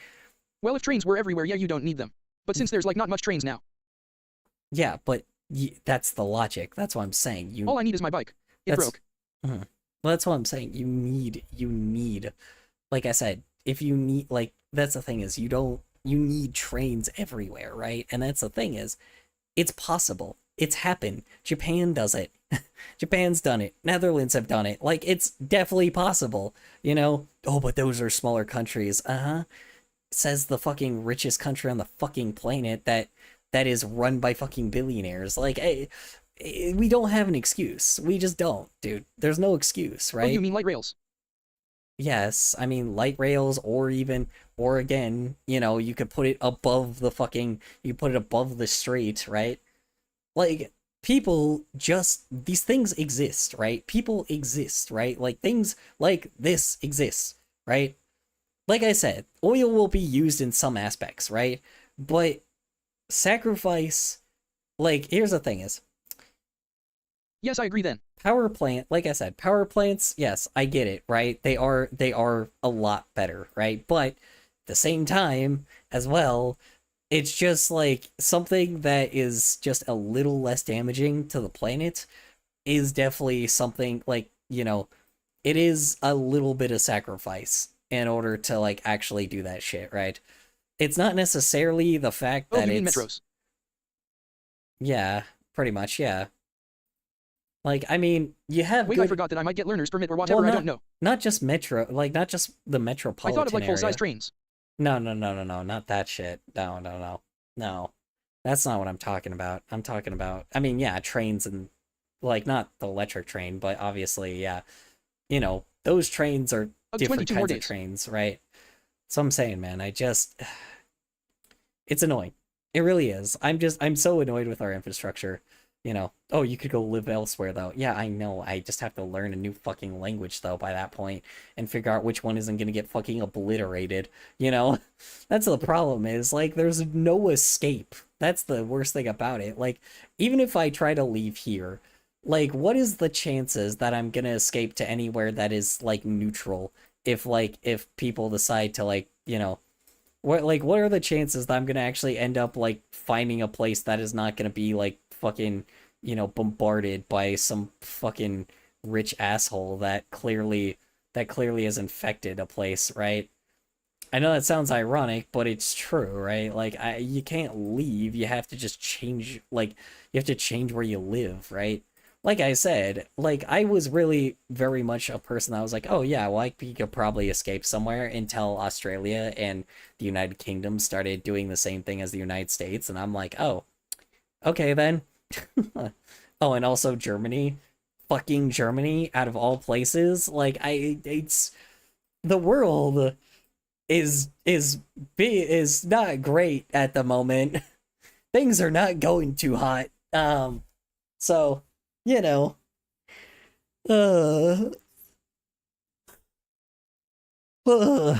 Well, if trains were everywhere, yeah, you don't need them. But since there's, like, not much trains now. Yeah, but that's the logic. That's what I'm saying. All I need is my bike. It broke. Well, that's what I'm saying. You need, like I said, if you need, like, that's the thing is, you need trains everywhere, right? And that's the thing is, it's possible. It's happened. Japan does it. Japan's done it. Netherlands have done it. Like, it's definitely possible, you know? Oh, but those are smaller countries. Uh-huh. Says the fucking richest country on the fucking planet that is run by fucking billionaires. Like, we don't have an excuse. We just don't, dude. There's no excuse, right? Oh, you mean light rails? Yes, I mean light rails, or again, you know, you could put it above the fucking, you put it above the street, right? Like, people just, these things exist, right? People exist, right? Like, things like this exist, right? Like I said, oil will be used in some aspects, right? But sacrifice, like, here's the thing is, yes, I agree then. power plant, like I said, power plants, yes, I get it, right? They are a lot better, right? But at the same time, as well, it's just like something that is just a little less damaging to the planet is definitely something like, you know, it is a little bit of sacrifice in order to like actually do that shit, right? It's not necessarily the fact that you mean it's metros. Yeah, pretty much, yeah. Like, I mean, you have Wait, good... I forgot that I might get learner's permit or whatever, well, I don't know. Not just metro, like, not just the metropolitan I thought of like full-size area. trains. No, not that shit. No. That's not what I'm talking about. I'm talking about, I mean, yeah, trains and, like, not the electric train, but obviously, yeah. You know, those trains are different 22 more kinds of days. trains, right? So I'm saying, man, it's annoying. It really is. I'm so annoyed with our infrastructure. You know, oh, you could go live elsewhere, though. Yeah, I know. I just have to learn a new fucking language, though, by that point, and figure out which one isn't gonna get fucking obliterated, you know? That's the problem, is, like, there's no escape. That's the worst thing about it. Like, even if I try to leave here, like, what is the chances that I'm gonna escape to anywhere that is, like, neutral? If people decide to, like, you know... what are the chances that I'm gonna actually end up, like, finding a place that is not gonna be, like, fucking, you know, bombarded by some fucking rich asshole that clearly has infected a place, right? I know that sounds ironic, but it's true, right? Like, you can't leave, you have to just change, like, you have to change where you live, right? Like I said, like, I was really very much a person that was like, oh yeah, well, we could probably escape somewhere, until Australia and the United Kingdom started doing the same thing as the United States, and I'm like, oh, okay then. Oh, and also Germany. Fucking Germany, out of all places. Like, it's... the world is not great at the moment. Things are not going too hot. So, you know,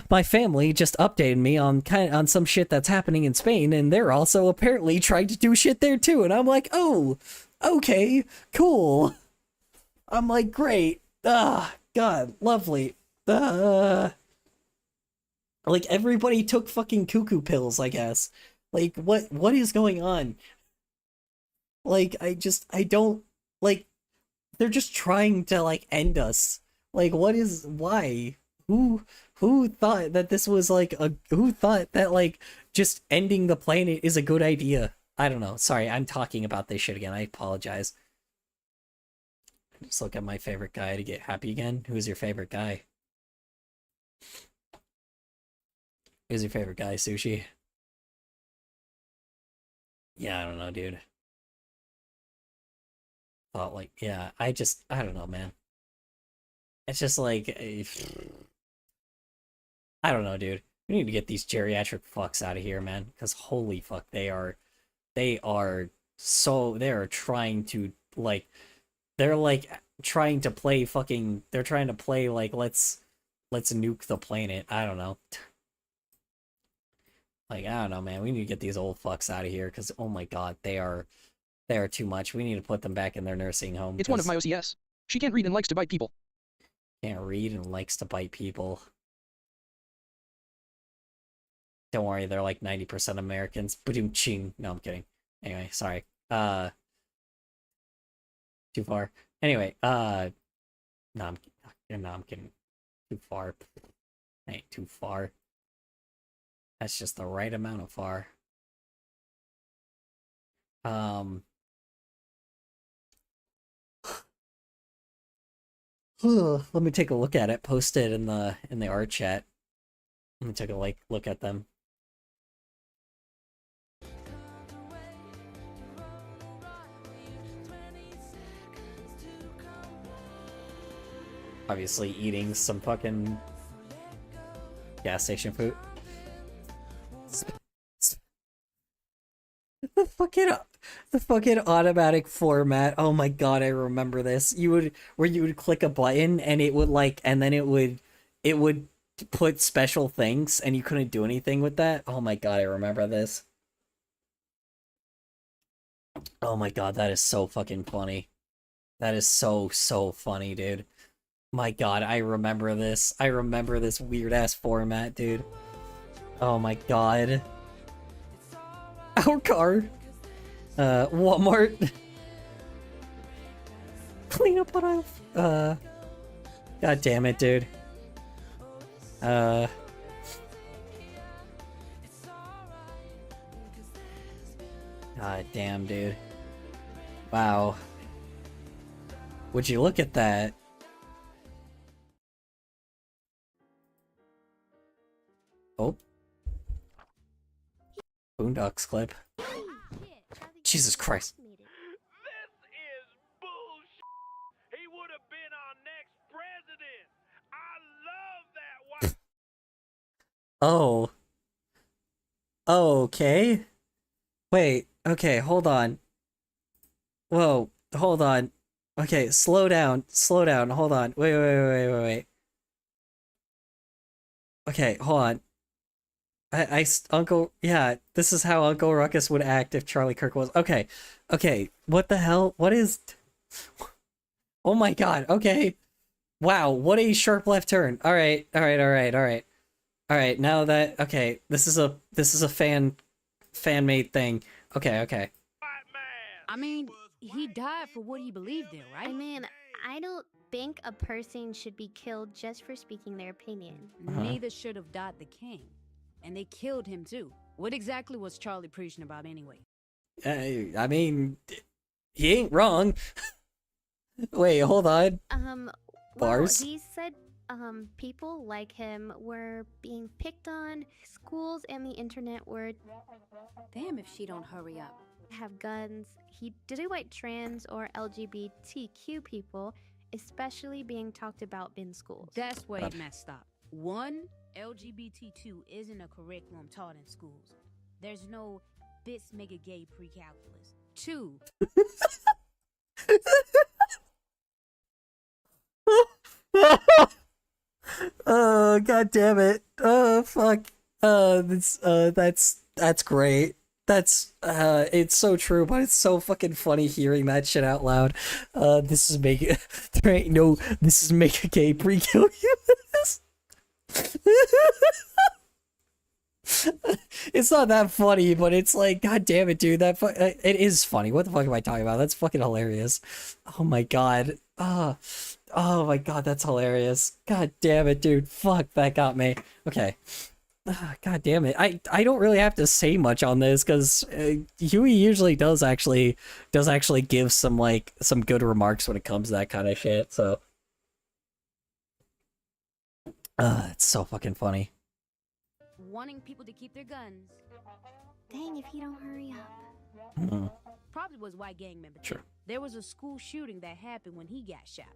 my family just updated me on some shit that's happening in Spain, and they're also apparently trying to do shit there too. And I'm like, oh, okay, cool. I'm like, great. God, lovely. Like, everybody took fucking cuckoo pills, I guess. Like, what is going on? Like, I don't, like, they're just trying to, like, end us. Like, why? Who thought that this was, like, who thought that, like, just ending the planet is a good idea? I don't know. Sorry, I'm talking about this shit again. I apologize. Just look at my favorite guy to get happy again. Who's your favorite guy? Who's your favorite guy, Sushi? Yeah, I don't know, dude. Thought, like, yeah, I don't know, man. It's just like, I don't know, dude. We need to get these geriatric fucks out of here, man. Because holy fuck, they are trying to, like, they're, like, trying to play fucking, they're trying to play, like, let's nuke the planet. I don't know. Like, I don't know, man. We need to get these old fucks out of here, because, oh my god, they are too much. We need to put them back in their nursing home. It's one of my OCS. She can't read and likes to bite people. Can't read and likes to bite people. Don't worry, they're like 90% Americans. Ba-doom-ching. No, I'm kidding. Anyway, sorry. Too far. Anyway, no, I'm kidding. Too far. Ain't too far. That's just the right amount of far. Let me take a look at it. Post it in the art chat. Let me take a look at them. Obviously eating some fucking gas station food. The fucking automatic format. Oh my god, I remember this. Where you would click a button and it would and then it would put special things and you couldn't do anything with that. Oh my god, I remember this. Oh my god, that is so fucking funny. That is so funny, dude. My god, I remember this. I remember this weird ass format, dude. Oh my god. Our card. Walmart. Clean up what I've. God damn it, dude. God damn, dude. Wow. Would you look at that? Oh. Boondocks clip. Jesus Christ. This is bullshit. He would have been our next president. I love that white. Oh. Okay. Wait. Okay, hold on. Whoa. Hold on. Okay, slow down. Slow down. Hold on. Wait. Okay, hold on. Uncle, yeah, this is how Uncle Ruckus would act if Charlie Kirk was. Okay, what the hell? What is... Oh my god, okay. Wow, what a sharp left turn. Alright. Alright, now that... Okay, this is a fan-made thing. Okay. I mean, he died for what he believed in, right? I mean, I don't think a person should be killed just for speaking their opinion. Neither should have died the king. And they killed him too. What exactly was Charlie preaching about anyway? I mean, he ain't wrong. Wait, hold on. Bars? Well, he said, people like him were being picked on, schools and the internet were... Damn if she don't hurry up. Have guns. He didn't like trans or LGBTQ people, especially being talked about in schools. That's where he messed up. 1, LGBT2 isn't a curriculum taught in schools. There's no bits mega gay pre-calculus. 2. Oh, god damn it. Oh, fuck. That's great. It's so true, but it's so fucking funny hearing that shit out loud. This is mega gay pre-calculus. It's not that funny, but it's like, god damn it, dude. It is funny. What the fuck am I talking about? That's fucking hilarious. Oh my god. Oh my god, that's hilarious. God damn it, dude. Fuck, that got me. Okay. God damn it. I don't really have to say much on this because Huey usually does actually give some good remarks when it comes to that kind of shit. So it's so fucking funny. Wanting people to keep their guns. Dang, if you don't hurry up. Mm-hmm. Probably was white gang member. Sure. There was a school shooting that happened when he got shot.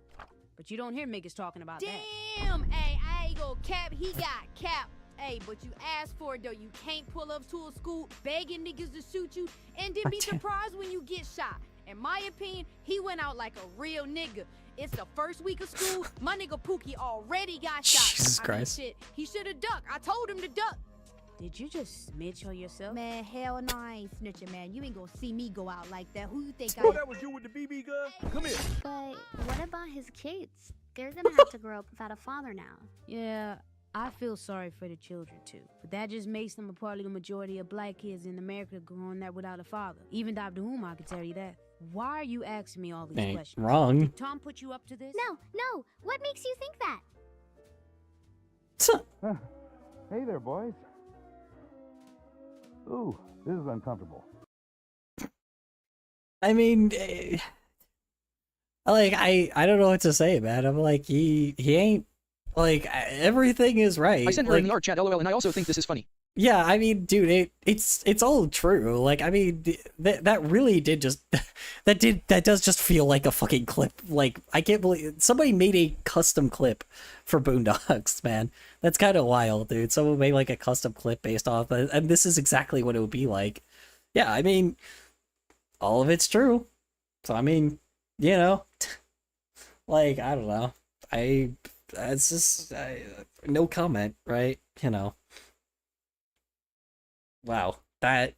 But you don't hear niggas talking about that. Damn, hey, I ain't gonna cap, he got capped. Hey, but you asked for it though. You can't pull up to a school begging niggas to shoot you and then be surprised when you get shot. In my opinion, he went out like a real nigga. It's the first week of school. My nigga Pookie already got shot. Jesus Christ. Shit, he should have ducked. I told him to duck. Did you just snitch on yourself? Man, hell no, I ain't snitching, man. You ain't gonna see me go out like that. Who you think I Oh, am? that was you with the BB gun? Come here. But what about his kids? They're gonna have to grow up without a father now. Yeah, I feel sorry for the children too. But that just makes them a part of the majority of black kids in America growing up without a father. Even Dr. Whom I can tell you that. Why are you asking me all these Ain't questions? wrong. Did Tom put you up to this? No. What makes you think that? Hey there, boys. Ooh, this is uncomfortable. I mean, Like, I don't know what to say, man. I'm like, he ain't, like, everything is right. I sent her in Like, the art chat, lol, and I also think this is funny. yeah, I mean, dude, it's all true. Like, I mean, that really did just that does just feel like a fucking clip. Like, I can't believe somebody made a custom clip for Boondocks, man. That's kind of wild, dude. Someone made like a custom clip based off, and this is exactly what it would be like. Yeah, I mean, all of it's true. So I mean, you know, like, I don't know. It's just no comment, right? You know. Wow, that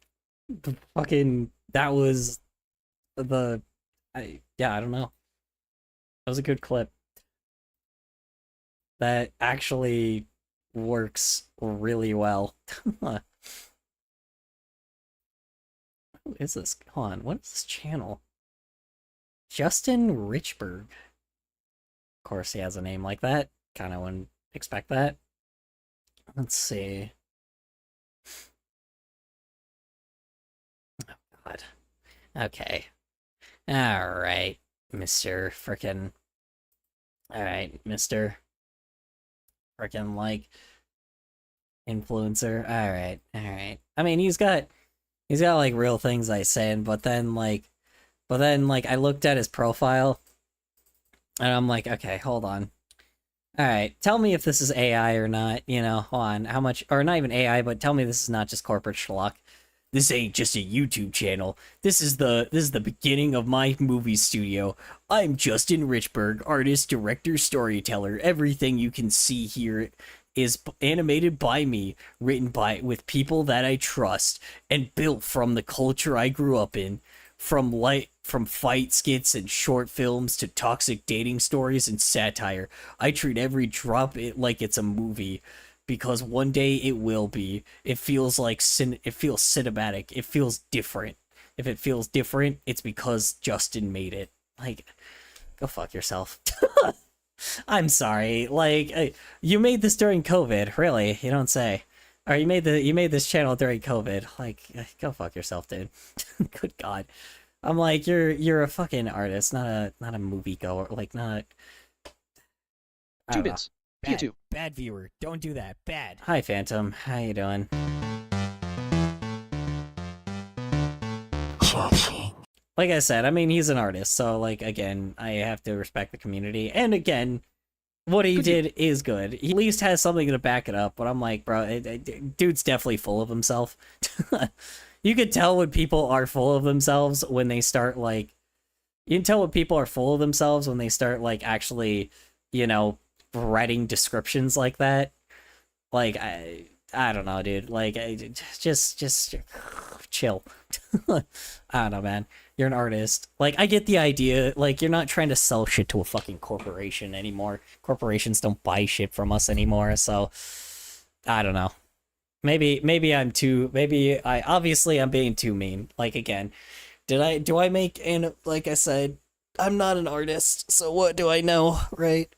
that was yeah, I don't know. That was a good clip. That actually works really well. Who is this? Hold on, what is this channel? Justin Richburg. Of course he has a name like that. Kind of wouldn't expect that. Let's see. God. Okay. Alright, Mr. Frickin'. Alright, Mr. Frickin' like influencer. Alright. I mean, he's got like real things I saying, but then like I looked at his profile and I'm like, okay, hold on. Alright, tell me if this is AI or not, you know, hold on. How much, or not even AI, but tell me this is not just corporate schlock. This ain't just a YouTube channel. This is the beginning of my movie studio. I'm Justin Richburg, artist, director, storyteller. Everything you can see here is animated by me, written with people that I trust, and built from the culture I grew up in. From fight skits and short films to toxic dating stories and satire, I treat every drop like it's a movie. Because one day it will be. It feels like it feels cinematic. It feels different. If it feels different, it's because Justin made it. Like, go fuck yourself. I'm sorry. Like, you made this during COVID, really? You don't say. Or you made this channel during COVID. Like, go fuck yourself, dude. Good God. I'm like, you're a fucking artist, not a movie goer. Like, not. 2 bits. Bad viewer. Don't do that. Bad. Hi, Phantom. How you doing? Like I said, I mean, he's an artist, so, like, again, I have to respect the community. And again, what he did is good. He at least has something to back it up, but I'm like, bro, dude's definitely full of himself. You could tell when people are full of themselves when they start, like... You can tell when people are full of themselves when they start, like, actually, you know, writing descriptions like that. Like, I don't know, dude. Like, just chill. I don't know, man. You're an artist. Like, I get the idea. Like, you're not trying to sell shit to a fucking corporation anymore. Corporations don't buy shit from us anymore, so... I don't know. Maybe I'm too... Obviously, I'm being too mean. Like, again, do I make... And, like I said, I'm not an artist, so what do I know, right?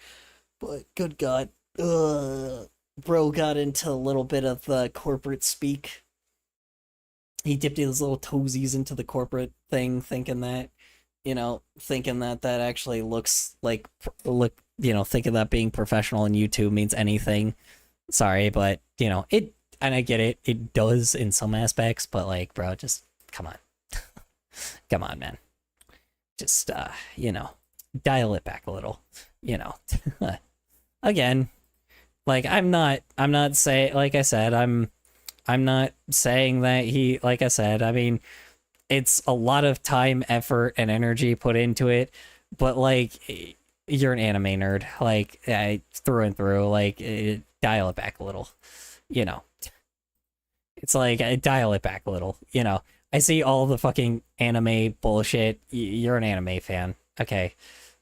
But, good God. Bro got into a little bit of the corporate speak. He dipped his little toesies into the corporate thing, thinking that, you know, that actually looks like, you know, thinking that being professional in YouTube means anything. Sorry, but, you know, and I get it, it does in some aspects, but, like, bro, just, come on. Come on, man. Just, you know, dial it back a little, you know. Again, like, I'm not saying, like I said, I'm not saying that he, like I said, I mean, it's a lot of time, effort, and energy put into it, but, like, you're an anime nerd, like, through and through, like, dial it back a little, you know. It's like, dial it back a little, you know. I see all the fucking anime bullshit. You're an anime fan, okay?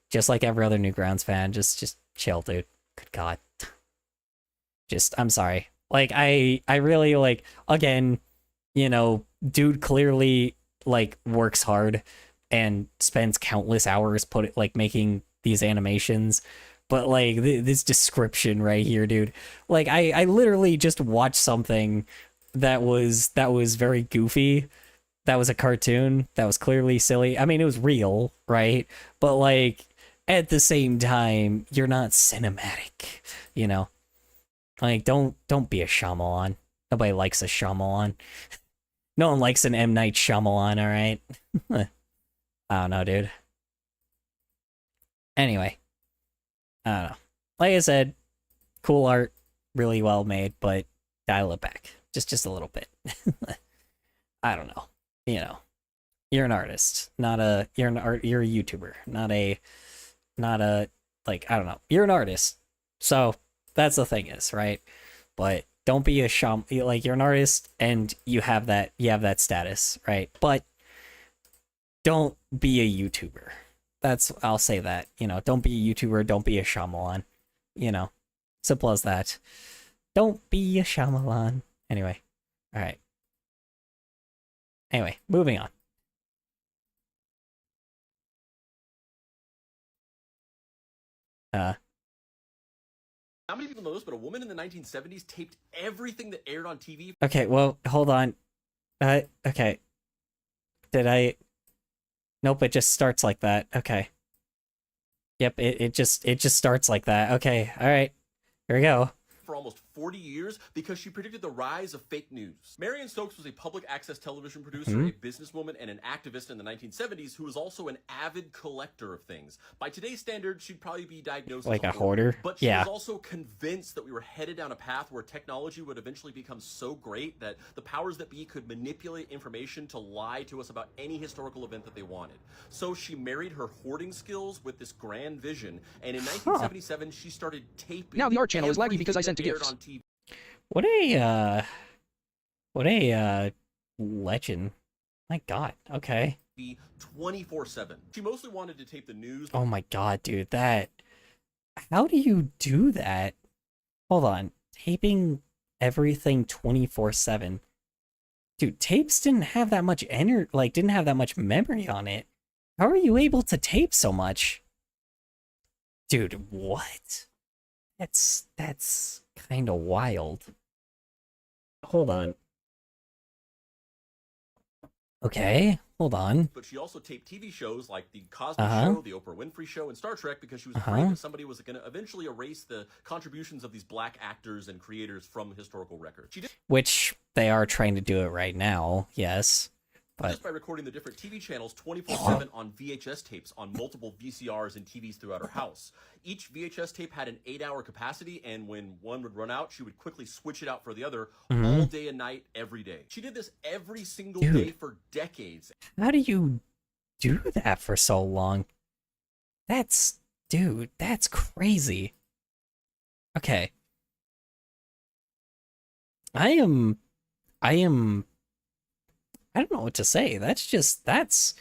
Just like every other Newgrounds fan, just chill, dude. Good God. I'm sorry. Like, I really, like, again, you know, dude clearly, like, works hard and spends countless hours making these animations. But, like, this description right here, dude. Like, I literally just watched something that was very goofy. That was a cartoon. That was clearly silly. I mean, it was real, right? But, like, at the same time, you're not cinematic, you know? Like, don't be a Shyamalan. Nobody likes a Shyamalan. No one likes an M. Night Shyamalan, alright? I don't know, dude. Anyway. I don't know. Like I said, cool art, really well made, but dial it back. Just a little bit. I don't know. You know. You're an artist, not a you're a YouTuber, not a like, I don't know. You're an artist. So that's the thing is, right? But don't be a like, you're an artist and you have that status, right? But don't be a YouTuber. I'll say that, you know, don't be a YouTuber, don't be a Shyamalan. You know. Simple as that. Don't be a Shyamalan. Anyway. Alright. Anyway, moving on. How many people know this, but a woman in the 1970s taped everything that aired on TV. Okay, well, hold on. Okay. Did I... Nope, it just starts like that. Okay. Yep, it just starts like that. Okay, alright. Here we go. For almost 40 years because she predicted the rise of fake news. Marion Stokes was a public access television producer, a businesswoman, and an activist in the 1970s who was also an avid collector of things. By today's standards, she'd probably be diagnosed like as a hoarder. But she yeah. was also convinced that we were headed down a path where technology would eventually become so great that the powers that be could manipulate information to lie to us about any historical event that they wanted. So she married her hoarding skills with this grand vision, and in 1977 she started taping. Now the art channel is laggy because I sent everything gifts. that aired on TV. What a legend. My god. Okay. 24/7. She mostly wanted to tape the news. Oh my god, dude. How do you do that? Hold on. Taping everything 24/7. Dude, tapes didn't have that much didn't have that much memory on it. How are you able to tape so much? Dude, what? That's kind of wild. Hold on. Okay, hold on. But she also taped TV shows like The Cosby Show, The Oprah Winfrey Show, and Star Trek because she was afraid that somebody was going to eventually erase the contributions of these black actors and creators from historical records. She did Which they are trying to do it right now, yes. But just by recording the different TV channels 24/7 on VHS tapes on multiple VCRs and TVs throughout her house. Each VHS tape had an 8-hour capacity, and when one would run out, she would quickly switch it out for the other all day and night, every day. She did this every single day for decades. How do you do that for so long? Dude, that's crazy. Okay. I don't know what to say. That's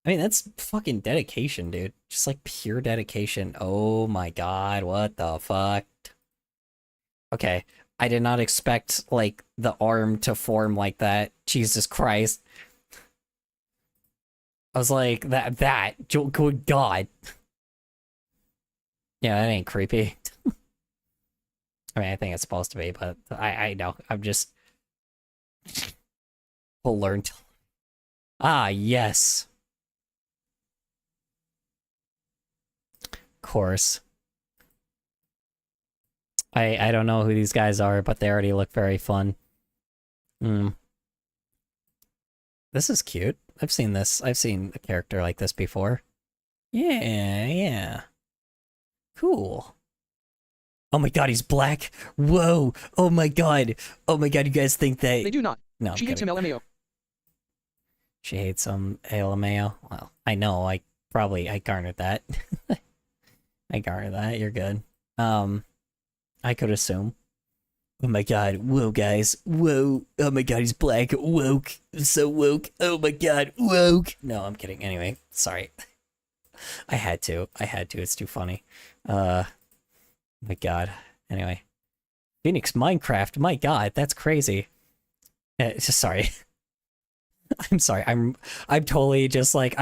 I mean, that's fucking dedication, dude. Just like pure dedication. Oh my god, what the fuck? Okay, I did not expect, like, the arm to form like that. Jesus Christ. I was like, good god. Yeah, that ain't creepy. I mean, I think it's supposed to be, but I know. I'm just... We'll learn to... Ah, yes. Of course. I don't know who these guys are, but they already look very fun. This is cute. I've seen this. I've seen a character like this before. Yeah. Cool. Oh my god, he's black. Whoa. Oh my god. Oh my god, you guys think that... They do not. No, she hates him LMAO. She hates him LMAO. Well, I know. I garnered that. I garnered that. You're good. I could assume. Oh my god. Whoa, guys. Whoa. Oh my god, he's black. Woke. So woke. Oh my god. Woke. No, I'm kidding. Anyway, sorry. I had to. It's too funny. My god. Anyway. Phoenix Minecraft. My god, that's crazy. Just sorry. I'm sorry. I'm totally just like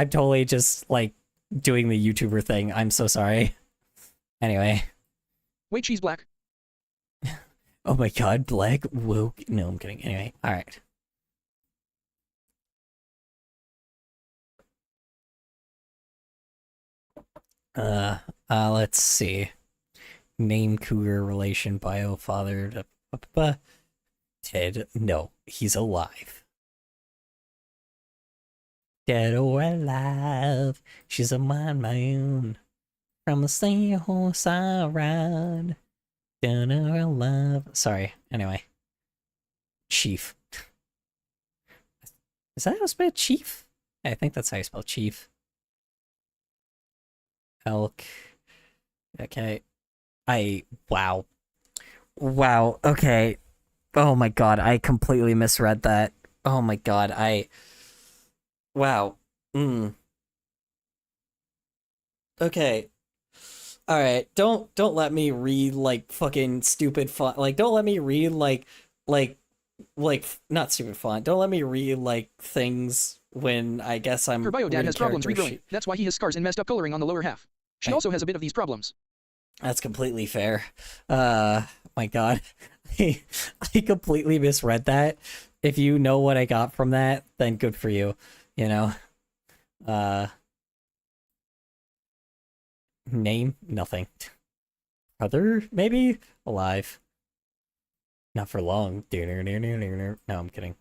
doing the YouTuber thing. I'm so sorry. Anyway. Wait, she's black. Oh my god, black woke. No, I'm kidding. Anyway, alright. Let's see. Name cougar relation bio father to Ted. No, he's alive. Dead or alive, she's a mind my own. From the same horse I ride. Dead or alive. Sorry, anyway. Chief. Is that how you spell chief? I think that's how you spell chief. Elk. Okay. Wow. Wow, okay. Oh my god, I completely misread that. Oh my god, wow. Okay. Alright, don't let me read, like, fucking stupid font. Like, don't let me read, like, not stupid font. Don't let me read, like, things when I guess I'm Her bio dad reading has problems character regrowing. sheet. That's why he has scars and messed up coloring on the lower half. She also has a bit of these problems. That's completely fair. My god. I completely misread that. If you know what I got from that, then good for you. You know? Name? Nothing. Brother? Maybe? Alive. Not for long. No, I'm kidding.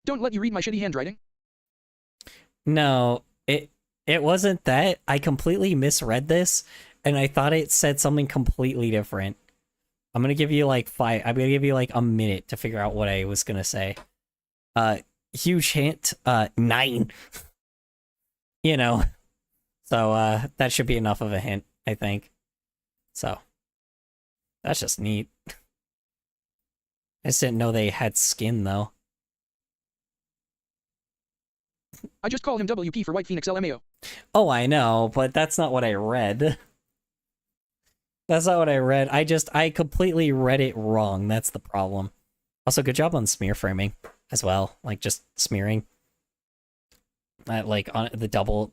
Don't let you read my shitty handwriting. No, it wasn't that. I completely misread this, and I thought it said something completely different. I'm gonna give you like I'm gonna give you like a minute to figure out what I was gonna say. Huge hint, 9. You know. So, that should be enough of a hint, I think. So, that's just neat. I just didn't know they had skin, though. I just call him WP for White Phoenix LMAO. Oh, I know, but that's not what I read. That's not what I read. I completely read it wrong. That's the problem. Also, good job on smear framing as well. Like, just smearing. Like, on the double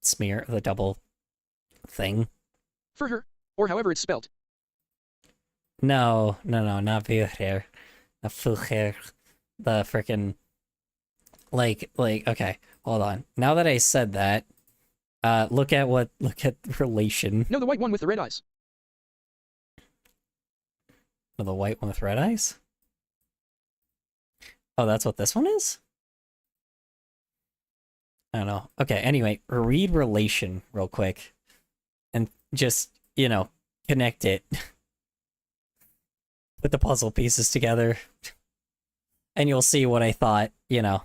smear, the double thing. For her, or however it's spelled. No, not Vuher. The Fucher. The frickin'... Like, okay, hold on. Now that I said that, look at relation. No, the white one with the red eyes. Oh, the white one with red eyes? Oh, that's what this one is? I don't know. Okay, anyway, read relation real quick. And just, you know, connect it. Put the puzzle pieces together. And you'll see what I thought, you know.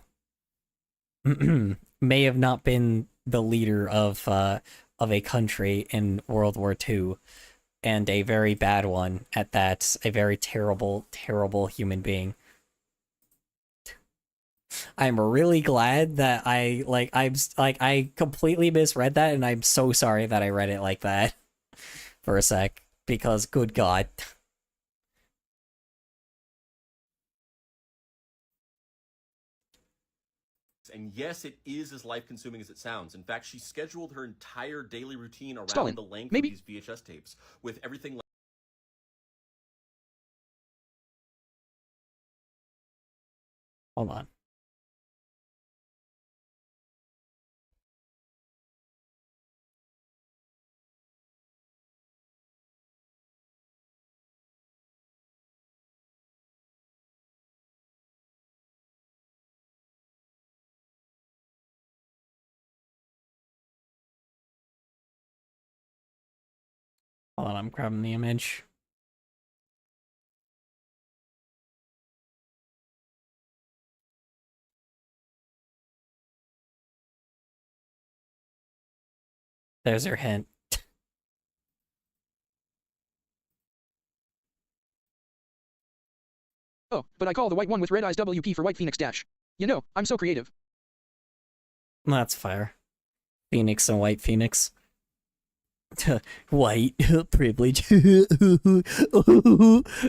May have not been the leader of a country in World War II, and a very bad one at that. A very terrible, terrible human being. I'm really glad that I completely misread that, and I'm so sorry that I read it like that for a sec, because good God. And yes, it is as life-consuming as it sounds. In fact, she scheduled her entire daily routine around Stalin, the length maybe. of these VHS tapes, with everything like... Hold on. Hold on, I'm grabbing the image. There's her hint. Oh, but I call the white one with red eyes WP for White Phoenix dash. You know, I'm so creative. That's fire. Phoenix and White Phoenix. White privilege.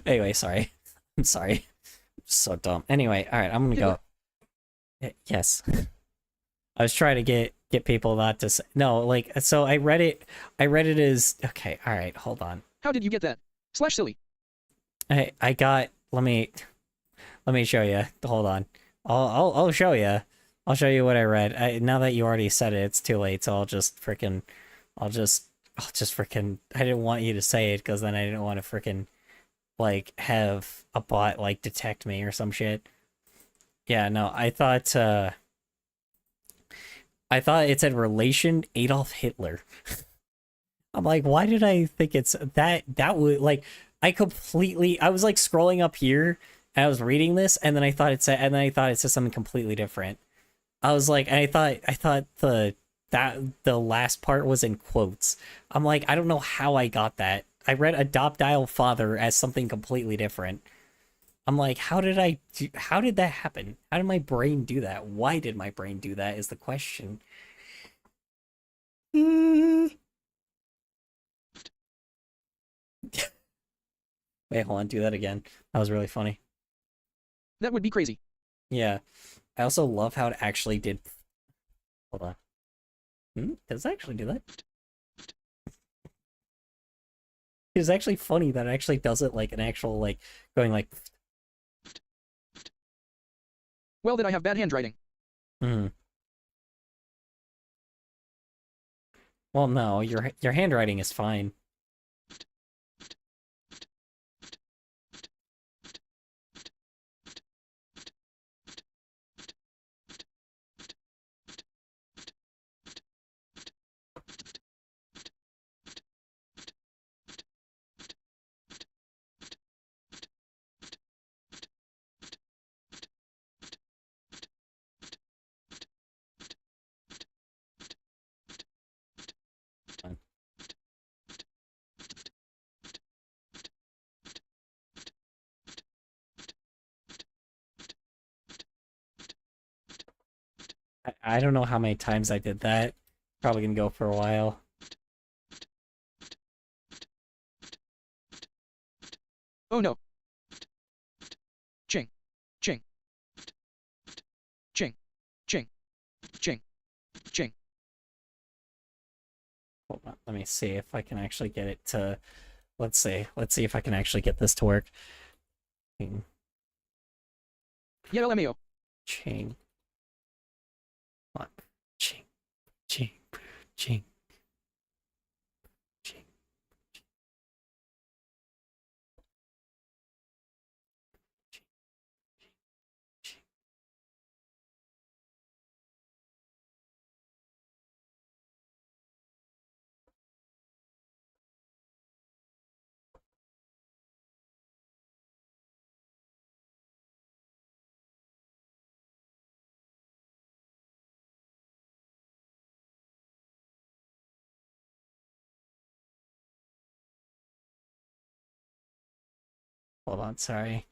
Anyway, sorry. I'm sorry. So dumb. Anyway, alright, I'm gonna go. Yes. I was trying to get people not to say no, like, so I read it as okay, alright, hold on. How did you get that? / silly. I got let me show you. Hold on. I'll show you. I'll show you what I read. Now that you already said it, it's too late, so I'll just freaking I didn't want you to say it because then I didn't want to freaking like have a bot like detect me or some shit. Yeah, no, I thought it said relation Adolf Hitler. I'm like, why did I think it's that would like I was like scrolling up here and I was reading this and then I thought it said something completely different. I was like, I thought the last part was in quotes. I'm like, I don't know how I got that. I read adopt dial father as something completely different. I'm like, how did that happen? How did my brain do that? Why did my brain do that is the question. Wait, hold on, do that again. That was really funny. That would be crazy. Yeah. I also love how it actually did. Hold on. Does it actually do that? It's actually funny that it actually does it like an actual, like, going like... Well, that I have bad handwriting. Well, no, your handwriting is fine. I don't know how many times I did that. Probably gonna go for a while. Oh no. Ching. Ching. Ching. Ching. Ching. Ching. Hold on, let me see if I can actually get it to... Let's see if I can actually get this to work. Yeah, LMAO. Ching. What? Ching. Ching. Ching. Ching. Hold on, sorry.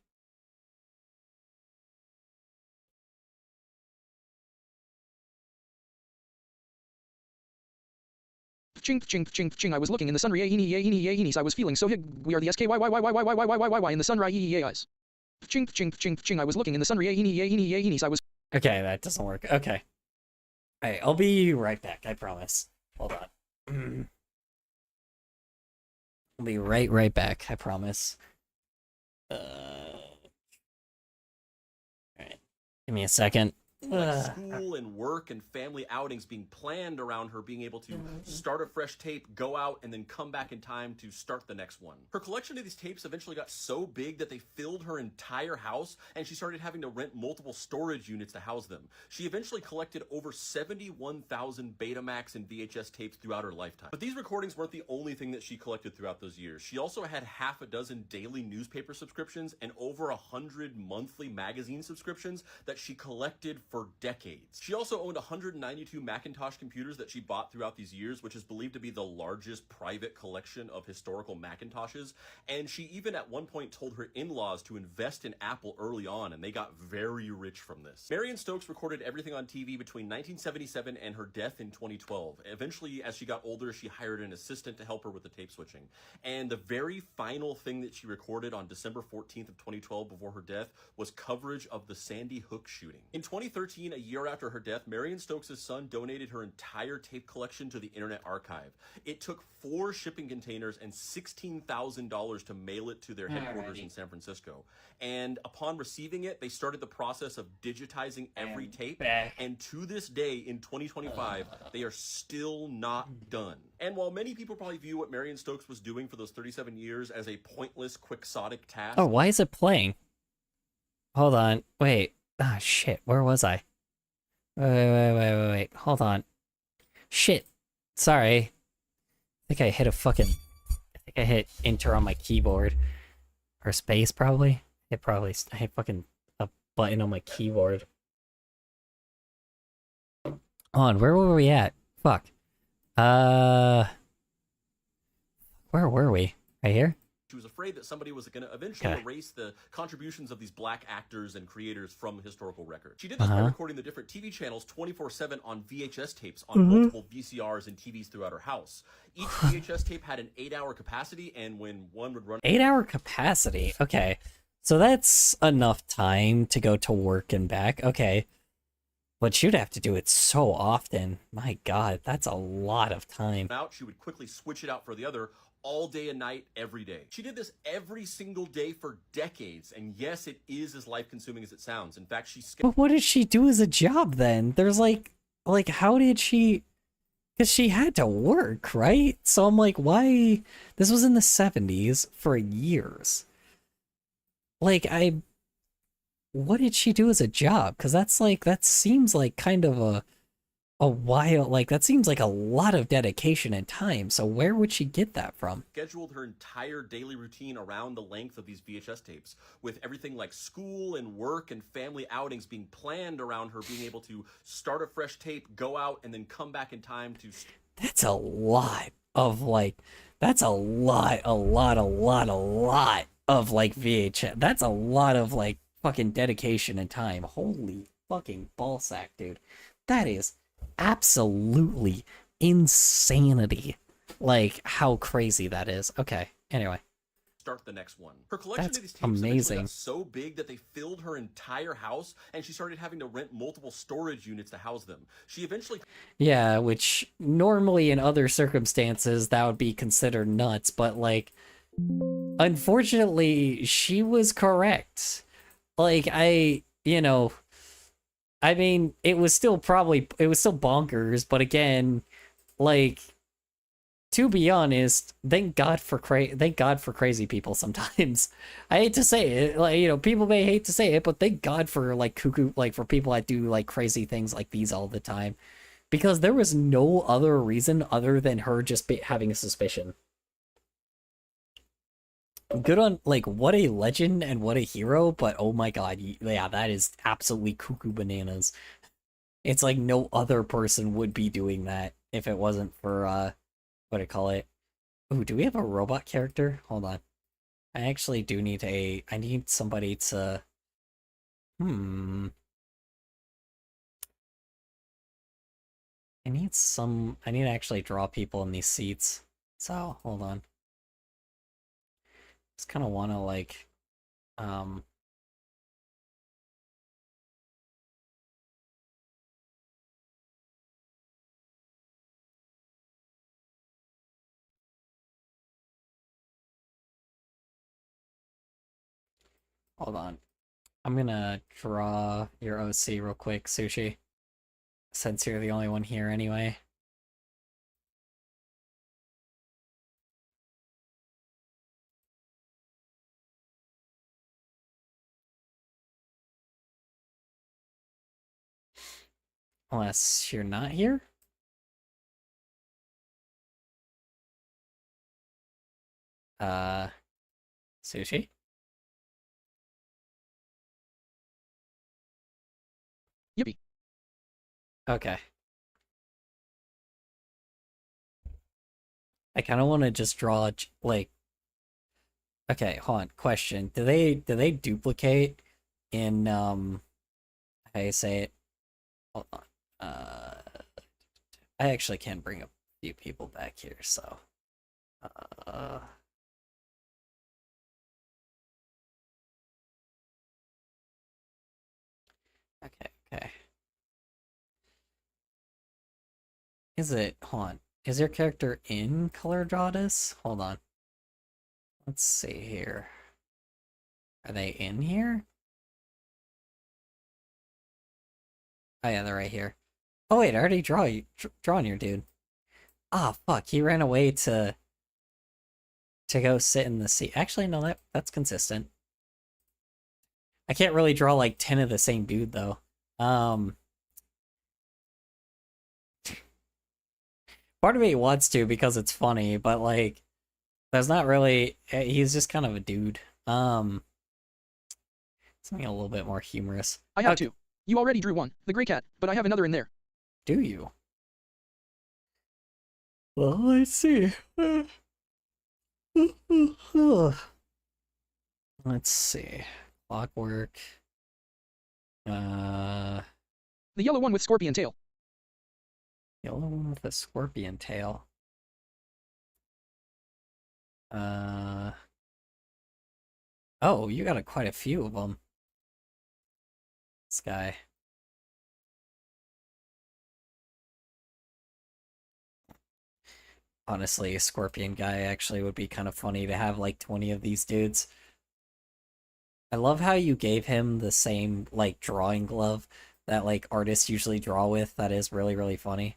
Ching, ching, ching, ching. I was looking in the sunray. I was feeling so hig. We are the SKYYYYYYYYYY in the sunray. Eyes. Ching, ching, ching, ching. I was looking in the sunray. I was. Okay, that doesn't work. Okay. Alright, I'll be right back, I promise. Hold on. I'll be right back, I promise. Alright. Give me a second. Like school and work and family outings being planned around her being able to start a fresh tape, go out, and then come back in time to start the next one. Her collection of these tapes eventually got so big that they filled her entire house, and she started having to rent multiple storage units to house them. She eventually collected over 71,000 Betamax and VHS tapes throughout her lifetime. But these recordings weren't the only thing that she collected throughout those years. She also had half a dozen daily newspaper subscriptions and over 100 monthly magazine subscriptions that she collected for decades. She also owned 192 Macintosh computers that she bought throughout these years, which is believed to be the largest private collection of historical Macintoshes. And she even at one point told her in-laws to invest in Apple early on, and they got very rich from this. Marion Stokes recorded everything on TV between 1977 and her death in 2012. Eventually, as she got older, she hired an assistant to help her with the tape switching. And the very final thing that she recorded on December 14th of 2012 before her death was coverage of the Sandy Hook shooting. In 2013, 2013, a year after her death, Marion Stokes' son donated her entire tape collection to the Internet Archive. It took 4 shipping containers and $16,000 to mail it to their headquarters in San Francisco. And upon receiving it, they started the process of digitizing every tape. And to this day, in 2025, they are still not done. And while many people probably view what Marion Stokes was doing for those 37 years as a pointless, quixotic task... Oh, why is it playing? Hold on. Wait. Ah, shit. Where was I? Wait. Hold on. Shit. Sorry. I think I hit I hit enter on my keyboard. Or space, probably. I hit fucking a button on my keyboard. Hold on, where were we at? Fuck. Where were we? Right here? She was afraid that somebody was going to eventually erase the contributions of these black actors and creators from historical record. She did this by recording the different TV channels 24/7 on VHS tapes on multiple VCRs and TVs throughout her house. Each VHS tape had an 8-hour capacity, and when one would run... 8-hour capacity? Okay. So that's enough time to go to work and back. Okay. But she'd have to do it so often. My god, that's a lot of time. Out, she would quickly switch it out for the other, all day and night, every day. She did this every single day for decades, and yes, it is as life-consuming as it sounds. In fact, But what did she do as a job then? There's like how did she... Because she had to work, right? So I'm like, why... This was in the 70s for years. Like, what did she do as a job? Because that's like, that seems like kind of a while, like, that seems like a lot of dedication and time. So where would she get that from? Scheduled her entire daily routine around the length of these VHS tapes, with everything like school and work and family outings being planned around her being able to start a fresh tape, go out, and then come back in time to... That's a lot of, like, that's a lot of, like, VHS. That's a lot of, like, fucking dedication and time. Holy fucking ballsack, dude. That is absolutely insanity. Like, how crazy that is. Okay, anyway. Start the next one. Her collection That's of these tapes eventually amazing. got so big that they filled her entire house, and she started having to rent multiple storage units to house them. She eventually... Yeah, which normally in other circumstances that would be considered nuts, but like, unfortunately, she was correct. Like, I mean, it was still bonkers, but again, like, to be honest, thank God for crazy people sometimes. I hate to say it, like, people may hate to say it, but thank God for, like, cuckoo, like, for people that do, like, crazy things like these all the time. Because there was no other reason other than her just having a suspicion. Good on, like, what a legend and what a hero, but oh my god, yeah, that is absolutely cuckoo bananas. It's like no other person would be doing that if it wasn't for, what do you call it? Ooh, do we have a robot character? Hold on. I actually do need I need somebody to... I need to actually draw people in these seats. So, hold on. Just kind of want to, like, hold on. I'm gonna draw your OC real quick, Sushi. Since you're the only one here anyway. Unless you're not here? Sushi? Yippee. Okay. I kind of want to just draw, like... Okay, hold on. Question. Do they duplicate in, how do you say it? Hold on. I actually can bring a few people back here, so... Okay. Is it? Hold on. Is your character in Color Goddess? Hold on. Let's see here. Are they in here? Oh yeah, they're right here. Oh wait, I already drawn your dude. Ah, fuck, he ran away to go sit in the seat. Actually, no, that's consistent. I can't really draw like 10 of the same dude though. Part of me wants to because it's funny, but like there's not really, he's just kind of a dude. Something a little bit more humorous. I have two. You already drew one, the gray cat, but I have another in there. Do you? Well, let's see. Let's see. Clockwork. The yellow one with scorpion tail. Yellow one with a scorpion tail. Oh, you got quite a few of them. This guy. Honestly, a scorpion guy actually would be kind of funny to have like 20 of these dudes. I love how you gave him the same like drawing glove that like artists usually draw with. That is really, really funny.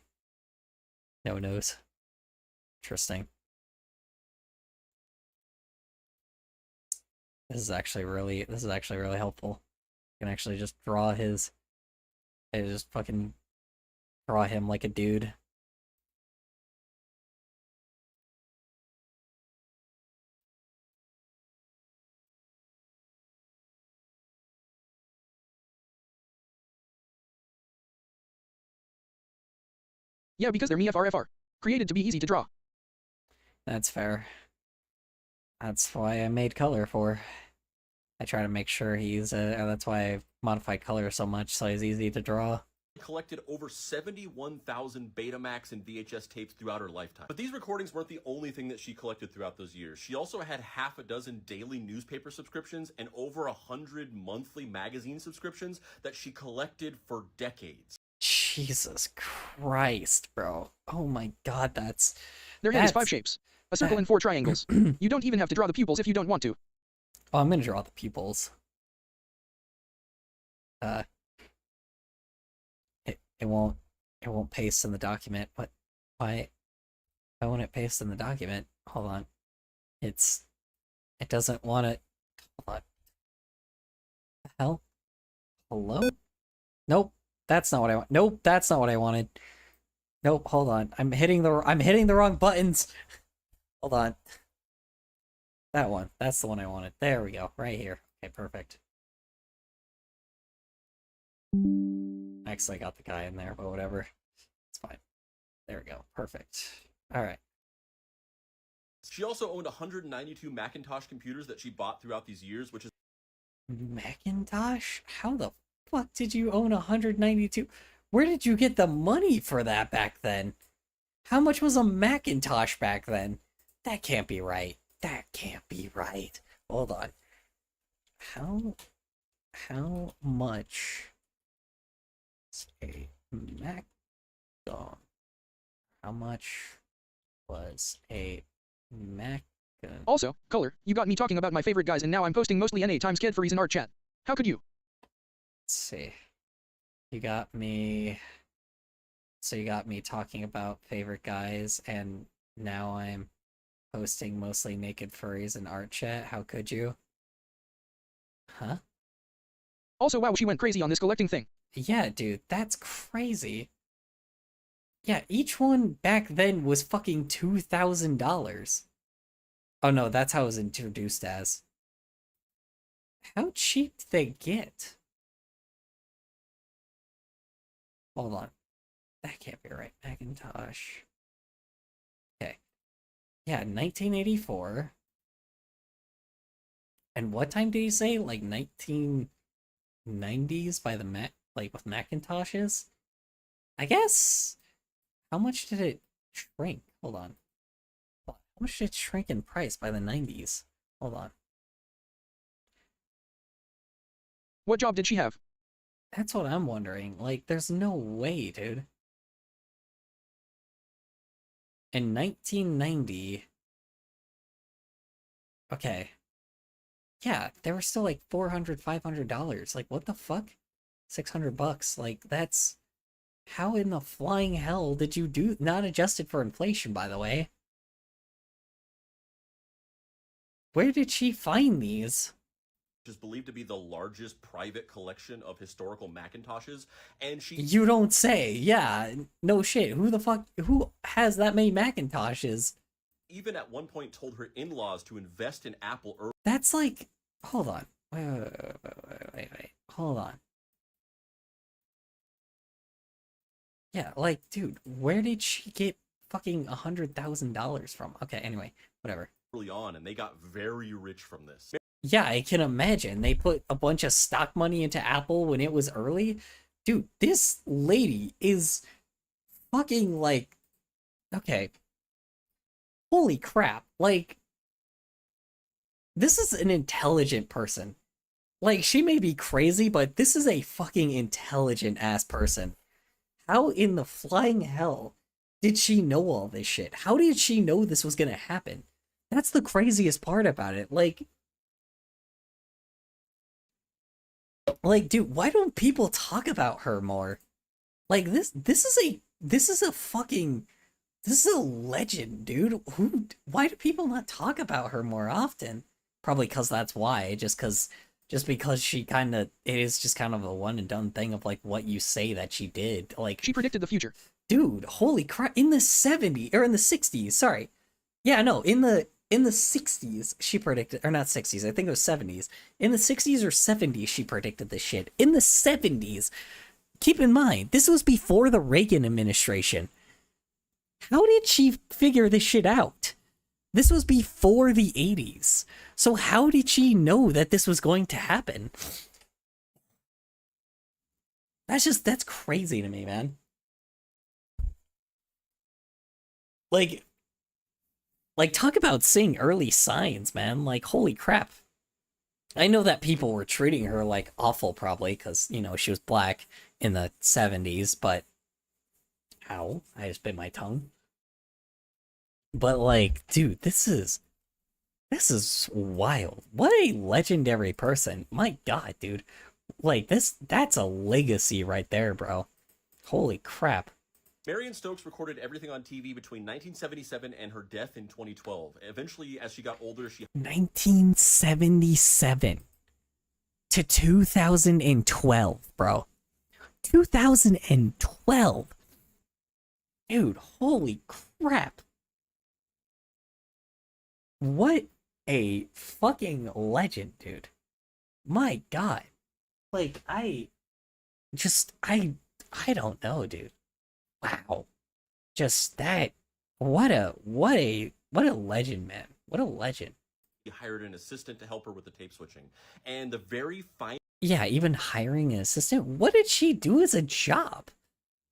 No nose. Interesting. This is actually really helpful. You can actually just draw his, just fucking draw him like a dude. Yeah, because they're MeFRFR. Created to be easy to draw. That's fair. That's why I made color for. I try to make sure he's, that's why I modified color so much, so he's easy to draw. Collected over 71,000 Betamax and VHS tapes throughout her lifetime. But these recordings weren't the only thing that she collected throughout those years. She also had half a dozen daily newspaper subscriptions and over 100 monthly magazine subscriptions that she collected for decades. Jesus Christ, bro. Oh my god, Their head is 5 shapes. A circle and 4 triangles. You don't even have to draw the pupils if you don't want to. Oh, I'm gonna draw the pupils. It won't paste in the document. What? Why won't it paste in the document? Hold on. It doesn't want it. Hold on. The hell? Hello? Nope. That's not what I want. Nope, that's not what I wanted. Nope, hold on. I'm hitting the wrong buttons. Hold on. That one. That's the one I wanted. There we go. Right here. Okay, perfect. Actually, I got the guy in there, but whatever. It's fine. There we go. Perfect. Alright. She also owned 192 Macintosh computers that she bought throughout these years, which is... Macintosh? How the fuck did you own 192? Where did you get the money for that back then? How much was a Macintosh back then? That can't be right. That can't be right. Hold on. How much is a Mac? How much was a Mac? Also, color, you got me talking about my favorite guys and now I'm posting mostly NA times kid furries in art chat. How could you? Let's see. You got me... So you got me talking about favorite guys, and now I'm posting mostly naked furries in art chat. How could you? Huh? Also, wow, she went crazy on this collecting thing. Yeah, dude, that's crazy. Yeah, each one back then was fucking $2,000. Oh no, that's how it was introduced as. How cheap did they get? Hold on. That can't be right. Macintosh. Okay. Yeah, 1984. And what time did you say? Like 1990s by the like with Macintoshes? I guess. How much did it shrink? Hold on. How much did it shrink in price by the 90s? Hold on. What job did she have? That's what I'm wondering. Like, there's no way, dude. in 1990. Okay. Yeah, they were still like $400, $500. Like, what the fuck? $600. Like, that's... How in the flying hell did you do... Not adjusted for inflation, by the way. Where did she find these? Which is believed to be the largest private collection of historical Macintoshes, and she... You don't say. Yeah, no shit. Who the fuck... Who has that many Macintoshes? Even at one point told her in-laws to invest in Apple early. That's like... Hold on. Wait. Hold on. Yeah, like, dude, where did she get fucking $100,000 from? Okay, anyway, whatever. Early on, and they got very rich from this. Yeah, I can imagine. They put a bunch of stock money into Apple when it was early. Dude, this lady is fucking like... Okay. Holy crap. Like, this is an intelligent person. Like, she may be crazy, but this is a fucking intelligent-ass person. How in the flying hell did she know all this shit? How did she know this was gonna happen? That's the craziest part about it. Like, dude, why don't people talk about her more? Like, this is a fucking... This is a legend, dude. Why do people not talk about her more often? Probably because that's why. Just because she kind of... It is just kind of a one and done thing of, like, what you say that she did. Like... She predicted the future. Dude, holy crap. In the 70s... Or in the 60s, sorry. Yeah, no, in the 60s, she predicted... Or not 60s, I think it was 70s. In the 60s or 70s, she predicted this shit. In the 70s! Keep in mind, this was before the Reagan administration. How did she figure this shit out? This was before the 80s. So how did she know that this was going to happen? That's crazy to me, man. Like, talk about seeing early signs, man. Like, holy crap. I know that people were treating her, like, awful, probably, because, you know, she was black in the 70s, but... Ow, I just bit my tongue. But, like, dude, this is wild. What a legendary person. My god, dude. Like, that's a legacy right there, bro. Holy crap. Marion Stokes recorded everything on TV between 1977 and her death in 2012. Eventually, as she got older, she... 1977 to 2012, bro. 2012. Dude, holy crap. What a fucking legend, dude. My god. Like, I don't know, dude. Wow. Just that, what a legend, man. What a legend. She hired an assistant to help her with the tape switching. And the very fine... Yeah, even hiring an assistant? What did she do as a job?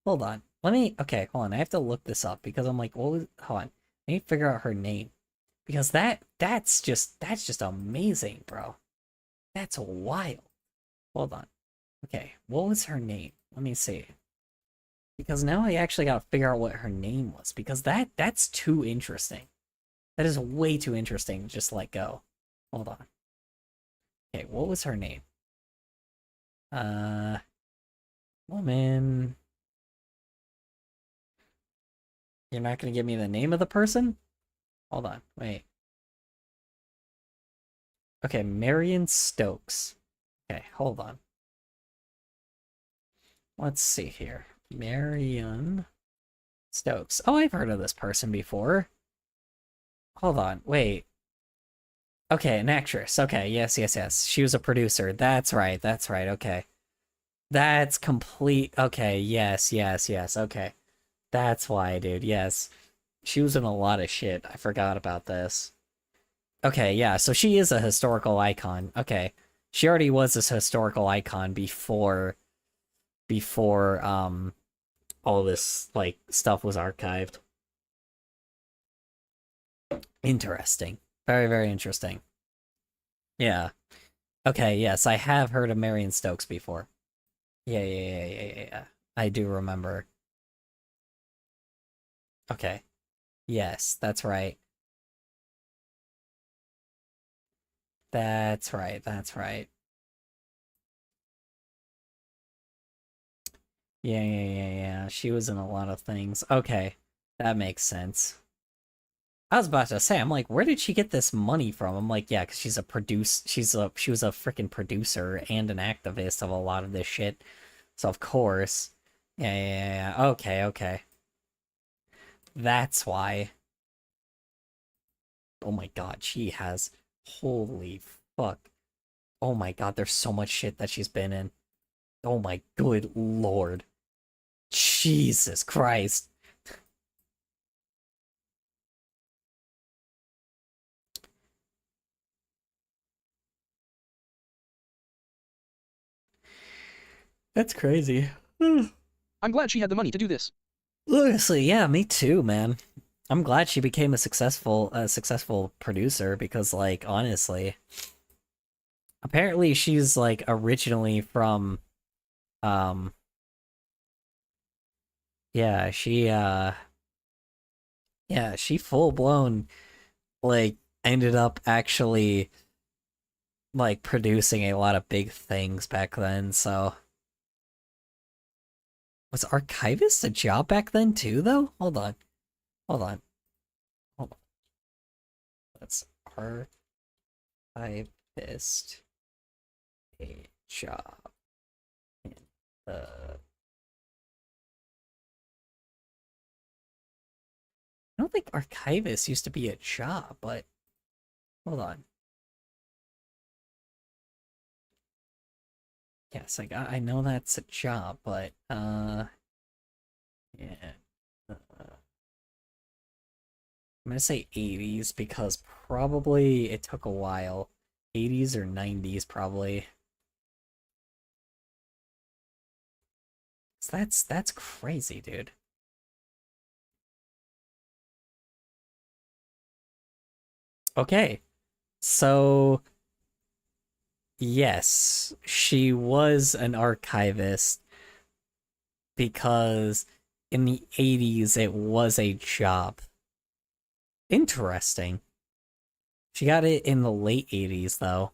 Hold on. Okay, hold on. I have to look this up because I'm like, hold on. I need to figure out her name. Because that's just amazing, bro. That's wild. Hold on. Okay, what was her name? Let me see. Because now I actually gotta figure out what her name was. Because that's too interesting. That is way too interesting to just let go. Hold on. Okay, what was her name? Woman. You're not gonna give me the name of the person? Hold on, wait. Okay, Marion Stokes. Okay, hold on. Let's see here. Marion Stokes. Oh, I've heard of this person before. Hold on, wait. Okay, an actress. Okay, yes. She was a producer. That's right, okay. That's complete... Okay, yes, okay. That's why, dude, yes. She was in a lot of shit. I forgot about this. Okay, yeah, so she is a historical icon. Okay. She already was this historical icon before all this, like, stuff was archived. Interesting. Very, very interesting. Yeah. Okay, yes, I have heard of Marion Stokes before. Yeah. I do remember. Okay. Yes, that's right. That's right, that's right. Yeah. She was in a lot of things. Okay, that makes sense. I was about to say, I'm like, where did she get this money from? I'm like, yeah, because she was a freaking producer and an activist of a lot of this shit. So of course. Yeah. Okay. That's why. Oh my god, she has... Holy fuck. Oh my god, there's so much shit that she's been in. Oh my good lord. Jesus Christ. That's crazy. I'm glad she had the money to do this. Honestly, yeah, me too, man. I'm glad she became a successful producer because, like, honestly, apparently she's like originally from, yeah, she full blown like ended up actually like producing a lot of big things back then. So was archivist a job back then too, though? Hold on. That's archivist a job in the... I don't think archivist used to be a job, but hold on. Yes, I know that's a job, but yeah. I'm gonna say 80s because probably it took a while. 80s or 90s probably. So that's crazy, dude. Okay. So yes, she was an archivist because in the 80s it was a job. Interesting. She got it in the late 80s, though.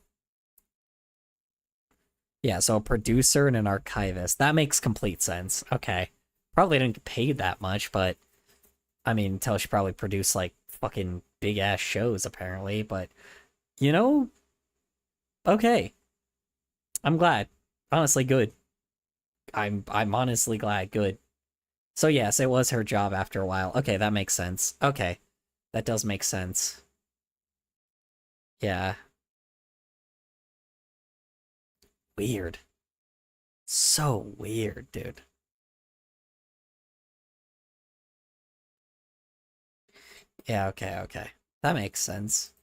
Yeah, so a producer and an archivist. That makes complete sense. Okay. Probably didn't get paid that much, but... I mean, until she probably produced, like, fucking big-ass shows, apparently, but... You know? Okay. I'm glad. Honestly, good. I'm honestly glad. Good. So yes, it was her job after a while. Okay, that makes sense. Okay. That does make sense. Yeah. Weird. So weird, dude. Yeah, okay. That makes sense.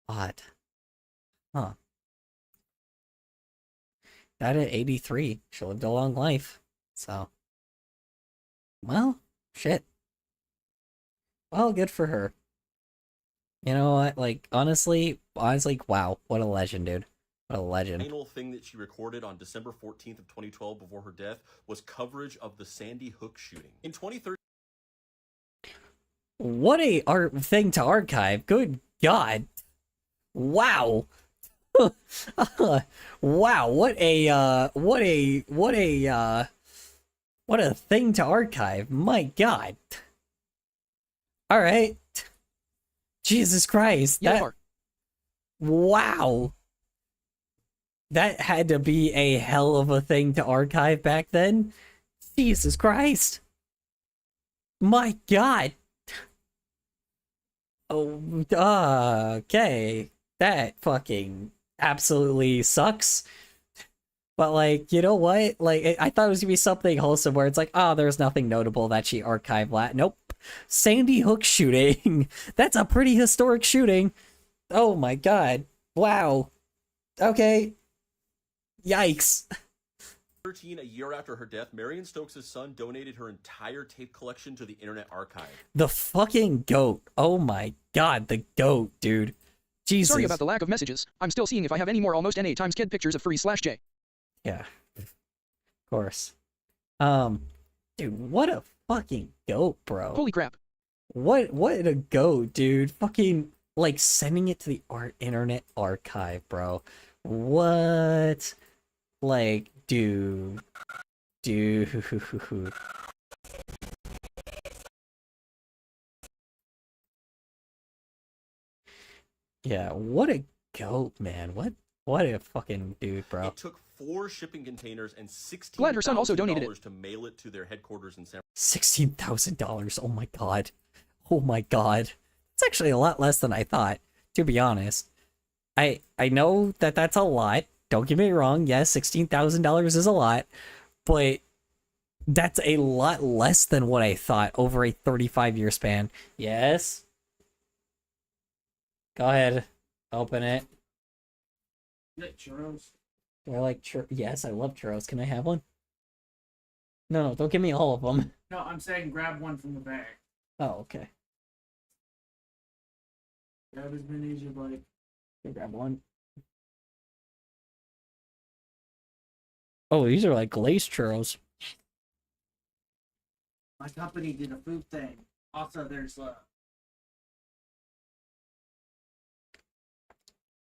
Odd. Huh. Died at 83. She lived a long life. So. Well, shit. Well, good for her. You know what? Like, honestly, wow, what a legend, dude. What a legend. The final thing that she recorded on December 14th of 2012 before her death was coverage of the Sandy Hook shooting. In 2013... What a thing to archive. Good God. Wow. Wow, what a thing to archive. My God. All right. Jesus Christ. Wow. That had to be a hell of a thing to archive back then. Jesus Christ. My God. Oh, okay. That fucking absolutely sucks. But, like, you know what? Like, I thought it was gonna be something wholesome where it's like, oh, there's nothing notable that she archived. Nope. Sandy Hook shooting. That's a pretty historic shooting. Oh my God. Wow. Okay. Yikes. 13, a year after her death, Marion Stokes' son donated her entire tape collection to the Internet Archive. The fucking goat. Oh my God, the goat, dude. Jesus. Sorry about the lack of messages. I'm still seeing if I have any more almost NA times kid pictures of free/J. Yeah. Of course. Dude, what a fucking goat, bro. Holy crap. What a goat, dude. Fucking like sending it to the Internet Archive, bro. What? Like, dude. Dude. Yeah, what a goat, man. What a fucking dude, bro. It took 4 shipping containers and Glad her son also donated it. $16,000 to mail it to their headquarters in San $16,000. Oh my god. Oh my god. It's actually a lot less than I thought, to be honest. I know that that's a lot. Don't get me wrong. Yes, $16,000 is a lot, but that's a lot less than what I thought over a 35-year span. Yes. Go ahead. Open it. You like churros? Do I like churros? Yes, I love churros. Can I have one? No, don't give me all of them. No, I'm saying grab one from the bag. Oh, okay. Grab as many as you like. Can grab one. Oh, these are like glazed churros. My company did a food thing. Also, there's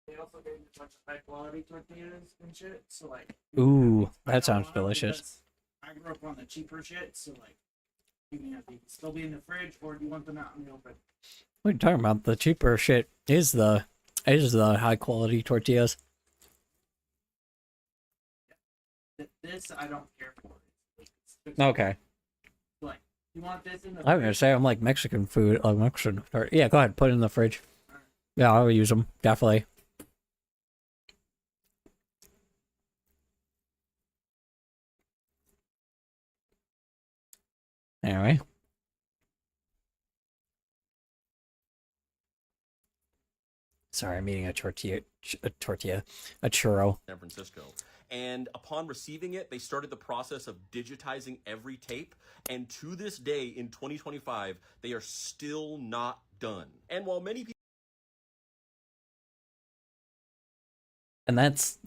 they also gave me a bunch of high quality tortillas and shit. So like, Ooh, I that got sounds one delicious. because I grew up on the cheaper shit, so like, you can have these still be in the fridge, or do you want them out in the open? What are you talking about? The cheaper shit is the high quality tortillas. This I don't care for. Okay. Like, you want this in the I was gonna say I'm like Mexican food, like Mexican. Yeah, go ahead, put it in the fridge. Yeah, I'll use them definitely. Anyway. Sorry, I'm eating a tortilla, a churro. San Francisco. And upon receiving it, they started the process of digitizing every tape. And to this day, in 2025, they are still not done. And while many people And that's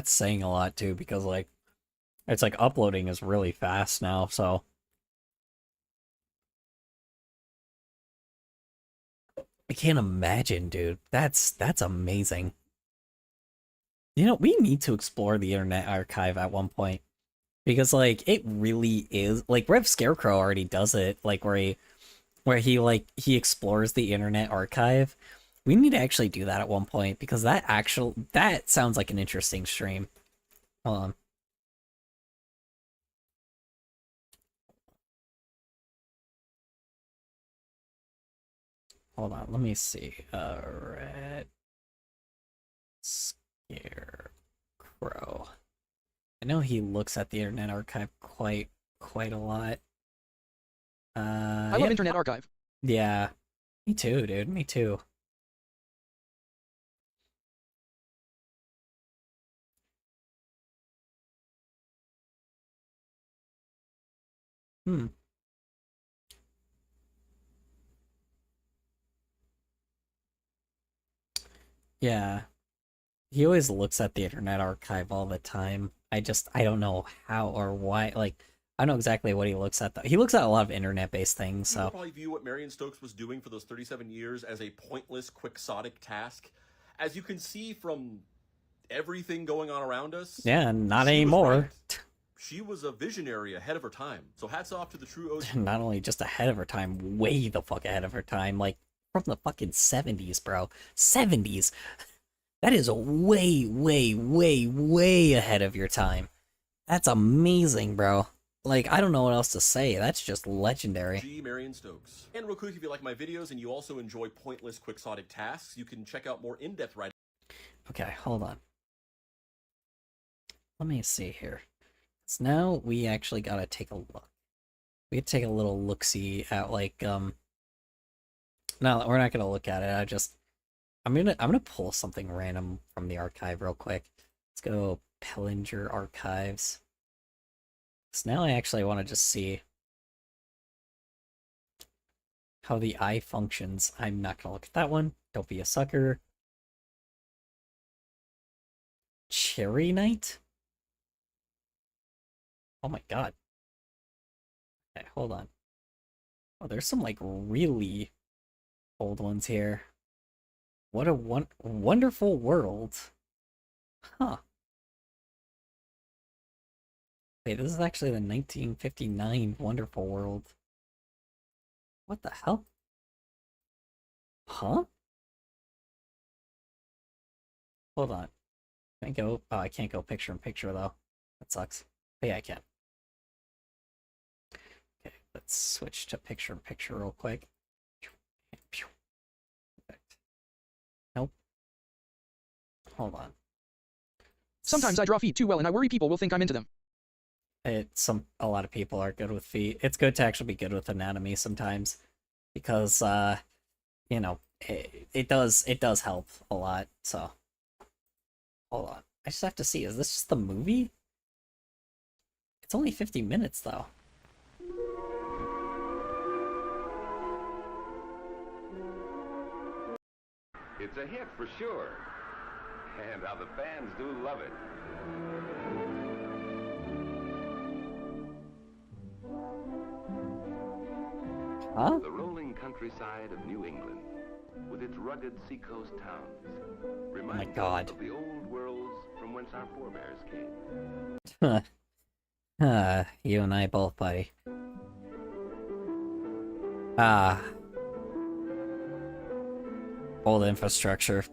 saying a lot too, because like it's like uploading is really fast now, so I can't imagine, dude. That's amazing. You know, we need to explore the Internet Archive at one point. Because like it really is like Rev Scarecrow already does it, like where he explores the Internet Archive. We need to actually do that at one point because that sounds like an interesting stream. Hold on. Hold on, let me see. Red Scarecrow. I know he looks at the Internet Archive quite a lot. I love Internet Archive. Yeah. Me too, dude. Me too. Hmm. Yeah. He always looks at the Internet Archive all the time. I don't know how or why. Like, I don't know exactly what he looks at, though. He looks at a lot of internet-based things, so... People probably view what Marion Stokes was doing for those 37 years as a pointless, quixotic task. As you can see from everything going on around us... Yeah, not anymore. She was a visionary ahead of her time. So hats off to the true OG. Not only just ahead of her time, way the fuck ahead of her time. Like, from the fucking 70s, bro. 70s! That is way, way, way, way ahead of your time. That's amazing, bro. Like, I don't know what else to say. That's just legendary. G. Marion Stokes. And real quick, if you like my videos and you also enjoy pointless, quixotic tasks, you can check out more in-depth writing. Okay, hold on. Let me see here. So now we actually gotta take a look. We could take a little look-see at, like, No, we're not gonna look at it. I'm gonna pull something random from the archive real quick. Let's go Pellinger Archives. So now I actually want to just see how the eye functions. I'm not gonna look at that one. Don't be a sucker. Cherry Knight? Oh my god. Okay, hold on. Oh, there's some like really old ones here. What a wonderful world. Huh. Wait, this is actually the 1959 Wonderful World. What the hell? Huh? Hold on. Can I go? Oh, I can't go picture in picture though. That sucks. But yeah, I can. Okay, let's switch to picture in picture real quick. Perfect. Nope. Hold on. Sometimes I draw feet too well and I worry people will think I'm into them. A lot of people are good with feet. It's good to actually be good with anatomy sometimes, because you know, it does help a lot. So hold on, I just have to see, is this just the movie? It's only 50 minutes though. It's a hit for sure. And how the fans do love it. Huh? The rolling countryside of New England, with its rugged seacoast towns, reminds us of the old worlds from whence our forebears came. You and I both, buddy. Old infrastructure.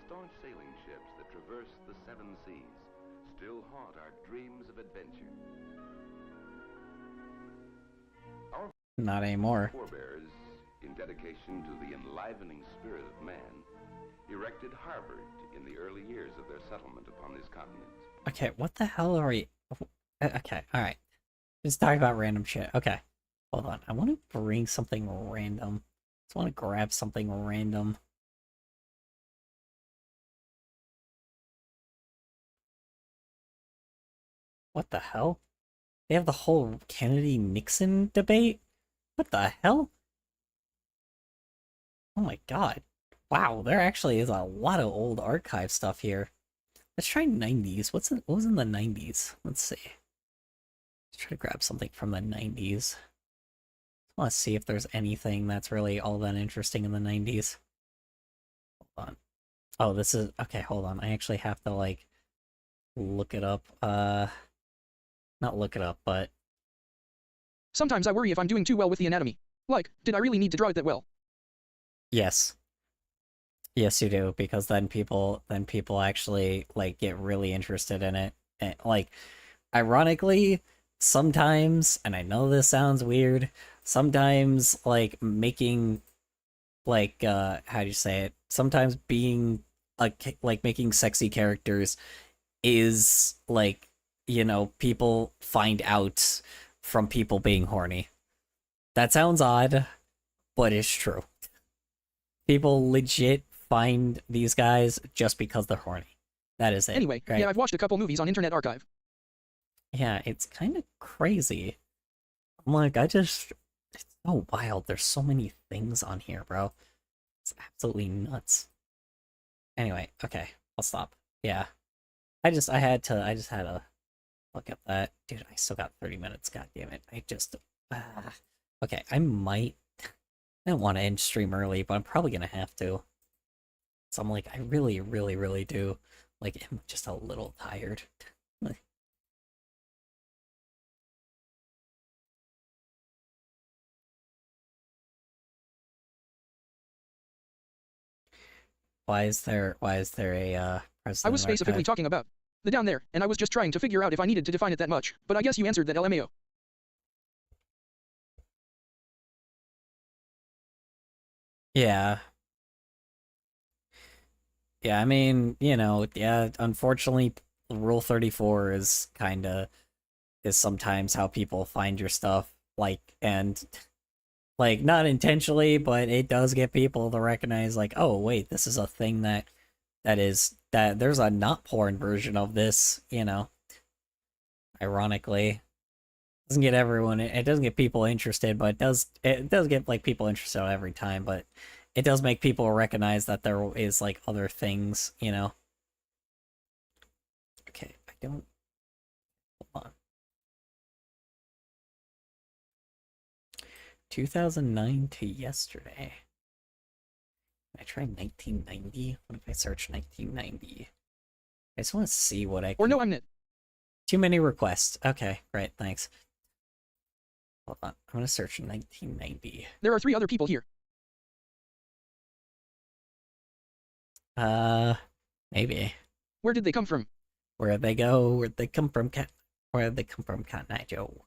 Staunch sailing ships that traverse the seven seas still haunt our dreams of adventure. Our Not anymore. forebears, in dedication to the enlivening spirit of man, erected Harvard in the early years of their settlement upon this continent. Okay, what the hell are we... Okay, alright. Just talking about random shit. Okay, hold on. I want to bring something random. Just want to grab something random. What the hell? They have the whole Kennedy-Nixon debate? What the hell? Oh my god. Wow, there actually is a lot of old archive stuff here. Let's try 90s. What was in the 90s? Let's see. Let's try to grab something from the 90s. I want to see if there's anything that's really all that interesting in the 90s. Hold on. Oh, this is... Okay, hold on. I actually have to, like, look it up. Not look it up, but... Sometimes I worry if I'm doing too well with the anatomy. Like, did I really need to draw it that well? Yes. Yes, you do, because then people actually, like, get really interested in it. And, like, ironically, sometimes, and I know this sounds weird, sometimes, like, making, like, how do you say it? Sometimes being, like, making sexy characters is, like, you know, people find out from people being horny. That sounds odd, but it's true. People legit find these guys just because they're horny. That is it. Anyway, right? yeah, I've watched a couple movies on Internet Archive. Yeah, it's kind of crazy. I'm like, it's so wild. There's so many things on here, bro. It's absolutely nuts. Anyway, okay, I'll stop. Yeah. I just had to look up that. Dude, I still got 30 minutes, god damn it. Okay, I don't want to end stream early, but I'm probably gonna have to. So I'm like, I really, really, really do. Like, I'm just a little tired. Why is there a president I was specifically archive? talking about the down there, and I was just trying to figure out if I needed to define it that much, but I guess you answered that LMAO. Yeah. Yeah, I mean, you know, yeah, unfortunately, Rule 34 is sometimes how people find your stuff, like, and, like, not intentionally, but it does get people to recognize, like, oh, wait, this is a thing that that there's a not porn version of this, you know. Ironically. Doesn't get everyone, it doesn't get people interested, but it does get like people interested every time, but it does make people recognize that there is like other things, you know. Okay, I don't, hold on. 2009 to yesterday. I try 1990. What if I search 1990? I just want to see what I can... Or no, I'm it. Too many requests. Okay, great, thanks. Hold on, I'm gonna search 1990. There are 3 other people here. Maybe. Where did they come from? Where'd they go? Where'd they come from, Where'd they come from, Cotton Eye Joe?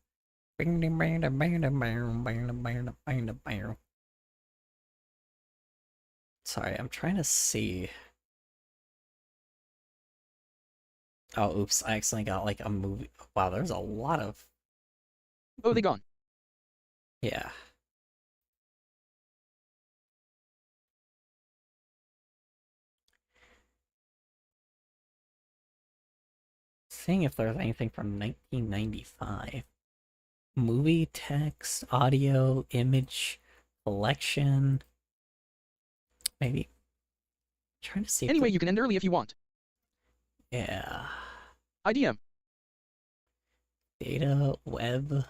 Sorry, I'm trying to see. Oh, oops, I accidentally got like a movie. Wow, there's a lot of... Oh, they gone. Yeah. Seeing if there's anything from 1995. Movie, text, audio, image, collection. Maybe. Trying to see. Anyway, you can end early if you want. Yeah. IDM. Data, web.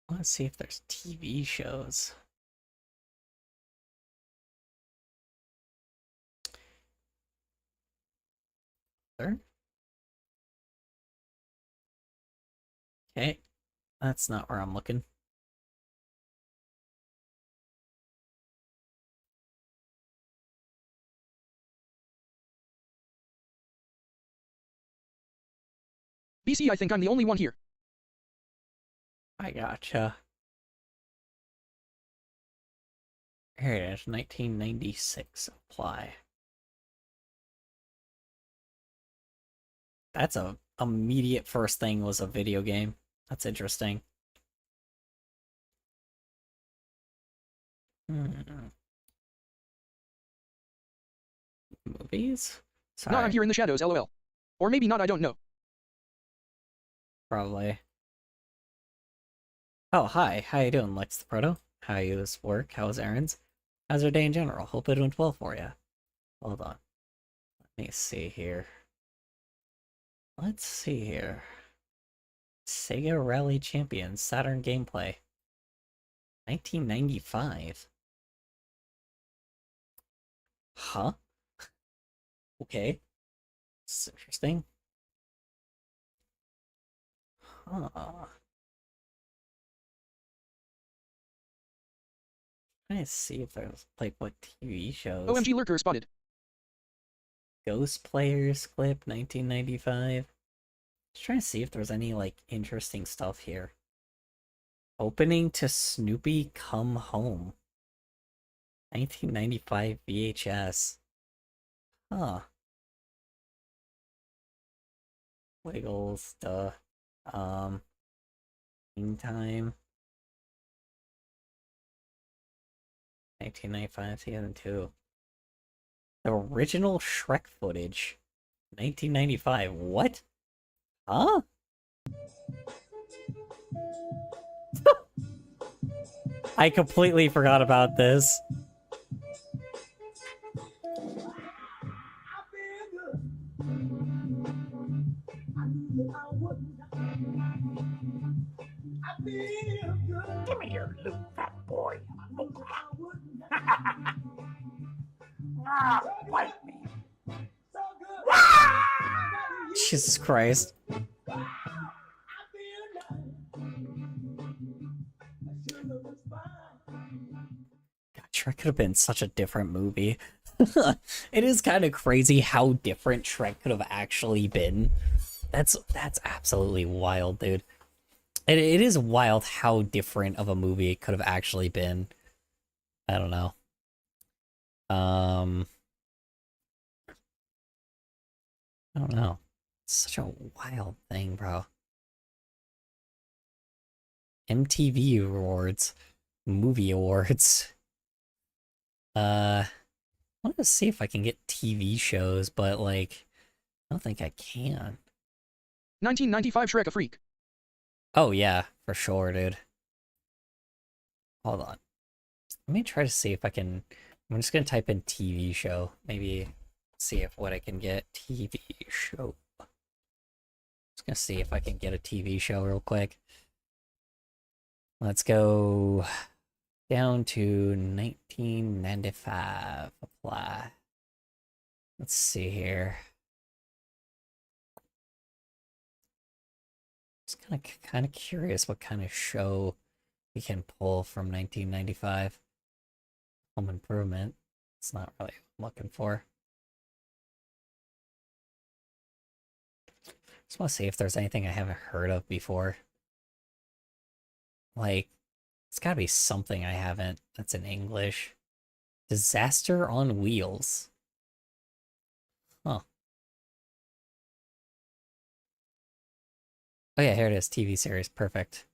Let's see if there's TV shows. There? Okay. That's not where I'm looking. BC, I think I'm the only one here. I gotcha. Here it is, 1996. Apply. That's a immediate first thing was a video game. That's interesting. Movies? Sorry. Not I'm here in the shadows, lol. Or maybe not, I don't know. Probably. Oh, hi. How you doing, Lex the Proto? How you was work? How was errands? How's your day in general? Hope it went well for you. Hold on. Let me see here. Let's see here. Sega Rally Champions, Saturn gameplay. 1995. Huh? Okay. It's interesting. Huh. Trying to see if there's like what TV shows. OMG lurker spotted. Ghost Players clip 1995. Just trying to see if there's any like interesting stuff here. Opening to Snoopy Come Home. 1995 VHS. Huh. Wiggles, duh. Meantime. 1995, 2002. The original Shrek footage. 1995. What? Huh? I completely forgot about this. Give me your loot, fat boy. Bite me. Jesus Christ. God, Shrek could have been such a different movie. It is kind of crazy how different Shrek could have actually been. That's absolutely wild, dude. It is wild how different of a movie it could have actually been. I don't know. I don't know. It's such a wild thing, bro. MTV Awards. movie awards. I want to see if I can get TV shows, but like, I don't think I can. 1995 Shrek a Freak. Oh yeah, for sure, dude. Hold on. Let me try to see if I can. I'm just gonna type in TV show. Maybe see if what I can get. TV show. Just gonna see if I can get a TV show real quick. Let's go down to 1995. Apply. Let's see here. Just kind of curious what kind of show we can pull from 1995. Home Improvement. It's not really what I'm looking for. Just want to see if there's anything I haven't heard of before. Like, it's gotta be something I haven't that's in English. Disaster on Wheels. Huh. Oh yeah, here it is. TV series. Perfect.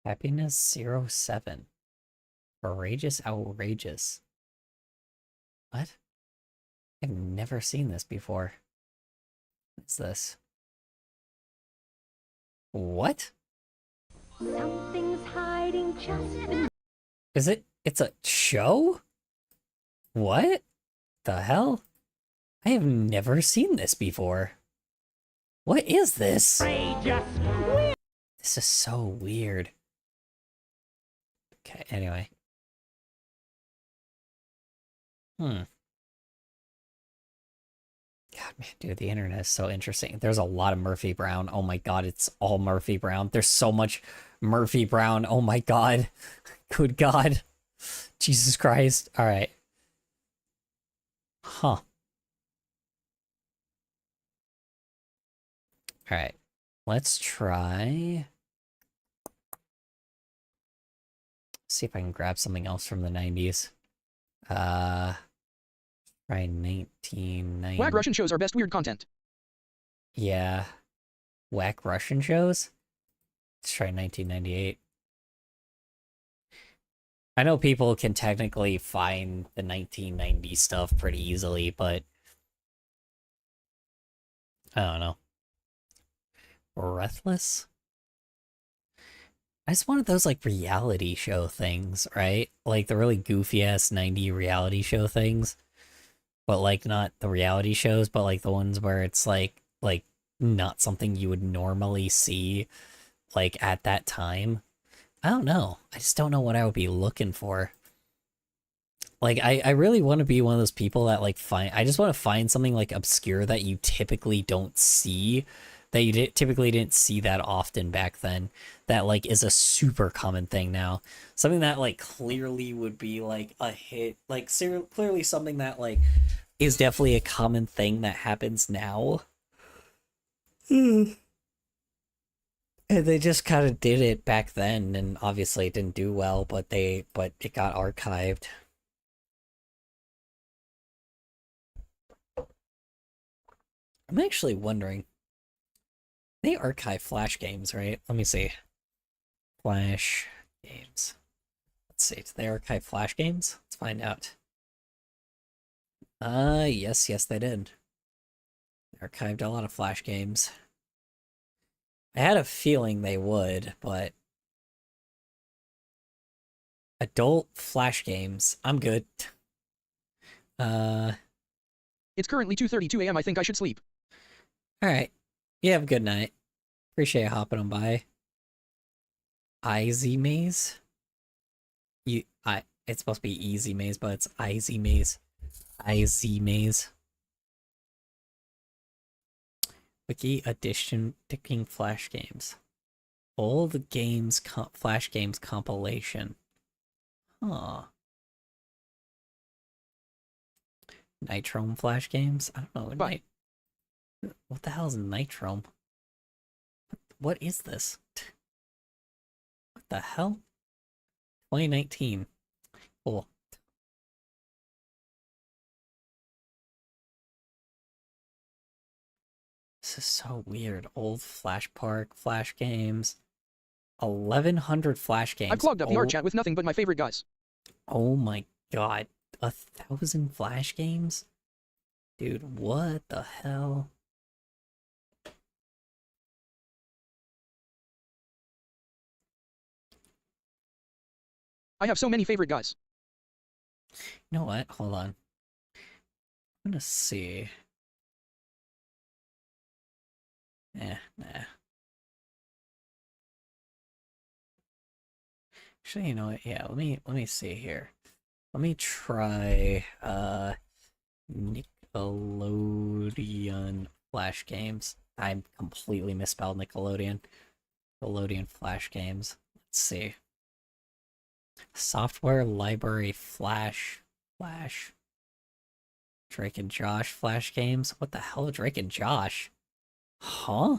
Happiness 07. Courageous Outrageous. What? I've never seen this before. What's this? What? Something's hiding just in... Is it? It's a show? What the hell? I have never seen this before. What is this? This is so weird. Okay, anyway. God, man, dude, the internet is so interesting. There's a lot of Murphy Brown. Oh my god, it's all Murphy Brown. There's so much Murphy Brown. Oh my god. Good god. Jesus Christ. Alright. Huh. Alright. Let's try... see if I can grab something else from the 90s. Try 1990. Whack Russian shows are best weird content. Yeah. Whack Russian shows? Let's try 1998. I know people can technically find the 1990 stuff pretty easily, but I don't know. Breathless? It's one of those, like, reality show things, right? Like, the really goofy-ass 90 reality show things. But, like, not the reality shows, but, like, the ones where it's, like, not something you would normally see, like, at that time. I don't know. I just don't know what I would be looking for. Like, I really want to be one of those people that, like, I just want to find something, like, obscure that you typically don't see, that you typically didn't see that often back then, that, like, is a super common thing now. Something that, like, clearly would be, like, a hit, like, clearly something that, like, is definitely a common thing that happens now. And they just kind of did it back then, and obviously it didn't do well, but it got archived. I'm actually wondering, they archive Flash games, right? Let me see. Flash games. Let's see, do they archive Flash games? Let's find out. Yes, they did. They archived a lot of Flash games. I had a feeling they would, but... adult Flash games. I'm good. It's currently 2:32 a.m. I think I should sleep. Alright. You have a good night. Appreciate you hopping on by. Easy Maze? It's supposed to be Easy Maze, but it's Easy Maze. Easy Maze. Wiki Edition Dicking Flash Games. All the games, Flash Games compilation. Huh. Nitrome Flash Games? I don't know. What the hell is Nitrome? What is this? What the hell? 2019. Cool. This is so weird. Old Flash Park, Flash games. 1,100 Flash games. I've clogged up the art chat with nothing but my favorite guys. Oh my god. 1,000 Flash games? Dude, what the hell? I have so many favorite guys. You know what? Hold on. I'm gonna see. Nah. Actually, you know what? Yeah, let me see here. Let me try Nickelodeon Flash games. I completely misspelled Nickelodeon. Nickelodeon Flash games. Let's see. Software library Flash. Drake and Josh Flash games. What the hell, Drake and Josh? Huh?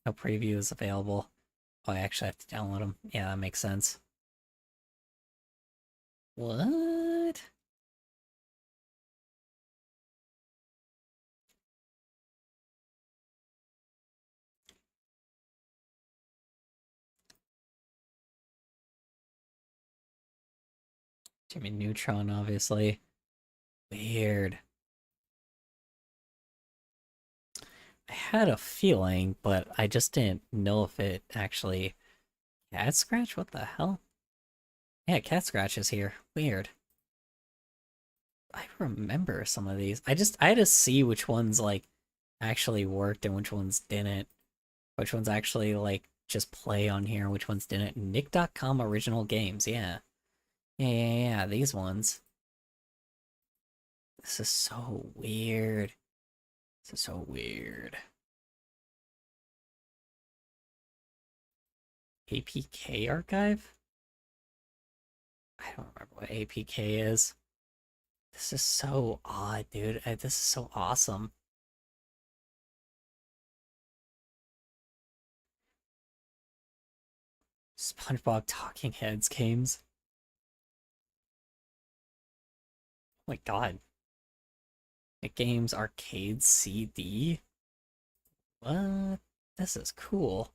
No preview is available. Oh, I actually have to download them. Yeah, that makes sense. What? Jimmy Neutron, obviously. Weird. I had a feeling, but I just didn't know if it actually... Cat Scratch? What the hell? Yeah, Cat Scratch is here. Weird. I remember some of these. I had to see which ones, like, actually worked and which ones didn't. Which ones actually, like, just play on here and which ones didn't. Nick.com original games, yeah. Yeah, these ones. This is so weird. This is so weird. APK archive? I don't remember what APK is. This is so odd, dude. This is so awesome. SpongeBob Talking Heads games. Oh my god. Nick Games Arcade CD? What? This is cool.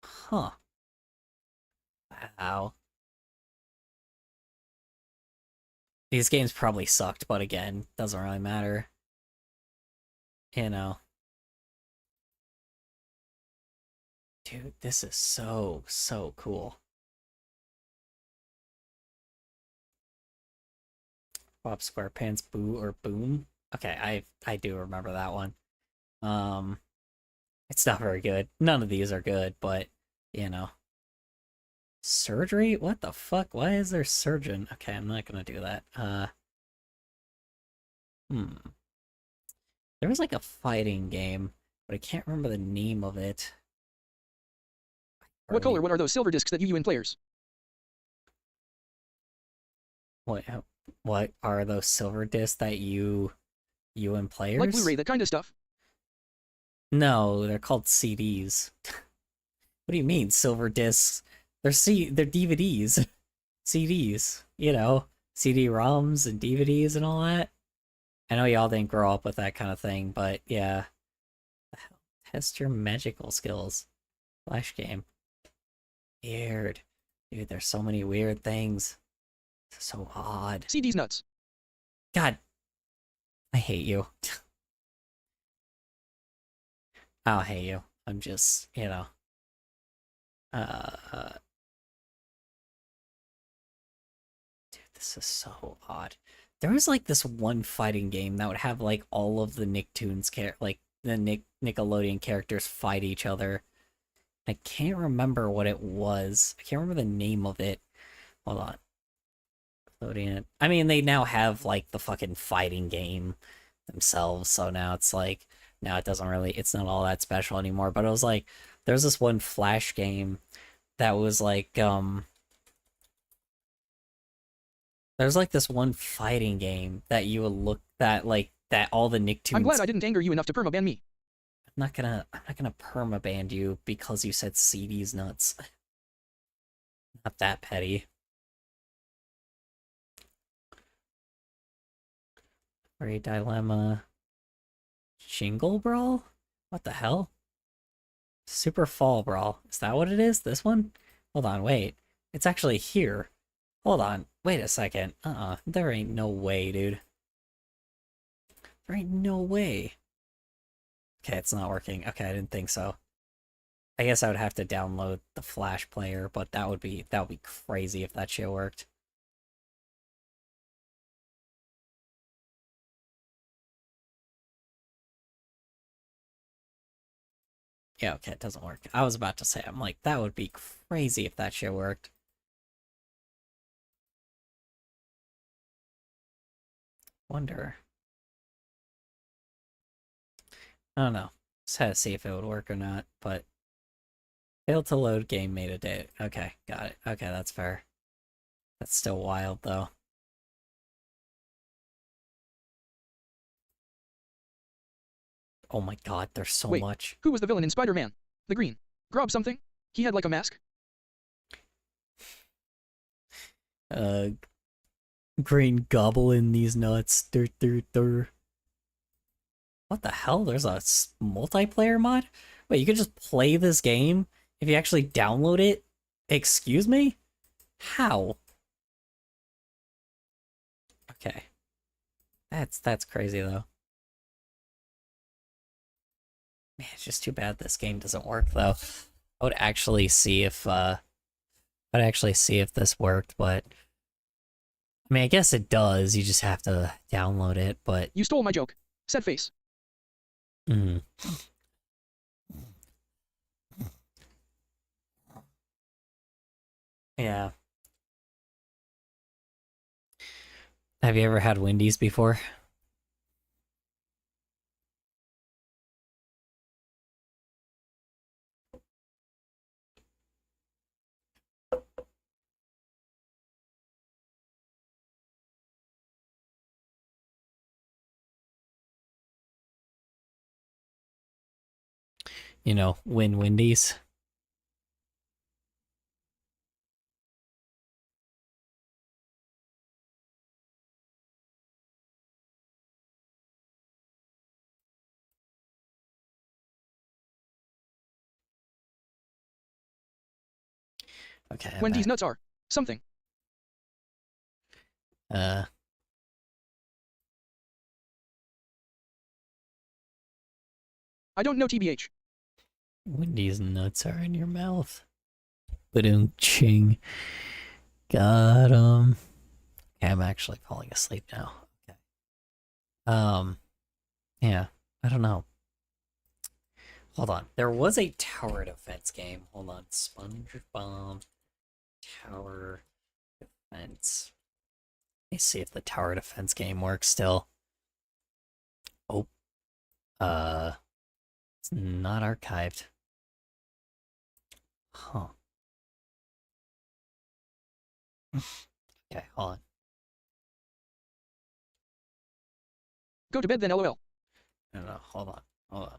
Huh. Wow. These games probably sucked, but again, doesn't really matter. You know. Dude, this is so cool. Bob SquarePants Boo or Boom? Okay, I do remember that one. It's not very good. None of these are good, but, you know. Surgery? What the fuck? Why is there surgeon? Okay, I'm not gonna do that. There was like a fighting game, but I can't remember the name of it. What color? What are those silver discs that you in players? What are those silver discs that you and players? Like Blu-ray, that kind of stuff. No, they're called CDs. What do you mean, silver discs? They're DVDs. CDs, you know, CD-ROMs and DVDs and all that. I know y'all didn't grow up with that kind of thing, but yeah. Test your magical skills. Flash game. Weird. Dude, there's so many weird things. It's so odd. CD's nuts. God. I hate you. I'll hate you. I'm just, you know. Dude, this is so odd. There was like this one fighting game that would have like all of the Nicktoons like the Nickelodeon characters fight each other. I can't remember what it was. I can't remember the name of it. Hold on. Nickelodeon. I mean, they now have like the fucking fighting game themselves, so now it's like now it doesn't really, it's not all that special anymore. But it was like there's this one Flash game that was like there's like this one fighting game that you would look that all the Nicktoons. I'm glad I didn't anger you enough to permaban me. I'm not gonna permaban you because you said CD's nuts. Not that petty. Great Dilemma. Jingle Brawl? What the hell? Super Fall Brawl. Is that what it is? This one? Hold on, wait. It's actually here. Hold on. Wait a second. There ain't no way, dude. There ain't no way. Okay, it's not working. Okay, I didn't think so. I guess I would have to download the Flash player, but that would be crazy if that shit worked. Yeah, okay, it doesn't work. I was about to say, I'm like, that would be crazy if that shit worked. Wonder. I don't know. Just had to see if it would work or not, but failed to load game made a date. Okay, got it. Okay, that's fair. That's still wild, though. Oh my god, there's so Wait, much. Who was the villain in Spider-Man? The Green. Grob something? He had like a mask? Green Goblin, these nuts. What the hell? There's a multiplayer mod? Wait, you can just play this game if you actually download it? Excuse me? How? Okay. That's crazy, though. Man, it's just too bad this game doesn't work, though. I would actually see if, this worked, but... I mean, I guess it does. You just have to download it, but... You stole my joke. Sad face. Yeah. Have you ever had Wendy's before? You know, win Wendy's. Okay. Wendy's nuts are something. Uh. I don't know TBH. Wendy's nuts are in your mouth. Ba-doom-ching. Got 'em. Okay, I'm actually falling asleep now. Okay. Yeah, I don't know. Hold on. There was a tower defense game. Hold on. SpongeBob Tower Defense. Let me see if the tower defense game works still. Oh. It's not archived. Huh. Okay, hold on. Go to bed then, LOL. No, hold on. Hold on.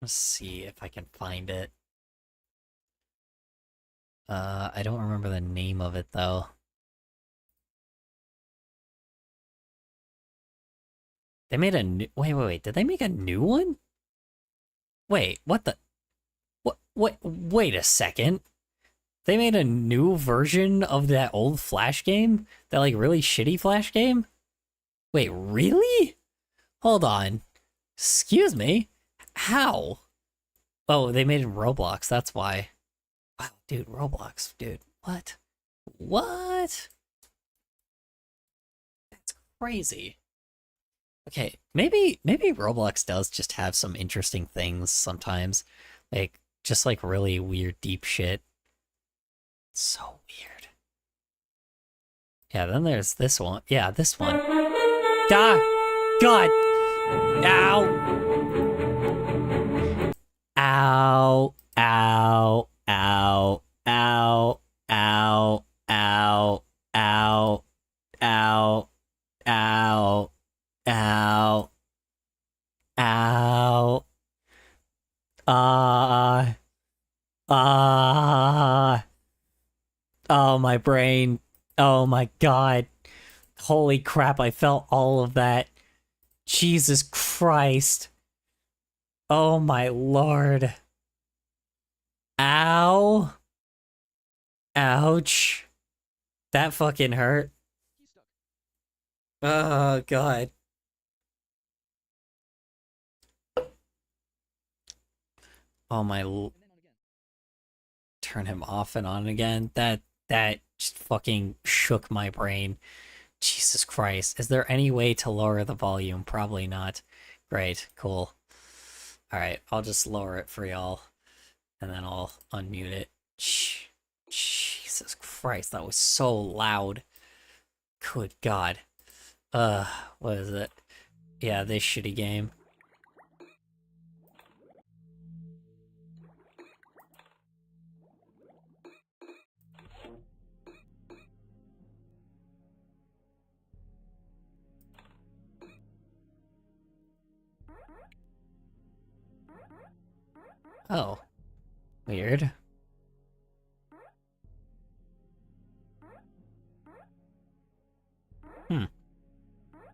Let's see if I can find it. I don't remember the name of it, though. They made a new... Wait. Did they make a new one? Wait, what the... Wait a second. They made a new version of that old Flash game? That, like, really shitty Flash game? Wait, really? Hold on. Excuse me? How? Oh, they made it in Roblox, that's why. Wow, dude, Roblox, dude. What? What? That's crazy. Okay, maybe Roblox does just have some interesting things sometimes. Like, just like really weird, deep shit. So weird. Yeah, then there's this one. Yeah, this one. Ah! God! Ow! Ow! Ow! Ow! Ow! Ow! Ow! Ow! Ow! Ow! Ow. Ow. Oh, my brain. Oh my god. Holy crap, I felt all of that. Jesus Christ. Oh my lord. Ow. Ouch. That fucking hurt. Oh god. Oh my turn him off and on again. That just fucking shook my brain. Jesus Christ. Is there any way to lower the volume? Probably not. Great. Cool. Alright, I'll just lower it for y'all. And then I'll unmute it. Jesus Christ, that was so loud. Good God. What is it? Yeah, this shitty game. Oh. Weird. I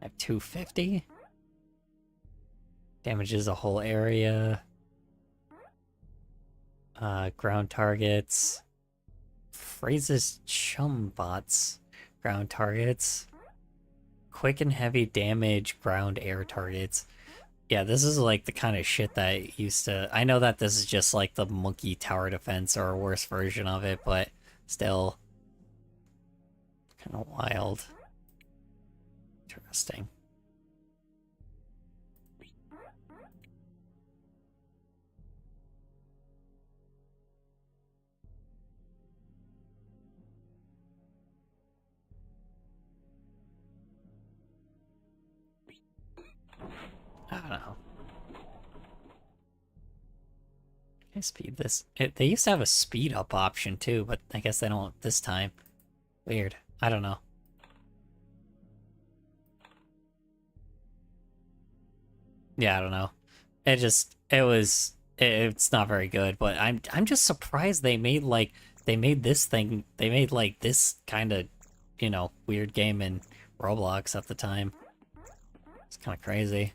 have 250. Damages a whole area. Ground targets. Phrases chum bots. Ground targets. Quick and heavy damage ground air targets. Yeah, this is like the kind of shit that used to... I know that this is just like the monkey tower defense or a worse version of it, but still kind of wild. Interesting. I don't know. Can I speed this? They used to have a speed up option too, but I guess they don't this time. Weird. I don't know. Yeah, I don't know. It's not very good, but I'm just surprised they made like this kind of, you know, weird game in Roblox at the time. It's kind of crazy.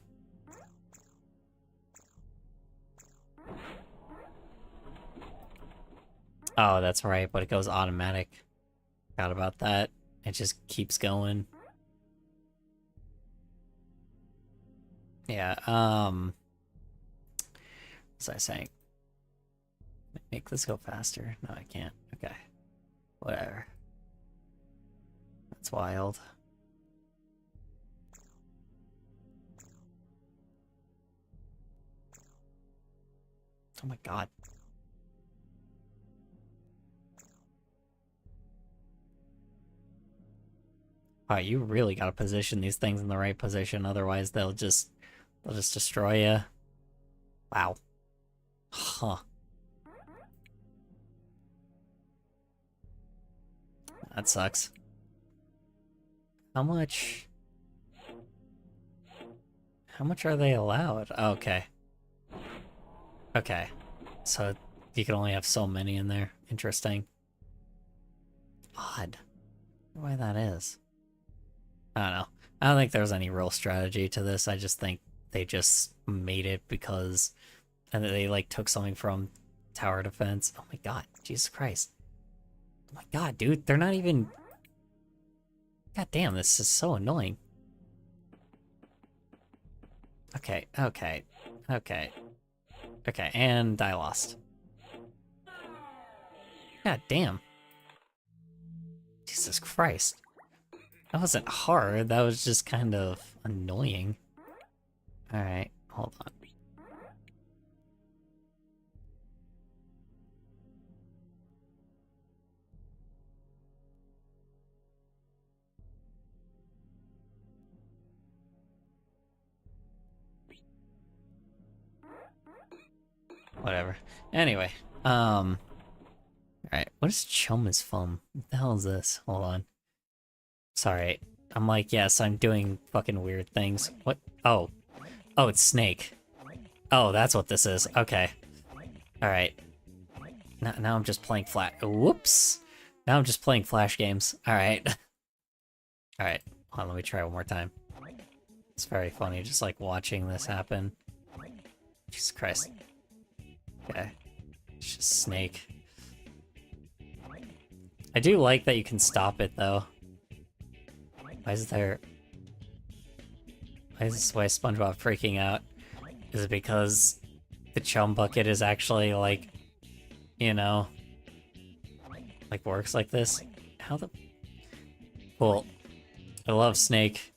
Oh, that's right, but it goes automatic. Forgot about that. It just keeps going. Yeah, what was I saying? Make this go faster? No, I can't. Okay. Whatever. That's wild. Oh my god. Wow, you really gotta position these things in the right position, otherwise they'll just destroy you. Wow. Huh. That sucks. How much are they allowed? Oh, okay. Okay. So you can only have so many in there. Interesting. Odd. Why that is. I don't know. I don't think there's any real strategy to this. I just think they just made it because... And they, like, took something from tower defense. Oh my god. Jesus Christ. Oh my god, dude. They're not even... God damn, this is so annoying. Okay, okay. Okay. Okay, and I lost. God damn. Jesus Christ. That wasn't hard, that was just kind of annoying. Alright, hold on. Whatever. Anyway, alright, what is Chum is Fum? What the hell is this? Hold on. Sorry. I'm like, yes, I'm doing fucking weird things. What? Oh. Oh, it's Snake. Oh, that's what this is. Okay. Alright. Now I'm just playing flat. Whoops. Now I'm just playing Flash games. Alright. Alright, hold on, let me try one more time. It's very funny just like watching this happen. Jesus Christ. Okay. It's just Snake. I do like that you can stop it though. Why is SpongeBob freaking out? Is it because the chum bucket is actually like, you know, like works like this? How the... Cool. I love Snake.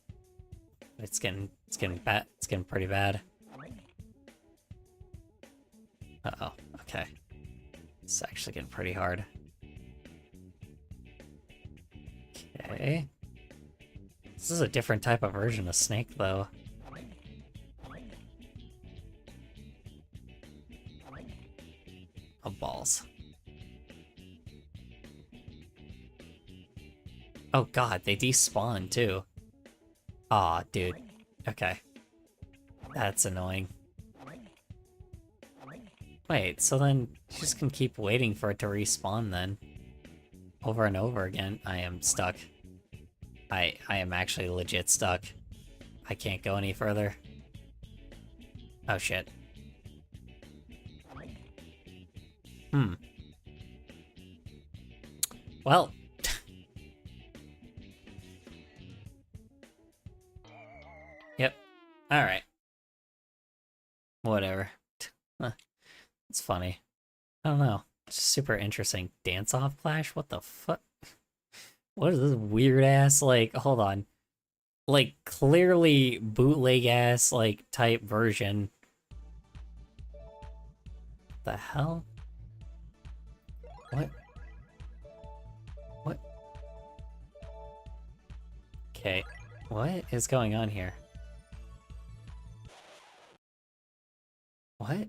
It's getting pretty bad. Uh-oh, okay. It's actually getting pretty hard. Okay. This is a different type of version of Snake, though. Oh, balls. Oh god, they despawn, too. Aw, dude. Okay. That's annoying. Wait, so then you just can keep waiting for it to respawn then. Over and over again. I am stuck. I am actually legit stuck. I can't go any further. Oh shit. Well. Yep. Alright. Whatever. It's funny. I don't know. It's super interesting. Dance-off Flash? What the fuck? What is this weird-ass, like, hold on. Like, clearly bootleg-ass, like, type version. The hell? What? What? Okay. What is going on here? What?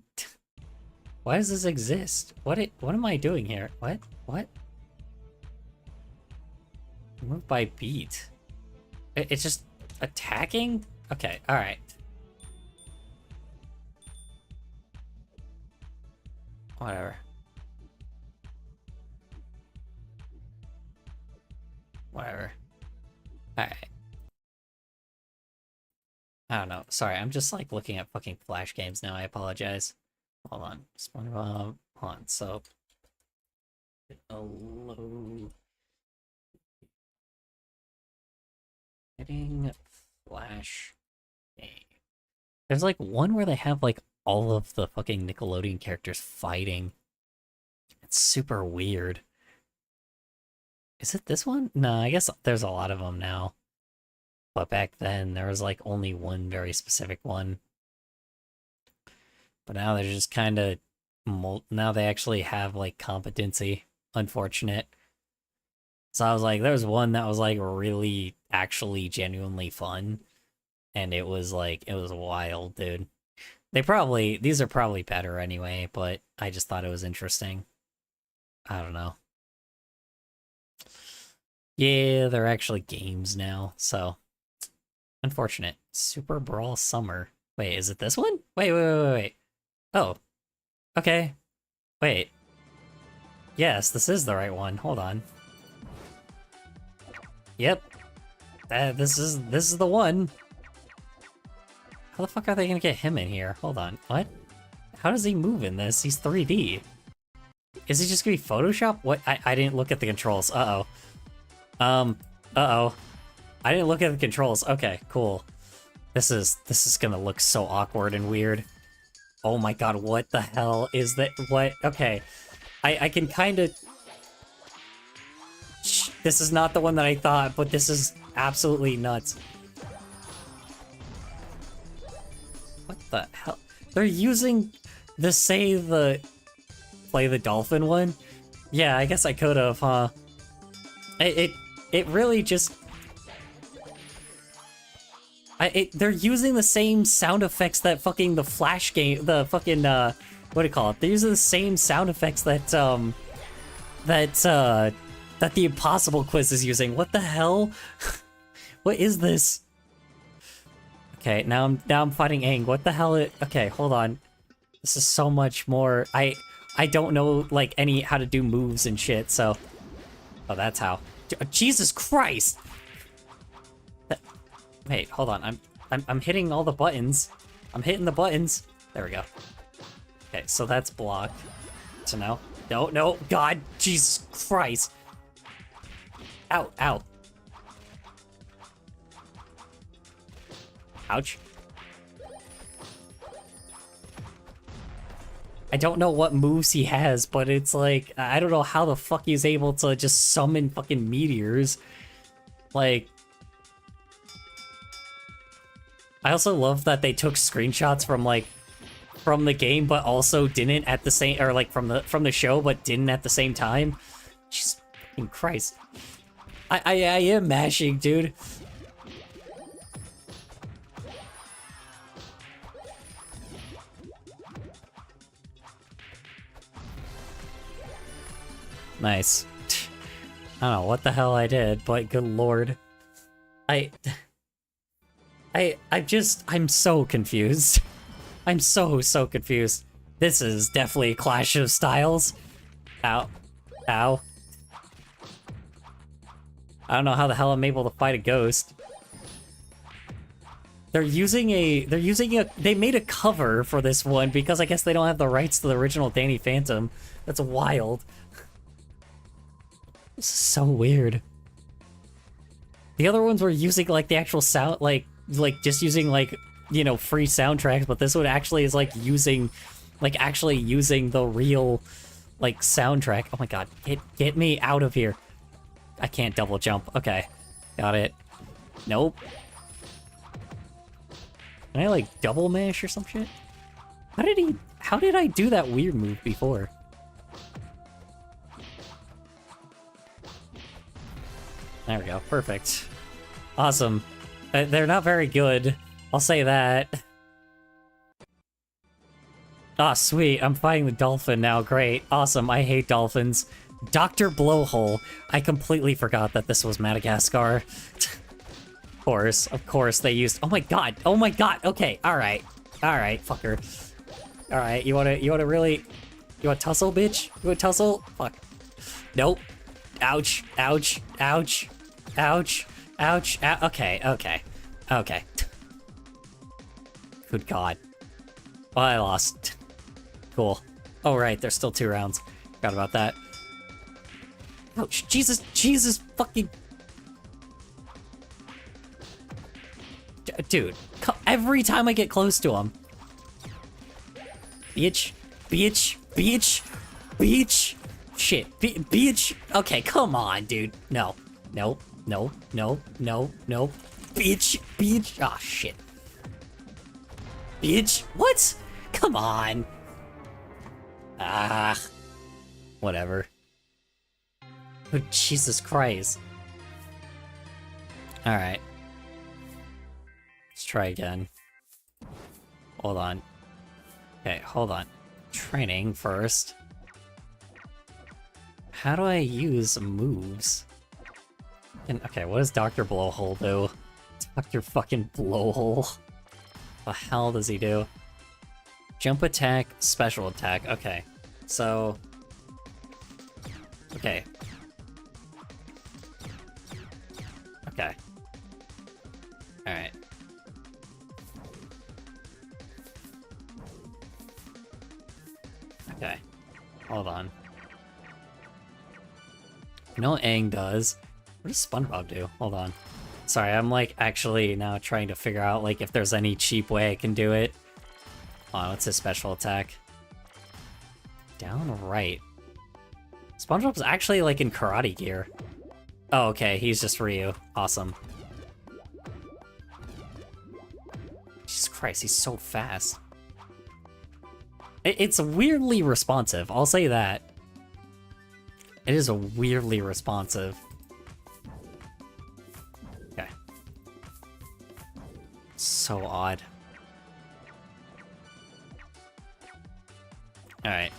Why does this exist? What am I doing here? What? What? Move by beat. It's just attacking? Okay, alright. Whatever. Whatever. Alright. I don't know. Sorry, I'm just like looking at fucking Flash games now. I apologize. Hold on. SpongeBob. Hold on. So. Hello. Getting Flash game. There's like one where they have like all of the fucking Nickelodeon characters fighting. It's super weird. Is it this one? No, I guess there's a lot of them now. But back then, there was like only one very specific one. But now they're just kind of... Now they actually have like competency. Unfortunate. So I was like, there's one that was like really, actually, genuinely fun. And it was like, it was wild, dude. These are probably better anyway, but I just thought it was interesting. I don't know. Yeah, they're actually games now, so... Unfortunate. Super Brawl Summer. Wait, is it this one? Wait. Oh. Okay. Wait. Yes, this is the right one. Hold on. Yep. This is the one. How the fuck are they gonna get him in here? Hold on. What? How does he move in this? He's 3D. Is he just gonna be Photoshop? What? I didn't look at the controls. Uh-oh. Uh-oh. I didn't look at the controls. Okay, cool. This is gonna look so awkward and weird. Oh my god, what the hell is that? What? Okay. I can kind of... This is not the one that I thought, but this is absolutely nuts. What the hell? They're using the play the dolphin one? Yeah, I guess I could have, huh? It really just... they're using the same sound effects that fucking the Flash game, the fucking, what do you call it? They're using the same sound effects that the Impossible Quiz is using. What the hell? What is this? Okay, now I'm fighting Aang. What the hell? Okay, hold on. This is so much more. I don't know, like, how to do moves and shit, so... Oh, that's how. Jesus Christ! Wait, hold on. I'm hitting all the buttons. I'm hitting the buttons. There we go. Okay, so that's block. So no. No, no, God, Jesus Christ. Ow, ow. Ouch. I don't know what moves he has, but it's like, I don't know how the fuck he's able to just summon fucking meteors. Like, I also love that they took screenshots from the game, but also didn't at the same, or like from the show, but didn't at the same time. Jesus fucking Christ. I am mashing, dude. Nice. I don't know what the hell I did, but good lord. I'm so confused. I'm so confused. This is definitely a clash of styles. Ow. Ow. I don't know how the hell I'm able to fight a ghost. They made a cover for this one because I guess they don't have the rights to the original Danny Phantom. That's wild. This is so weird. The other ones were using like the actual sound, like just using like, you know, free soundtracks, but this one actually is like using, like actually using the real like soundtrack. Oh my god, get me out of here. I can't double jump. Okay, got it. Nope. Can I like double mash or some shit? How did I do that weird move before? There we go, perfect. Awesome. They're not very good, I'll say that. Ah, sweet, I'm fighting the dolphin now, great. Awesome, I hate dolphins. Dr. Blowhole. I completely forgot that this was Madagascar. Of course they used— oh my god, okay, alright, fucker. Alright, you wanna really— you wanna tussle, bitch? You wanna tussle? Fuck. Nope. Ouch, ouch, ouch, ouch, ouch, okay. Good god. Well, I lost. Cool. Oh right, there's still 2 rounds. Forgot about that. Ouch, Jesus fucking— dude, every time I get close to him. Bitch. Shit, bitch. Okay, come on, dude. No. Bitch. Ah, shit. Bitch, what? Come on. Ah. Whatever. Oh, Jesus Christ. Alright. Let's try again. Hold on. Okay, hold on. Training first. How do I use moves? Okay, what does Dr. Blowhole do? Dr. fucking Blowhole. What the hell does he do? Jump attack, special attack. Okay, so... okay. Alright. Okay. Hold on. You know what Aang does? What does SpongeBob do? Hold on. Sorry, I'm like actually now trying to figure out like if there's any cheap way I can do it. Hold on, what's his special attack? Down right. SpongeBob's actually like in karate gear. Oh, okay, he's just Ryu. Awesome. Jesus Christ, he's so fast. It's weirdly responsive, I'll say that. It is a weirdly responsive. Okay. So odd. Alright.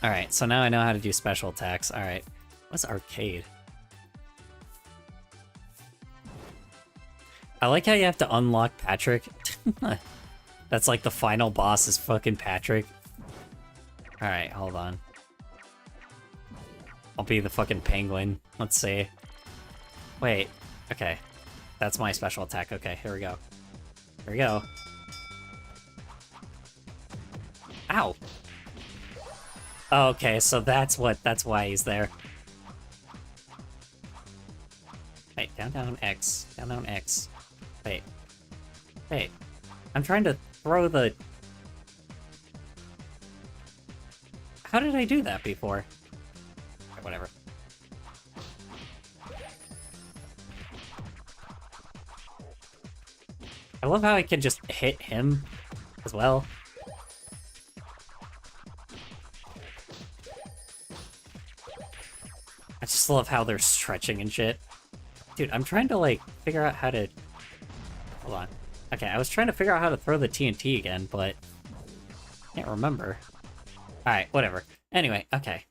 Alright, so now I know how to do special attacks. Alright. What's arcade? I like how you have to unlock Patrick. That's like the final boss is fucking Patrick. Alright, hold on. I'll be the fucking penguin. Let's see. Wait. Okay. That's my special attack. Okay, here we go. Here we go. Ow! Okay, so that's why he's there. Wait, down, down, X. Down, down, X. Wait. Wait. I'm trying to throw the... How did I do that before? Okay, whatever. I love how I can just hit him as well. I just love how they're stretching and shit. Dude, I'm trying to, like, figure out how to... Hold on. Okay, I was trying to figure out how to throw the TNT again, but... I can't remember. Alright, whatever. Anyway, okay.